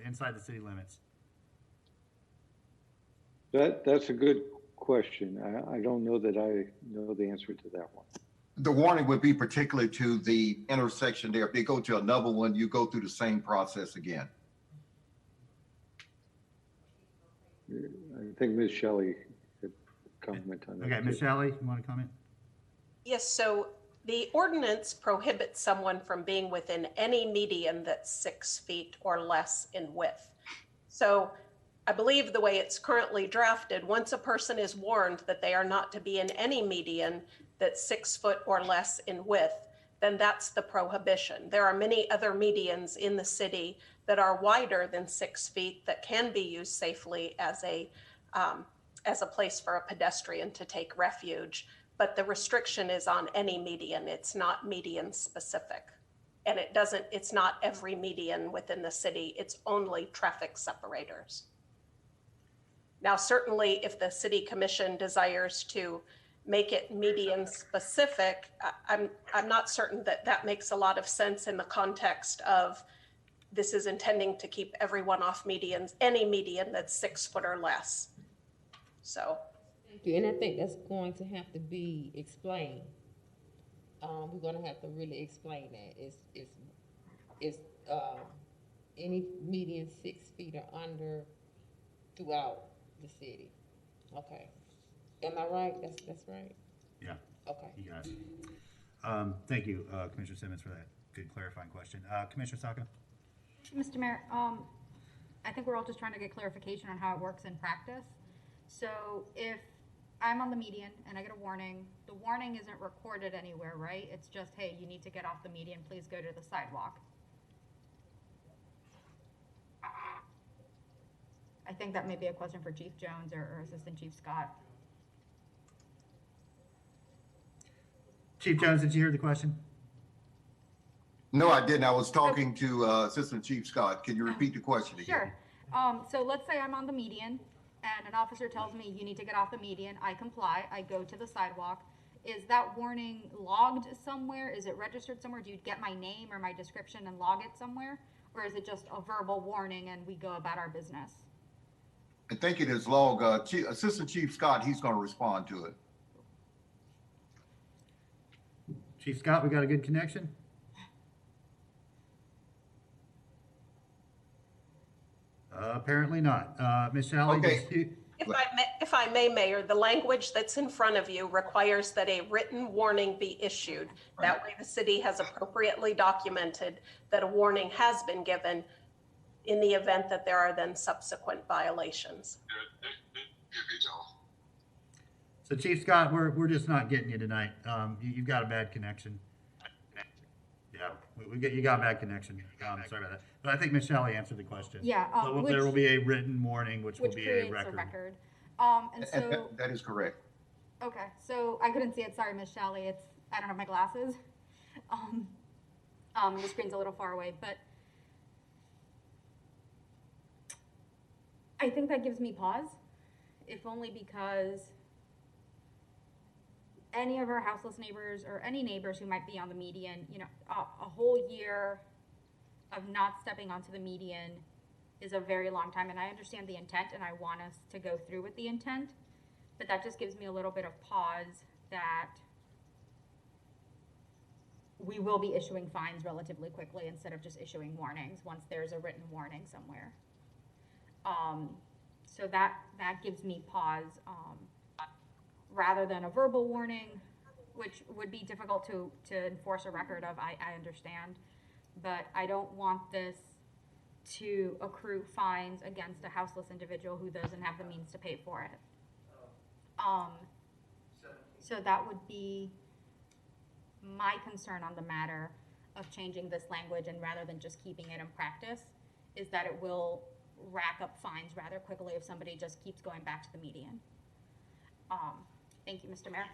inside the city limits? That's a good question. I don't know that I know the answer to that one. The warning would be particularly to the intersection there. If they go to another one, you go through the same process again. I think Ms. Shelley could comment on that. Okay, Ms. Shelley, you want to comment? Yes, so the ordinance prohibits someone from being within any median that's 6 feet or less in width. So I believe the way it's currently drafted, once a person is warned that they are not to be in any median that's 6 foot or less in width, then that's the prohibition. There are many other medians in the city that are wider than 6 feet that can be used safely as a place for a pedestrian to take refuge. But the restriction is on any median. It's not median specific. And it's not every median within the city. It's only traffic separators. Now, certainly if the city commission desires to make it median specific, I'm not certain that that makes a lot of sense in the context of this is intending to keep everyone off medians, any median that's 6 foot or less. So. Thank you, and I think that's going to have to be explained. We're going to have to really explain that. It's any median 6 feet or under throughout the city. Okay. Am I right? That's right. Yeah. Okay. You got it. Thank you, Commissioner Simmons, for that good clarifying question. Commissioner Saka. Mr. Mayor, I think we're all just trying to get clarification on how it works in practice. So if I'm on the median and I get a warning, the warning isn't recorded anywhere, right? It's just, hey, you need to get off the median, please go to the sidewalk. I think that may be a question for Chief Jones or Assistant Chief Scott. Chief Jones, did you hear the question? No, I didn't. I was talking to Assistant Chief Scott. Can you repeat the question again? Sure. So let's say I'm on the median and an officer tells me you need to get off the median. I comply. I go to the sidewalk. Is that warning logged somewhere? Is it registered somewhere? Do you get my name or my description and log it somewhere? Or is it just a verbal warning and we go about our business? I think it is logged. Assistant Chief Scott, he's going to respond to it. Chief Scott, we got a good connection? Apparently not. Ms. Shelley, okay. If I may, Mayor, the language that's in front of you requires that a written warning be issued. Right. That way the city has appropriately documented that a warning has been given in the event that there are then subsequent violations. So Chief Scott, we're just not getting you tonight. You've got a bad connection. Yeah, you got a bad connection. Sorry about that. But I think Ms. Shelley answered the question. Yeah. There will be a written warning, which will be a record. And so that is correct. Okay, so I couldn't see it. Sorry, Ms. Shelley. I don't have my glasses. The screen's a little far away, but I think that gives me pause, if only because any of our houseless neighbors or any neighbors who might be on the median, a whole year of not stepping onto the median is a very long time. And I understand the intent and I want us to go through with the intent, but that just gives me a little bit of pause that we will be issuing fines relatively quickly instead of just issuing warnings once there's a written warning somewhere. So that gives me pause, rather than a verbal warning, which would be difficult to enforce a record of, I understand, but I don't want this to accrue fines against a houseless individual who doesn't have the means to pay for it. So that would be my concern on the matter of changing this language, and rather than just keeping it in practice, is that it will rack up fines rather quickly if somebody just keeps going back to the median. Thank you, Mr. Mayor.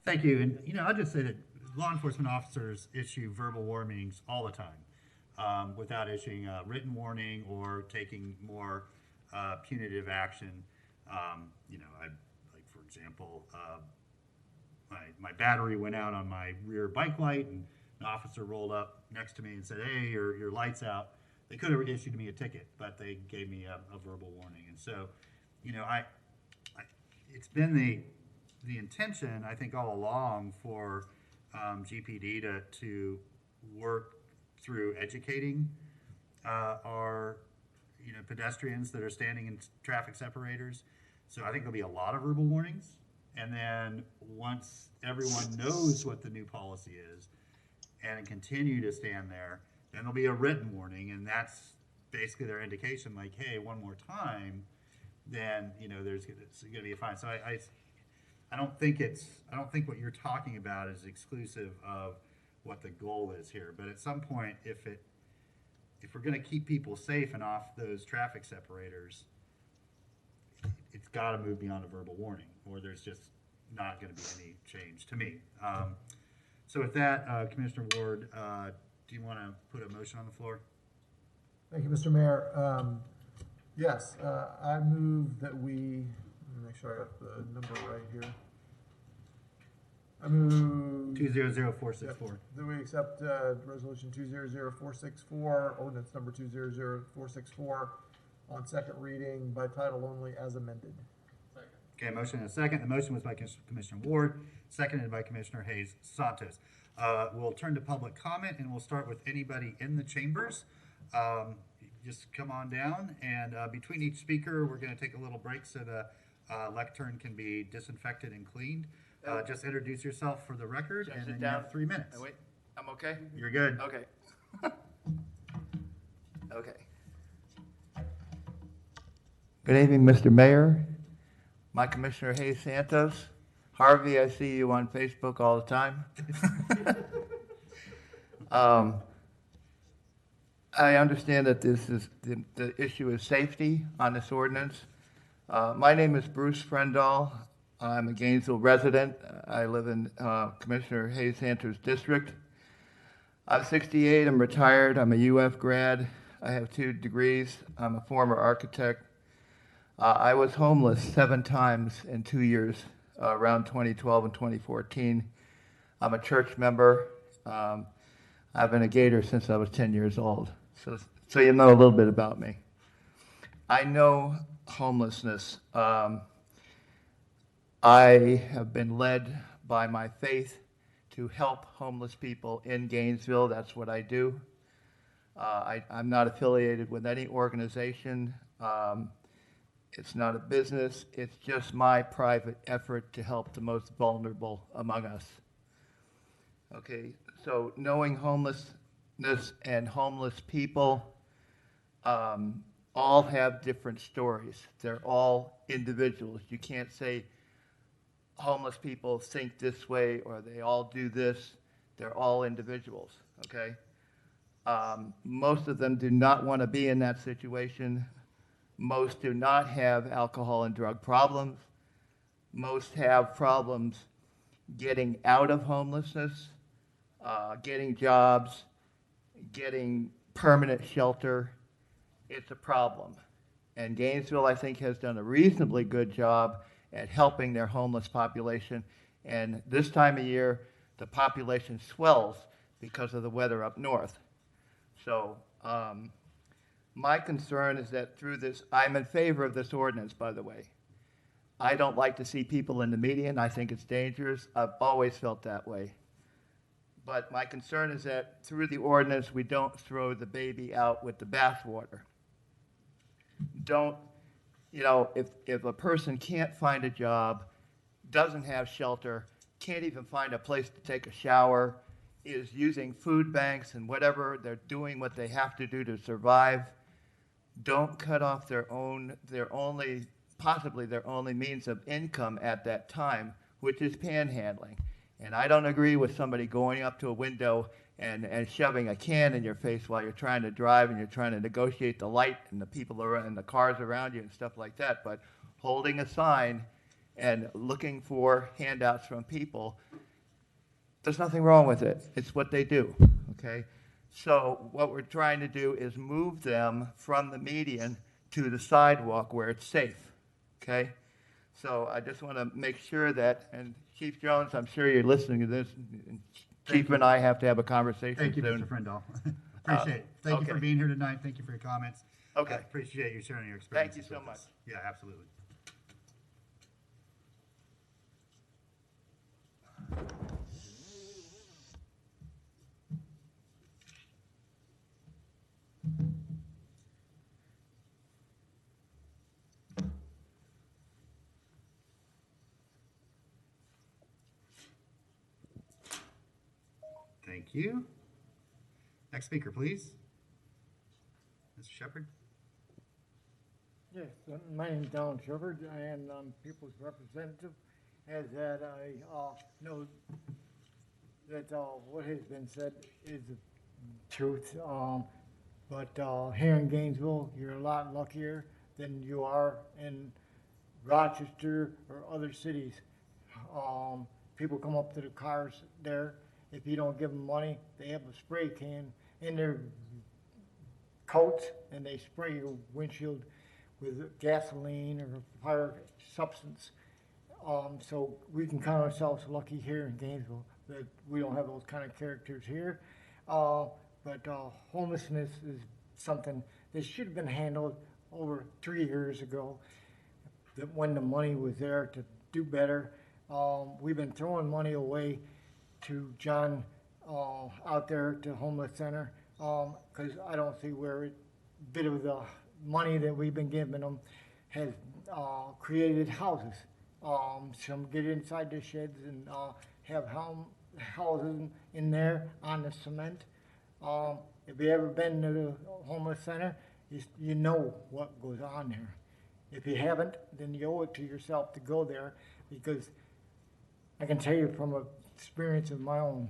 Thank you. And, I'll just say that law enforcement officers issue verbal warnings all the time, without issuing a written warning or taking more punitive action. For example, my battery went out on my rear bike light, and an officer rolled up next to me and said, "Hey, your light's out." They could have issued me a ticket, but they gave me a verbal warning. And so, it's been the intention, I think, all along for GPD to work through educating our pedestrians that are standing in traffic separators. So I think there'll be a lot of verbal warnings, and then once everyone knows what the new policy is and continue to stand there, then there'll be a written warning, and that's basically their indication, like, hey, one more time, then there's going to be a fine. So I don't think what you're talking about is exclusive of what the goal is here. But at some point, if we're going to keep people safe and off those traffic separators, it's got to move beyond a verbal warning, or there's just not going to be any change to me. So with that, Commissioner Ward, do you want to put a motion on the floor? Thank you, Mr. Mayor. Yes, I move that we, let me make sure I got the number right here. I move 200464. That we accept resolution 200464, ordinance number 200464 on second reading by title only as amended. Okay, motion and a second. The motion was by Commissioner Ward, seconded by Commissioner Hayes Santos. We'll turn to public comment, and we'll start with anybody in the chambers. Just come on down, and between each speaker, we're going to take a little break so the lectern can be disinfected and cleaned. Just introduce yourself for the record, and then you have 3 minutes. Wait, I'm okay? You're good. Okay. Okay. Good evening, Mr. Mayor, my Commissioner Hayes Santos. Harvey, I see you on Facebook all the time. I understand that this is the issue is safety on this ordinance. My name is Bruce Frendall. I'm a Gainesville resident. I live in Commissioner Hayes Santos' district. I'm 68. I'm retired. I'm a UF grad. I have 2 degrees. I'm a former architect. I was homeless 7 times in 2 years, around 2012 and 2014. I'm a church member. I've been a Gator since I was 10 years old. So you know a little bit about me. I know homelessness. I have been led by my faith to help homeless people in Gainesville. That's what I do. I'm not affiliated with any organization. It's not a business. It's just my private effort to help the most vulnerable among us. Okay, so knowing homelessness and homeless people all have different stories. They're all individuals. You can't say homeless people think this way or they all do this. They're all individuals, okay? Most of them do not want to be in that situation. Most do not have alcohol and drug problems. Most have problems getting out of homelessness, getting jobs, getting permanent shelter. It's a problem. And Gainesville, I think, has done a reasonably good job at helping their homeless population. And this time of year, the population swells because of the weather up north. So my concern is that through this, I'm in favor of this ordinance, by the way. I don't like to see people in the median. I think it's dangerous. I've always felt that way. But my concern is that through the ordinance, we don't throw the baby out with the bathwater. Don't, if a person can't find a job, doesn't have shelter, can't even find a place to take a shower, is using food banks and whatever, they're doing what they have to do to survive, don't cut off possibly their only means of income at that time, which is panhandling. And I don't agree with somebody going up to a window and shoving a can in your face while you're trying to drive and you're trying to negotiate the light and the people around and the cars around you and stuff like that. But holding a sign and looking for handouts from people, there's nothing wrong with it. It's what they do, okay? So what we're trying to do is move them from the median to the sidewalk where it's safe, okay? So I just want to make sure that, and Chief Jones, I'm sure you're listening to this. Chief and I have to have a conversation Thank you, soon. Mr. Frendall. Appreciate it. Thank you for okay. being here tonight. Thank you for your comments. Okay. I appreciate you sharing your experience. Thank you so much. Yeah, absolutely. Thank you. Next speaker, please. Mr. Shepard. Yes, my name's Donald Shepard, and I'm People's Representative. As that I know that what has been said is the truth. But here in Gainesville, you're a lot luckier than you are in Rochester or other cities. People come up to the cars there. If you don't give them money, they have a spray can in their coats and they spray your windshield with gasoline or fire substance. So we can count ourselves lucky here in Gainesville that we don't have those kind of characters here. But homelessness is something that should have been handled over 3 years ago, that when the money was there to do better. We've been throwing money away to John out there to homeless center because I don't see where a bit of the money that we've been giving them has created houses. Some get inside the sheds and have houses in there on the cement. If you ever been to the homeless center, you know what goes on there. If you haven't, then you owe it to yourself to go there, because I can tell you from an experience of my own,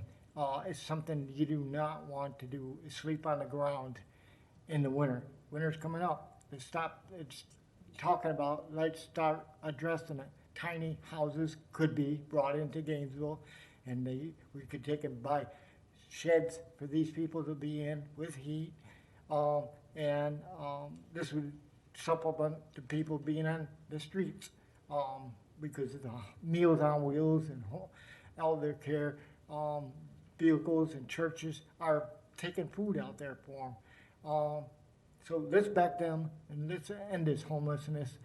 it's something you do not want to do, is sleep on the ground in the winter. Winter's coming up. It's talking about, let's start addressing it. Tiny houses could be brought into Gainesville, and we could take and buy sheds for these people to be in with heat, and this would supplement the people being on the streets, because of the Meals on Wheels and elder care vehicles and churches are taking food out there for them. So let's back them and let's end this homelessness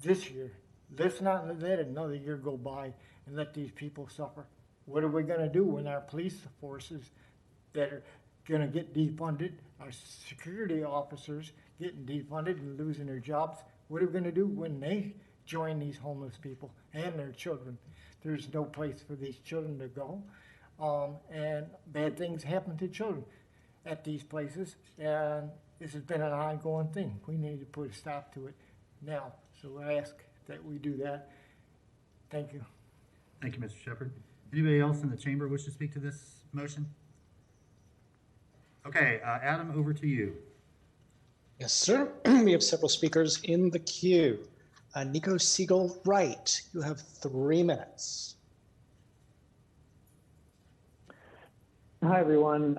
this year. Let's not let another year go by and let these people suffer. What are we going to do when our police forces that are going to get defunded, our security officers getting defunded and losing their jobs? What are we going to do when they join these homeless people and their children? There's no place for these children to go, and bad things happen to children at these places, and this has been an ongoing thing. We need to put a stop to it now, so I ask that we do that. Thank you. Thank you, Mr. Shepard. Anybody else in the chamber wish to speak to this motion? Okay, Adam, over to you. Yes, sir. We have several speakers in the queue. Nico Siegel Wright, you have 3 minutes. Hi, everyone.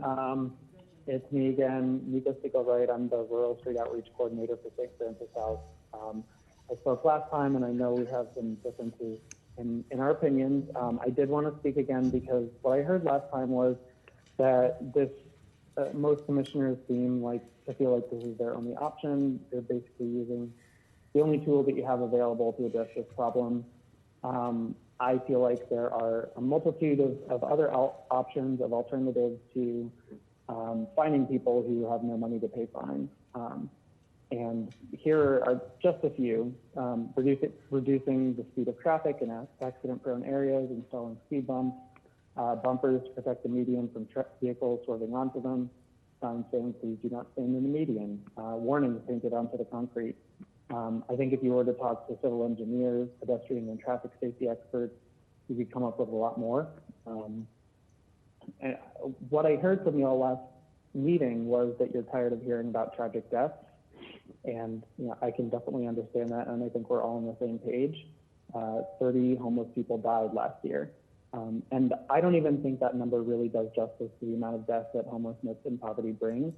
It's me again, Nico Siegel Wright. I'm the Rural Street Outreach Coordinator for St. Francis House. I spoke last time, and I know we have some differences in our opinions. I did want to speak again because what I heard last time was that this most commissioners seem like to feel like this is their only option. They're basically using the only tool that you have available to address this problem. I feel like there are a multitude of other options, of alternatives to finding people who have no money to pay fines. And here are just a few: reducing the speed of traffic in accident-prone areas, installing speed bumps, bumpers to protect the median from vehicles swerving onto them, signs saying please do not stand in the median, warnings painted onto the concrete. I think if you were to talk to civil engineers, pedestrian and traffic safety experts, you could come up with a lot more. And what I heard from you all last meeting was that you're tired of hearing about tragic deaths. And I can definitely understand that, and I think we're all on the same page. 30 homeless people died last year. And I don't even think that number really does justice to the amount of deaths that homelessness and poverty brings.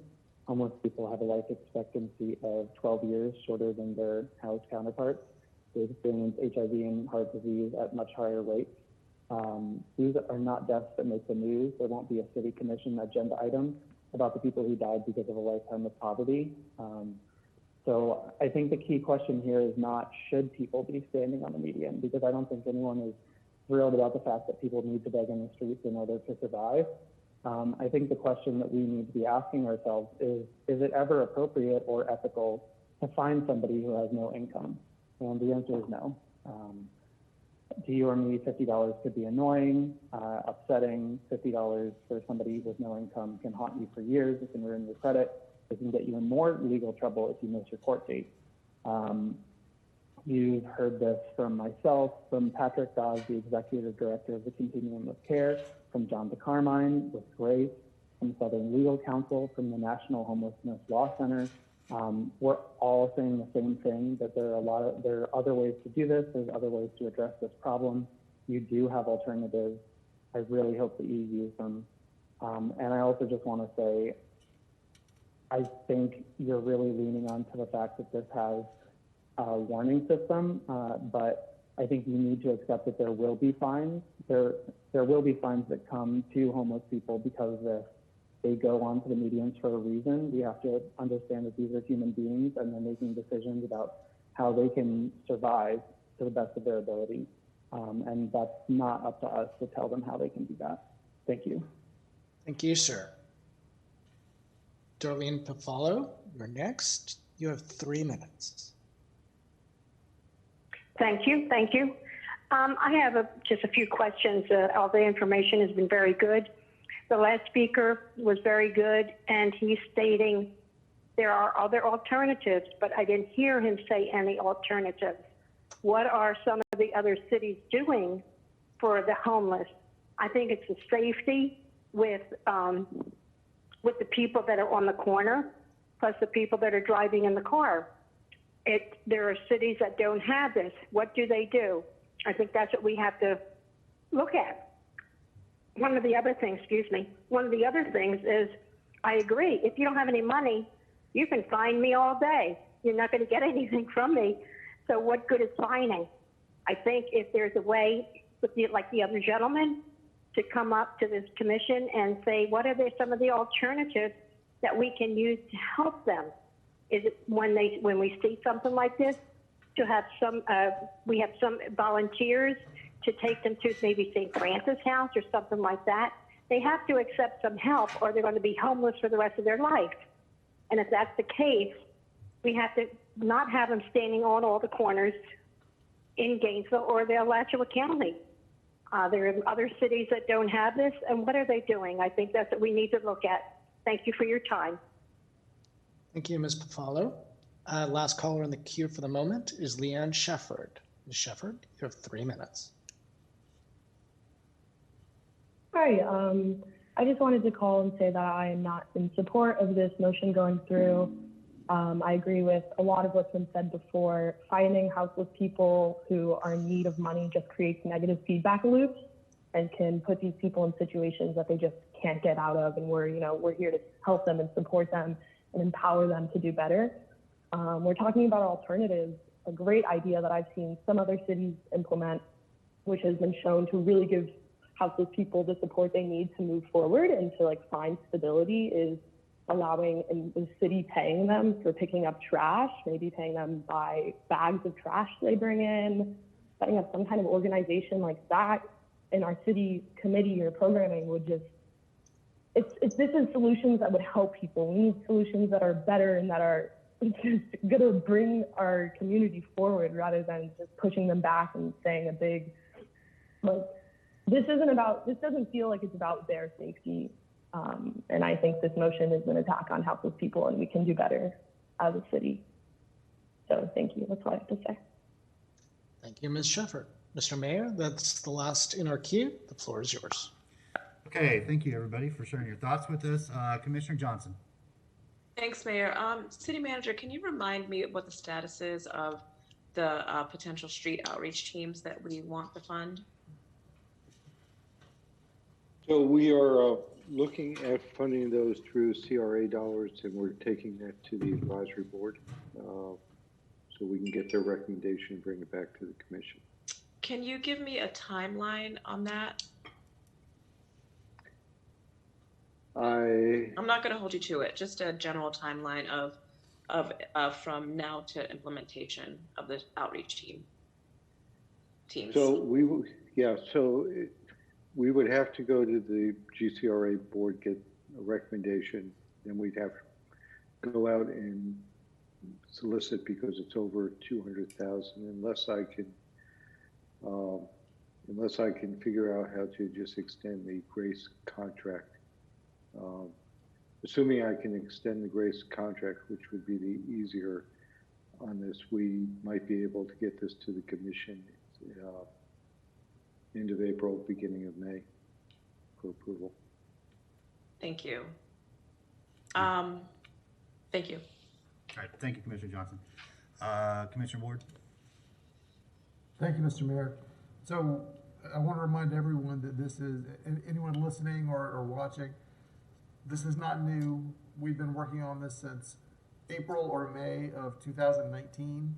Homeless people have a life expectancy of 12 years shorter than their housed counterparts. They experience HIV and heart disease at much higher rates. These are not deaths that make the news. There won't be a city commission agenda item about the people who died because of a lifetime of poverty. So I think the key question here is not should people be standing on the median, because I don't think anyone is thrilled about the fact that people need to beg in the streets in order to survive. I think the question that we need to be asking ourselves is it ever appropriate or ethical to find somebody who has no income? And the answer is no. To you or me, $50 could be annoying, upsetting. $50 for somebody with no income can haunt you for years. It can ruin your credit. It can get you in more legal trouble if you miss your court date. You've heard this from myself, from Patrick Dawes, the Executive Director of the Continuum of Care, from John DeCarmine with Grace, from Southern Legal Counsel, from the National Homelessness Law Center. We're all saying the same thing, that there are other ways to do this. There's other ways to address this problem. You do have alternatives. I really hope that you use them. And I also just want to say, I think you're really leaning onto the fact that this has a warning system, but I think you need to accept that there will be fines. There will be fines that come to homeless people because they go onto the medians for a reason. We have to understand that these are human beings and they're making decisions about how they can survive to the best of their ability. And that's not up to us to tell them how they can do that. Thank you. Thank you, sir. Darlene Pafalo, you're next. You have 3 minutes. Thank you. Thank you. I have just a few questions. All the information has been very good. The last speaker was very good, and he's stating there are other alternatives, but I didn't hear him say any alternatives. What are some of the other cities doing for the homeless? I think it's the safety with the people that are on the corner, plus the people that are driving in the car. There are cities that don't have this. What do they do? I think that's what we have to look at. One of the other things is, I agree, if you don't have any money, you can fine me all day. You're not going to get anything from me. So what good is fining? I think if there's a way, like the other gentleman, to come up to this commission and say, what are some of the alternatives that we can use to help them? Is it when we see something like this, to have we have some volunteers to take them to maybe St. Francis House or something like that. They have to accept some help or they're going to be homeless for the rest of their life. And if that's the case, we have to not have them standing on all the corners in Gainesville or the Alachua County. There are other cities that don't have this, and what are they doing? I think that's what we need to look at. Thank you for your time. Thank you, Ms. Pafalo. Last caller in the queue for the moment is Leanne Shefford. Ms. Shefford, you have 3 minutes. Hi, I just wanted to call and say that I am not in support of this motion going through. I agree with a lot of what's been said before. Finding houseless people who are in need of money just creates negative feedback loops and can put these people in situations that they just can't get out of. And we're here to help them and support them and empower them to do better. We're talking about alternatives. A great idea that I've seen some other cities implement, which has been shown to really give houseless people the support they need to move forward and to find stability, is allowing the city paying them for picking up trash, maybe paying them by bags of trash they bring in, setting up some kind of organization like that in our city committee or programming would just, this is solutions that would help people. We need solutions that are better and that are just gonna bring our community forward rather than just pushing them back and saying a big, like, this doesn't feel like it's about their safety. And I think this motion is an attack on houseless people, and we can do better as a city. So thank you, that's all I have to say. Thank you, Ms. Shefford. Mr. Mayor, that's the last in our queue. The floor is yours. Okay, thank you everybody for sharing your thoughts with us. Commissioner Johnson. Thanks, Mayor. City Manager, can you remind me what the status is of the potential street outreach teams that we want to fund? So we are looking at funding those through CRA dollars, and we're taking that to the advisory board so we can get their recommendation and bring it back to the commission. Can you give me a timeline on that? I'm not going to hold you to it. Just a general timeline of from now to implementation of the outreach teams. So we would have to go to the GCRA board, get a recommendation, then we'd have to go out and solicit because it's over 200,000. Unless I can figure out how to just extend the GRACE contract. Assuming I can extend the GRACE contract, which would be the easier on this, we might be able to get this to the commission end of April, beginning of May for approval. Thank you. Thank you. All right, thank you, Commissioner Johnson. Commissioner Ward. Thank you, Mr. Mayor. So I want to remind everyone that this is, anyone listening or watching, this is not new. We've been working on this since April or May of 2019.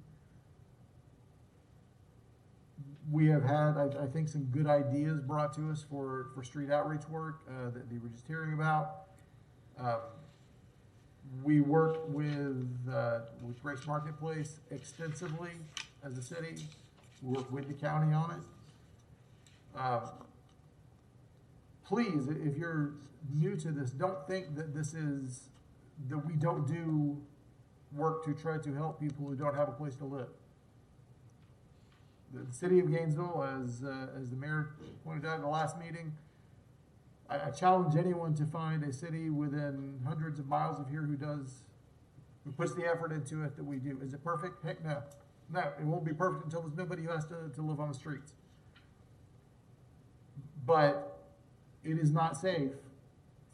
We have had, I think, some good ideas brought to us for street outreach work that we were just hearing about. We work with Grace Marketplace extensively as a city. We work with the county on it. Please, if you're new to this, don't think that that we don't do work to try to help people who don't have a place to live. The city of Gainesville, as the mayor pointed out in the last meeting, I challenge anyone to find a city within hundreds of miles of here who puts the effort into it that we do. Is it perfect? Heck no. No, it won't be perfect until there's nobody who has to live on the streets. But it is not safe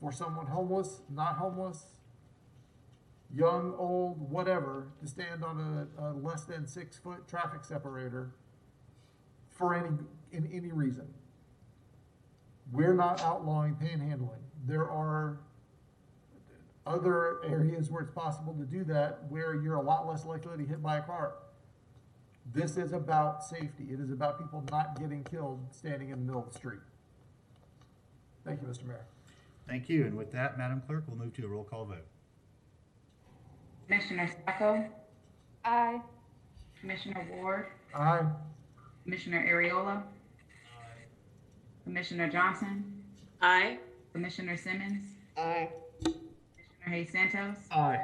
for someone homeless, not homeless, young, old, whatever, to stand on a less than 6 foot traffic separator for any reason. We're not outlawing panhandling. There are other areas where it's possible to do that, where you're a lot less likely to get hit by a car. This is about safety. It is about people not getting killed standing in the middle of the street. Thank you, Mr. Mayor. Thank you. And with that, Madam Clerk, we'll move to a roll call vote. Commissioner Sacco? Aye. Commissioner Ward? Aye. Commissioner Ariola? Commissioner Johnson? Aye. Commissioner Simmons? Aye. Commissioner Hayes Santos? Aye.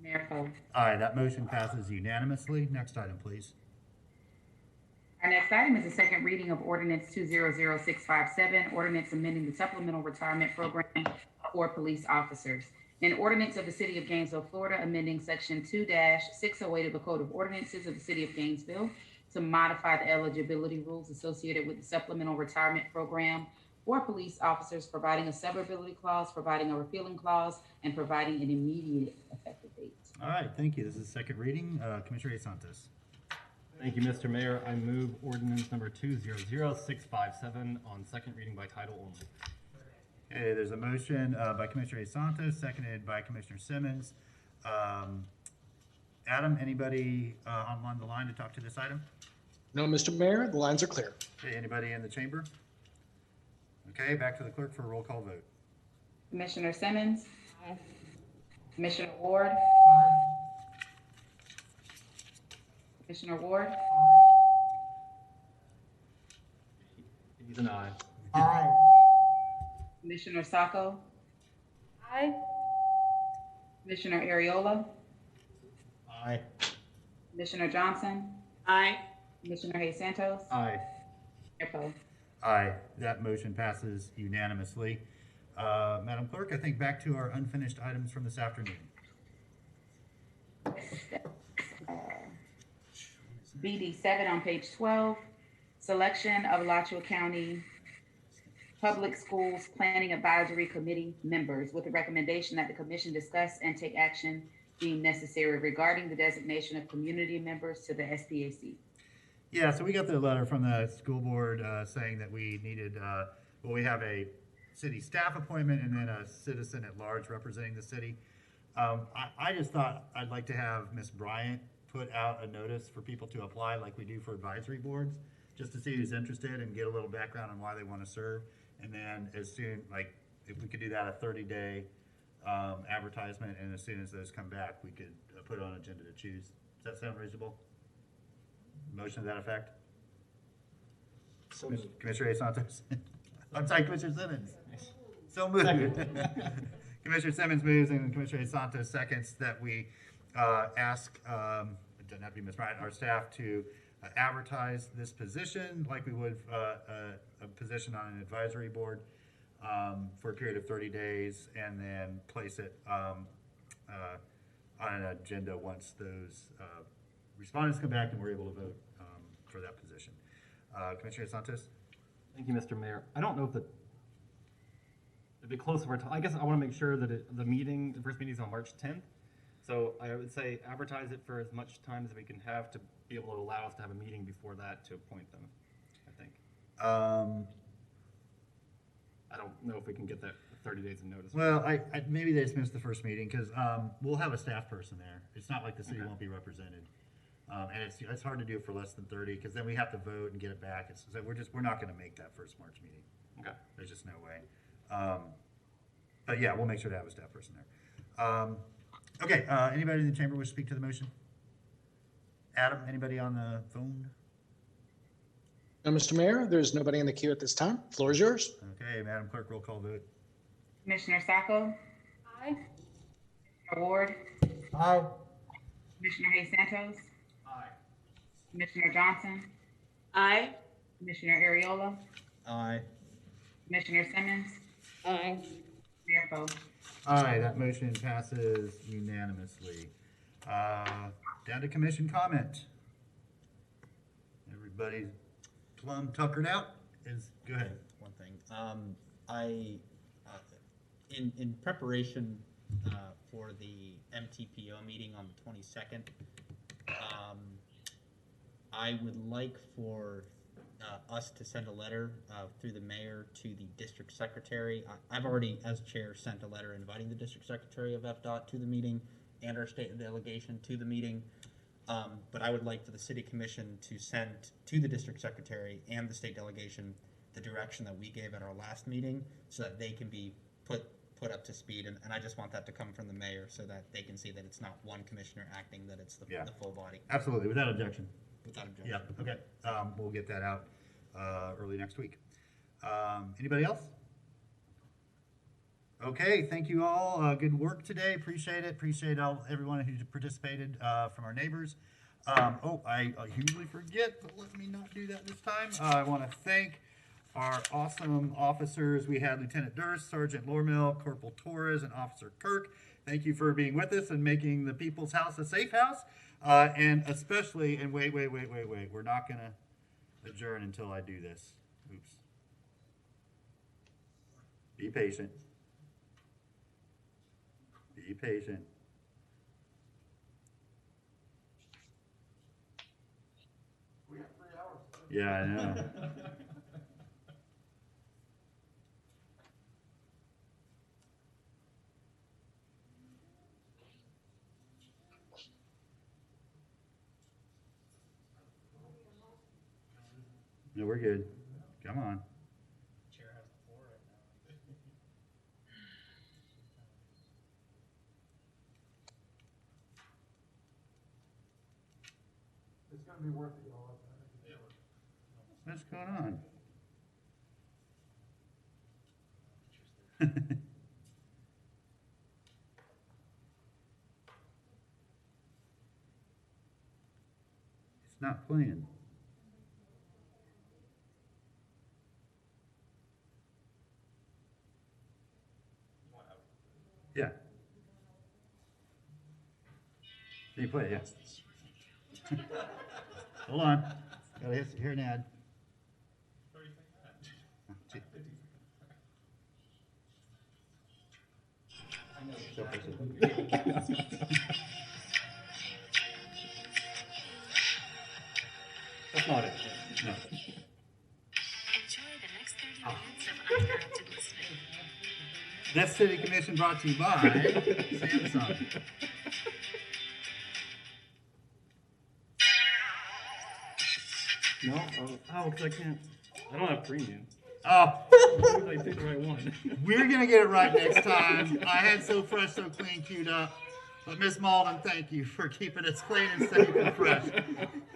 Mayor Cole? Aye, that motion passes unanimously. Next item, please. Our next item is the second reading of ordinance 200657, ordinance amending the supplemental retirement program for police officers. An ordinance of the City of Gainesville, Florida, amending section 2-608 of the Code of Ordinances of the City of Gainesville to modify the eligibility rules associated with the supplemental retirement program for police officers, providing a severability clause, providing a repealing clause, and providing an immediate effective date. All right, thank you. This is second reading. Commissioner Hayes Santos. Thank you, Mr. Mayor. I move ordinance number 200657 on second reading by title only. Okay, there's a motion by Commissioner Hayes Santos, seconded by Commissioner Simmons. Adam, anybody on the line to talk to this item? No, Mr. Mayor, the lines are clear. Okay, anybody in the chamber? Okay, back to the clerk for a roll call vote. Commissioner Simmons? Aye. Commissioner Ward? Commissioner Ward? He's an aye. Aye. Commissioner Sacco, Aye. Commissioner Ariola, Aye. Commissioner Johnson, Aye. Commissioner Hayes Santos, Aye. Mayor Poe. Aye, that motion passes unanimously. Madam Clerk, I think back to our unfinished items from this afternoon. BD 7 on page 12, selection of Alachua County Public Schools Planning Advisory Committee members with the recommendation that the commission discuss and take action deemed necessary regarding the designation of community members to the SPAC. Yeah, so we got the letter from the school board saying that we needed, well, we have a city staff appointment and then a citizen at large representing the city. I just thought I'd like to have Ms. Bryant put out a notice for people to apply like we do for advisory boards, just to see who's interested and get a little background on why they want to serve. And then as soon, like, if we could do that, a 30-day advertisement, and as soon as those come back, we could put it on agenda to choose. Does that sound reasonable? Motion to that effect? So Commissioner A. Santos? I'm sorry, Commissioner Simmons. So moved. Commissioner Simmons moves and Commissioner A. Santos seconds that we ask, it doesn't have to be Ms. Bryant, our staff to advertise this position like we would a position on an advisory board for a period of 30 days and then place it on an agenda once those respondents come back and we're able to vote for that position. Commissioner Santos? Thank you, Mr. Mayor. I don't know if it'd be close to our time. I guess I want to make sure that the first meeting is on March 10th. So I would say advertise it for as much time as we can have to be able to allow us to have a meeting before that to appoint them, I think. I don't know if we can get that 30 days of notice. Well, I maybe they just missed the first meeting because we'll have a staff person there. It's not like the city won't be represented. And it's hard to do it for less than 30 because then we have to vote and get it back. So we're not going to make that first March meeting. Okay. There's just no way. But yeah, we'll make sure to have a staff person there. Okay, anybody in the chamber wish to speak to the motion? Adam, anybody on the phone? No, Mr. Mayor, there's nobody in the queue at this time. Floor is yours. Okay, Madam Clerk, roll call vote. Commissioner Sacco, Aye. Commissioner Ward, Aye. Commissioner Hayes Santos, Aye. Commissioner Johnson, Aye. Commissioner Ariola, Aye. Commissioner Simmons, Aye. Mayor Poe. Aye, that motion passes unanimously. Down to commission comment. Everybody's plumb tuckered out. Go ahead. One thing. In preparation for the MTPO meeting on the 22nd, I would like for us to send a letter through the mayor to the district secretary. I've already, as chair, sent a letter inviting the district secretary of FDOT to the meeting and our state delegation to the meeting. But I would like for the city commission to send to the district secretary and the state delegation the direction that we gave at our last meeting so that they can be put up to speed. And I just want that to come from the mayor so that they can see that it's not one commissioner acting, that it's the full body. Absolutely, without objection. Without objection. Yeah, okay. We'll get that out early next week. Anybody else? Okay, thank you all. Good work today. Appreciate it. Appreciate everyone who participated from our neighbors. I usually forget, but let me not do that this time. I want to thank our awesome officers. We had Lieutenant Durst, Sergeant Lormill, Corporal Torres, and Officer Kirk. Thank you for being with us and making the People's House a safe house. And especially, and wait, we're not going to adjourn until I do this. Oops. Be patient. Be patient. We got 3 hours. Yeah, I know. No, we're good. Come on. Chair has the floor right now. It's gonna be worth it, y'all. What's going on? not playing. Yeah. Can you play it? Yeah. Hold on. Gotta hear an ad. That's not it. No. Enjoy the next 30 minutes of uninterrupted listening. This city commission brought to you by Samsung. No? Oh, because I don't have premium. Oh. I picked the right one. We're gonna get it right next time. I had So Fresh, So Clean queued up. But Miss Malden, thank you for keeping it clean and safe and fresh.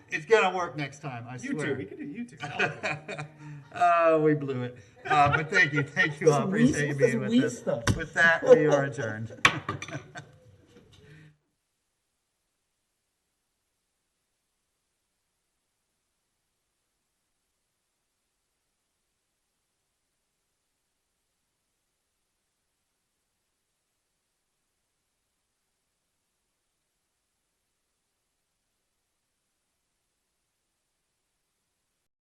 It's gonna work next time, I swear. YouTube, we could do YouTube. Oh, we blew it. But thank you all. Appreciate you being with us. With that, we are adjourned.